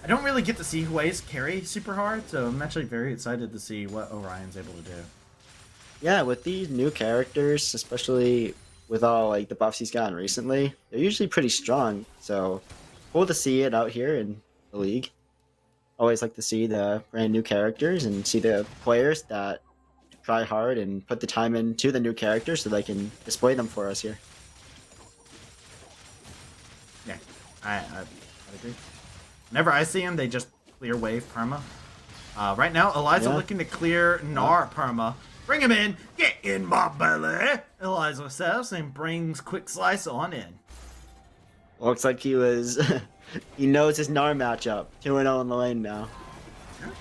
I don't really get to see Hui's carry super hard, so I'm actually very excited to see what Orion's able to do. Yeah, with these new characters, especially with all like the buffs he's gotten recently, they're usually pretty strong. So cool to see it out here in the league. Always like to see the brand new characters and see the players that try hard and put the time into the new characters so they can display them for us here. Yeah, I agree. Whenever I see him, they just clear wave perma. Right now, Eliza looking to clear Gnar perma. Bring him in. Get in my belly. Eliza says and brings Quick Slice on in. Looks like he was. He knows his Gnar matchup. 2-0 in the lane now. What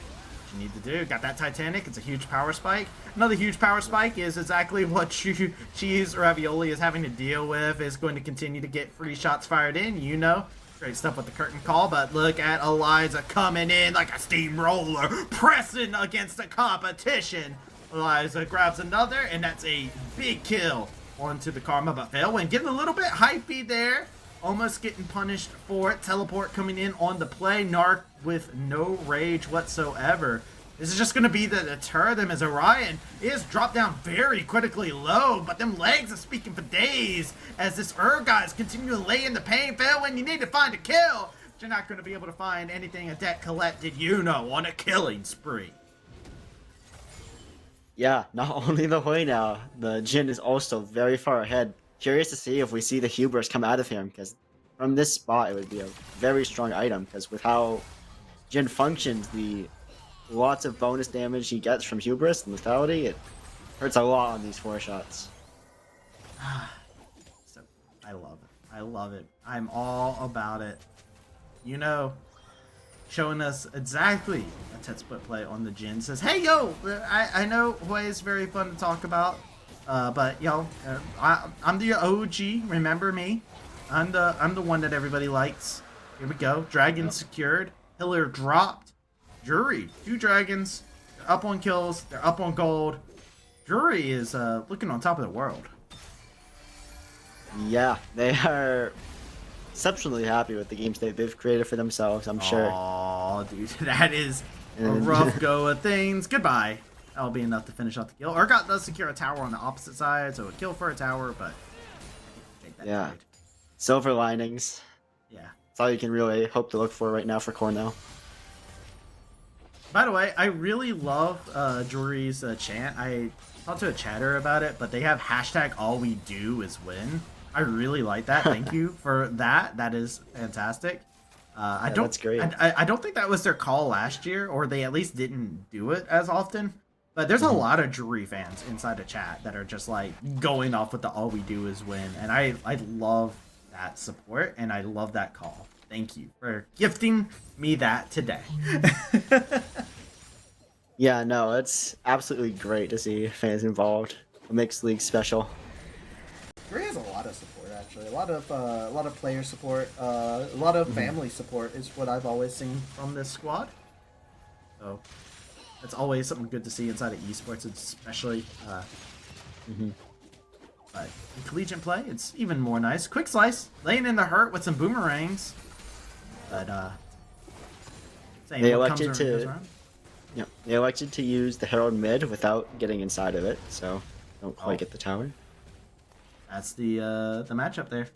you need to do. Got that Titanic. It's a huge power spike. Another huge power spike is exactly what Cheese Ravioli is having to deal with. Is going to continue to get free shots fired in. You know. Great stuff with the curtain call, but look at Eliza coming in like a steamroller, pressing against the competition. Eliza grabs another, and that's a big kill onto the Karma, but Failwind getting a little bit hypey there. Almost getting punished for it. Teleport coming in on the play. Narc with no rage whatsoever. This is just going to be the deter them as Orion is dropped down very critically low, but them legs are speaking for days as this guys continue to lay in the pain. Failwind, you need to find a kill. But you're not going to be able to find anything Adet Colette did on a killing spree. Yeah, not only the Hui now, the Jin is also very far ahead. Curious to see if we see the Hubris come out of him, because from this spot it would be a very strong item, because with how Jin functions, the lots of bonus damage he gets from Hubris and Lethality, it hurts a lot on these 4 shots. So, I love it. I love it. I'm all about it. You know, showing us exactly a Tet Split play on the Jin. Says, hey, yo, I know Hui is very fun to talk about. But yo, I'm the OG. Remember me? I'm the one that everybody likes. Here we go. Dragon secured. Pillar dropped. Drury, 2 dragons. They're up on kills. They're up on gold. Drury is looking on top of the world. Yeah, they are exceptionally happy with the game state they've created for themselves, I'm sure. Oh, dude, that is a rough go of things. Goodbye. That'll be enough to finish off the kill. Urgot does secure a tower on the opposite side, so a kill for a tower, but take that Yeah. trade. Silver linings. Yeah. That's all you can really hope to look for right now for Cornell. By the way, I really love Drury's chant. I talked to a chatter about it, but they have hashtag all we do is win. I really like that. Thank you for that. That is fantastic. That's great. I don't think that was their call last year, or they at least didn't do it as often. But there's a lot of Drury fans inside the chat that are just like going off with the all we do is win. And I love that support, and I love that call. Thank you for gifting me that today. Yeah, no, it's absolutely great to see fans involved. It makes the league special. Drury has a lot of support, actually. A lot of player support. A lot of family support is what I've always seen from this squad. So it's always something good to see inside of esports, especially But in collegiate play, it's even more nice. Quick slice, laying in the hurt with some boomerangs. But saying They what comes elected around goes to. around. Yeah, they elected to use the Herald mid without getting inside of it, so don't quite get the tower. That's the matchup there.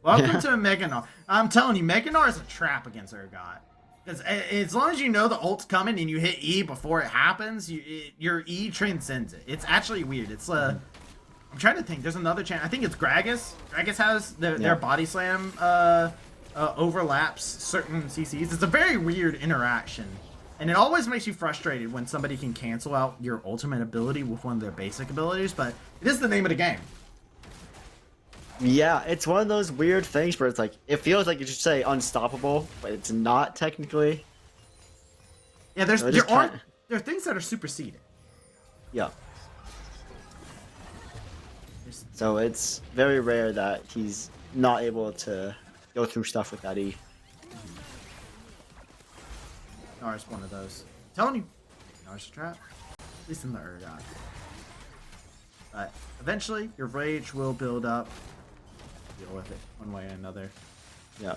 Welcome to Meganar. I'm telling you, Meganar is a trap against Urgot. Because as long as you know the ult's coming and you hit E before it happens, your E transcends it. It's actually weird. It's I'm trying to think. There's another channel. I think it's Gragas. Gragas has their body slam overlaps certain CCs. It's a very weird interaction. And it always makes you frustrated when somebody can cancel out your ultimate ability with one of their basic abilities, but it is the name of the game. Yeah, it's one of those weird things where it's like, it feels like you should say unstoppable, but it's not technically. Yeah, there are things that are superseded. Yeah. So it's very rare that he's not able to go through stuff with that E. Nar's one of those. I'm telling you, Nar's a trap. At least in the Urgot. But eventually, your rage will build up. Deal with it one way or another. Yeah.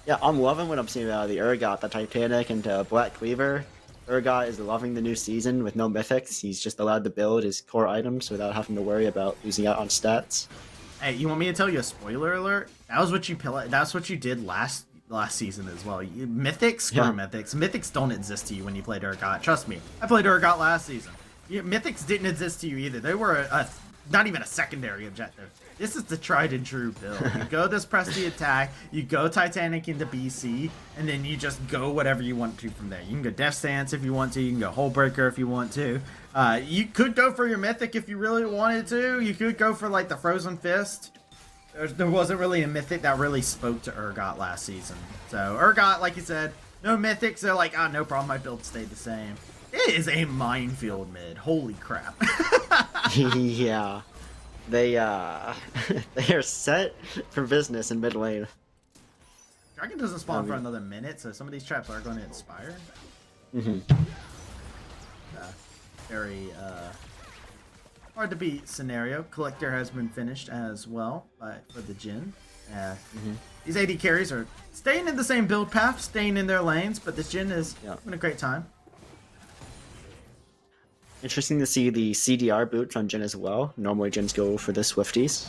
Yeah, I'm loving what I'm seeing out of the Urgot, the Titanic into Black Cleaver. Urgot is loving the new season with no mythics. He's just allowed to build his core items without having to worry about losing out on stats. Hey, you want me to tell you a spoiler alert? That was what you that's what you did last season as well. Mythics, screw mythics. Mythics don't exist to you when you played Urgot. Trust me, I played Urgot last season. Mythics didn't exist to you either. They were not even a secondary objective. This is the tried and true build. You go this press the attack, you go Titanic into BC, and then you just go whatever you want to from there. You can go Death Stance if you want to, you can go Hullbreaker if you want to. You could go for your Mythic if you really wanted to. You could go for like the Frozen Fist. There wasn't really a Mythic that really spoke to Urgot last season. So Urgot, like you said, no Mythics. They're like, no problem, my build stayed the same. It is a minefield mid. Holy crap. Yeah. They are set for business in mid lane. Dragon doesn't spawn for another minute, so some of these traps are going to expire. Very hard to beat scenario. Collector has been finished as well for the Jhin. These AD carries are staying in the same build path, staying in their lanes, but this Jhin is having a great time. Interesting to see the CDR boots on Jhin as well. Normally Jins go for the Swifties.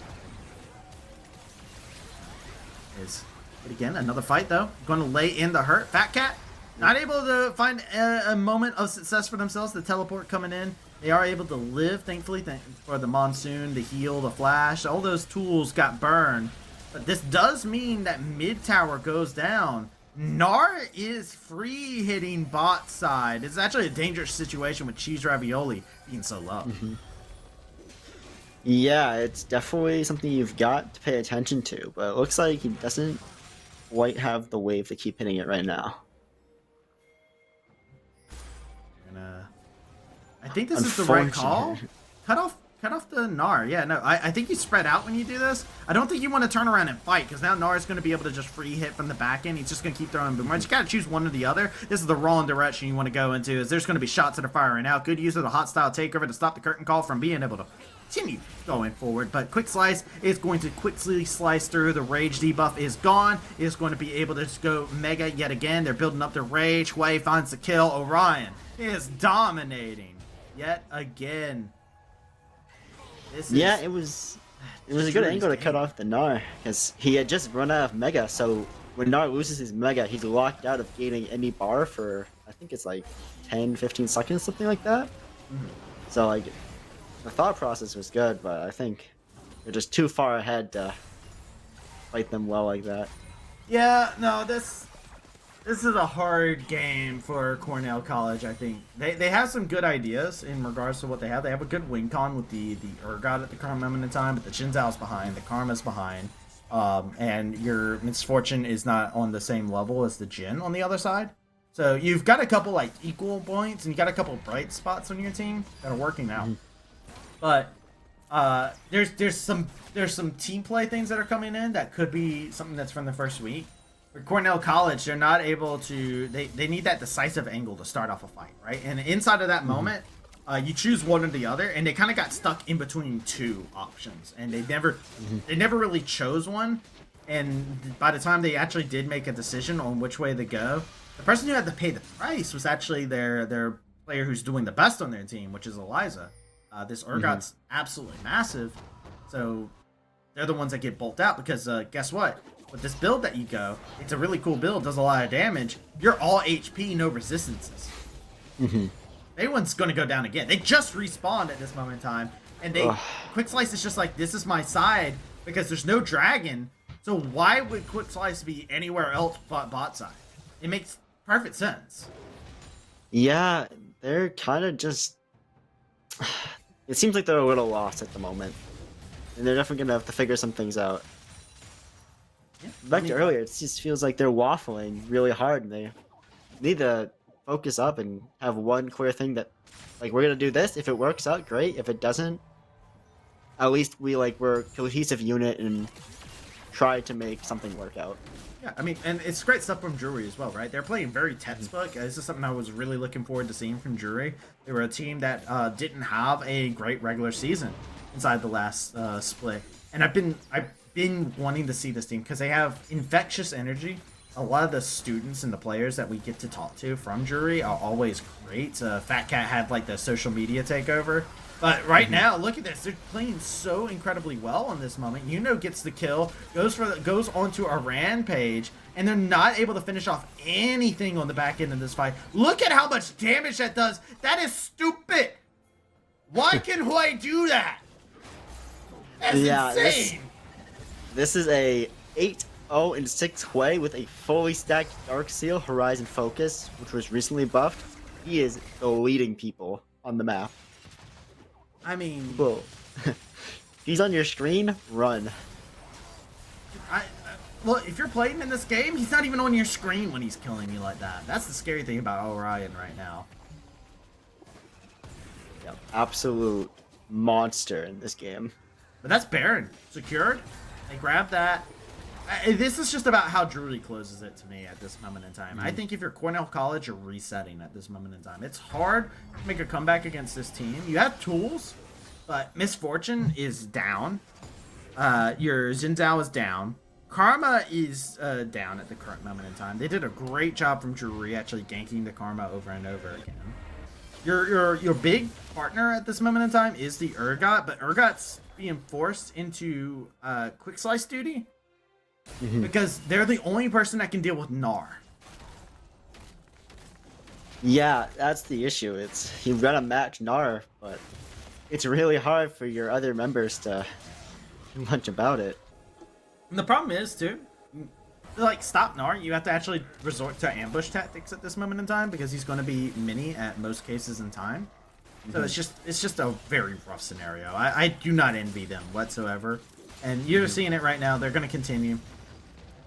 But again, another fight though. Going to lay in the hurt. Fat Cat not able to find a moment of success for themselves. The teleport coming in. They are able to live, thankfully, for the Monsoon, the heal, the flash. All those tools got burned. But this does mean that mid tower goes down. Gnar is free hitting bot side. It's actually a dangerous situation with Cheese Ravioli being so low. Yeah, it's definitely something you've got to pay attention to, but it looks like he doesn't quite have the wave to keep hitting it right now. I think this is the right call. Cut off the Gnar. Yeah, no, I think you spread out when you do this. I don't think you want to turn around and fight, because now Gnar is going to be able to just free hit from the back end. He's just going to keep throwing boomerangs. You got to choose one or the other. This is the wrong direction you want to go into, as there's going to be shots that are firing out. Good use of the hot style takeover to stop the curtain call from being able to continue going forward. But quick slice is going to quickly slice through. The rage debuff is gone. Is going to be able to just go mega yet again. They're building up their rage. Hui finds the kill. Orion is dominating yet again. Yeah, it was a good angle to cut off the Gnar, because he had just run out of Mega, so when Gnar loses his Mega, he's locked out of gaining any bar for, I think it's like 10, 15 seconds, something like that. So, like, the thought process was good, but I think they're just too far ahead to fight them well like that. Yeah, no, this is a hard game for Cornell College, I think. They have some good ideas in regards to what they have. They have a good win con with the Urgot at the current moment in time, but the Xin Zhao's behind, the Karma's behind, and your Misfortune is not on the same level as the Jhin on the other side. So you've got a couple like equal points, and you got a couple bright spots on your team that are working out. But there's some team play things that are coming in that could be something that's from the first week. For Cornell College, they're not able to. They need that decisive angle to start off a fight, right? And inside of that moment, you choose one or the other, and they kind of got stuck in between two options, and they never really chose one. And by the time they actually did make a decision on which way to go, the person who had to pay the price was actually their player who's doing the best on their team, which is Eliza. This Urgot's absolutely massive, so they're the ones that get bulked out because guess what? With this build that you go, it's a really cool build, does a lot of damage. You're all HP, no resistances. They one's going to go down again. They just respawned at this moment in time, and Quick Slice is just like, this is my side because there's no dragon. So why would Quick Slice be anywhere else but bot side? It makes perfect sense. Yeah, they're kind of just... It seems like they're a little lost at the moment. And they're definitely going to have to figure some things out. Yeah, Back to earlier, it just feels like they're waffling really hard, and they need to focus up and have one clear thing that, like, we're going to do this. If it works out, great. If it doesn't, at least we're a cohesive unit and try to make something work out. Yeah, I mean, and it's great stuff from Drury as well, right? They're playing very textbook. This is something I was really looking forward to seeing from Drury. They were a team that didn't have a great regular season inside the last split, and I've been wanting to see this team because they have infectious energy. A lot of the students and the players that we get to talk to from Drury are always great. Fat Cat had like the social media takeover. But right now, look at this. They're playing so incredibly well on this moment. Gets the kill, goes onto a rampage, and they're not able to finish off anything on the back end of this fight. Look at how much damage that does. That is stupid. Why can Hui do that? That's insane. This is a 8-0-6 Hui with a fully stacked Dark Seal Horizon Focus, which was recently buffed. He is deleting people on the map. I mean, whoa. He's on your screen, run. Well, if you're playing in this game, he's not even on your screen when he's killing you like that. That's the scary thing about Orion right now. Yep, absolute monster in this game. But that's Baron. Secured. They grab that. This is just about how Drury closes it to me at this moment in time. I think if you're Cornell College, you're resetting at this moment in time. It's hard to make a comeback against this team. You have tools, but Misfortune is down. Your Xinzao is down. Karma is down at the current moment in time. They did a great job from Drury actually ganking the Karma over and over again. Your big partner at this moment in time is the Urgot, but Urgot's being forced into quick slice duty. Because they're the only person that can deal with Gnar. Yeah, that's the issue. You've got to match Gnar, but it's really hard for your other members to do much about it. And the problem is, too, to, like, stop Gnar, you have to actually resort to ambush tactics at this moment in time because he's going to be mini at most cases in time. So it's just a very rough scenario. I do not envy them whatsoever. And you're seeing it right now. They're going to continue.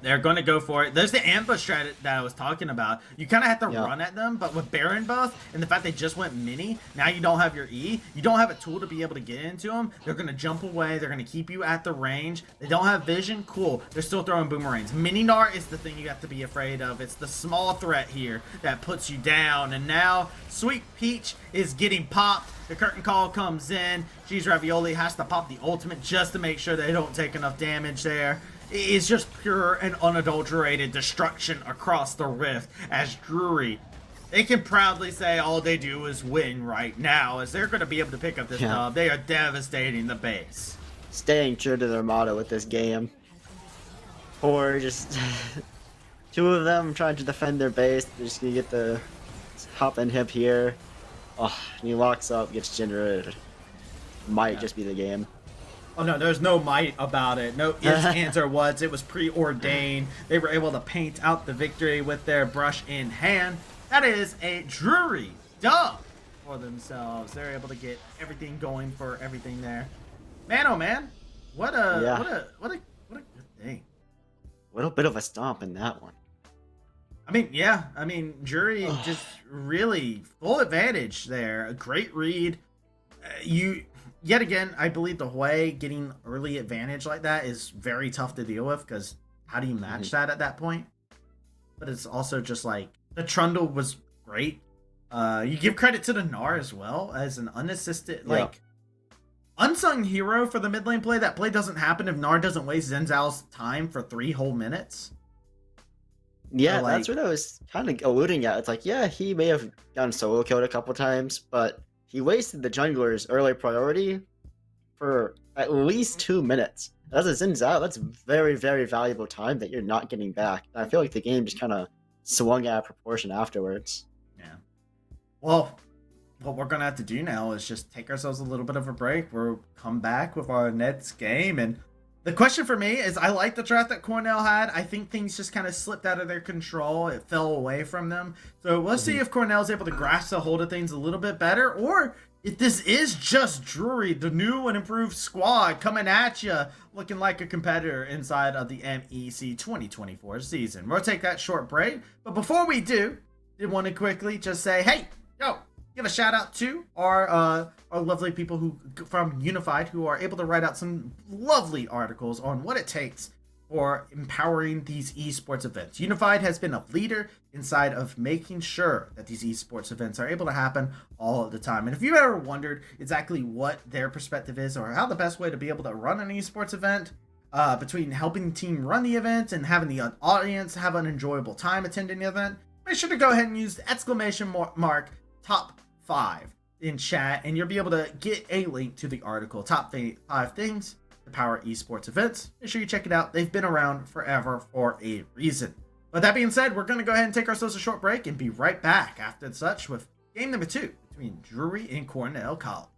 They're going to go for it. There's the ambush strat that I was talking about. You kind of have to run at them, but with Baron buff and the fact they just went mini, now you don't have your E. You don't have a tool to be able to get into them. They're going to jump away. They're going to keep you at the range. They don't have vision. Cool. They're still throwing boomerangs. Mini Gnar is the thing you have to be afraid of. It's the small threat here that puts you down. And now Sweet Peach is getting popped. The curtain call comes in. Cheese Ravioli has to pop the ultimate just to make sure they don't take enough damage there. It's just pure and unadulterated destruction across the rift as Drury, they can proudly say all they do is win right now as they're going to be able to pick up this dub. They are devastating the base. Staying true to their motto with this game. Or just two of them trying to defend their base. They're just going to get the hop and hip here. Oh, he locks up, gets generated. Might just be the game. Oh no, there's no might about it. No ifs, ands, or whats. It was preordained. They were able to paint out the victory with their brush in hand. That is a Drury dub for themselves. They're able to get everything going for everything there. Man, oh man, what a good thing. What a bit of a stomp in that one. I mean, Drury just really full advantage there. A great read. Yet again, I believe the Hui getting early advantage like that is very tough to deal with because how do you match that at that point? But it's also just like the Trundle was great. You give credit to the Gnar as well as an unassisted, like, unsung hero for the mid lane play. That play doesn't happen if Gnar doesn't waste Zhenzao's time for 3 whole minutes. Yeah, So, like, that's what I was kind of alluding at. It's like, yeah, he may have gotten solo killed a couple times, but he wasted the jungler's early priority for at least 2 minutes. As a Zhenzao, that's very, very valuable time that you're not getting back. And I feel like the game just kind of swung out of proportion afterwards. Yeah. Well, what we're going to have to do now is just take ourselves a little bit of a break. We'll come back with our next game. And the question for me is, I like the draft that Cornell had. I think things just kind of slipped out of their control. It fell away from them. So we'll see if Cornell's able to grasp a hold of things a little bit better, or if this is just Drury, the new and improved squad, coming at you, looking like a competitor inside of the MEC 2024 season. We'll take that short break. But before we do, I want to quickly just say, hey, give a shout out to our lovely people who from Unified, who are able to write out some lovely articles on what it takes for empowering these esports events. Unified has been a leader inside of making sure that these esports events are able to happen all of the time. And if you've ever wondered exactly what their perspective is or how the best way to be able to run an esports event, between helping the team run the event and having the audience have an enjoyable time attending the event, make sure to go ahead and use the exclamation mark top 5 in chat, and you'll be able to get a link to the article, top 5 things to power esports events. Make sure you check it out. They've been around forever for a reason. But that being said, we're going to go ahead and take ourselves a short break and be right back after such with game number 2 between Drury and Cornell College.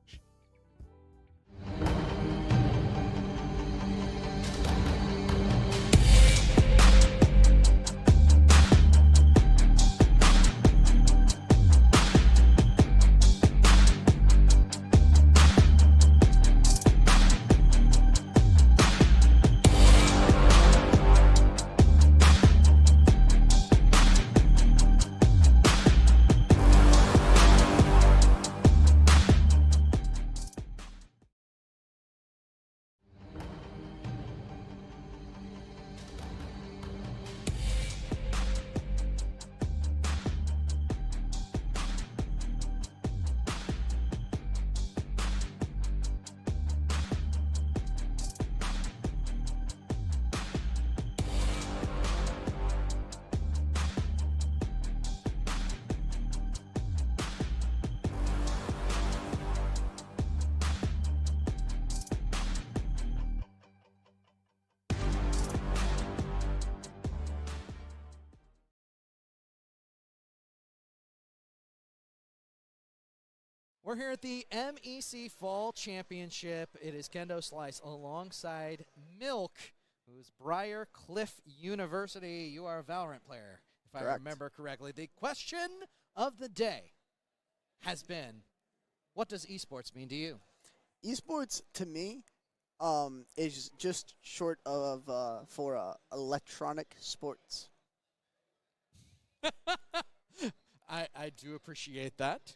We're here at the MEC Fall Championship. It is Kendo Slice alongside Milk, who's Briar Cliff University. You are a Valorant player, if I remember correctly. The question of the day has been, what does esports mean to you? Esports, to me, is just short of for electronic sports. I do appreciate that.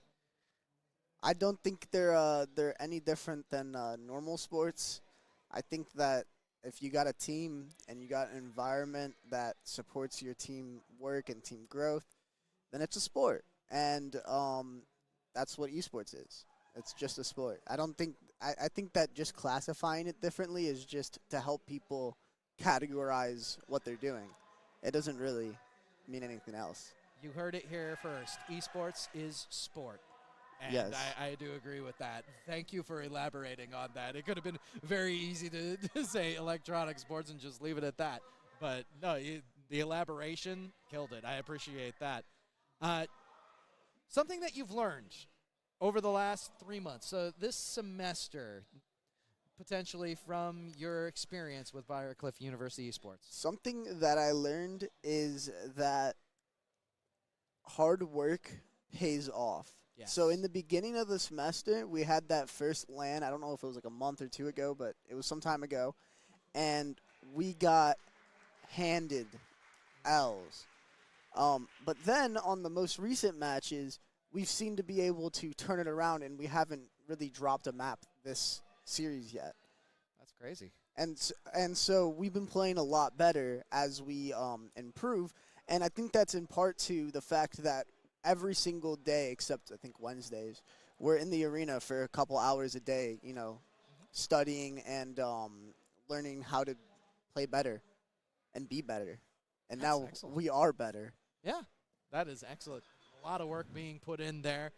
I don't think they're any different than normal sports. I think that if you got a team and you got an environment that supports your team work and team growth, then it's a sport. And that's what esports is. It's just a sport. I think that just classifying it differently is just to help people categorize what they're doing. It doesn't really mean anything else. You heard it here first. Esports is sport. And yes. I do agree with that. Thank you for elaborating on that. It could have been very easy to say electronic sports and just leave it at that. But no, the elaboration killed it. I appreciate that. Something that you've learned over the last 3 months. So this semester, potentially from your experience with Briarcliff University Esports. Something that I learned is that hard work pays off. Yes. So in the beginning of the semester, we had that first LAN. I don't know if it was like a month or 2 ago, but it was some time ago. And we got handed L's. But then on the most recent matches, we've seemed to be able to turn it around, and we haven't really dropped a map this series yet. That's crazy. And so we've been playing a lot better as we improve. And I think that's in part to the fact that every single day except I think Wednesdays, we're in the arena for a couple hours a day, studying and learning how to play better and be better. And That's now excellent. we are better. Yeah, that is excellent. A lot of work being put in there.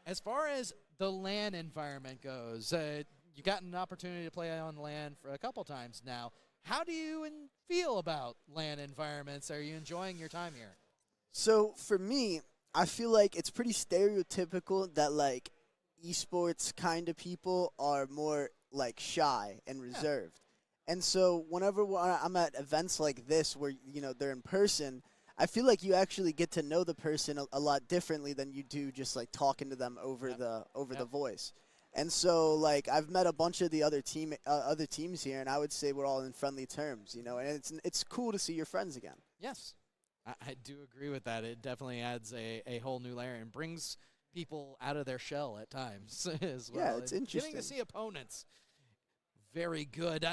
As far as the LAN environment goes, you got an opportunity to play on LAN for a couple times now. How do you feel about LAN environments? Are you enjoying your time here? So for me, I feel like it's pretty stereotypical that like esports kind of people are more like shy and reserved. And so whenever I'm at events like this where they're in person, I feel like you actually get to know the person a lot differently than you do just like talking to them over the voice. And so like I've met a bunch of the other teams here, and I would say we're all in friendly terms, and it's cool to see your friends again. Yes, I do agree with that. It definitely adds a whole new layer and brings people out of their shell at times as well. Yeah, it's and interesting. Getting to see opponents. Very good.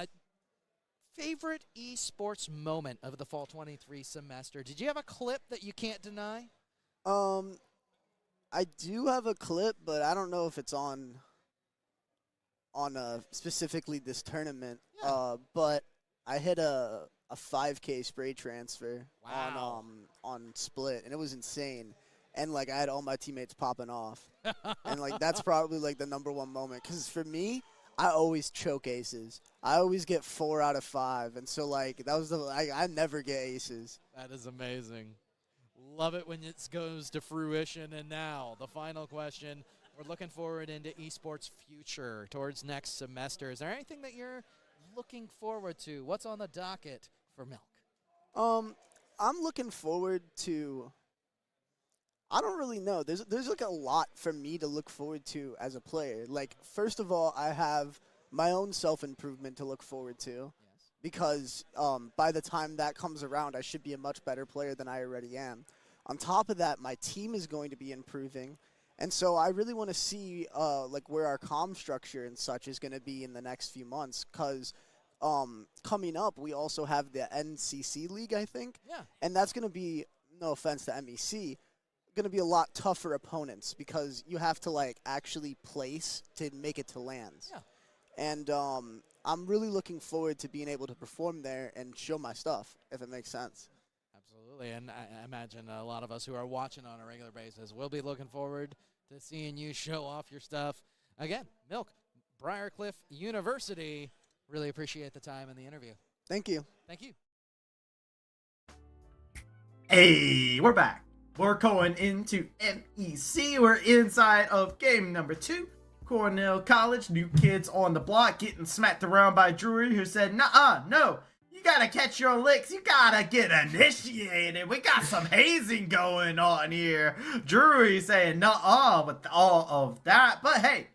Favorite esports moment of the fall 23 semester? Did you have a clip that you can't deny? I do have a clip, but I don't know if it's on specifically this tournament. Yeah. But I hit a 5K spray transfer Wow. on split, and it was insane. And like I had all my teammates popping off, and like that's probably like the #1 moment. Because for me, I always choke aces. I always get 4 out of 5, and so like that was I never get aces. That is amazing. Love it when it goes to fruition. And now the final question. We're looking forward into esports future towards next semester. Is there anything that you're looking forward to? What's on the docket for Milk? I'm looking forward to. I don't really know. There's like a lot for me to look forward to as a player. Like first of all, I have my own self-improvement to look forward to, because by the time that comes around, I should be a much better player than I already am. On top of that, my team is going to be improving, and so I really want to see like where our comm structure and such is going to be in the next few months, because coming up, we also have the NCC League, I think, and that's going to be, no offense to MEC, going to be a lot tougher opponents, because you have to like actually place to make it to lands. And I'm really looking forward to being able to perform there and show my stuff, if it makes sense. Absolutely, and I imagine a lot of us who are watching on a regular basis will be looking forward to seeing you show off your stuff. Again, Milk, Briarcliff University. Really appreciate the time and the interview. Thank you. Thank you. Hey, we're back. We're going into MEC. We're inside of game number 2. Cornell College, new kids on the block, getting smacked around by Drury, who said, "Nuh-uh, no, you gotta catch your licks. You gotta get initiated. We got some hazing going on here." Drury saying, "Nuh-uh," with all of that. But hey,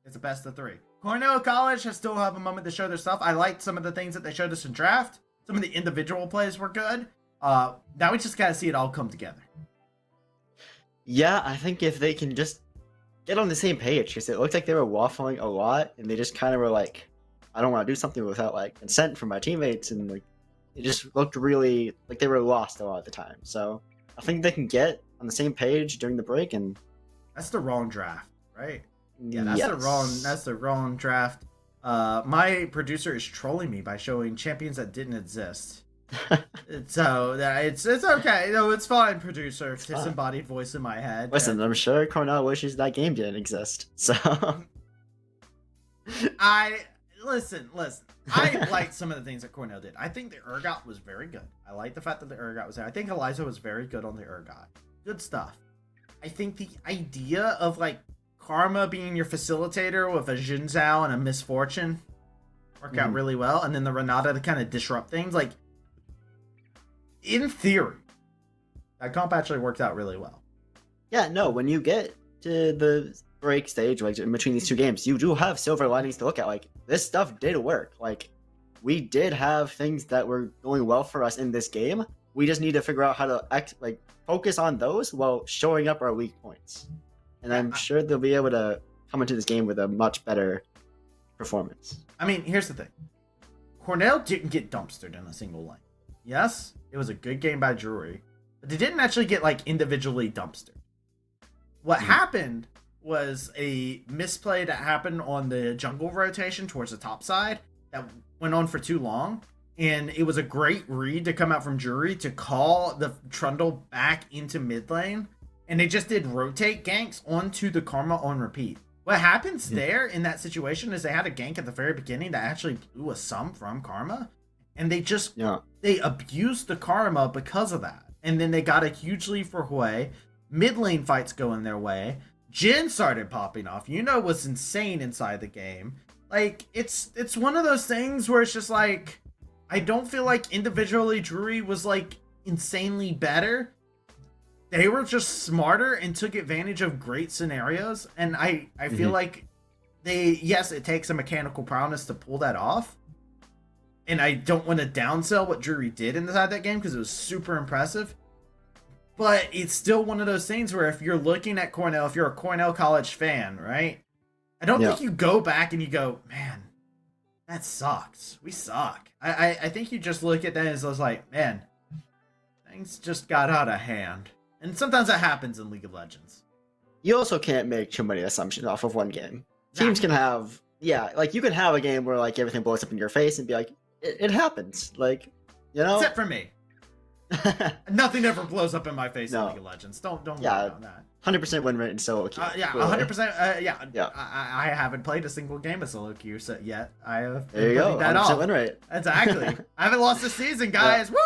it's a best of 3. Cornell College has still have a moment to show their stuff. I liked some of the things that they showed us in draft. Some of the individual plays were good. Now we just gotta see it all come together. Yeah, I think if they can just get on the same page, because it looked like they were waffling a lot, and they just kind of were like, I don't want to do something without like consent from my teammates, and like it just looked really like they were lost a lot of the time. So I think they can get on the same page during the break, and that's the wrong draft, right? Yeah, yes. that's the wrong draft. My producer is trolling me by showing champions that didn't exist. So it's okay. No, it's fine, producer. It's disembodied voice in my head. Listen, I'm sure Cornell wishes that game didn't exist. So listen. I liked some of the things that Cornell did. I think the Urgot was very good. I like the fact that the Urgot was there. I think Eliza was very good on the Urgot. Good stuff. I think the idea of like Karma being your facilitator with a Jin Zhao and a Misfortune worked out really well, and then the Renata to kind of disrupt things. Like, in theory, that comp actually worked out really well. Yeah, no, when you get to the break stage, like in between these two games, you do have silver linings to look at. Like, this stuff did work. Like, we did have things that were going well for us in this game. We just need to figure out how to focus on those while showing up our weak points. And I'm sure they'll be able to come into this game with a much better performance. I mean, here's the thing. Cornell didn't get dumpstered in a single lane. Yes, it was a good game by Drury, but but they didn't actually get like individually dumpstered. What happened was a misplay that happened on the jungle rotation towards the top side that went on for too long. And it was a great read to come out from Drury to call the Trundle back into mid lane. And they just did rotate ganks onto the Karma on repeat. What happens there in that situation is they had a gank at the very beginning that actually blew a sum from Karma. And they just, they abused the Karma because of that. And then they got a huge lead for Hui. Mid lane fights going their way. Jin started popping off. You know what's insane inside the game. Like, it's one of those things where it's just like, I don't feel like individually Drury was like insanely better. They were just smarter and took advantage of great scenarios. And I feel like yes, it takes a mechanical prowess to pull that off. And I don't want to downsell what Drury did inside that game because it was super impressive. But it's still one of those things where if you're looking at Cornell, if you're a Cornell college fan, right? I don't think you go back and you go, man, that sucks. We suck. I think you just look at that as like, man, things just got out of hand. And sometimes that happens in League of Legends. You also can't make too many assumptions off of one game. Teams can have, like you can have a game where like everything blows up in your face and be like, it happens. Like, you know? Except for me. Nothing ever blows up in my face in League of Legends. Don't worry about that. 100% win rate in solo queue. 100%. I haven't played a single game of solo queue yet. I have there you go. That 100% off. win rate. Exactly. I haven't lost a season, guys. Woo!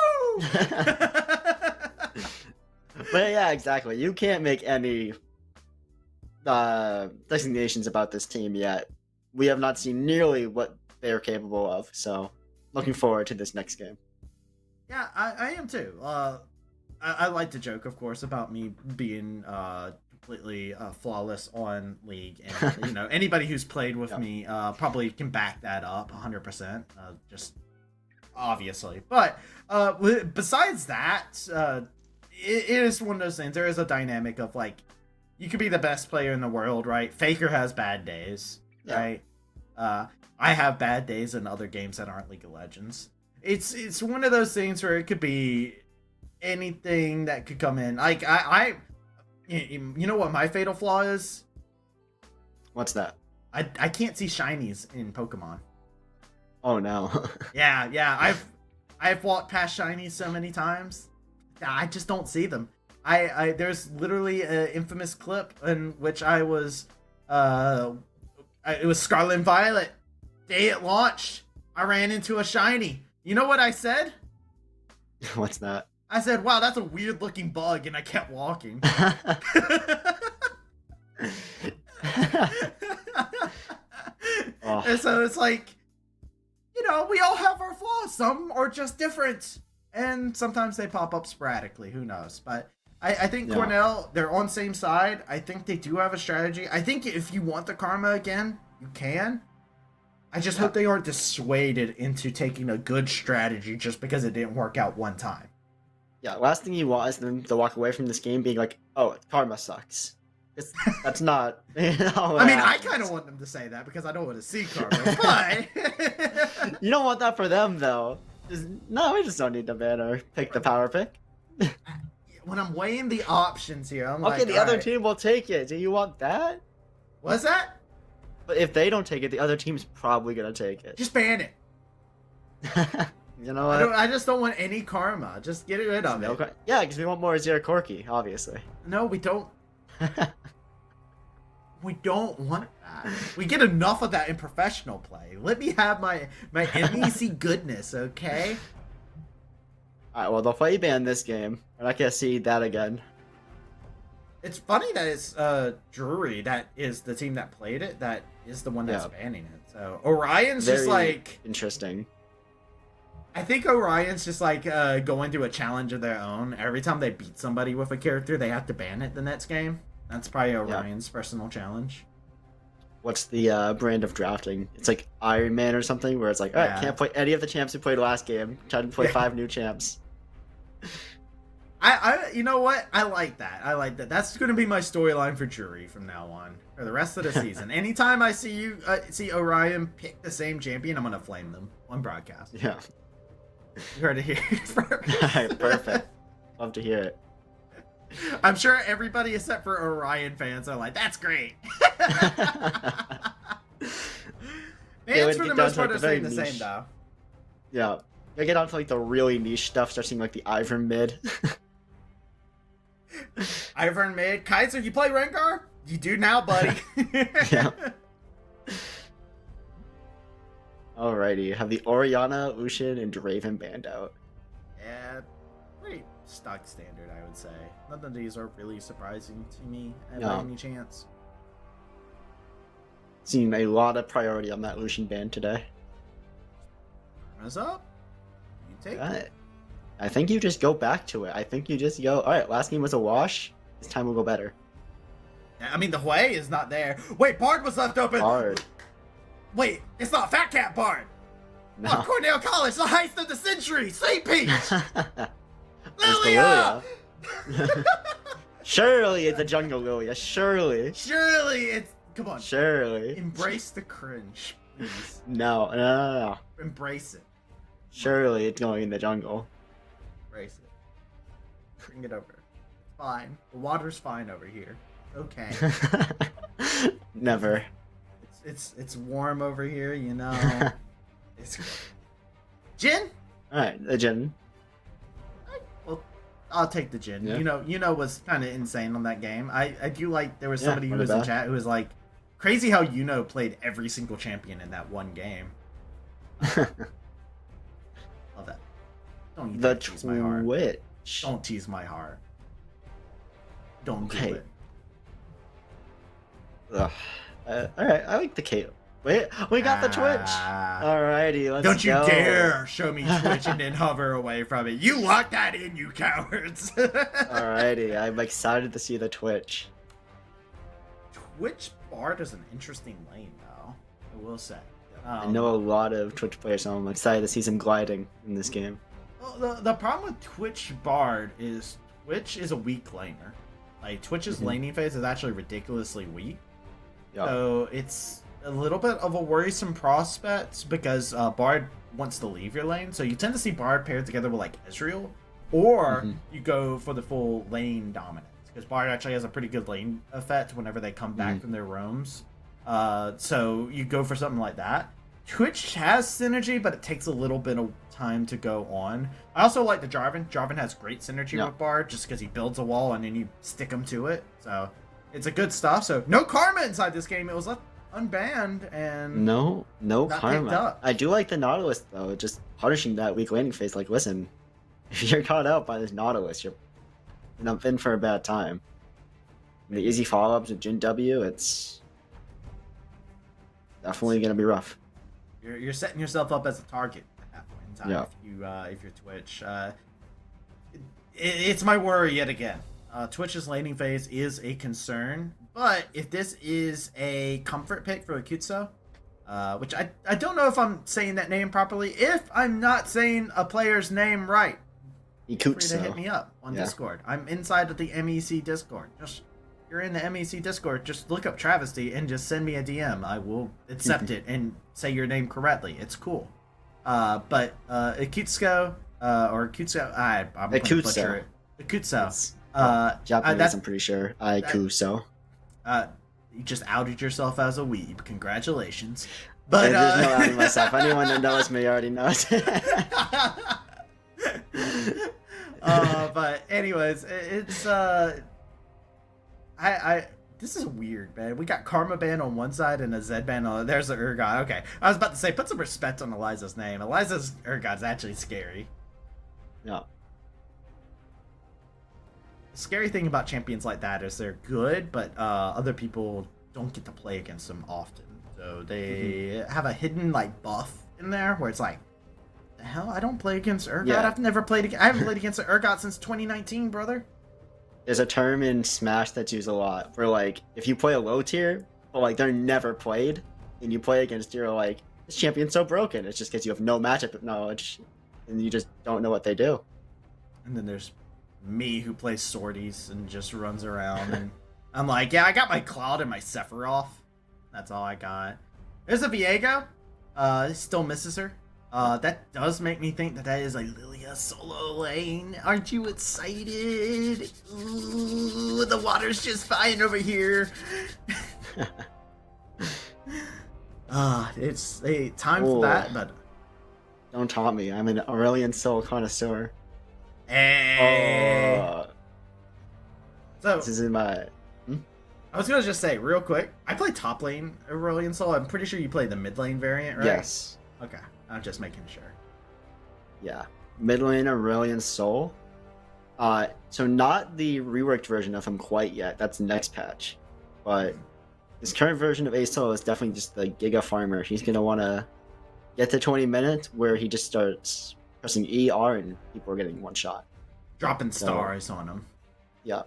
But yeah, exactly. You can't make any designations about this team yet. We have not seen nearly what they are capable of. So, looking forward to this next game. Yeah, I am too. I like to joke, of course, about me being completely flawless on League, and you know anybody who's played with me probably can back that up 100%. Just obviously, but besides that, it is one of those things. There is a dynamic of like you could be the best player in the world, right? Faker has bad days, right? I have bad days in other games that aren't League of Legends. It's one of those things where it could be anything that could come in. Like you know what my fatal flaw is? What's that? I can't see shinies in Pokemon. Oh no. yeah. I've walked past shinies so many times. I just don't see them. I there's literally an infamous clip in which I was it was Scarlet and Violet. Day it launched, I ran into a shiny. You know what I said? What's that? I said, wow, that's a weird looking bug, and I kept walking. And so it's like, you know, we all have our flaws. Some are just different. And sometimes they pop up sporadically. Who knows? But I think Cornell, they're on same side. I think they do have a strategy. I think if you want the Karma again, you can. I just hope they aren't dissuaded into taking a good strategy just because it didn't work out one time. Yeah, last thing you want is them to walk away from this game being like, oh, Karma sucks. That's not... You know, I mean, I kind of want them to say that because I don't want to see Karma, but... You don't want that for them, though. No, we just don't need to ban or pick the power pick. When I'm weighing the options here, I'm like, okay, the other team will take it. Do you want that? What's that? But if they don't take it, the other team's probably gonna take it. Just ban it. You know what? I just don't want any Karma. Just get rid of it. Yeah, because we want more Zero Corki, obviously. No, we don't. We don't want that. We get enough of that in professional play. Let me have my MEC goodness, okay? Alright, well, they'll play ban this game. We're not gonna see that again. It's funny that it's Drury that is the team that played it that is the one that's banning it. So Orion's just like interesting. I think Orion's just like going through a challenge of their own. Every time they beat somebody with a character, they have to ban it the next game. That's probably Orion's personal challenge. What's the brand of drafting? It's like Iron Man or something, where it's like, all right, can't play any of the champs who played last game. Try to play 5 new champs. You know what? I like that. That's going to be my storyline for Drury from now on, for the rest of the season. Anytime I see see Orion pick the same champion, I'm going to flame them on broadcast. Yeah. You heard it here first. All right, perfect. Love to hear it. I'm sure everybody except for Orion fans are like, that's great. Fans for the most part are saying the same though. Yeah. I get on to like the really niche stuff, start seeing like the Ivern mid. Ivern mid. Kaiser, you play Rengar? You do now, buddy. Yeah. Alrighty, have the Orianna, Lucian, and Draven banned out. Yeah, pretty stock standard, I would say. None of these are really surprising to me by No. any chance. Seen a lot of priority on that Lucian ban today. What's up? You take it. I think you just go back to it. I think you just go, alright, last game was a wash. This time will go better. I mean, the Hui is not there. Wait, Bard was left open. Hard. Wait, it's not Fat Cat Bard. No. Oh, Cornell College, the heist of the century. St. Peach. It's Lilia. the Surely it's a jungle Lilia. Surely. Surely it's. Come on. Surely. Embrace the cringe, please. No. Embrace it. Surely it's going in the jungle. Embrace it. Bring it over. It's fine. The water's fine over here. Okay. Never. It's warm over here, you know. It's Jin? Alright, the Jin. Well, I'll take the Jin. Yeah. You know what's kind of insane on that game. I do like there was Yeah, somebody who not was in bad. chat who was like, crazy how played every single champion in that one game. Love that. Don't you The dare tease my heart. Twitch. Don't tease my heart. Don't Okay. do it. Ugh. Alright, I like the Kate. Wait, we got the Twitch! Alrighty, let's Don't you go. dare show me Twitch and then hover away from it. You lock that in, you cowards. Alrighty, I'm excited to see the Twitch. Twitch Bard is an interesting lane, though. I will say. I know a lot of Twitch players, so I'm excited to see some gliding in this game. Well, the problem with Twitch Bard is Twitch is a weak laner. Like, Twitch's laning phase is actually ridiculously weak. Yeah. So it's a little bit of a worrisome prospect because Bard wants to leave your lane. So you tend to see Bard paired together with like Ezreal, or you go for the full lane dominance because Bard actually has a pretty good lane effect whenever they come back from their roams. So you go for something like that. Twitch has synergy, but it takes a little bit of time to go on. I also like the Jarvan. Jarvan has great synergy with Bard just because he builds a wall and then you stick him to it. So it's a good stuff. So no karma inside this game. It was left unbanned and No not picked karma. up. I do like the Nautilus though, just punishing that weak landing phase. Like, listen, if you're caught out by this Nautilus, you're in for a bad time. And the easy follow-ups with Jin W, it's definitely gonna be rough. You're setting yourself up as a target at that point in time. Yeah. If you're Twitch, it's my worry yet again. Twitch's laning phase is a concern, but if this is a comfort pick for Akutsu, which I don't know if I'm saying that name properly. If I'm not saying a player's name right, feel free to hit me up on Discord. I'm inside of the MEC Discord. Just you're in the MEC Discord, just look up Travesty and just send me a DM. I will accept it and say your name correctly. It's cool. But Akutsu or Akutsu, I'm gonna butcher it. Akutsu. Japanese, I'm pretty sure. Aikuso. You just outed yourself as a weeb. Congratulations. But There's no outing myself. Anyone that knows me already knows. But anyways, it's this is weird, man. We got Karma Ban on one side and a Zed Ban on there's the Urgot. Okay. I was about to say put some respect on Eliza's name. Eliza's Urgot's actually scary. Yeah. The scary thing about champions like that is they're good, but other people don't get to play against them often. So they have a hidden like buff in there where it's like, the hell, I don't play against Urgot. Yeah. I haven't played against an Urgot since 2019, brother. There's a term in Smash that's used a lot for like if you play a low tier, but like they're never played, and you play against you're like, this champion's so broken. It's just because you have no matchup knowledge, and you just don't know what they do. And then there's me who plays Swordies and just runs around and I'm like, yeah, I got my Cloud and my Sephiroth. That's all I got. There's a Viego. He still misses her. That does make me think that that is a Lilia solo lane. Aren't you excited? Ooh, the water's just fine over here. It's time for that, but don't taunt me. I'm an Aurelian Soul connoisseur. Hey. So this is in my. I was gonna just say real quick. I play top lane Aurelian Soul. I'm pretty sure you play the mid lane variant, right? Yes. Okay, I'm just making sure. Yeah, mid lane Aurelian Soul. So not the reworked version of him quite yet. That's the next patch, but his current version of Soul is definitely just the Giga Farmer. He's gonna want to get to 20 minutes where he just starts pressing ER and people are getting one shot. Dropping stars on him. Yeah.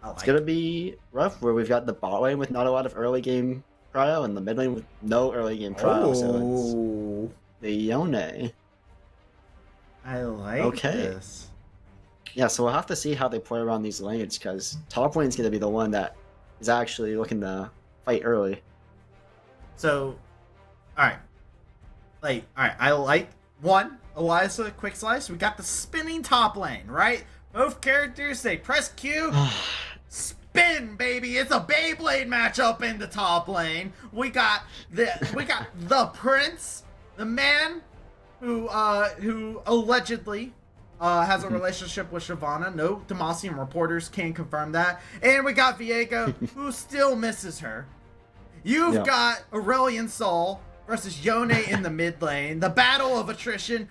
Like it's gonna be rough where we've got the bot lane with not a lot of early game prio and the mid lane with no early game prio. So it's the Yone. I like this. Yeah, so we'll have to see how they play around these lanes because top lane's gonna be the one that is actually looking to fight early. So, alright. I like one, Eliza, quick slice. We got the spinning top lane, right? Both characters, they press Q, spin, baby. It's a Beyblade matchup in the top lane. We got the Prince, the man who allegedly has a relationship with Shyvana. No Demacian reporters can confirm that. And we got Viego, who still misses her. You've got Aurelian Soul versus Yone in the mid lane. The battle of attrition.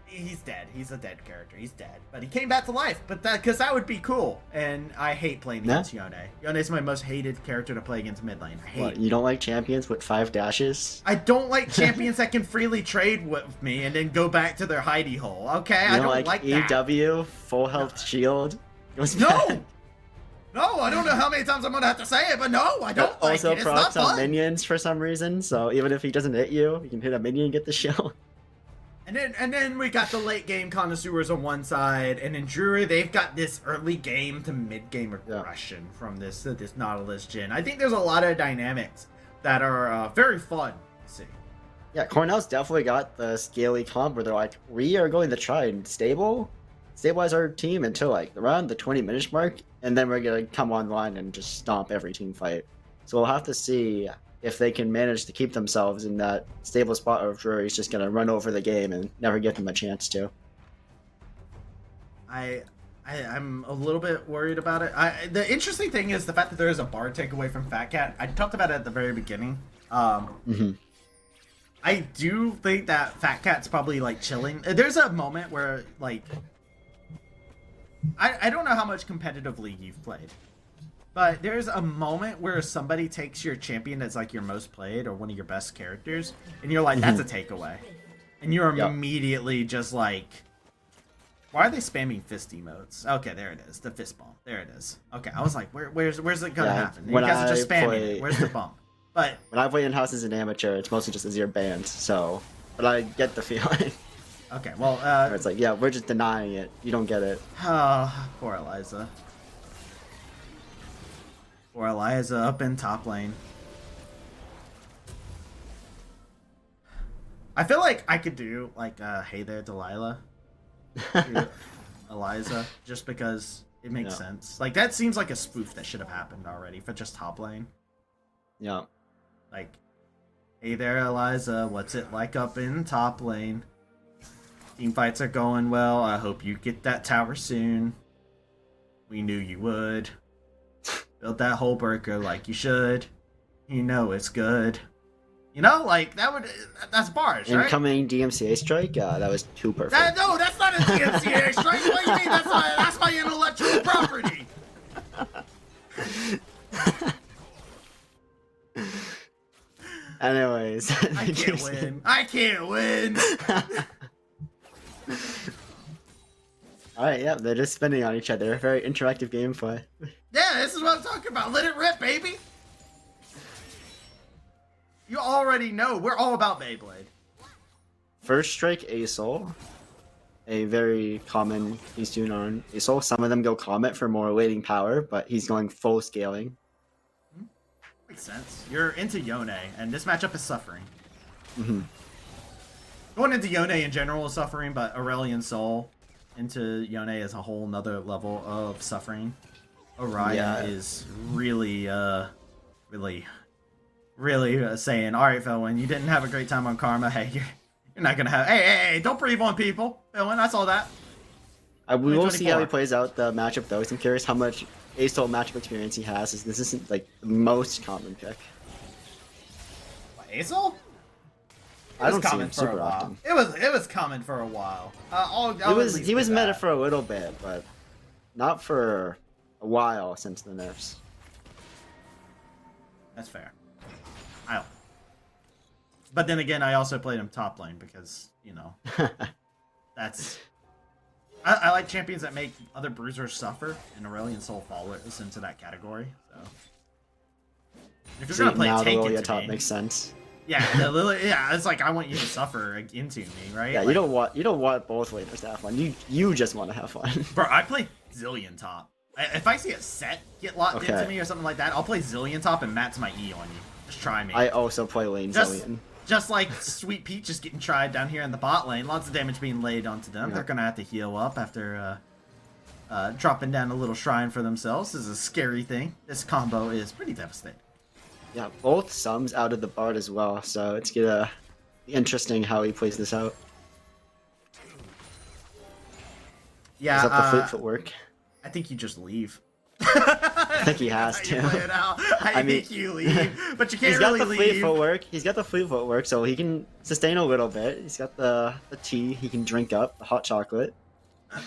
He's dead. He's a dead character. He's dead. But he came back to life. But because that would be cool. And I hate playing against Yone. Yone is my most hated character to play against mid lane. I hate it. You don't like champions with 5 dashes? I don't like champions that can freely trade with me and then go back to their hidey hole. Okay, I don't like that. EW, full health shield. No! No, I don't know how many times I'm gonna have to say it, but no, I don't like it. Also It's procs not on fun. minions for some reason, so even if he doesn't hit you, you can hit a minion and get the shield. And then we got the late game connoisseurs on one side, and in Drury they've got this early game to mid game aggression from this Nautilus gen. I think there's a lot of dynamics that are very fun to see. Yeah, Cornell's definitely got the scaly comp where they're like, we are going to try and stabilize our team until like around the 20-minute mark, and then we're gonna come online and just stomp every team fight. So we'll have to see if they can manage to keep themselves in that stable spot, or if Drury's just gonna run over the game and never give them a chance to. I'm a little bit worried about it. The interesting thing is the fact that there is a bard takeaway from Fat Cat. I talked about it at the very beginning. I do think that Fat Cat's probably like chilling. There's a moment where like I don't know how much competitive league you've played, but there's a moment where somebody takes your champion that's like your most played or one of your best characters, and you're like, that's a takeaway. And you're immediately just like, why are they spamming fist emotes? Okay, there it is. The fist bump. There it is. Okay, I was like, where's it gonna happen? You guys are just spamming it. Where's the bump? But when I play in-house as an amateur, it's mostly just Azir banned, so... But I get the feeling. Okay, well, it's like, yeah, we're just denying it. You don't get it. Oh, poor Eliza. Poor Eliza up in top lane. I feel like I could do, like, hey there, Delilah. To Eliza, just because it makes sense. Like, that seems like a spoof that should have happened already for just top lane. Yeah. Like, hey there, Eliza, what's it like up in top lane? Team fights are going well. I hope you get that tower soon. We knew you would. Build that whole burger like you should. You know it's good. You know, like, that's bars, right? Incoming DMCA strike? That was too perfect. No, that's not a DMCA strike. What do you mean? That's my intellectual property. Anyways. I can't win. Alright, yeah, they're just spinning on each other. Very interactive gameplay. Yeah, this is what I'm talking about. Let it rip, baby. You already know. We're all about Beyblade. First strike Asol. A very common he's doing on Asol. Some of them go Comet for more waiting power, but he's going full scaling. Makes sense. You're into Yone, and this matchup is suffering. Going into Yone in general is suffering, but Aurelion Sol into Yone is a whole nother level of suffering. Orion is really, really saying, all right, Felwyn, you didn't have a great time on Karma. Hey, you're not going to have... Hey, don't breathe on people. Felwyn, I saw that. We will see how he plays out the matchup, though. I'm curious how much ASOL matchup experience he has. This isn't, like, the most common pick. What, ASOL? I don't see him super often. It was coming for a while. He was meta for a little bit, but not for a while since the nerfs. That's fair. But then again, I also played him top lane because, you know, that's... I like champions that make other bruisers suffer, and Aurelion Sol falls into that category. So if you're gonna play tank into top me, makes sense. Yeah, it's like I want you to suffer into me, right? Yeah, like, you don't want both laners to have fun. You just want to have fun. Bro, I play Zillion top. If I see a set get locked into me or something like that, I'll play Zillion top and Matt's my E on you. Just try me. I also play lane Zillion. Just like Sweet Peach is getting tried down here in the bot lane. Lots of damage being laid onto them. Yeah. They're going to have to heal up after dropping down a little shrine for themselves. This is a scary thing. This combo is pretty devastating. Yeah, both Sums out of the Bard as well, so it's gonna be interesting how he plays this out. Yeah, is that the fleet footwork? I think you just leave. I think he has to. I think you leave, but you can't really leave. He's got the fleet footwork, so he can sustain a little bit. He's got the tea he can drink up, the hot chocolate.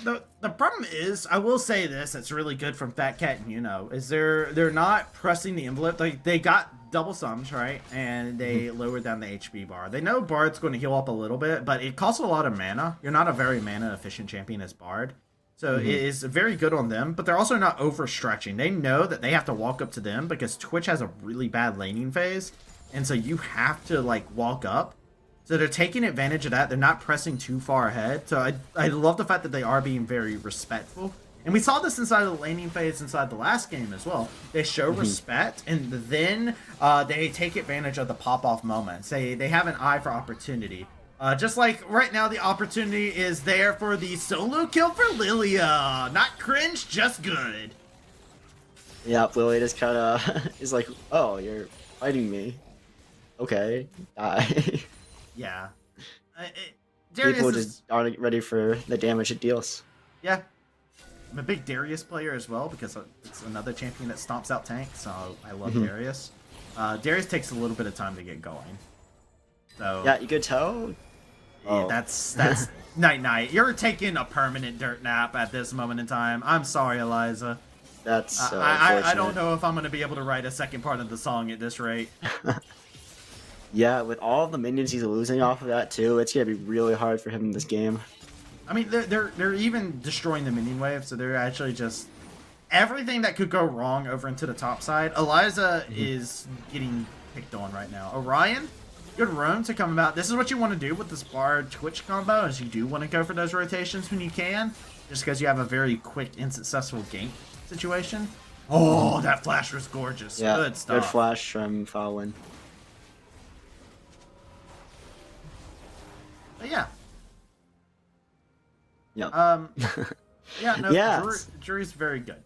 The problem is, I will say this, that's really good from Fat Cat and is they're not pressing the envelope. They got double sums, right? And they lowered down the HP bar. They know Bard's going to heal up a little bit, but it costs a lot of mana. You're not a very mana efficient champion as Bard. So it is very good on them, but they're also not overstretching. They know that they have to walk up to them because Twitch has a really bad laning phase. And so you have to like walk up. So they're taking advantage of that. They're not pressing too far ahead. So I love the fact that they are being very respectful. And we saw this inside of the laning phase inside the last game as well. They show respect, and then they take advantage of the pop-off moments. They have an eye for opportunity. Just like right now, the opportunity is there for the solo kill for Lilia. Not cringe, just good. Yeah, Lilia just kind of is like, oh, you're fighting me. Okay, die. Yeah. People just aren't ready for the damage it deals. Yeah. I'm a big Darius player as well because it's another champion that stomps out tanks, so I love Darius. Darius takes a little bit of time to get going. So yeah, you could tell. Yeah, that's night. You're taking a permanent dirt nap at this moment in time. I'm sorry, Eliza. That's I don't know if I'm going to be able to write a second part of the song at this rate. Yeah, with all the minions he's losing off of that too, it's gonna be really hard for him in this game. I mean, they're even destroying the minion wave, so they're actually just everything that could go wrong over into the top side. Eliza is getting picked on right now. Orion, good roam to come about. This is what you want to do with this Bard Twitch combo, is you do want to go for those rotations when you can, just because you have a very quick and successful gank situation. Oh, that flash was gorgeous. Yeah, good stuff. Good flash from Falwyn. But yeah. Yep. Yeah, no, yeah. Drury's very good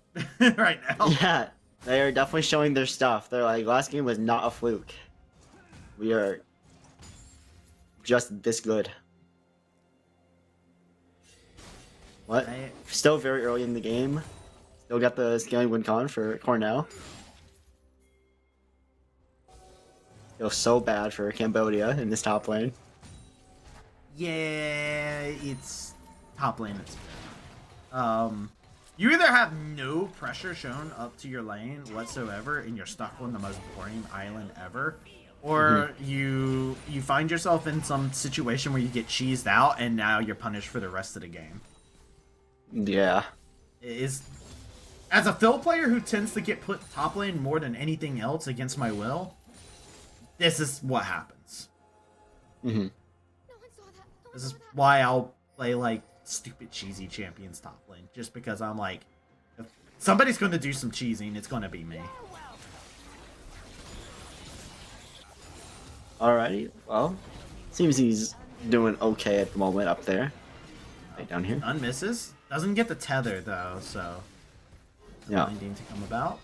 right now. Yeah, they are definitely showing their stuff. They're like, last game was not a fluke. We are just this good. What? Still very early in the game. Still got the scaling win con for Cornell. Feels so bad for Cambodia in this top lane. Yeah, it's top lane. It's good. You either have no pressure shown up to your lane whatsoever, and you're stuck on the most boring island ever, or you find yourself in some situation where you get cheesed out, and now you're punished for the rest of the game. Yeah. As a Phil player who tends to get put top lane more than anything else against my will, this is what happens. This is why I'll play, like, stupid cheesy champions top lane. Just because I'm like, if somebody's going to do some cheesing, it's going to be me. Alrighty, well, Seems he's doing okay at the moment up there. Right down here. Unmisses. Doesn't get the tether though, so Yeah. binding to come about.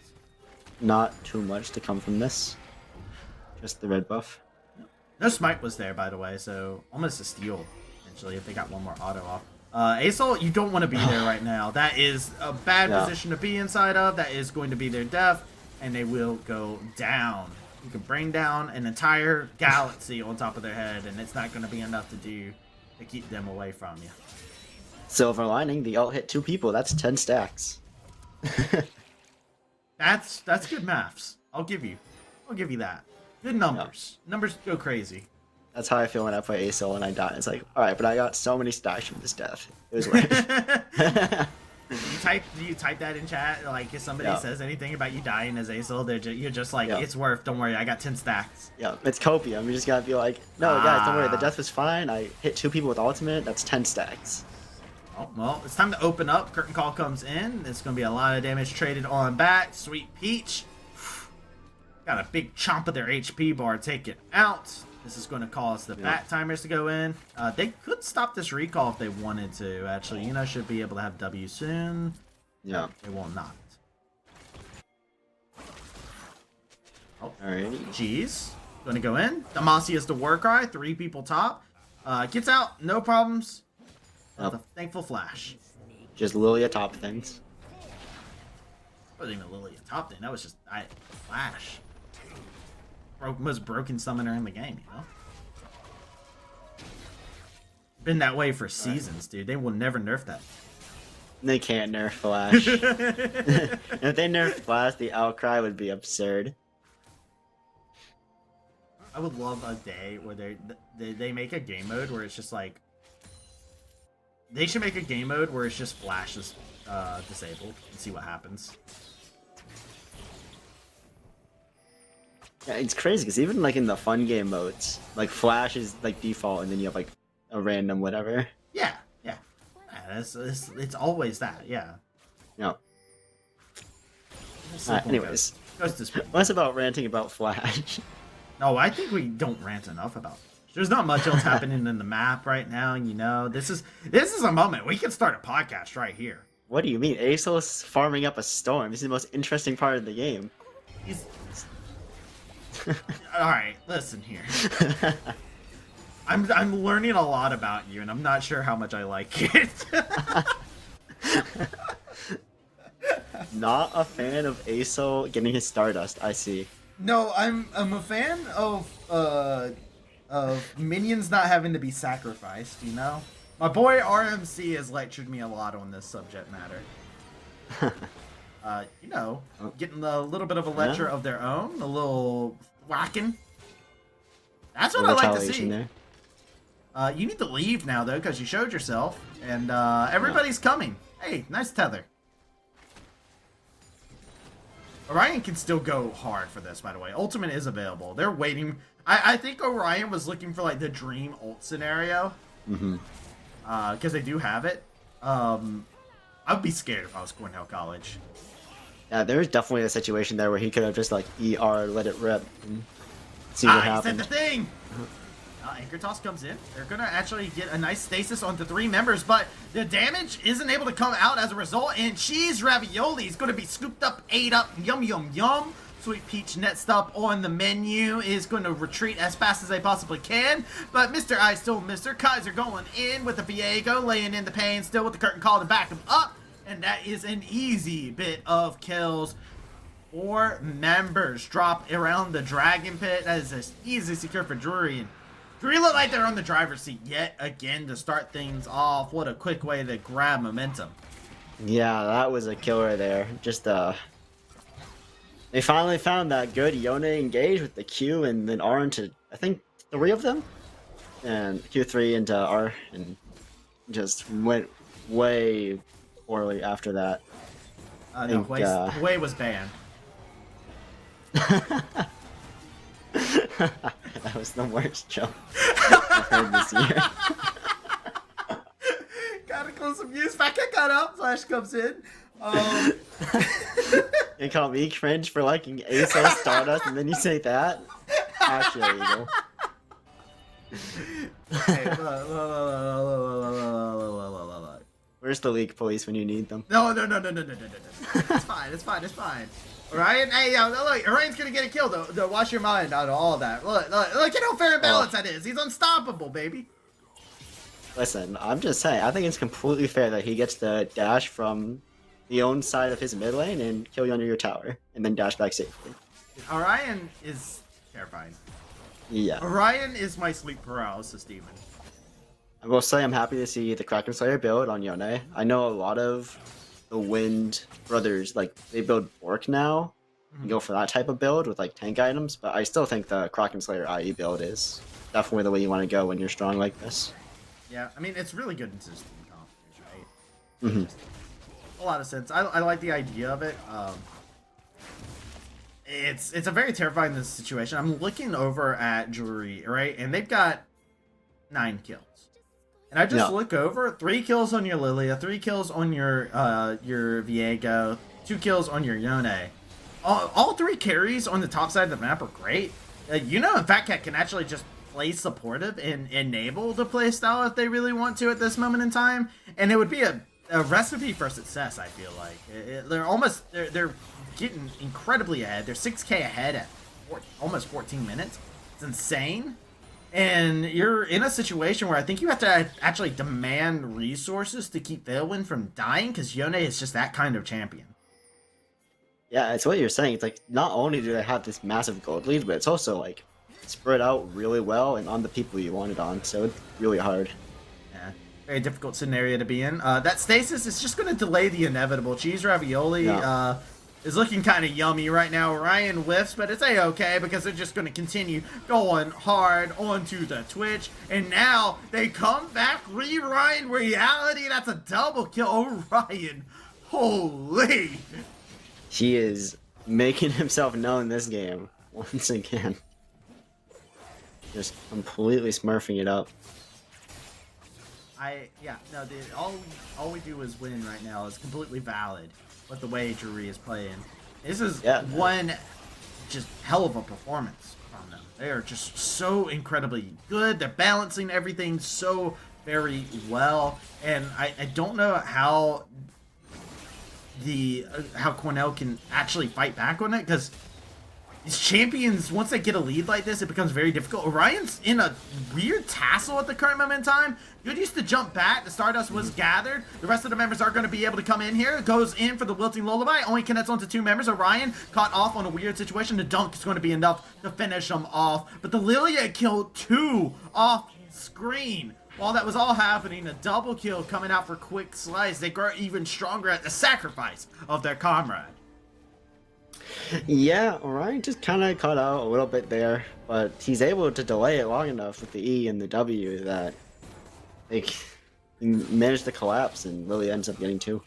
Not too much to come from this. Just the red buff. No smite was there, by the way, so almost a steal, eventually, if they got one more auto off. Asol, you don't want to be there right now. That is a bad position to be inside of. That is going to be their death, and they will go down. You can bring down an entire galaxy on top of their head, and it's not going to be enough to keep them away from you. Silver lining, the ult hit 2 people. That's 10 stacks. That's good maths. I'll give you that. Good numbers. Numbers go crazy. That's how I feel when I play ASOL and I die. It's like, alright, but I got so many stacks from this death. It was worth it. Do you type that in chat? Like, if somebody says anything about you dying as ASOL, you're just like, it's worth, don't worry, I got 10 stacks. Yeah, it's copium. You just gotta be like, no, guys, don't worry, the death was fine. I hit 2 people with ultimate. That's 10 stacks. Oh, well, it's time to open up. Curtain Call comes in. It's going to be a lot of damage traded on back. Sweet Peach. Got a big chomp of their HP bar taken out. This is going to cause the bat timers to go in. They could stop this recall if they wanted to, actually. You know, should be able to have W soon. Yeah. They will not. Oh, alright. Jeez. Going to go in. Demacia is the war cry. 3 people top. Gets out. No problems. The thankful flash. Just Lilia top things. Wasn't even Lilia top thing. That was just flash. Most broken summoner in the game, you know? Been that way for seasons, dude. They will never nerf that. They can't nerf Flash. If they nerf Flash, the outcry would be absurd. I would love a day where they make a game mode where it's just like... They should make a game mode where it's just Flash is disabled and see what happens. Yeah, it's crazy because even like in the fun game modes, like Flash is like default, and then you have like a random whatever. Yeah. It's always that. Yeah. No. Anyways, what's about ranting about Flash? No, I think we don't rant enough about Flash. There's not much else happening in the map right now, you know. This is a moment we can start a podcast right here. What do you mean? Asol's farming up a storm. This is the most interesting part of the game. All right, listen here. I'm learning a lot about you, and I'm not sure how much I like it. Not a fan of Asol getting his Stardust. I see. No, I'm a fan of minions not having to be sacrificed. You know, my boy RMC has lectured me a lot on this subject matter. You know, getting a little bit of a lecture of their own, a little whacking. That's what I like to see. There. You need to leave now, though, because you showed yourself, and everybody's coming. Hey, nice tether. Orion can still go hard for this, by the way. Ultimate is available. They're waiting. I think Orion was looking for, like, the dream ult scenario. Mm-hmm. Because they do have it. I'd be scared if I was Cornell College. Yeah, there was definitely a situation there where he could have just, like, ER, let it rip, and see what happened. He said the thing! Anchor Toss comes in. They're going to actually get a nice stasis onto 3 members, but the damage isn't able to come out as a result, and Cheese Ravioli is going to be scooped up, ate up, yum, yum, yum. Sweet Peach next up on the menu is going to retreat as fast as they possibly can, but Mr. I still Mr. Kaiser going in with the Viego, laying in the pain, still with the curtain call to back him up, and that is an easy bit of kills. 4 members drop around the Dragon Pit. That is as easy secure for Drury, and Drury look like they're on the driver's seat yet again to start things off. What a quick way to grab momentum. Yeah, that was a killer there. Just, they finally found that good Yone engage with the Q and then R into, I think, 3 of them? And Q3 into R, and just went way poorly after that. No, Way was banned. That was the worst jump I've heard this year. Gotta close some views. Back I got up. Flash comes in. You call me cringe for liking ASO Stardust, and then you say that? Actually, Eagle. Hey, look. Where's the league police when you need them? No. It's fine. Orion, hey, yo, look, Orion's gonna get a kill, though. Wash your mind out of all of that. Look at how fair and balanced that is. He's unstoppable, baby. Listen, I'm just saying, I think it's completely fair that he gets the dash from the own side of his mid lane and kill you under your tower, and then dash back safely. Orion is terrifying. Yeah. Orion is my sleep paralysis demon. I will say I'm happy to see the Kraken Slayer build on Yone. I know a lot of the Wind brothers, like, they build Bork now, and go for that type of build with, like, tank items, but I still think the Kraken Slayer IE build is definitely the way you want to go when you're strong like this. Yeah, I mean, it's really good in system competition, right? Mm-hmm. A lot of sense. I like the idea of it. It's a very terrifying situation. I'm looking over at Drury, right? And they've got 9 kills. And I just look over, 3 kills on your Lilia, 3 kills on your Viego, 2 kills on your Yone. All 3 carries on the top side of the map are great. You know, Fat Cat can actually just play supportive and enable the playstyle if they really want to at this moment in time. And it would be a recipe for success, I feel like. They're getting incredibly ahead. They're 6k ahead at almost 14 minutes. It's insane. And you're in a situation where I think you have to actually demand resources to keep Veilwind from dying, because Yone is just that kind of champion. Yeah, it's what you're saying. It's like, not only do they have this massive gold lead, but it's also like spread out really well and on the people you want it on, so it's really hard. Yeah, very difficult scenario to be in. That stasis is just going to delay the inevitable. Cheese ravioli is looking kind of yummy right now. Orion whiffs, but it's a-okay because they're just going to continue going hard onto the Twitch. And now they come back, rewind reality. That's a double kill. Orion, holy. He is making himself known this game once again. Just completely smurfing it up. All we do is win right now is completely valid with the way Drury is playing. This is one just hell of a performance from them. They are just so incredibly good. They're balancing everything so very well, and I don't know how Cornell can actually fight back on it, because these champions, once they get a lead like this, it becomes very difficult. Orion's in a weird tassel at the current moment in time. Good used to jump back. The Stardust was gathered. The rest of the members are going to be able to come in here. Goes in for the Wilting Lullaby. Only connects onto 2 members. Orion caught off on a weird situation. The dunk is going to be enough to finish them off. But the Lilia killed 2 off screen. While that was all happening, a double kill coming out for Quick Slice. They grow even stronger at the sacrifice of their comrade. Yeah, Orion just kind of caught out a little bit there, but he's able to delay it long enough with the E and the W that they manage to collapse, and Lily ends up getting 2.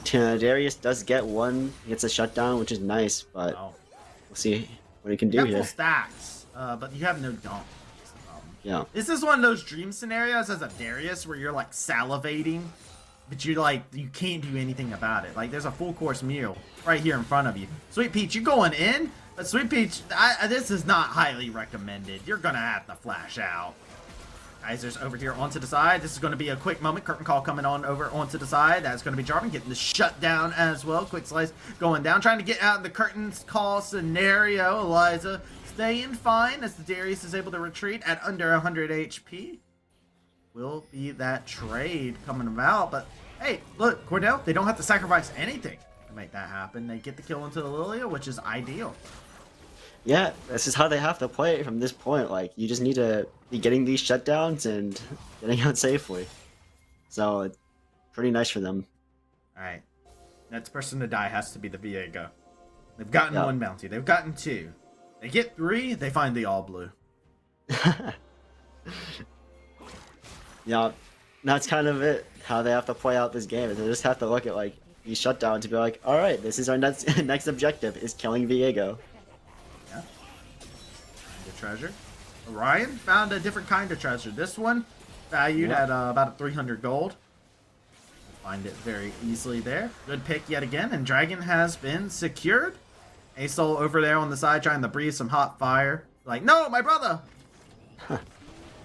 Darius does get 1, he gets a shutdown, which is nice, but we'll see what he can do you here. Full stacks, but you have no dunk. Yeah. This is one of those dream scenarios as a Darius where you're like salivating, but you can't do anything about it. Like, there's a full course meal right here in front of you. Sweet Peach, you're going in, but Sweet Peach, this is not highly recommended. You're gonna have to flash out. Kaiser's over here onto the side. This is going to be a quick moment. Curtain call coming on over onto the side. That's going to be Jarvan getting the shutdown as well. Quick slice going down, trying to get out of the curtain call scenario. Eliza staying fine as the Darius is able to retreat at under 100 HP. Will be that trade coming about, but hey, look, Cornell, they don't have to sacrifice anything to make that happen. They get the kill into the Lilia, which is ideal. Yeah, this is how they have to play it from this point. Like, you just need to be getting these shutdowns and getting out safely. So, it's pretty nice for them. Alright. Next person to die has to be the Viego. They've gotten 1 bounty. They've gotten 2. They get 3, they find the all blue. Yeah, that's kind of it. How they have to play out this game. They just have to look at, like, these shutdowns and be like, alright, this is our next objective, is killing Viego. Yeah. The treasure. Orion found a different kind of treasure. This one valued at about 300 gold. Find it very easily there. Good pick yet again, and Dragon has been secured. Asol over there on the side trying to breathe some hot fire. Like, no, my brother.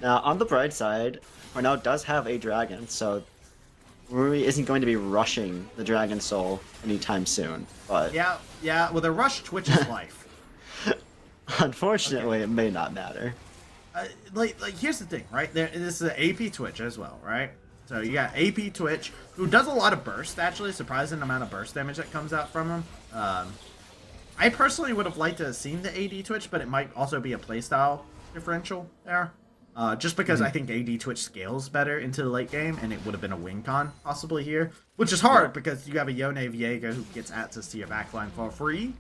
Now, on the bright side, Cornell does have a dragon, so Drury isn't going to be rushing the Dragon Soul anytime soon. But Yeah, well, the rush Twitch's life. unfortunately, Okay. it may not matter. Like here's the thing, right? This is an AP Twitch as well, right? So you got AP Twitch, who does a lot of burst, actually, surprising amount of burst damage that comes out from him. I personally would have liked to have seen the AD Twitch, but it might also be a playstyle differential there. Just because I think AD Twitch scales better into the late game, and it would have been a win con possibly here, which is hard because you have a Yone Viego who gets access to your backline for free.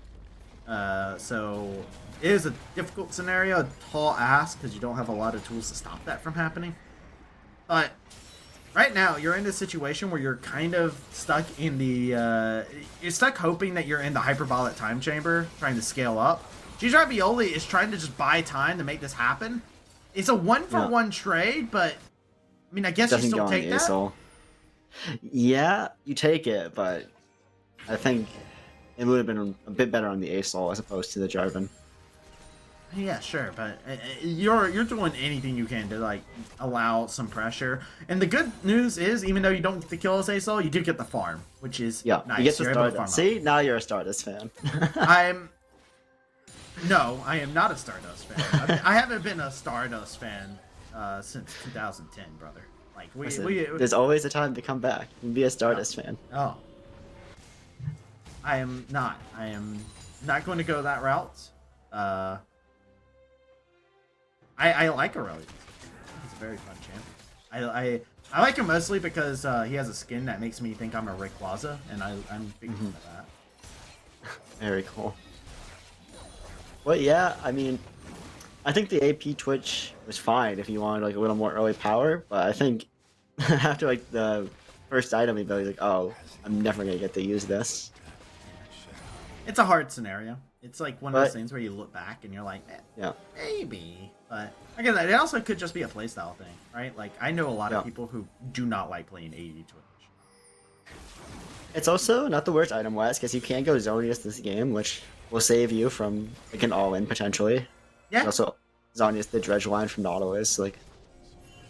So it is a difficult scenario, a tall ask, because you don't have a lot of tools to stop that from happening. But right now, you're in a situation where you're kind of stuck in the, you're stuck hoping that you're in the hyperbolic time chamber, trying to scale up. G's Ravioli is trying to just buy time to make this happen. It's a 1-for-1 trade, but, I mean, I guess you Doesn't still go on take the that? ASOL. Yeah, you take it, but I think it would have been a bit better on the ASOL as opposed to the Jarvan. Yeah, sure, but you're doing anything you can to like allow some pressure. And the good news is, even though you don't get to kill as ASOL, you do get the farm, which is Yeah, nice. you get to You're able to Stardust. farm up. See, now you're a Stardust fan. No, I am not a Stardust fan. I haven't been a Stardust fan since 2010, brother. Like Listen, we there's always a time to come back and be a Stardust fan. oh, I am not. I am not going to go that route. I like Aurelia. He's a very fun champion. I like him mostly because he has a skin that makes me think I'm a Rayquaza, and I'm a big fan of that. Very cool. Well, yeah, I mean, I think the AP Twitch was fine if you wanted like a little more early power, but I think after like the first item, you'd be like, oh, I'm never gonna get to use this. It's a hard scenario. It's like one of those But- things where you look back and you're like, Yeah. maybe. But again, it also could just be a playstyle thing, right? Like I know a lot Yeah. of people who do not like playing AD Twitch. It's also not the worst item wise because you can go Zonius this game, which will save you from like an all-in potentially. Yeah. Also, Zonius the dredge line from Nautilus, like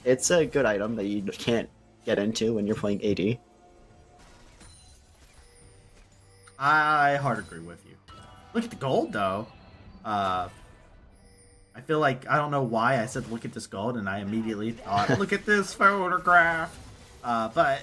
it's a good item that you can't get into when you're playing AD. I hard agree with you. Look at the gold though. I feel like I don't know why I said look at this gold and I immediately thought look at this photograph. But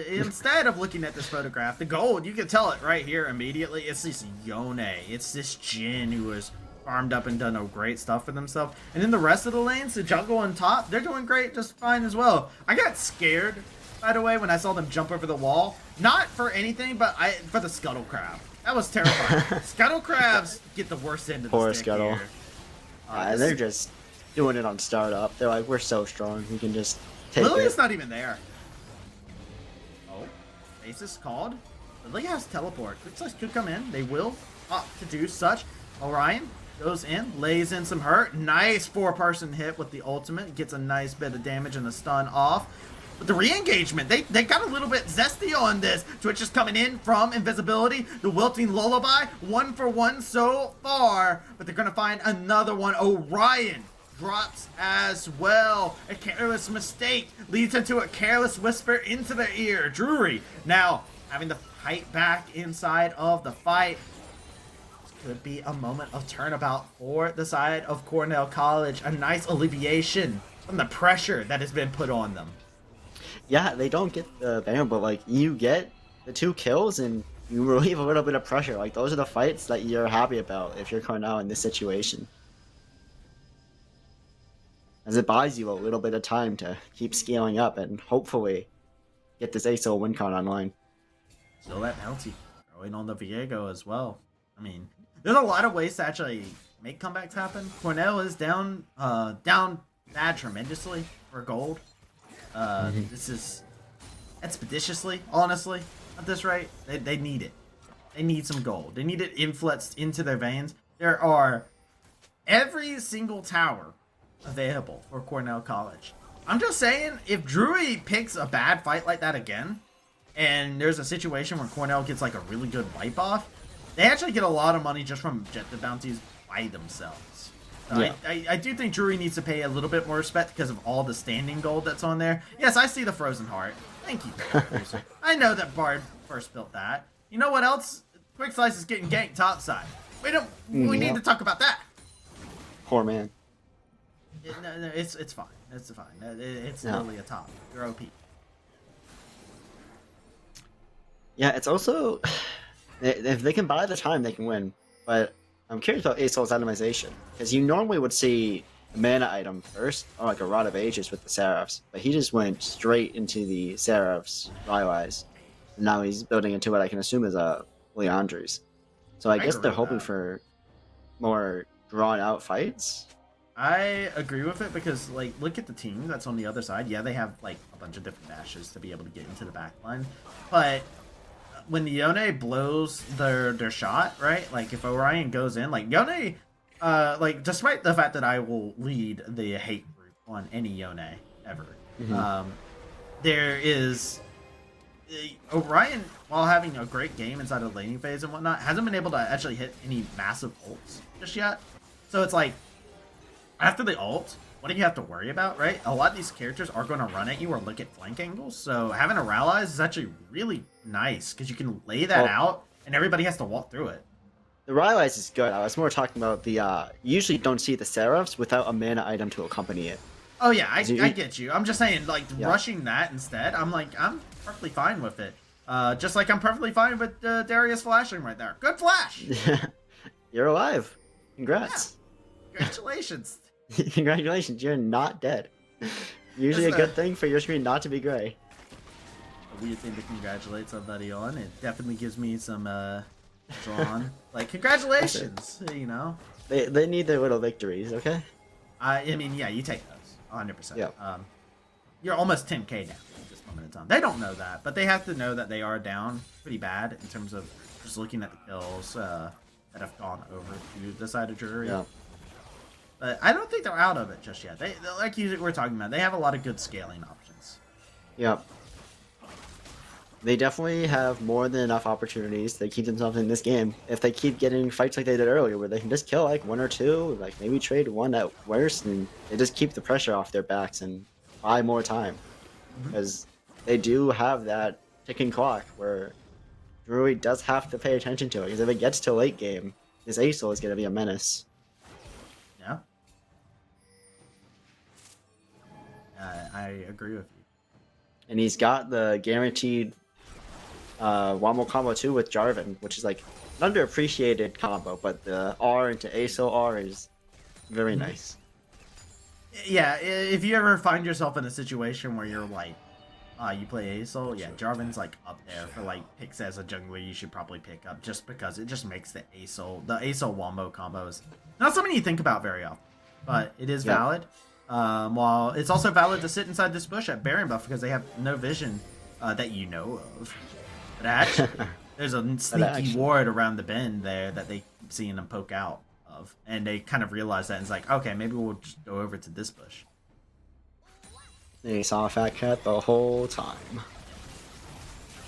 instead of looking at this photograph, the gold, you can tell it right here immediately. It's this Yone. It's this Jin who has farmed up and done a great stuff for themselves. And then the rest of the lanes, the jungle on top, they're doing great just fine as well. I got scared, by the way, when I saw them jump over the wall. Not for anything, but for the Scuttle Crab. That was terrifying. Scuttle Crabs get the worst end of the Poor stick Scuttle. here. And they're just doing it on startup. They're like, we're so strong, we can just take Lily's it. not even there. Oh, Aces called. Lily has teleport. Quick could come in. They will opt to do such. Orion goes in, lays in some hurt. Nice 4-person hit with the ultimate. Gets a nice bit of damage and a stun off. But the re-engagement, they got a little bit zesty on this. Twitch is coming in from invisibility. The Wilting Lullaby, 1-for-1 so far. But they're going to find another one. Orion drops as well. A careless mistake leads into a careless whisper into their ear. Drury now having to fight back inside of the fight. This could be a moment of turnabout for the side of Cornell College. A nice alleviation from the pressure that has been put on them. Yeah, they don't get the ban, but like you get the 2 kills and you relieve a little bit of pressure. Like those are the fights that you're happy about if you're Cornell in this situation. As it buys you a little bit of time to keep scaling up and hopefully get this ASO win con online. Still that penalty throwing on the Viego as well. I mean, there's a lot of ways to actually make comebacks happen. Cornell is down bad tremendously for gold. This is expeditiously, honestly, at this rate. They need it. They need some gold. They need it influenced into their veins. There are every single tower available for Cornell College. I'm just saying, if Drury picks a bad fight like that again, and there's a situation where Cornell gets like a really good wipe off, they actually get a lot of money just from objective bounties by themselves. Yeah. I do think Drury needs to pay a little bit more respect because of all the standing gold that's on there. Yes, I see the Frozen Heart. Thank you, producer. I know that Bard first built that. You know what else? Quick Slice is getting ganked topside. We need to talk about that. Poor man. No, it's fine. It's fine. It's literally a top. You're OP. Yeah, it's also if they can buy the time, they can win. But I'm curious about Asol's itemization because you normally would see a mana item first, or like a Rod of Ages with the Seraphs, but he just went straight into the Seraphs Rylai's, and now he's building into what I can assume is a Leandri's. So I guess they're hoping for more drawn out fights. I agree with it because, like, look at the team that's on the other side. Yeah, they have, like, a bunch of different dashes to be able to get into the back line. But when Yone blows their shot, right? Like, if Orion goes in, like, Yone, like, despite the fact that I will lead the hate group on any Yone ever, there is... Orion, while having a great game inside of the laning phase and whatnot, hasn't been able to actually hit any massive ults just yet. So it's like, after the ult, what do you have to worry about, right? A lot of these characters are going to run at you or look at flank angles, so having a Rallies is actually really nice because you can lay that out and everybody has to walk through it. The Rylai's is good. I was more talking about the, you usually don't see the Seraphs without a mana item to accompany it. Oh yeah, I get you. I'm just saying, like, rushing that instead, I'm perfectly fine with it. Just like I'm perfectly fine with Darius flashing right there. Good flash! You're alive. Congrats. Yeah. Congratulations. Congratulations, you're not dead. Usually a good thing for your screen not to be gray. A weird thing to congratulate somebody on. It definitely gives me some drawn. Like, congratulations, you know? They need their little victories, okay? I mean, yeah, you take those. 100%. Yeah. You're almost 10k down at this moment in time. They don't know that, but they have to know that they are down pretty bad in terms of just looking at the kills that have gone over to the side of Drury. Yeah. But I don't think they're out of it just yet. They like you were talking about, they have a lot of good scaling options. Yep. They definitely have more than enough opportunities to keep themselves in this game. If they keep getting fights like they did earlier, where they can just kill like one or two, like maybe trade one at worst, and they just keep the pressure off their backs and buy more time. Because they do have that ticking clock where Drury does have to pay attention to it. Because if it gets to late game, this Acel is going to be a menace. Yeah. I agree with you. And he's got the guaranteed Wombo combo too with Jarvan, which is like an underappreciated combo, but the R into Acel R is very nice. Yeah, if you ever find yourself in a situation where you're like, you play Acel, yeah, Jarvan's like up there for like picks as a jungler you should probably pick up just because it just makes the Acel Wombo combos not something you think about very often, but it is valid. While it's also valid to sit inside this bush at Baron buff because they have no vision that you know of. But actually, there's a sneaky ward around the bend there that they keep seeing them poke out of. And they kind of realize that and it's like, okay, maybe we'll just go over to this bush. They saw Fat Cat the whole time.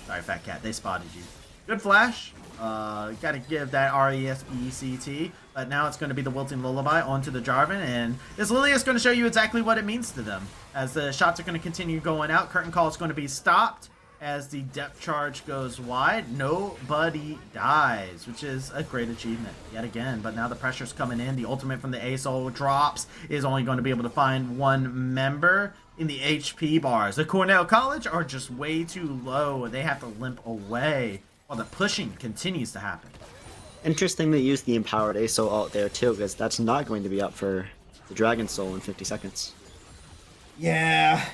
Sorry, Fat Cat, they spotted you. Good flash. Gotta give that RESPECT, but now it's going to be the Wilting Lullaby onto the Jarvan, and this Lily is going to show you exactly what it means to them. As the shots are going to continue going out, Curtain Call is going to be stopped as the depth charge goes wide. Nobody dies, which is a great achievement yet again, but now the pressure's coming in. The ultimate from the Acel drops is only going to be able to find one member in the HP bars. The Cornell College are just way too low. They have to limp away while the pushing continues to happen. Interesting they use the empowered Acel ult there too, because that's not going to be up for the Dragon Soul in 50 seconds. Yeah,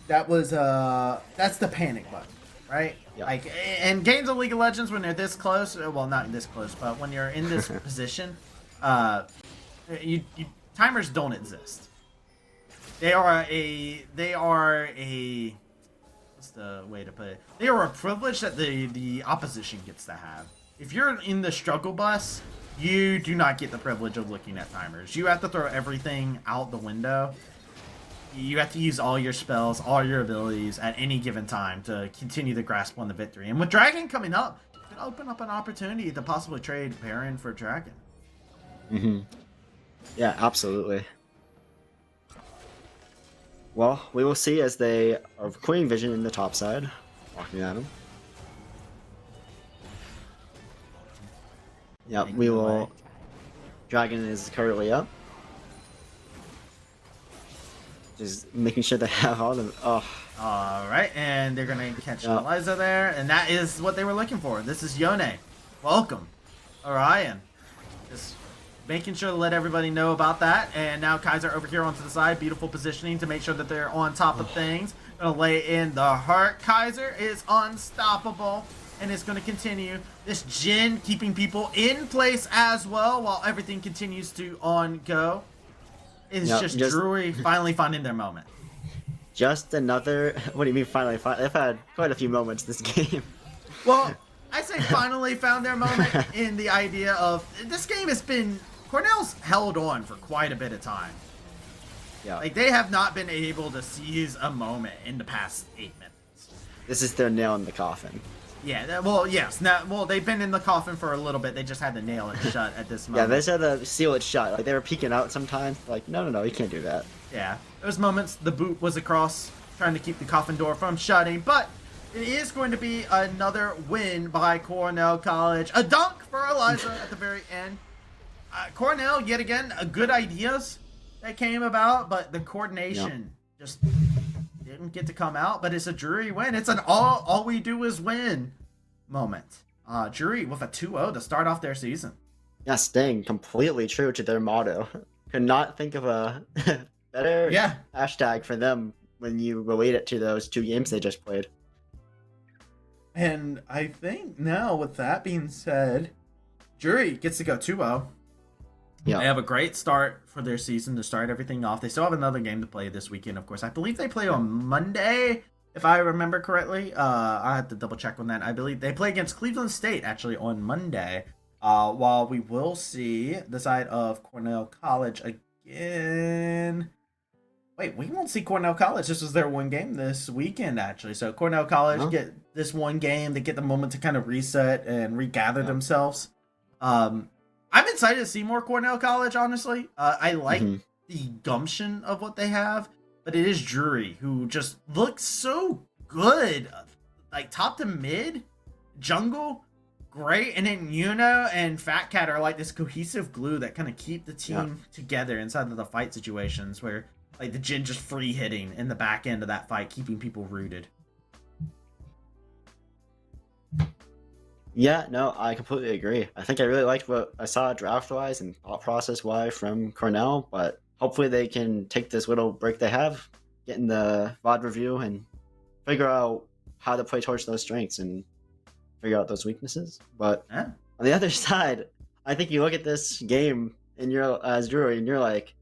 that was that's the panic button, right? Yeah. Like, in games of League of Legends, when they're this close, well, not this close, but when you're in this position, timers don't exist. They are a what's the way to put it? They are a privilege that the opposition gets to have. If you're in the struggle bus, you do not get the privilege of looking at timers. You have to throw everything out the window. You have to use all your spells, all your abilities at any given time to continue to grasp on the victory. And with Dragon coming up, it could open up an opportunity to possibly trade Baron for Dragon. Yeah, absolutely. Well, we will see as they are quitting vision in the top side, walking at him. Yeah, Making we their will. way. Dragon is currently up. Just making sure they have all the. Oh, All right, and they're gonna catch Yeah. Eliza there, and that is what they were looking for. This is Yone. Welcome, Orion. Just making sure to let everybody know about that. And now Kaiser over here onto the side, beautiful positioning to make sure that they're on top of things. Gonna lay in the heart. Kaiser is unstoppable, and it's gonna continue. This Jin keeping people in place as well, while everything continues to go. It's Yep, just just- Drury finally finding their moment. just another. What do you mean finally? They've had quite a few moments this game. Well, I say finally found their moment in the idea of this game has been Cornell's held on for quite a bit of time. Yeah, Like they have not been able to seize a moment in the past 8 minutes. this is their nail in the coffin. Yeah, well, yes. Now, well, they've been in the coffin for a little bit. They just had to nail it shut at this Yeah, moment. they just had to seal it shut. Like they were peeking out sometimes. Like, no, you can't do that. Yeah, those moments the boot was across, trying to keep the coffin door from shutting, but it is going to be another win by Cornell College. A dunk for Eliza at the very end. Cornell, yet again, good ideas that came about, but the coordination just didn't get to come out. But it's a Drury win. It's an all we do is win moment. Drury with a 2-0 to start off their season. Yeah, staying completely true to their motto. Could not think of a better hashtag for them when you relate it to those 2 games they just played. And I think now, with that being said, Drury gets to go 2-0. Yeah. They have a great start for their season to start everything off. They still have another game to play this weekend, of course. I believe they play on Monday, if I remember correctly. I have to double check on that. I believe they play against Cleveland State, actually, on Monday. While we will see the side of Cornell College again. Wait, we won't see Cornell College. This was their one game this weekend, actually. So Cornell College get this one game. They get the moment to kind of reset and regather themselves. I'm excited to see more Cornell College, honestly. I like the gumption of what they have, but it is Drury, who just looks so good. Like, top to mid, jungle, great, and then Yuno and Fat Cat are like this cohesive glue that kind of keep the team together inside of the fight situations where, like, the Jin just free hitting in the back end of that fight, keeping people rooted. Yeah, no, I completely agree. I think I really liked what I saw draft-wise and thought process-wise from Cornell, but hopefully they can take this little break they have, get in the VOD review, and figure out how to play towards those strengths and figure out those weaknesses. But on the other side, I think you look at this game and you're as Drury, and you're like,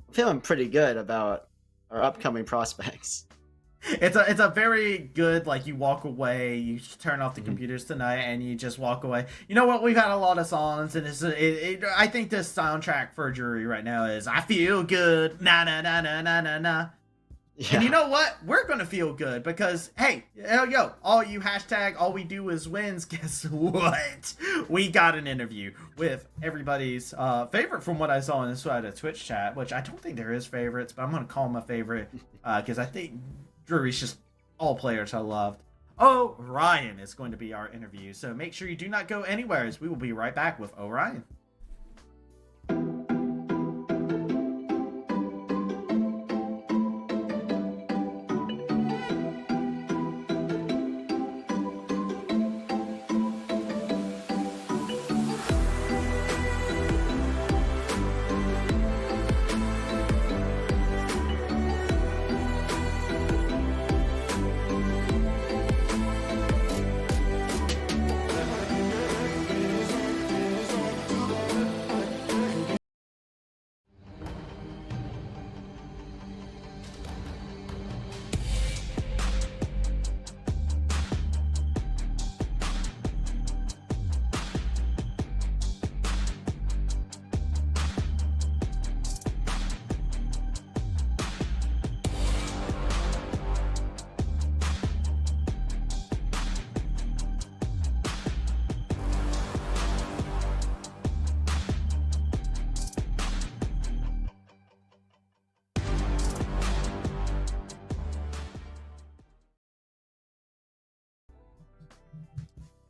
I'm feeling pretty good about our upcoming prospects. It's a very good, like, you walk away, you turn off the computers tonight, and you just walk away. You know what? We've had a lot of songs, and I think this soundtrack for Drury right now is I feel good, na na na na na na na. Yeah. And you know what? We're gonna feel good because, hey, yo, all you hashtag all we do is wins. Guess what? We got an interview with everybody's favorite from what I saw inside of Twitch chat, which I don't think there is favorites, but I'm gonna call him a favorite because I think Drury's just all players I loved. Orion is going to be our interview, so make sure you do not go anywhere as we will be right back with Orion.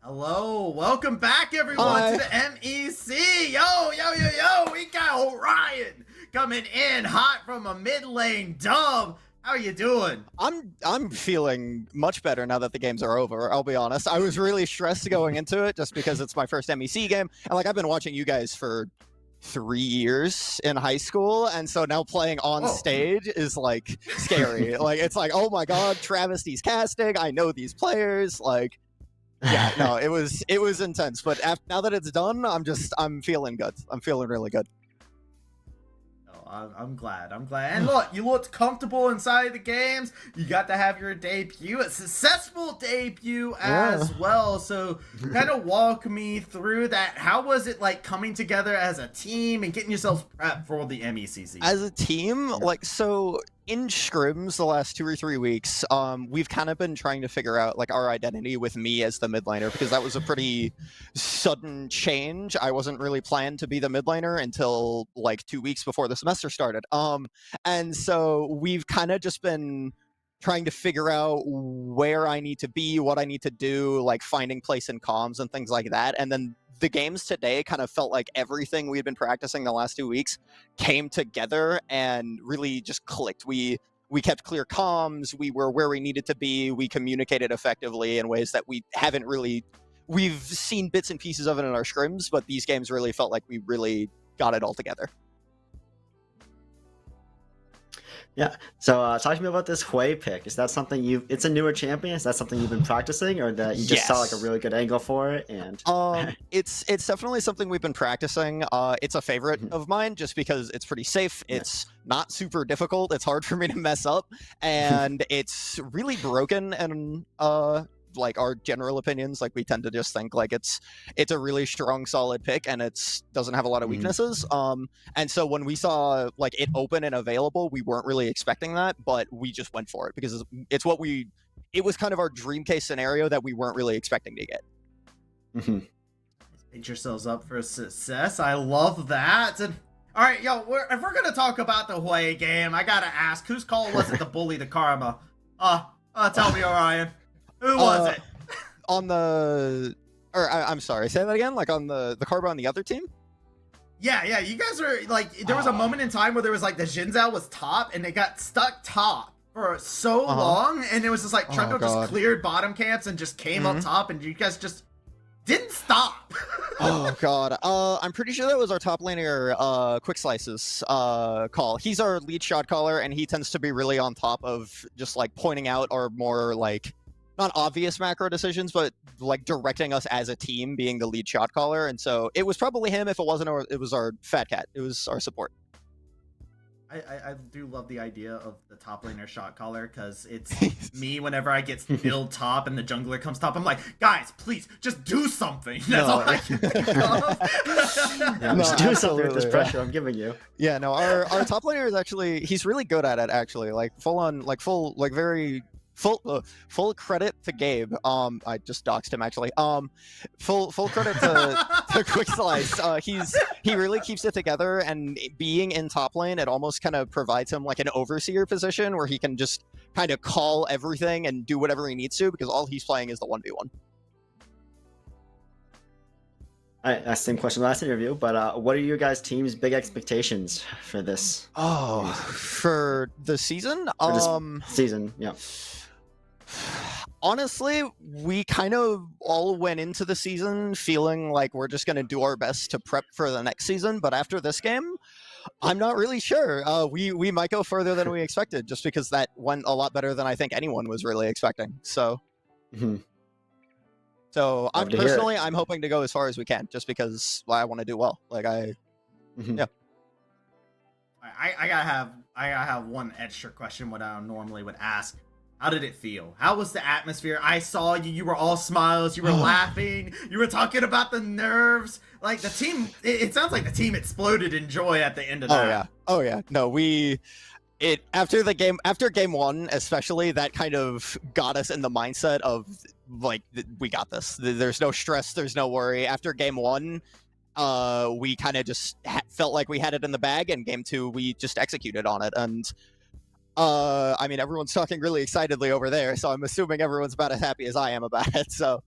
Hello, welcome back everyone to the MEC. Yo, we got Orion coming in hot from a mid lane dub. How are you doing? I'm feeling much better now that the games are over, I'll be honest. I was really stressed going into it just because it's my first MEC game. And like I've been watching you guys for 3 years in high school, and so now playing on stage is like scary. Like it's like, oh my god, Travesty's casting, I know these players, like yeah, no, it was intense, but now that it's done, I'm feeling good. I'm feeling really good. I'm glad. And look, you looked comfortable inside the games. You got to have your debut, a successful debut as well. So kind of walk me through that. How was it like coming together as a team and getting yourselves prepped for the MEC season? As a team, like, so in scrims the last 2 or 3 weeks, we've kind of been trying to figure out like our identity with me as the mid laner, because that was a pretty sudden change. I wasn't really planned to be the mid laner until like 2 weeks before the semester started. And so we've kind of just been trying to figure out where I need to be, what I need to do, like finding place in comms and things like that. And then the games today kind of felt like everything we'd been practicing the last 2 weeks came together and really just clicked. We kept clear comms, we were where we needed to be, we communicated effectively in ways that we haven't really... We've seen bits and pieces of it in our scrims, but these games really felt like we really got it all together. Yeah. So talk to me about this Hui pick. Is that something it's a newer champion? Is that something you've been practicing, or that you just saw like a really good angle for it? And it's definitely something we've been practicing. It's a favorite of mine just because it's pretty safe. It's not super difficult. It's hard for me to mess up, and it's really broken. And like our general opinions, like we tend to just think like it's a really strong, solid pick, and it's doesn't have a lot of weaknesses. And so when we saw like it open and available, we weren't really expecting that, but we just went for it because it was kind of our dream case scenario that we weren't really expecting to get. Paint yourselves up for success. I love that. And all right, yo, if we're gonna talk about the Hui game, I gotta ask, whose call was it to bully the Karma? Tell me, Orion. Who was it? On the... Or, I'm sorry, say that again? Like on the Karma on the other team? Yeah, you guys were, like, there was a moment in time where there was, like, the Xin Zhao was top, and they got stuck top for so long, and it was just, like, Trunko just cleared bottom camps and just came up top, and you guys just didn't stop. Oh, God. I'm pretty sure that was our top laner, Quick Slice's call. He's our lead shot caller, and he tends to be really on top of just, like, pointing out our more, like... not obvious macro decisions, but like directing us as a team, being the lead shot caller. And so it was probably him. If it wasn't, it was our Fat Cat. It was our support. I do love the idea of the top laner shot caller, because it's me whenever I get build top and the jungler comes top. I'm like, guys, please just do something. That's all I can think of. Just do something with this pressure I'm giving you. Yeah, no, our top laner is actually, he's really good at it, actually. Like full credit to Gabe. I just doxed him actually. Full credit to Quick Slice. He really keeps it together, and being in top lane, it almost kind of provides him like an overseer position where he can just kind of call everything and do whatever he needs to, because all he's playing is the 1v1. All right, same question last interview, but what are your guys' team's big expectations for this? For the season? Season, yeah. Honestly, we kind of all went into the season feeling like we're just going to do our best to prep for the next season, but after this game, I'm not really sure. We might go further than we expected, just because that went a lot better than I think anyone was really expecting. So, so I'm hoping to go as far as we can, just because I want to do well. Like yeah. I gotta have one extra question what I normally would ask. How did it feel? How was the atmosphere? I saw you. You were all smiles. You were laughing. You were talking about the nerves. Like the team, it sounds like the team exploded in joy at the end of that. Oh yeah. No, after game one, especially, that kind of got us in the mindset of like, we got this. There's no stress. There's no worry. After game one, we kind of just felt like we had it in the bag, and game two, we just executed on it. And I mean, everyone's talking really excitedly over there, so I'm assuming everyone's about as happy as I am about it. So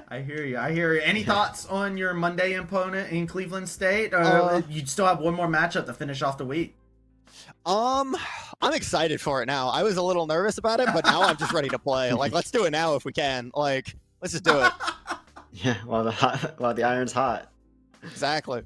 I hear you. Any thoughts on your Monday opponent in Cleveland State? Or you still have one more matchup to finish off the week? I'm excited for it now. I was a little nervous about it, but now I'm just ready to play. Like, let's do it now if we can. Like, let's just do it. Yeah, while the iron's hot. Exactly.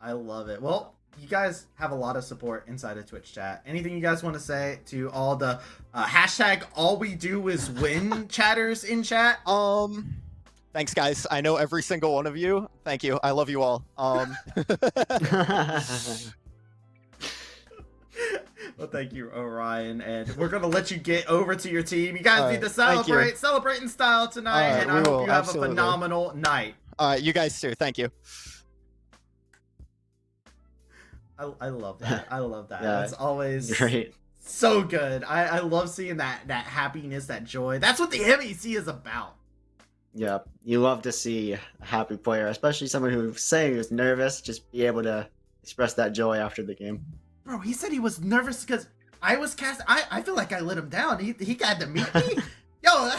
I love it. Well, you guys have a lot of support inside of Twitch chat. Anything you guys want to say to all the hashtag all we do is win chatters in chat? Thanks, guys. I know every single one of you. Thank you. I love you all. Well, thank you, Orion, and we're gonna let you get over to your team. You guys need to celebrate in style tonight, and I hope you have a phenomenal night. All right, you guys too. Thank you. I love that. I love that. Yeah, That's always great. So good. I love seeing that happiness, that joy. That's what the MEC is about. Yeah, you love to see a happy player, especially someone who's saying he was nervous, just be able to express that joy after the game. Bro, he said he was nervous because I was cast. I feel like I let him down. He got to meet me. Yo,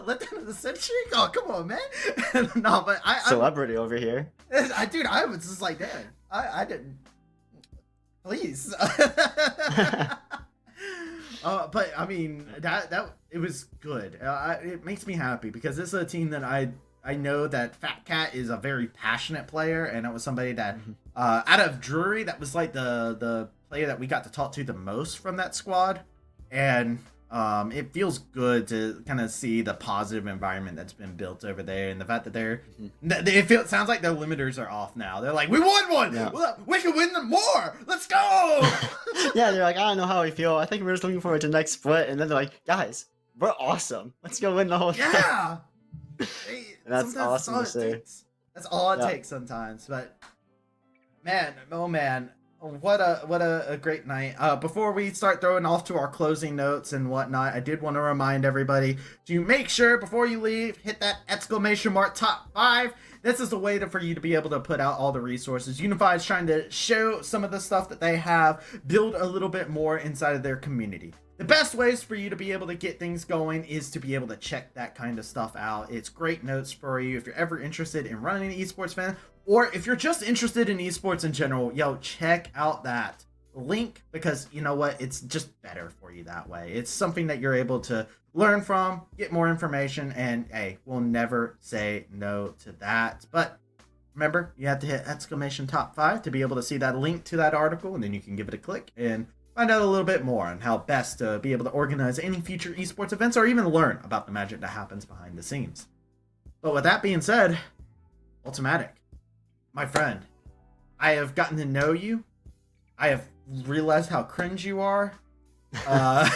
let down to the century? Oh, come on, man. No, but Celebrity over here. Dude, I was just like, damn, I didn't. Please. But I mean, that it was good. It makes me happy because this is a team that I know that Fat Cat is a very passionate player, and it was somebody that out of Drury, that was like the player that we got to talk to the most from that squad, and it feels good to kind of see the positive environment that's been built over there, and the fact that it sounds like their limiters are off now. They're like, we won one, we can win them more. Let's go. Yeah, they're like, I don't know how we feel. I think we're just looking forward to the next split, and then they're like, guys, we're awesome. Let's go win the whole thing. Yeah. That's awesome to see. That's all it takes sometimes. But man, oh man, what a great night. Before we start throwing off to our closing notes and whatnot, I did want to remind everybody to make sure before you leave, hit that exclamation mark top 5. This is a way for you to be able to put out all the resources. Unified is trying to show some of the stuff that they have, build a little bit more inside of their community. The best ways for you to be able to get things going is to be able to check that kind of stuff out. It's great notes for you if you're ever interested in running an esports fan, or if you're just interested in esports in general. Yo, check out that link, because you know what? It's just better for you that way. It's something that you're able to learn from, get more information, and hey, we'll never say no to that. But remember, you have to hit exclamation top 5 to be able to see that link to that article, and then you can give it a click and find out a little bit more on how best to be able to organize any future esports events, or even learn about the magic that happens behind the scenes. But with that being said, Ultimatic, my friend, I have gotten to know you. I have realized how cringe you are. I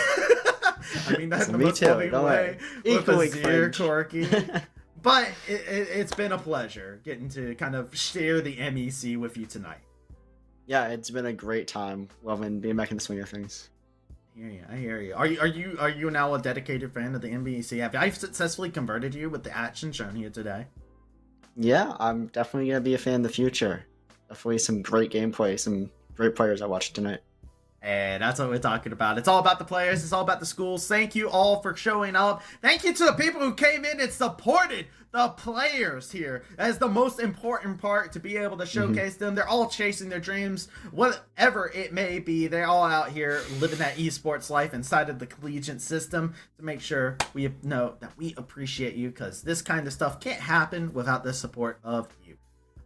mean, that's the most loving way. Equally cringe. Corky. But it's been a pleasure getting to kind of share the MEC with you tonight. Yeah, it's been a great time. Loving being back in the swing of things. I hear you. Are you now a dedicated fan of the MEC? Have I successfully converted you with the action shown here today? Yeah, I'm definitely gonna be a fan in the future. Definitely some great gameplay, some great players I watched tonight. And that's what we're talking about. It's all about the players. It's all about the schools. Thank you all for showing up. Thank you to the people who came in and supported the players here. That is the most important part, to be able to showcase them. They're all chasing their dreams, whatever it may be. They're all out here living that esports life inside of the collegiate system, to make sure we know that we appreciate you, because this kind of stuff can't happen without the support of you.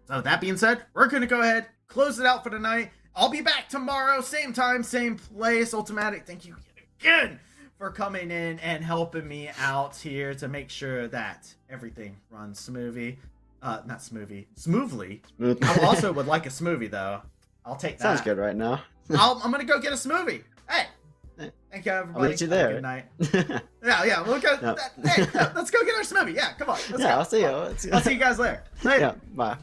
So that being said, we're going to go ahead, close it out for tonight. I'll be back tomorrow, same time, same place. Ultimatic, thank you again for coming in and helping me out here to make sure that everything runs smoothly. Smoothly. I also would like a smoothie, though. I'll take that. Sounds good right now. I'm gonna go get a smoothie. Hey, thank you, everybody. I'll meet you there. Good night. Yeah, we'll go. Hey, let's go get our smoothie. Yeah, come on. I'll see you. I'll see you guys later. Later. Yeah, bye.